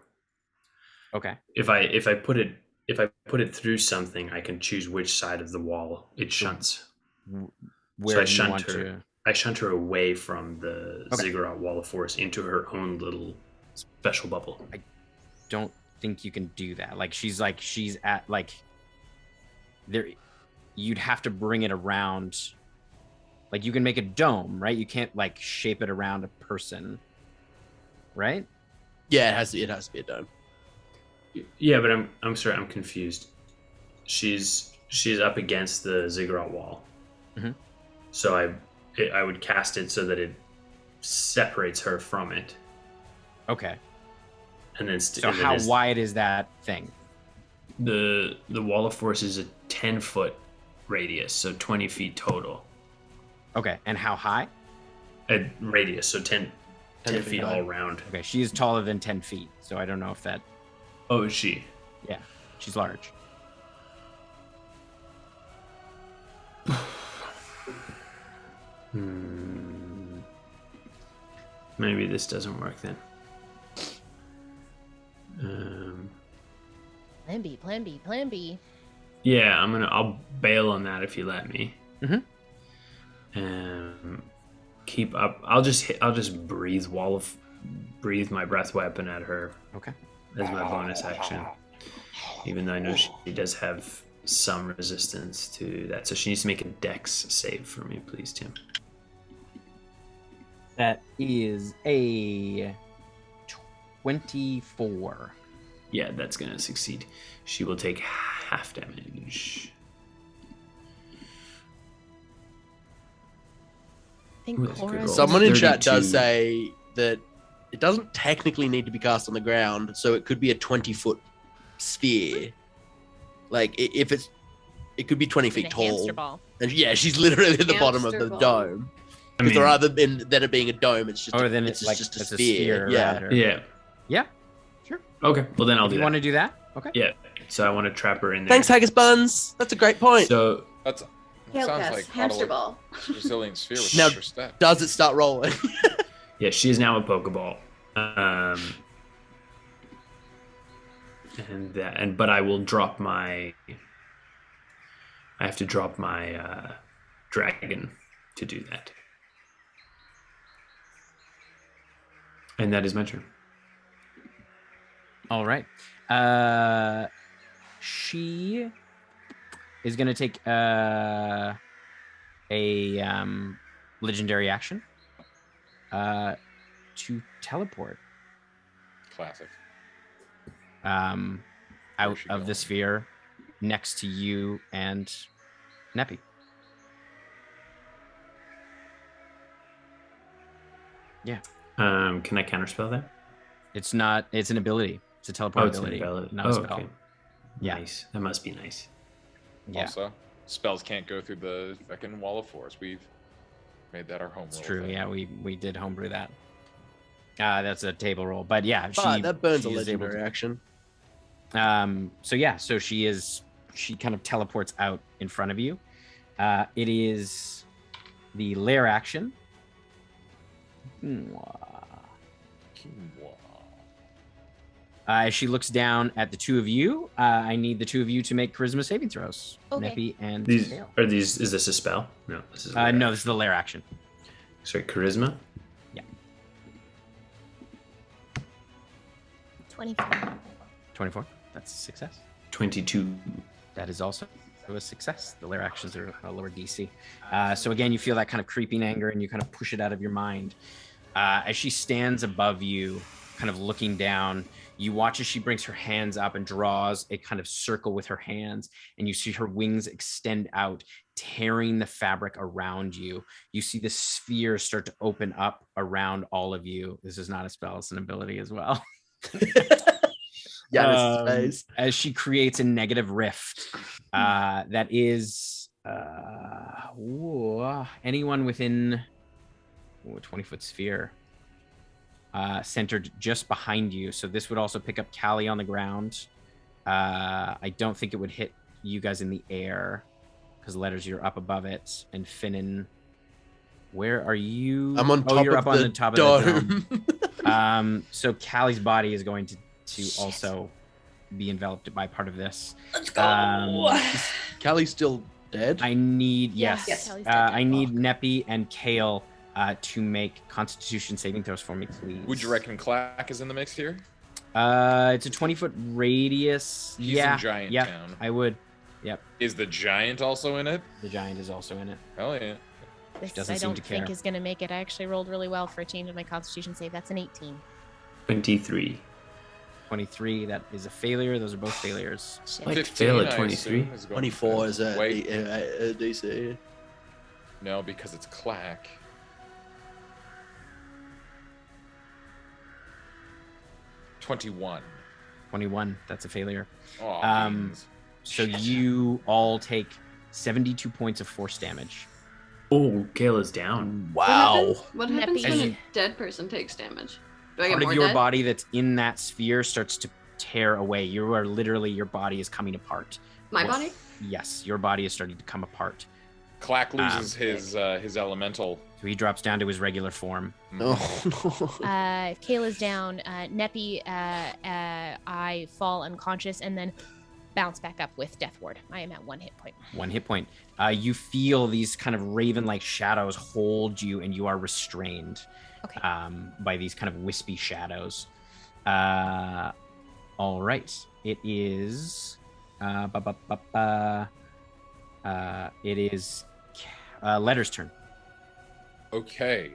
Okay. If I put it through something, I can choose which side of the wall it shunts. Where so I do you shunt want her. to? I shunt her away from the Okay. ziggurat wall of force into her own little special bubble. I don't think you can do that. Like she's at like there. You'd have to bring it around. Like you can make a dome, right? You can't like shape it around a person, right? Yeah, it has to be a dome. Yeah, but I'm sorry, I'm confused. She's up against the ziggurat wall. Mhm. So I would cast it so that it separates her from it. Okay. And then So how wide is that thing? The wall of force is a 10-foot radius, so 20 feet total. Okay, and how high? A radius, so 10 feet all around. Okay, she is taller than 10 feet, so I don't know if that. Oh, is she? Yeah, she's large. Maybe this doesn't work then. Plan B. Yeah, I'll bail on that if you let me. Mhm. Keep up. I'll just breathe my breath weapon at her. Okay. As my bonus action. Even though I know she does have some resistance to that. So she needs to make a dex save for me, please, Tim. That is a 24. Yeah, that's going to succeed. She will take half damage. I think Ooh, that's a good Cora's roll. Someone in chat 32. does say that it doesn't technically need to be cast on the ground, so it could be a 20-foot sphere. Like if it could be 20 in feet a tall. hamster ball. And yeah, she's literally at the bottom of Hamster the ball. dome. I Because mean, rather than it being a dome, it's just Or a, then it's it's like just it's a sphere. around Yeah. her. yeah. Yeah. Sure. Okay, well then I'll If do you that. want to do that? Okay. Yeah, so I want to trap her in there. Thanks, Haggis Buns. That's a great point. So That's Hail sounds cast, like hamster Autolytic ball. Resilient Sphere with Now- extra stat. Does it start rolling? yeah, she is now a Pokeball. But I will drop my. I have to drop my dragon to do that. And that is my turn. All right. She is going to take a legendary action to teleport Classic. out she of the going? sphere next to you and Neppy. Yeah. Can I counterspell that? It's not. It's an ability. It's a teleport It's an ability, ability. not a spell. Okay. Yeah. Nice. That must be nice. Yeah, Also, spells can't go through the fucking wall of force. We've made that our home it's rule true. thing. Yeah, we did homebrew that. That's a table roll, but yeah, But that burns a she is able legendary to- action. So she kind of teleports out in front of you. It is the lair action. Quinoa. As she looks down at the two of you, I need the two of you to make charisma saving throws. Okay. Neppy and These Kale. are these. Is this a spell? No, this is. A No, this is the lair action. Sorry, charisma. 24. 24. That's a success. 22. That is also a success. The lair actions are a lower DC. So again, you feel that kind of creeping anger, and you kind of push it out of your mind. As she stands above you, kind of looking down, you watch as she brings her hands up and draws a kind of circle with her hands, and you see her wings extend out, tearing the fabric around you. You see the sphere start to open up around all of you. This is not a spell, it's an ability as well. As she creates a negative rift that is anyone within a 20-foot sphere centered just behind you. So this would also pick up Callie on the ground. I don't think it would hit you guys in the air because Letters, you're up above it, and Finnan, where are you? I'm on top you're of up on the the top dome. of the dome. So Callie's body is going to also be enveloped by part of this. Let's go. Callie's still dead. I need Yes. yes. I need Neppy and Kale to make Constitution saving throws for me, please. Would you reckon Clack is in the mix here? It's a 20-foot radius. He's in Giant Town. I would. Yep. Is the Giant also in it? The Giant is also in it. Hell yeah. This doesn't I seem don't to think care. is going to make it. I actually rolled really well for a change in my Constitution save. That's an 18. 23. 23. That is a failure. Those are both failures. Like 15, fail at I 23. assume, is going 24 to- is a Wait, DC. no, because it's Clack. $21. 21. That's a failure. Oh, beans. So you all take 72 points of force damage. Oh, Kayla's down. Wow. What happens Neppy. when a dead person takes damage? Do I get Part more of your dead? body that's in that sphere starts to tear away. You are literally, your body is coming apart. My Or- body? Yes, your body is starting to come apart. Clack loses his elemental. So he drops down to his regular form. Oh, If Kayla's down, Neppy, I fall unconscious and then bounce back up with Death Ward. I am at 1 hit point. 1 hit point. You feel these kind of raven-like shadows hold you, and you are restrained Okay. by these kind of wispy shadows. All right. It is. It is Letter's turn. Okay.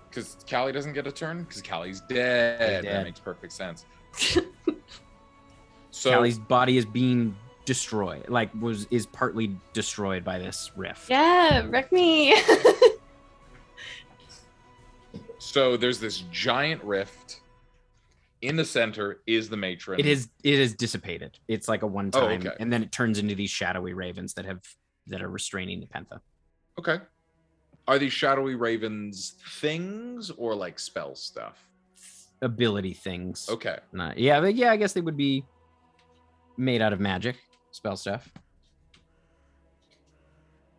Because Callie doesn't get a turn? Because Callie's dead. Dead. That makes perfect sense. So Callie's body is being destroyed, is partly destroyed by this rift. Yeah, wreck me. So there's this giant rift. In the center is the matron. It is dissipated. It's like a one time, okay. and then it turns into these shadowy ravens that are restraining the Pentha. Okay. Are these shadowy ravens things or like spell stuff? Ability things. Okay. Yeah, I guess they would be made out of magic, spell stuff.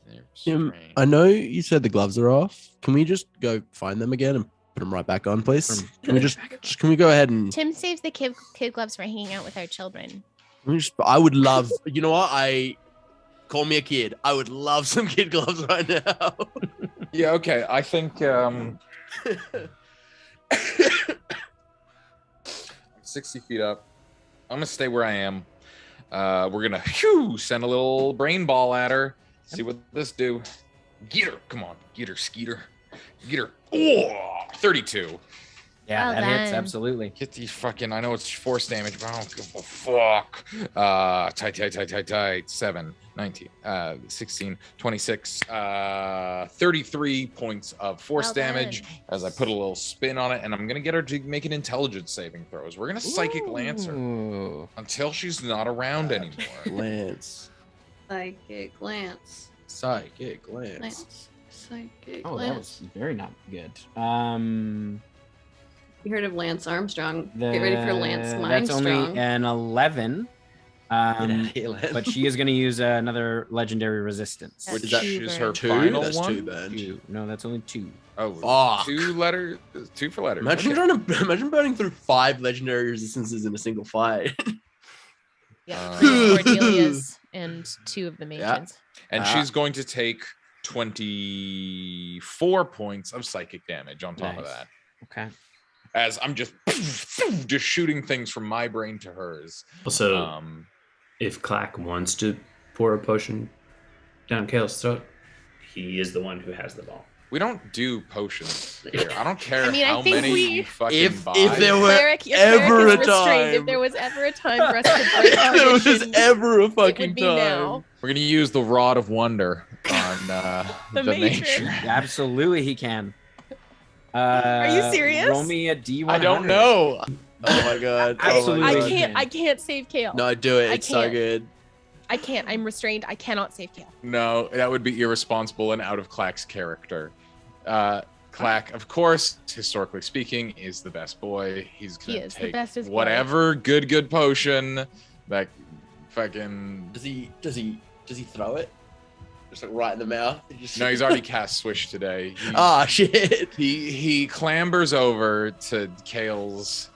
They're Tim, strange. I know you said the gloves are off. Can we just go find them again and put them right back on, please? Can we go ahead and Tim saves the kid gloves for hanging out with our children. I would love, you know what? Call me a kid. I would love some kid gloves right now. Yeah, okay. I think 60 feet up. I'm gonna stay where I am. We're gonna send a little brain ball at her. See what this do. Get her. Come on. Get her, Skeeter. Get her. Oh, 32. Yeah, Well that hits, done. absolutely. Get these fucking, I know it's force damage, but I don't give a fuck. Tight. 7, 19, 16, 26, 33 points of force Well damage done. as I put a little spin on it, and I'm going to get her to make an intelligence saving throws. We're going to psychic lance her Ooh. until she's not around anymore. Lance. Psychic glance. Psychic Lance. Lance. Psychic Oh, that glance. was very not good. You heard of Lance Armstrong? Get ready for Lance That's only Mindstrong. an 11. But she is going to use another legendary resistance. Which That's is two her Two? final That's one. two then. Two. No, that's only two. Oh, Fuck. 2 letters. 2 for letters. Imagine Okay. imagine burning through 5 legendary resistances in a single fight. Yeah, 3 of Cordelia's and 2 of the matrons. And she's going to take 24 points of psychic damage on top of Nice. that. Okay. As I'm just shooting things from my brain to hers. Also, if Clack wants to pour a potion down Kale's throat, he is the one who has the ball. We don't do potions here. I don't care I mean, I how think many we- you fucking If buy. there were Cleric, your ever cleric a is restrained. If time, there was ever a time for us to break if our there was mission, ever a it fucking would be time. now. We're gonna use the Rod of Wonder on The matron. Absolutely, he can. Are you serious? Roll me a D100. I don't know. Oh my god. Absolutely. Oh my I god. can't. I can't save Kale. No, do it. I It's so can't. good. I can't. I'm restrained. I cannot save Kale. No, that would be irresponsible and out of Clack's character. Clack, of course, historically speaking, is the best boy. He's He gonna is the take bestest boy. whatever good potion that fucking. Does he throw it? Just like right in the mouth? No, he's already cast Swish today. Ah, shit. He clambers over to Kale's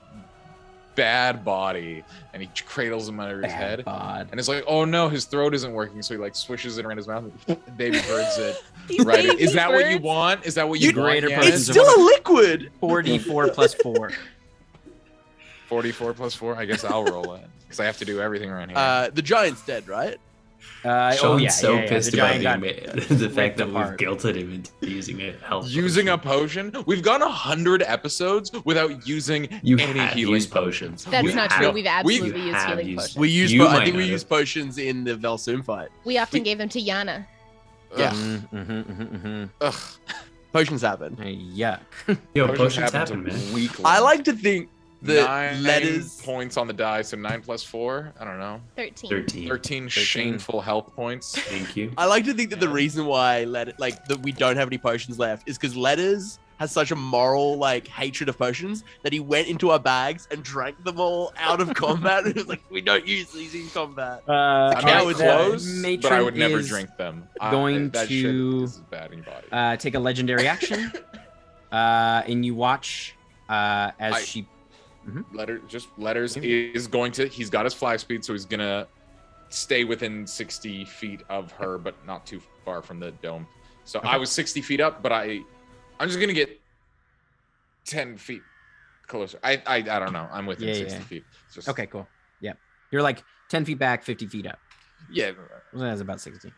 bad body and he cradles him under his head. Bod. And it's like, oh no, his throat isn't working, so he like swishes it around his mouth and baby birds it. These Right. baby Is that what you birds. want? Is that what you want? greater Yanis? person. It's still a liquid. 4d4 plus 4. 44 plus 4. I guess I'll roll it because I have to do everything around here. The giant's dead, right? Sean's so pissed The about giant the fact that we've apart. guilted him into using a health Using a potion. potion? We've gone 100 episodes without using You any have healing used potions. potions. That's We not have- true. We've absolutely used have healing used- potions. We used. You I might think we not used potions in the Velsoon fight. We often gave them to Yana. Yeah. Ugh. Potions happen. Yuck. Yo, Potions potions happen happen, man. weekly. I like to think the 9 letters. points on the die, so 9 plus 4. I don't know. 13. 13. 13 shameful health points. Thank you. I like to think that the reason why that we don't have any potions left is because Letters has such a moral like hatred of potions that he went into our bags and drank them all out of combat. It was like, we don't use these in combat. I mean, Now I'm it's close, but I matron would never is drink them. going that to- shit is bad in your body. Take a legendary action. And you watch as she. Letters is going to. He's got his fly speed, so he's gonna stay within 60 feet of her, but not too far from the dome. So I was 60 feet up, but I'm just gonna get 10 feet closer. I don't know. I'm within 60 feet. It's just, Okay, cool. Yep. You're like 10 feet back, 50 feet up. Yeah. That's about 60.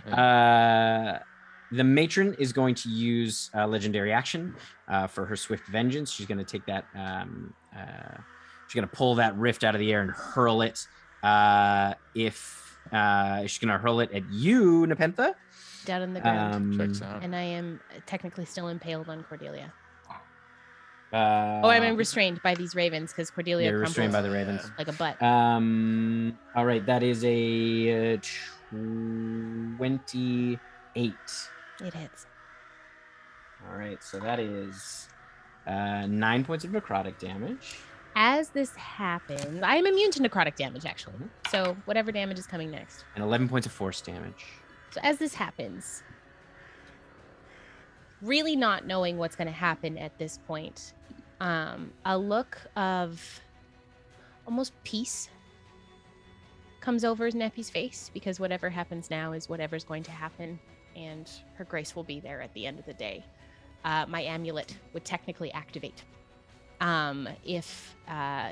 Yeah. The matron is going to use a legendary action for her swift vengeance. She's going to take that. She's going to pull that rift out of the air and hurl it. She's going to hurl it at you, Nepentha. Down in the ground. Checks out. And I am technically still impaled on Cordelia. I'm I'm restrained by these ravens because Cordelia You're restrained by the ravens. like a butt. All right, that is a 28. It hits. All right, so that is 9 points of necrotic damage. As this happens, I am immune to necrotic damage, actually. So whatever damage is coming next. And 11 points of force damage. So as this happens, really not knowing what's going to happen at this point, a look of almost peace comes over Neppy's face, because whatever happens now is whatever's going to happen, and her grace will be there at the end of the day. My amulet would technically activate if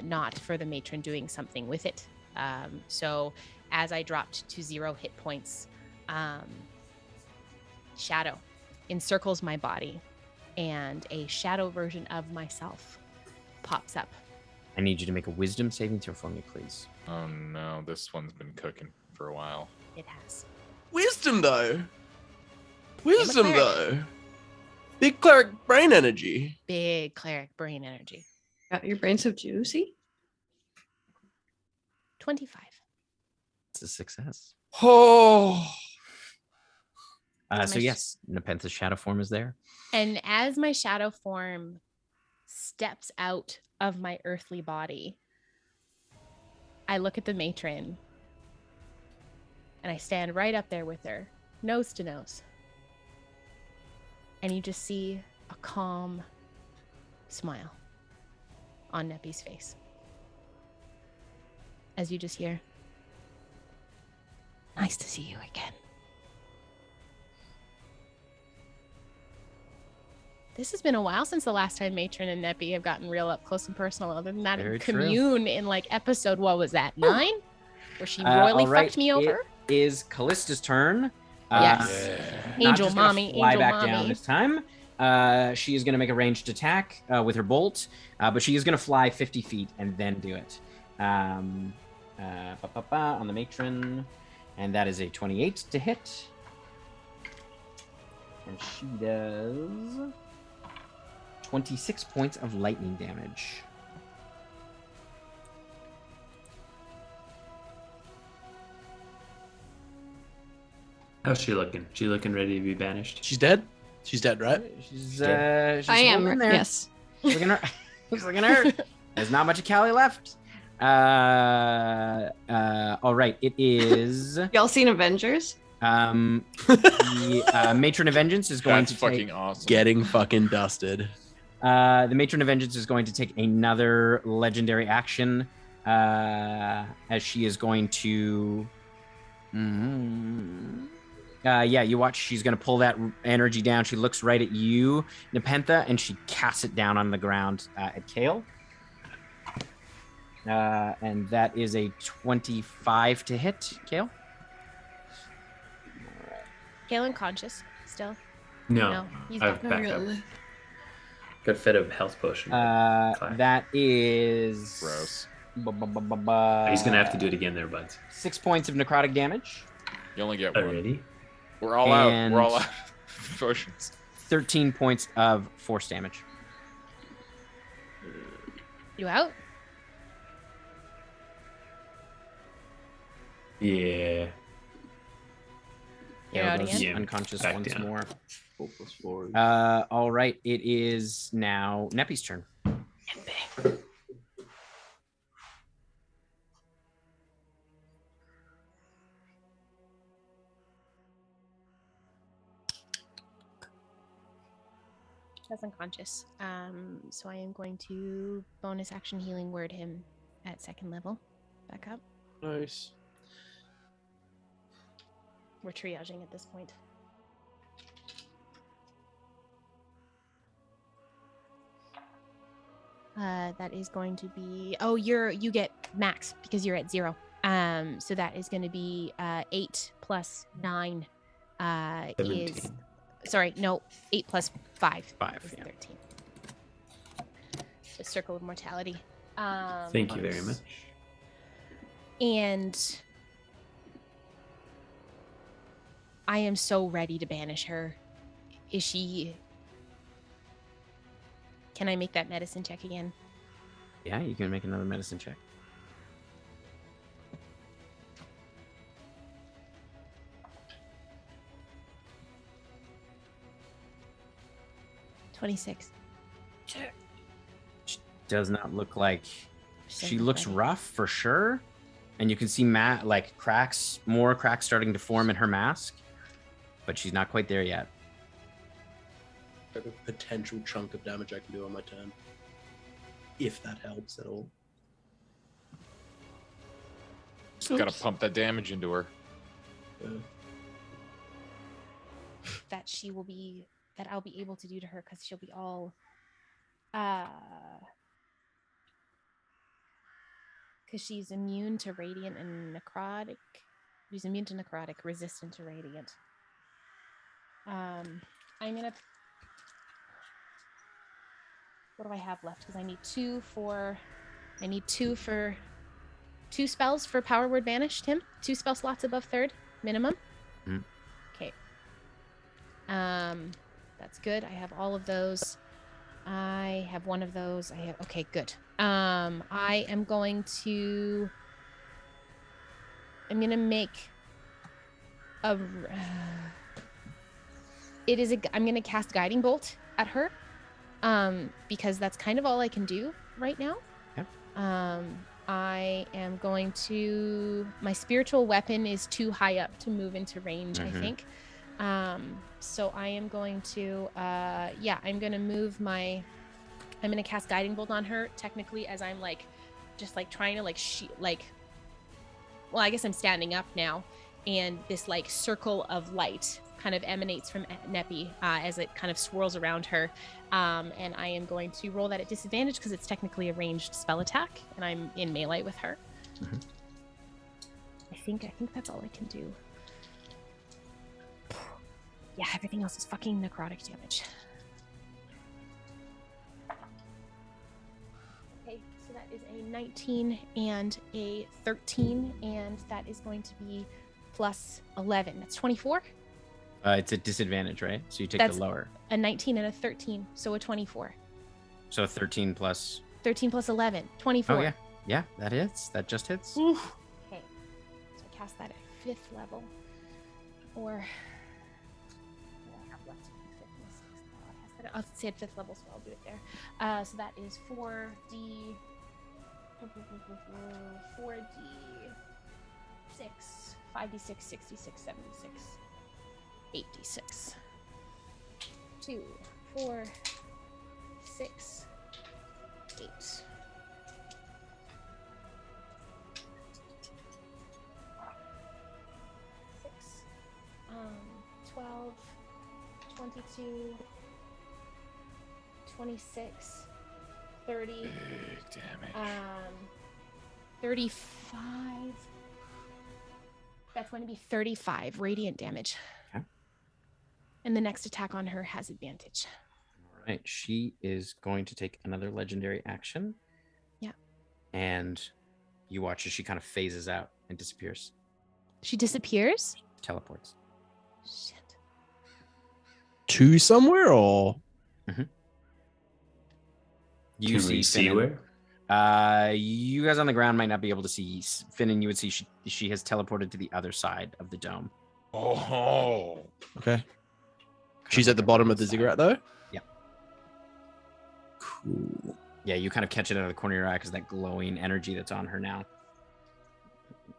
not for the matron doing something with it. So as I dropped to 0 hit points, shadow encircles my body, and a shadow version of myself pops up. I need you to make a wisdom saving throw for me, please. Oh no, this one's been cooking for a while. It has. Wisdom though. Wisdom cleric. though. Big cleric brain energy. Big cleric brain energy. Your brain's so juicy. 25. It's a success. Oh. So yes, Nepentha's shadow form is there. And as my shadow form steps out of my earthly body, I look at the matron And I stand right up there with her, nose to nose. And you just see a calm smile on Neppy's face. As you just hear, "Nice to see you again." This has been a while since the last time Matron and Neppy have gotten real up close and personal. Other than that, Very in true. Commune in like episode, what was that, 9? Where she royally all right, fucked me over. It is Callista's turn. Yes. Not Angel just gonna mommy, fly angel back mommy. down this time. She is going to make a ranged attack with her bolt, but she is going to fly 50 feet and then do it. On the matron, and that is a 28 to hit. And she does 26 points of lightning damage. How's she looking? She looking ready to be banished? She's dead. She's dead, right? She's I am. holding there. Yes. She's looking hurt. She's looking hurt. There's not much of Callie left. All right. It is Y'all seen Avengers? the Matron of Vengeance is going That's to fucking take, awesome. Getting fucking dusted. the Matron of Vengeance is going to take another legendary action, as she is going to. Yeah, you watch. She's going to pull that energy down. She looks right at you, Nepentha, and she casts it down on the ground at Kale. And that is a 25 to hit, Kale. Kale unconscious still. No, he's I've back. backed up. Got fed a health potion. That is Gross. He's gonna have to do it again there, buds. 6 points of necrotic damage. You only get one. Already? We're all out. And- We're all out. Potions. 13 points of force damage. You out? Yeah. You're out goes again? Yeah, unconscious back once down. more. 4+4. All right, it is now Neppy's turn. That's unconscious. So I am going to bonus action healing word him at 2nd level. Back up. Nice. We're triaging at this point. That is going to be. Oh, you get max because you're at 0. So that is going to be 8 plus 9 is 17. sorry, no, 8 plus 5. 5, Is yeah. 13. The circle of mortality. Thank you very much. And I am so ready to banish her. Is she? Can I make that medicine check again? Yeah, you can make another medicine check. $26. Does not look like she doesn't looks look rough for sure, and you can see more cracks starting to form in her mask, but she's not quite there yet. I have a potential chunk of damage I can do on my turn. If that helps at all. Just gotta pump that damage into her. That she will be. That I'll be able to do to her because she'll be all. Because she's immune to radiant and necrotic. She's immune to necrotic, resistant to radiant. I'm gonna. What do I have left? Because I need 2 for. I need 2 for. 2 spells for Power Word Banished him. 2 spell slots above 3rd minimum. Mm. Okay. That's good. I have all of those. I have one of those. Okay, good. I am going to. I'm gonna make a. I'm gonna cast Guiding Bolt at her, because that's kind of all I can do right now. Yep. I am going to, my spiritual weapon is too high up to move into range, I think. So I am going to, I'm going to move my, I'm going to cast Guiding Bolt on her, technically, as I'm like, just like trying to well, I guess I'm standing up now, and this like circle of light kind of emanates from Neppy as it kind of swirls around her. And I am going to roll that at disadvantage because it's technically a ranged spell attack, and I'm in melee with her. I think that's all I can do. Yeah, everything else is fucking necrotic damage. Okay, so that is a 19 and a 13, and that is going to be plus 11. That's 24. It's a disadvantage, right? So you take the lower. A 19 and a 13, so a 24. So 13 plus. 13 plus 11, 24. Oh, yeah. Yeah, that hits. That just hits. Oof. Okay, so I cast that at 5th level. Or... I'll say at 5th level, so I'll do it there. So that is 4d6, 5d6, 66, 76, 8d6. 2, 4, 6, 8. 12, 22, 26, 30, big damage. 35. That's going to be 35 radiant damage. Okay. And the next attack on her has advantage. All right. She is going to take another legendary action. Yeah. And you watch as she kind of phases out and disappears. She disappears? Teleports. Shit. To somewhere or? You Can we see Finn where? You guys on the ground might not be able to see Finn, and you would see she has teleported to the other side of the dome. Oh. Okay. She's at the bottom of the ziggurat, though? Yeah. Cool. Yeah, you kind of catch it out of the corner of your eye because that glowing energy that's on her now.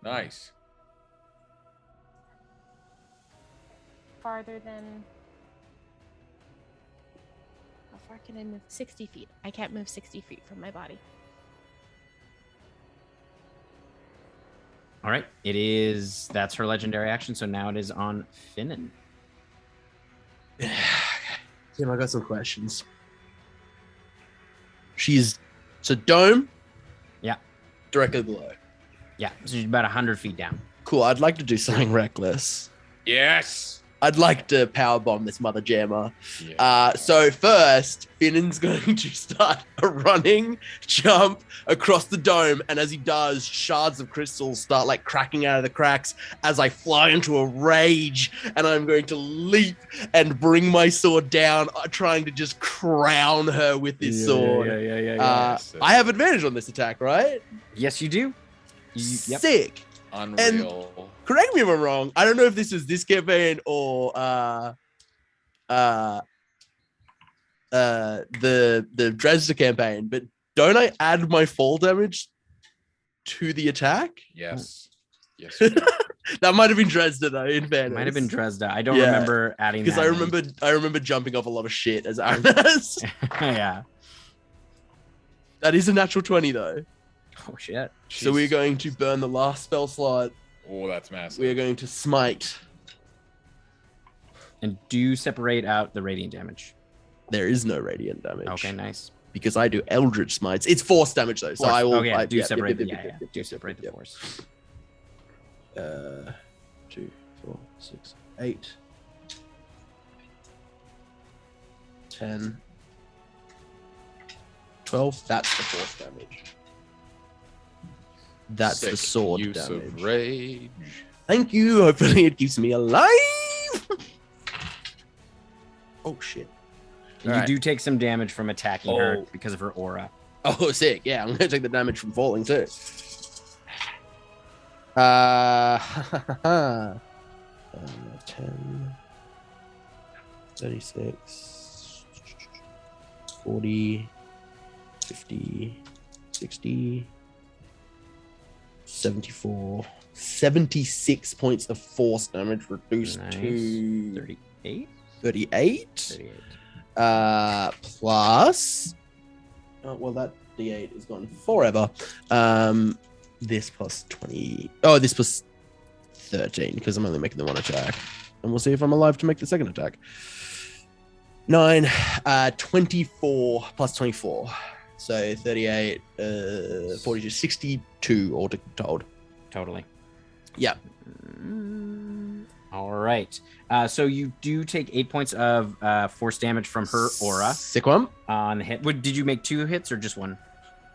Nice. Farther than... How far can I move? 60 feet. I can't move 60 feet from my body. All right. That's her legendary action. So now it is on Finnan. Tim, I got some questions. So dome? Yeah. Directly below. Yeah. So she's about 100 feet down. Cool. I'd like to do something reckless. Yes. I'd like to powerbomb this mother jammer. Yeah. So first, Finnan's going to start a running jump across the dome, and as he does, shards of crystals start like cracking out of the cracks as I fly into a rage, and I'm going to leap and bring my sword down, trying to just crown her with this sword. Yeah. I have advantage on this attack, right? Yes, you do. Sick. Unreal. Correct me if I'm wrong. I don't know if this is this campaign or the Dresden campaign, but don't I add my fall damage to the attack? Yes. Yes. That might have been Dresden though, in fairness. Might have been Dresda. I don't remember adding that. Because I remember jumping off a lot of shit as Aramis. Yeah. That is a natural 20 though. Oh shit. So we're going to burn the last spell slot. Oh, that's massive. We are going to smite. And do separate out the radiant damage. There is no radiant damage. Okay, nice. Because I do Eldritch Smites. It's force damage though, so I will. Okay, do separate. Do separate the force. 2, 4, 6, 8, 10, 12. That's the force damage. That's Sick the sword use damage. Of rage. Thank you. Hopefully it keeps me alive. Oh shit. You do take some damage from attacking her because of her aura. Oh, sick. Yeah, I'm going to take the damage from falling too. 10, 36, 40, 50, 60, 74, 76 points of force damage reduced Nice. to 38. 38. Plus, oh, well, that D8 is gone forever. This plus 20. Oh, this plus 13 because I'm only making the one attack, and we'll see if I'm alive to make the second attack. 9, 24 plus 24. So 38, 42, 62 all told. Totally. Yeah. All right. So you do take 8 points of force damage from her aura. Sick one. On the hit. Did you make 2 hits or just 1?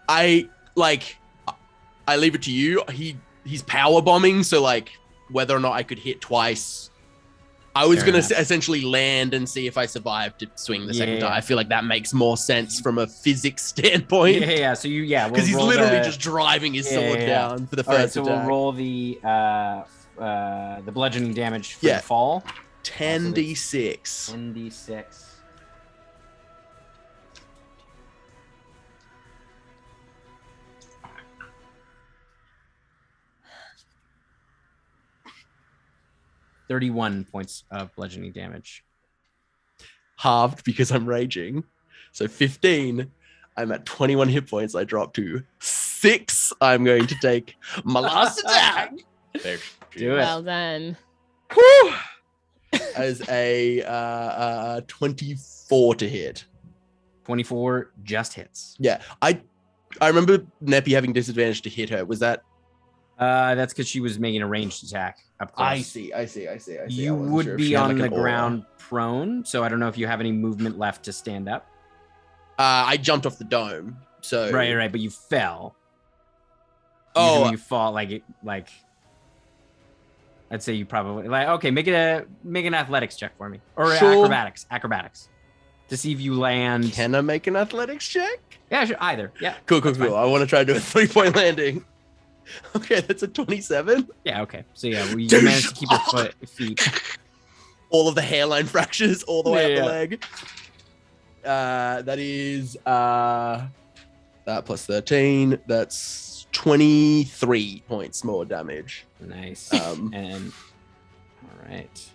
I leave it to you. He's power bombing, so like whether or not I could hit twice, I was going to essentially land and see if I survived to swing the second time. I feel like that makes more sense from a physics standpoint. Yeah. So because he's literally just driving his sword down for the first attack. We'll roll the bludgeoning damage for the fall. 10d6. 10d6. $31 points of bludgeoning damage. Halved because I'm raging. So 15. I'm at 21 hit points. I drop to 6. I'm going to take my last attack. Do it. Well done. Whew. As a 24 to hit. 24 just hits. Yeah. I remember Neppy having disadvantage to hit her. Was that? That's because she was making a ranged attack up close. I see. You would be on the ground prone, so I don't know if you have any movement left to stand up. I jumped off the dome, so right, but you fell. Oh, usually you fall like I'd say you probably okay. Make an athletics check for me, or acrobatics, to see if you land. Can I make an athletics check? Yeah, sure. Either. Yeah. Cool. I want to try to do a 3-point landing. Okay, that's a 27. Yeah. Okay. So yeah, you managed to keep your feet. All of the hairline fractures all the way up the leg. That is that plus 13. That's 23 points more damage. Nice. And all right.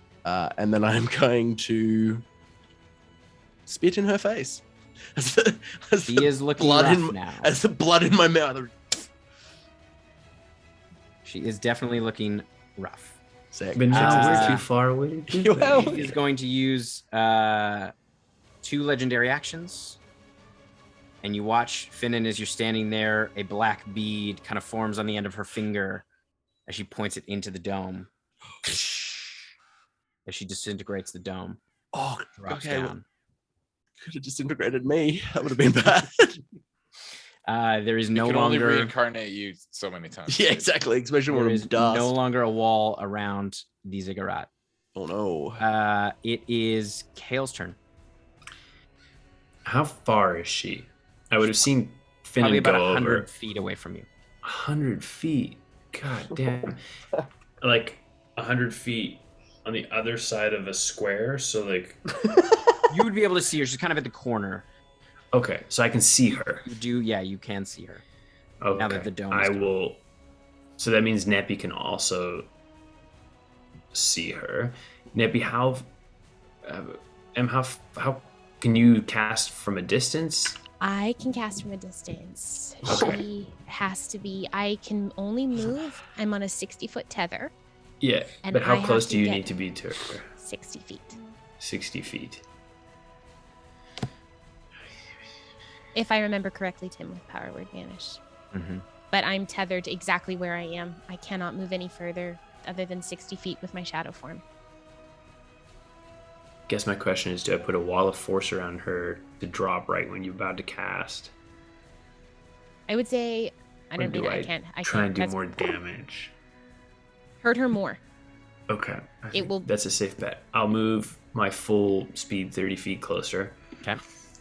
And then I'm going to spit in her face. He is looking rough now. As the blood in my mouth. She is definitely looking rough. Sick. But now we're too far away. He is going to use 2 legendary actions. And you watch Finnan as you're standing there, a black bead kind of forms on the end of her finger as she points it into the dome. As she disintegrates the dome. Oh, drops okay. down. Could have disintegrated me. That would have been bad. There is no can longer only reincarnate you so many times. Yeah, exactly. Especially when it's dust. No longer a wall around the ziggurat. Oh no. It is Kale's turn. How far is she? I would have seen Finnan Probably about go 100 over. feet away from you. 100 feet. God damn. Like 100 feet on the other side of a square. So like you would be able to see her. She's kind of at the corner. Okay, so I can see her. You do, yeah, you can see her. Okay. Now that the dome is I gone. will. So that means Neppy can also see her. Neppy, how can you cast from a distance? I can cast from a distance. Okay. She has to be. I can only move. I'm on a 60-foot tether. Yeah, And but I how have close to do you get need to be to her? 60 feet. 60 feet. If I remember correctly, Tim, with power word vanish. Mm-hmm. But I'm tethered exactly where I am. I cannot move any further other than 60 feet with my shadow form. Guess my question is, do I put a wall of force around her to drop right when you're about to cast? I would say, I don't do know. I I can't. try and do That's- more damage? Hurt her more. Okay. It will. That's a safe bet. I'll move my full speed 30 feet closer. Okay.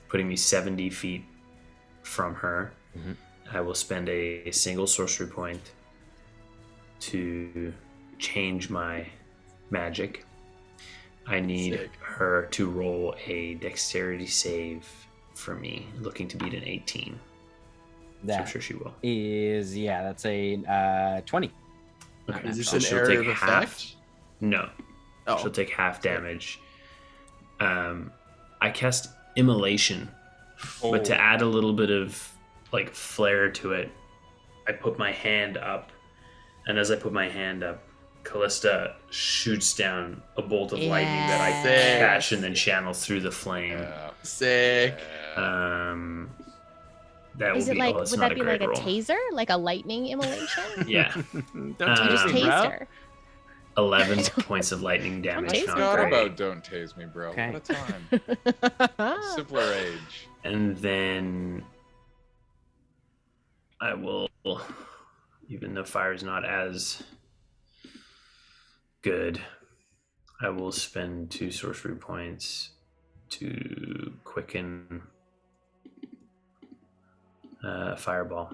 Putting me 70 feet from her. Mm-hmm. I will spend a single sorcery point to change my magic. I need Sick. her to roll a dexterity save for me, looking to beat an 18. So I'm sure she will. That's a 20. Okay. Is this So an she'll area take of half. effect? No. Oh. She'll take half damage. I cast Immolation, but to add a little bit of like flair to it, I put my hand up, and as I put my hand up, Callista shoots down a bolt of lightning that I catch and then channel through the flame. Sick. That Is will it be, like, it's would not that be great like a roll. taser? Like a lightning immolation? Yeah. Don't You tase just me, bro. tased her. 11 points of lightning damage. tase I Not forgot great. about Don't Tase Me, bro. Okay. What a time. Simpler age. And then I will, even though fire is not as good, I will spend 2 sorcery points to quicken Fireball.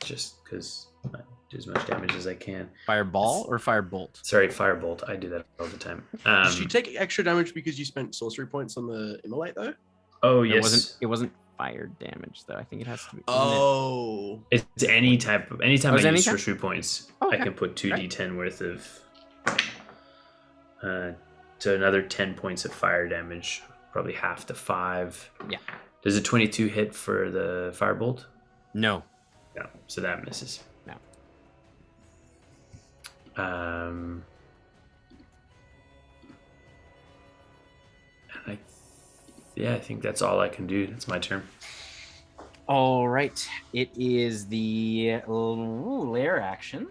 Just because I do as much damage as I can. Fireball or firebolt? Sorry, Firebolt. I do that all the time. Did you take extra damage because you spent sorcery points on the immolate though? Oh, yes. It wasn't fire damage though. I think it has to be. Oh. It's anytime I use anytime? sorcery points, Okay. I can put 2d10 worth of to another 10 points of fire damage, probably half to 5. Yeah. Does a 22 hit for the firebolt? No. No, so that misses. No. I think that's all I can do. It's my turn. All right. It is the lair action.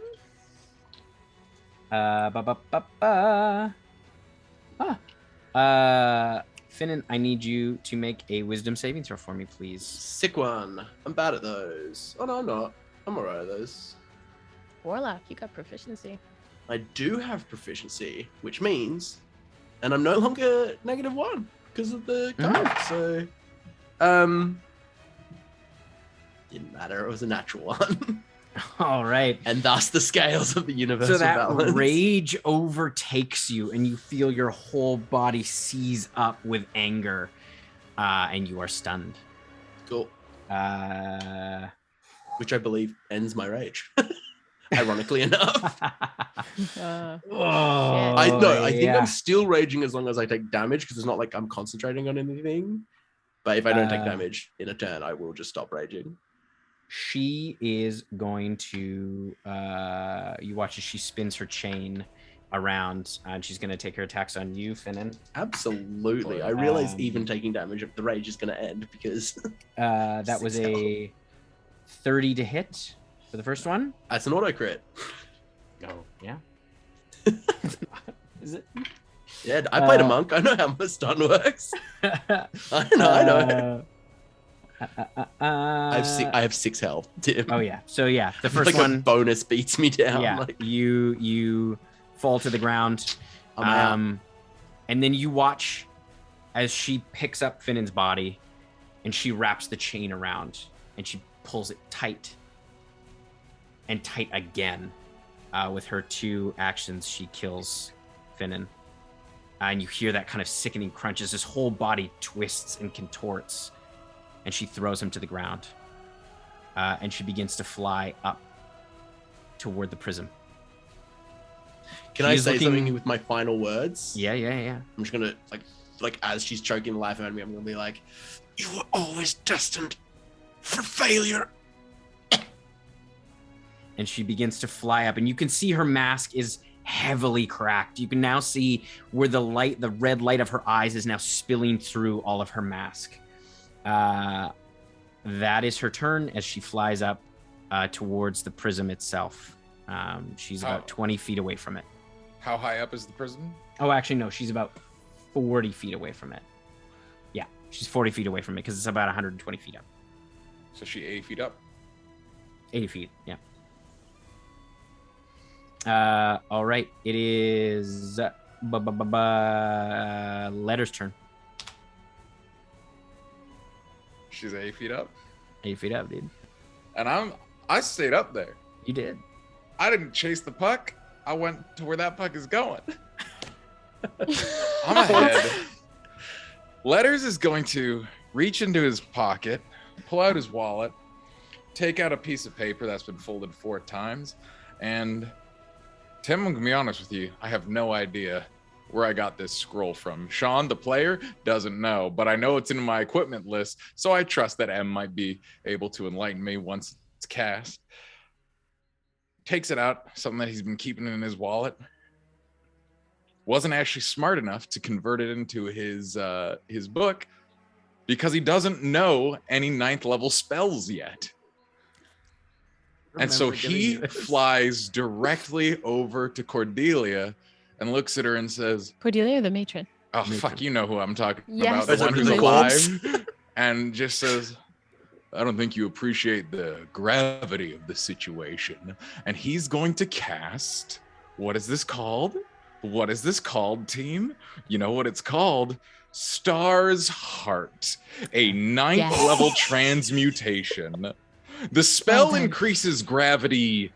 Finnan, I need you to make a wisdom saving throw for me, please. Sick one. I'm bad at those. Oh no, I'm not. I'm alright at those. Warlock, you got proficiency. I do have proficiency, which means, and I'm no longer -1 because of the card. So, didn't matter. It was a natural one. All right. And thus the scales of the universe. So that balance. rage overtakes you, and you feel your whole body seize up with anger, and you are stunned. Cool. Which I believe ends my rage. Ironically enough. I think I'm still raging as long as I take damage, because it's not like I'm concentrating on anything. But if I don't take damage in a turn, I will just stop raging. She is going to you watch as she spins her chain around, and she's going to take her attacks on you, Finnan. Absolutely. I realize even taking damage, the rage is going to end because that was a 30 to hit for the first one. That's an auto crit. Oh, yeah. Is it? Yeah, I played a monk. I know how my stun works. I know. I have 6 health, Tim. Oh yeah. So yeah, the first like one a bonus beats me down. Yeah. Like, You fall to the ground. And then you watch as she picks up Finnan's body, and she wraps the chain around, and she pulls it tight and tight again. With her 2 actions, she kills Finnan. And you hear that kind of sickening crunch as his whole body twists and contorts. And she throws him to the ground. And she begins to fly up toward the prism. Can I say something with my final words? Yeah. I'm just gonna like as she's choking the life out of me, I'm gonna be like, "You were always destined for failure." And she begins to fly up, and you can see her mask is heavily cracked. You can now see where the red light of her eyes is now spilling through all of her mask. That is her turn as she flies up towards the prism itself. She's about 20 feet away from it. How high up is the prism? Oh, actually, no. She's about 40 feet away from it. Yeah, she's 40 feet away from it because it's about 120 feet up. So she 80 feet up? 80 feet, yeah. All right. It is Letter's turn. She's 80 feet up? 80 feet up, dude. And I stayed up there. You did. I didn't chase the puck. I went to where that puck is going. I'm ahead. Letters is going to reach into his pocket, pull out his wallet, take out a piece of paper that's been folded 4 times, and Tim, I'm gonna be honest with you, I have no idea where I got this scroll from. Sean, the player, doesn't know, but I know it's in my equipment list, so I trust that M might be able to enlighten me once it's cast. Takes it out, something that he's been keeping in his wallet. Wasn't actually smart enough to convert it into his book because he doesn't know any 9th level spells yet. And so he flies directly over to Cordelia and looks at her and says, Cordelia or the matron? Oh, fuck, you know who I'm talking Yes. about. The one who's The alive. And just says, I don't think you appreciate the gravity of the situation. And he's going to cast, what is this called? What is this called, team? You know what it's called? Star's Heart, a 9th level transmutation. The spell increases gravity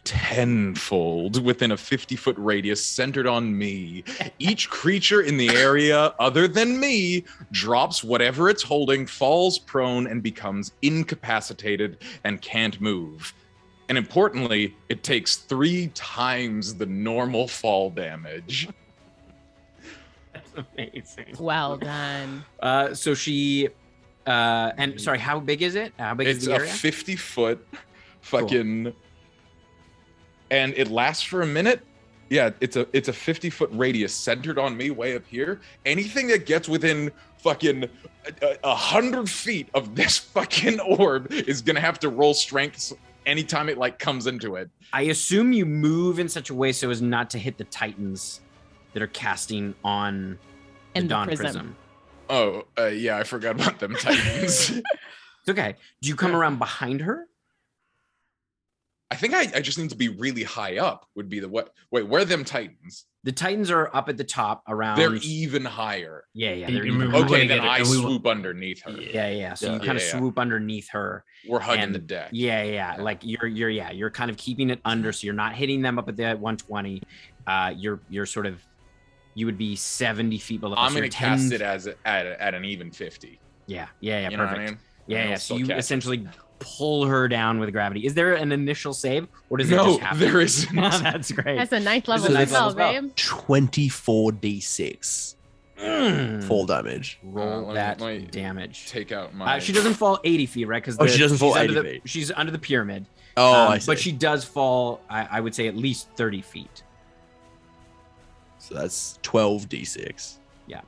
tenfold within a 50-foot radius centered on me. Each creature in the area other than me drops whatever it's holding, falls prone, and becomes incapacitated and can't move. And importantly, it takes 3 times the normal fall damage. That's amazing. Well done. So she, and sorry, how big is it? How big is the area? It's a 50-foot fucking, and it lasts for a minute. Yeah, it's a 50-foot radius centered on me way up here. Anything that gets within fucking 100 feet of this fucking orb is gonna have to roll strength anytime it like comes into it. I assume you move in such a way so as not to hit the titans that are casting on the Dawn Prism. Oh, yeah, I forgot about them titans. It's okay. Do you come around behind her? I think I just need to be really high up would be the what. Wait, where are them titans? The titans are up at the top around. They're even higher. Yeah. You They're even okay, then I swoop underneath her. Yeah. So you kind of swoop underneath her. We're hugging the deck. Yeah. Like you're kind of keeping it under, so you're not hitting them up at the 120. You're sort of, you would be 70 feet below. I'm gonna cast it as at an even 50. Yeah. You Perfect. know what I mean? Yeah. So you essentially pull her down with gravity. Is there an initial save, or does it just happen? There isn't. That's great. That's a 9th level spell, babe. 24d6 fall damage. Roll that damage. Take out my. She doesn't fall 80 feet, right? Because she doesn't fall 80 feet. She's under the pyramid. Oh, I see. But she does fall. I would say at least 30 feet. So that's 12d6. Yeah.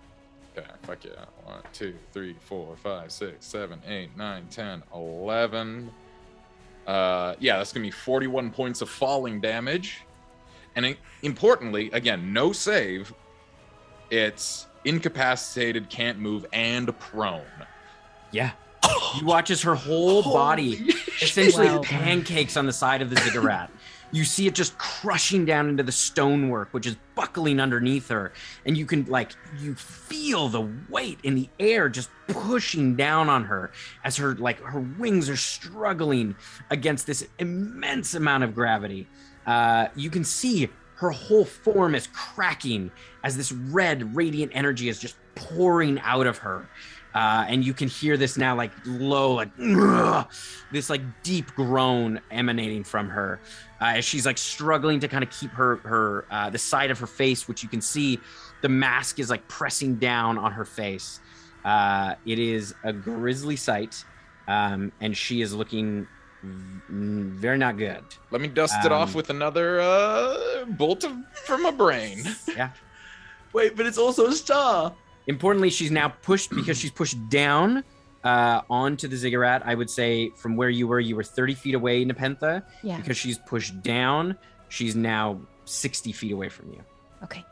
Okay, fuck yeah. 1, 2, 3, 4, 5, 6, 7, 8, 9, 10, 11. Yeah, that's gonna be 41 points of falling damage. And importantly, again, no save. It's incapacitated, can't move, and prone. Yeah. You watch as her whole body essentially pancakes on the side of the ziggurat. You see it just crushing down into the stonework, which is buckling underneath her. And you can you feel the weight in the air just pushing down on her as her wings are struggling against this immense amount of gravity. You can see her whole form is cracking as this red radiant energy is just pouring out of her. And you can hear this now low, this deep groan emanating from her as she's struggling to kind of keep her the side of her face, which you can see the mask is pressing down on her face. It is a grisly sight, and she is looking very not good. Let me dust it off with another bolt from my brain. Yeah. Wait, but it's also a star. Importantly, she's now pushed because she's pushed down onto the ziggurat. I would say from where you were 30 feet away, Nepentha. Yeah. Because she's pushed down, she's now 60 feet away from you. Okay.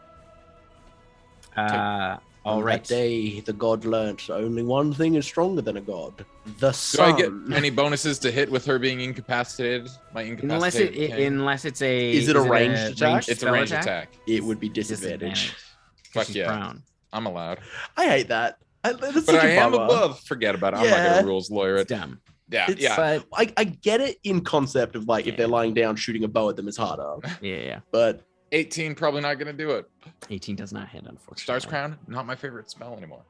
All right. That day, the god learnt only one thing is stronger than a god: the Do sun. I get any bonuses to hit with her being incapacitated? My incapacitated. Unless it's a. Is it a ranged attack? It's a ranged attack. It would be disadvantage. Fuck yeah. Brown. I'm allowed. I hate that. But I am above. Forget about it. I'm not gonna rules lawyer it. Dumb. Yeah, But I get it in concept of if they're lying down, shooting a bow at them is harder. Yeah. But 18 probably not gonna do it. 18 does not hit, unfortunately. Star's Crown, not my favorite spell anymore.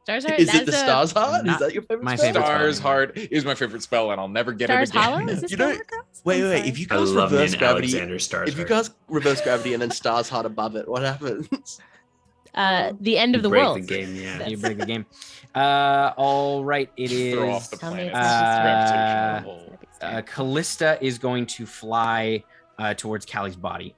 Stars Heart. Is that's it the Stars Heart? Is not that your favorite my spell? favorite spell. Stars Heart is my favorite spell, and I'll never get Stars it again. Hollow? Is this You spell know- work out? Wait, I'm wait. sorry. If you I cast love me reverse an gravity, Alexander Stars if you Heart. cast reverse gravity and then Stars Heart above it, what happens? The end of the break world. the game, yeah. You break the game. All right. It Throw is. off the Tell me planet. it's not Gravitational just pull. Callista is going to fly towards Callie's body.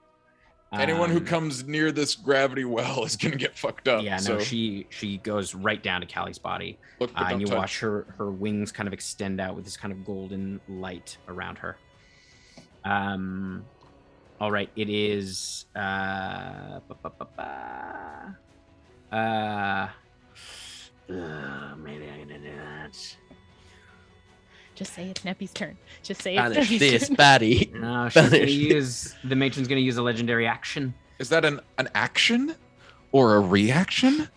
Anyone who Um, comes near this gravity well is gonna get fucked up. Yeah, so no, she goes right down to Callie's body. look, but And don't you touch. watch her wings kind of extend out with this kind of golden light around her. All right, it is maybe I'm gonna do that. Just say it's Neppy's turn. Just say it's Banish Neppy's this turn. baddie. No, she's gonna Banish use the matron's gonna use a legendary action. Is that an action or a reaction?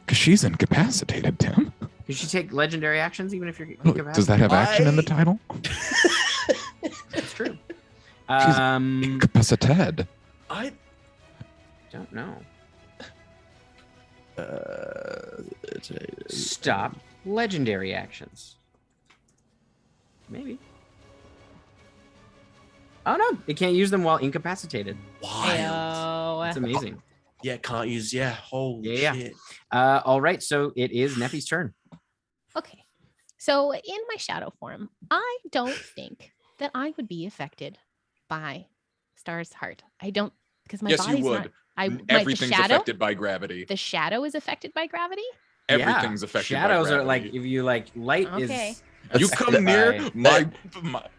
Because she's incapacitated, Tim. Can she take legendary actions even if you're Does that have action in the title? That's true. She's incapacitated. I don't know. It's Stop legendary actions. Maybe. Oh no, it can't use them while incapacitated. wild. That's amazing. Yeah, can't use. Yeah, holy Yeah. shit. All right, so it is Neffy's turn. Okay. So in my shadow form, I don't think that I would be affected by Star's Heart. I don't, because my Yes, you body's would. not. The Everything's shadow, affected by gravity. the shadow is affected by gravity. Everything's affected Shadows by are gravity. like if you like light Okay. is. You affected come near by-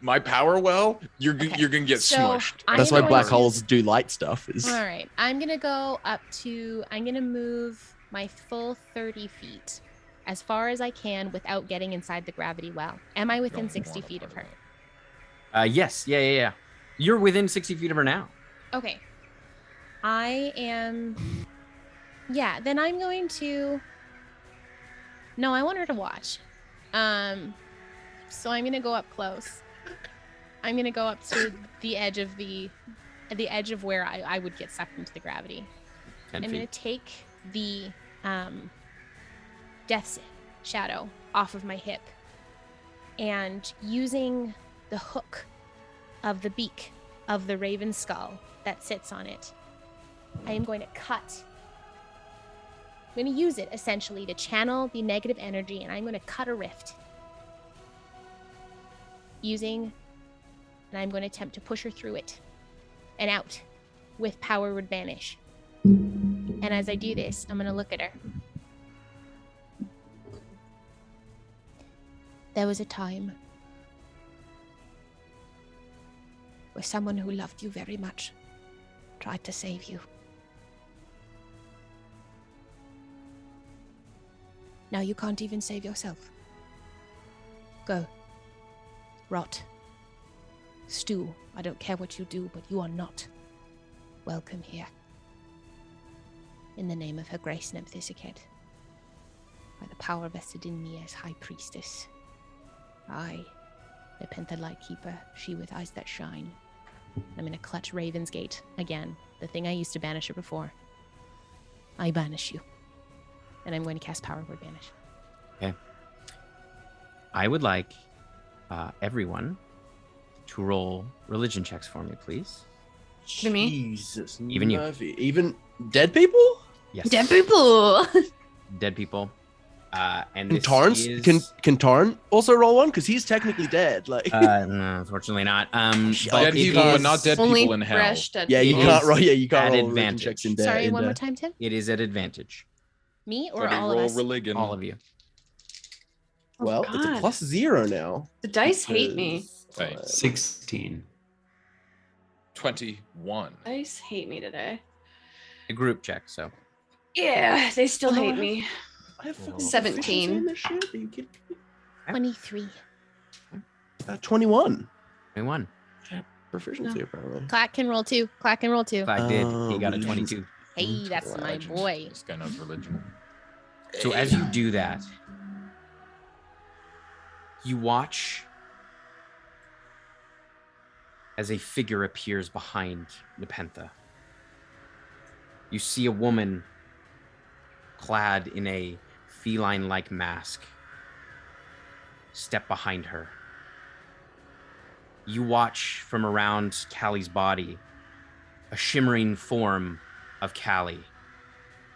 my power well, you're gonna get So, smushed. That's I'm why going black to- holes do light stuff. Is All right. I'm going to go up to, I'm going to move my full 30 feet as far as I can without getting inside the gravity well. Am I within 60 feet of her? Yes, yeah. You're within 60 feet of her now. Okay. I am. Yeah, then I'm going to. No, I want her to watch. So I'm gonna go up close. I'm gonna go up to the edge of where I would get sucked into the gravity. 10 I'm feet. gonna take the death's shadow off of my hip, and using the hook of the beak of the raven skull that sits on it, I am going to cut. I'm going to use it essentially to channel the negative energy, and I'm going to cut a rift. And I'm going to attempt to push her through it and out with power would vanish. And as I do this, I'm going to look at her. There was a time where someone who loved you very much tried to save you. Now you can't even save yourself. Go. Rot. Stew. I don't care what you do, but you are not welcome here. In the name of her grace, Nephthisiket, by the power vested in me as High Priestess, I, Nepenthe Lightkeeper, she with eyes that shine. I'm going to clutch Raven's Gate again, the thing I used to banish her before. I banish you. And I'm going to cast Power Word Banish. Okay. I would like everyone to roll religion checks for me, please. To me? Jesus, Even you. Murphy. Even dead people? Yes. Dead people. Dead people. And Can this Torrance is... can Torrance also roll one? Because he's technically dead. Like no, unfortunately not. Dead it people, but is- not dead Only people in hell. fresh dead yeah, you people. can't roll. Yeah, you can't at roll religion advantage. checks in dead. Sorry, in one more dead. time, Tim? It is at advantage. Me or Let me all roll of us? religion. All of you. Well, it's a God. +0 now. The dice hate me. Hey, 16. 21. Dice hate me today. A group check, so. Yeah, they still Oh, no, I hate have- me. I have fucking 17. proficiency in this shit. Are you kidding me? 23. 21. 21. Proficiency apparently. Clack can roll two. Clack can roll two. Clack did. He got a Um, 22. Hey, that's my Legend. boy. This guy knows religion. So as you do that, you watch as a figure appears behind Nepenthe. You see a woman clad in a feline-like mask step behind her. You watch from around Callie's body a shimmering form of Callie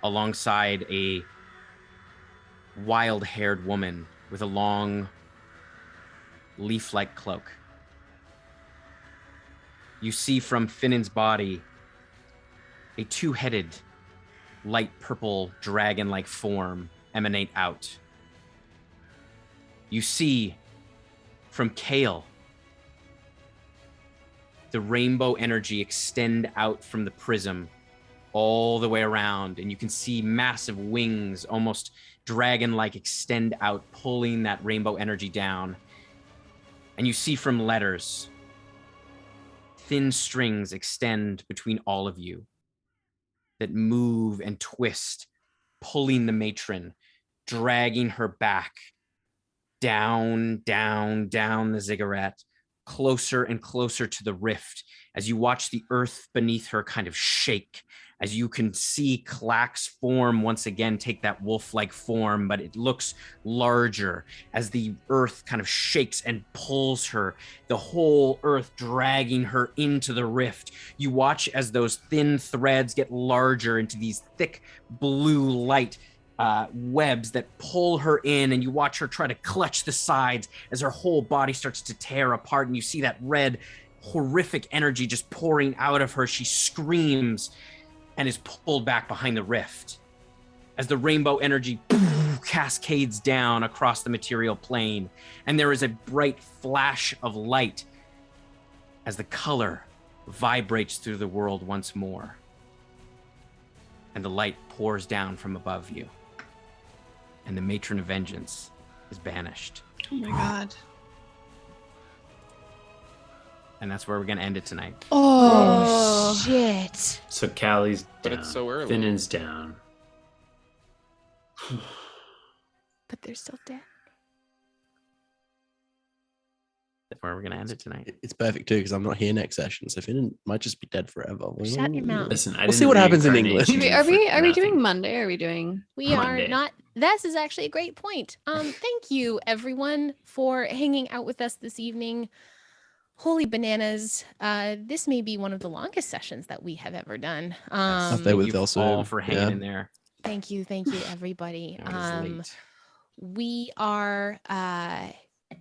alongside a wild-haired woman with a long leaf-like cloak. You see from Finnan's body a two-headed light purple dragon-like form emanate out. You see from Kale the rainbow energy extend out from the prism all the way around, and you can see massive wings, almost dragon-like, extend out, pulling that rainbow energy down. And you see from Letters thin strings extend between all of you that move and twist, pulling the matron, dragging her back down, down, down the ziggurat, closer and closer to the rift, as you watch the earth beneath her kind of shake, as you can see Clack's form once again take that wolf-like form, but it looks larger as the earth kind of shakes and pulls her, the whole earth dragging her into the rift. You watch as those thin threads get larger into these thick blue light webs that pull her in, and you watch her try to clutch the sides as her whole body starts to tear apart, and you see that red, horrific energy just pouring out of her. She screams and is pulled back behind the rift as the rainbow energy cascades down across the material plane, and there is a bright flash of light as the color vibrates through the world once more, and the light pours down from above you, and the Matron of Vengeance is banished. Oh my god. And that's where we're going to end it tonight. Oh, shit. So Callie's down. But it's so early. Finnan's down. But they're still dead. That's where we're going to end it tonight. It's perfect too, because I'm not here next session, so Finn might just be dead forever. Shut your mouth. Listen, We'll see what happens in England. Are we doing Monday? Or are we doing? We Monday. are not. This is actually a great point. Thank you everyone for hanging out with us this evening. Holy bananas. This may be one of the longest sessions that we have ever done. Up there with Thank you also, all for hanging yeah. in there. Thank you everybody. It was late. We are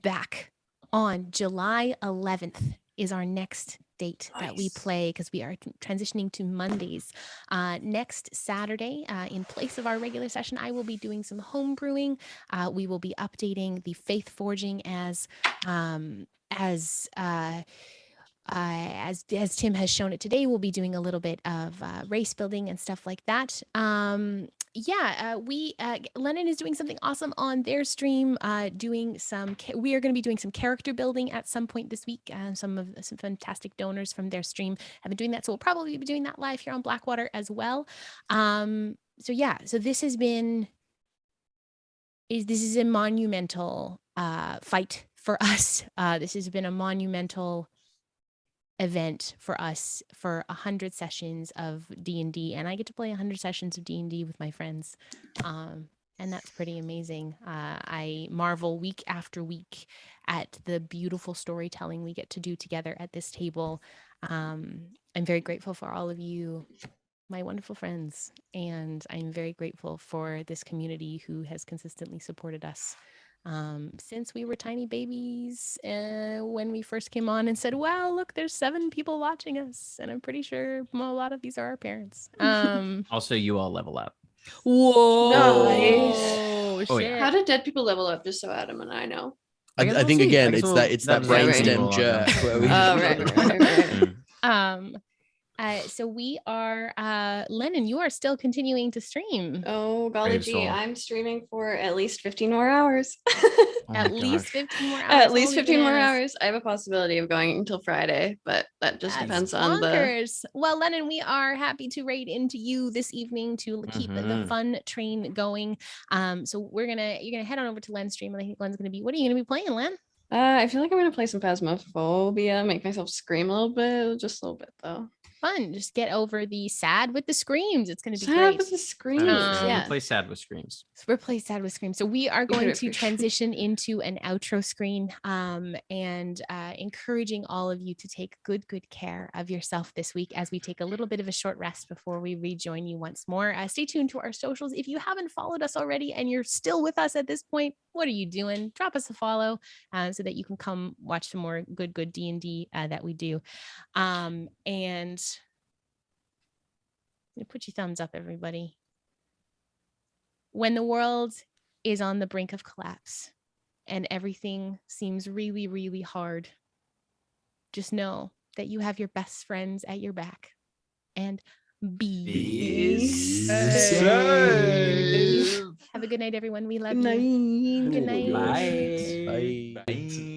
back on July 11th is our next date that we play, because we are transitioning to Mondays. Next Saturday, in place of our regular session, I will be doing some home brewing. We will be updating the Faith Forging as Tim has shown it today. We'll be doing a little bit of race building and stuff like that. Lennon is doing something awesome on their stream. We are going to be doing some character building at some point this week. Some fantastic donors from their stream have been doing that, so we'll probably be doing that live here on Blackwater as well. So this has been this is a monumental fight for us. This has been a monumental event for us for 100 sessions of D&D, and I get to play 100 sessions of D&D with my friends, and that's pretty amazing. I marvel week after week at the beautiful storytelling we get to do together at this table. I'm very grateful for all of you, my wonderful friends, and I'm very grateful for this community who has consistently supported us since we were tiny babies, when we first came on and said, wow, look, there's 7 people watching us, and I'm pretty sure a lot of these are our parents. Also, you all level up. Whoa. Nice. Oh, yeah. How did dead people level up? Just so Adam and I know. I think again, it's that brainstem right. jerk. Where we Right. So we are Lennon, you are still continuing to stream. Oh golly Brave gee, soul. I'm streaming for at least 15 more hours. Oh my At least gosh. 15 more hours. At least Holy 15 more bananas. hours. I have a possibility of going until Friday, but that just That's depends on the. bonkers. Well, Lennon, we are happy to raid into you this evening to keep the fun train going. So you're gonna head on over to Len's stream, and I think Len's gonna be. What are you gonna be playing, Len? I feel like I'm gonna play some Phasmophobia, make myself scream a little bit, just a little bit though. fun. Just get over the sad with the screams. It's going to be Sad great. with the screams. Yeah. Play sad with screams. So we're playing sad with screams. So we are You heard going it to first. transition into an outro screen, and encouraging all of you to take good care of yourself this week as we take a little bit of a short rest before we rejoin you once more. Stay tuned to our socials. If you haven't followed us already and you're still with us at this point, what are you doing? Drop us a follow so that you can come watch some more good D&D that we do. And put your thumbs up, everybody. When the world is on the brink of collapse and everything seems really, really hard, just know that you have your best friends at your back. And be safe. Have a good night, everyone. We love you. Good night. Bye. Bye.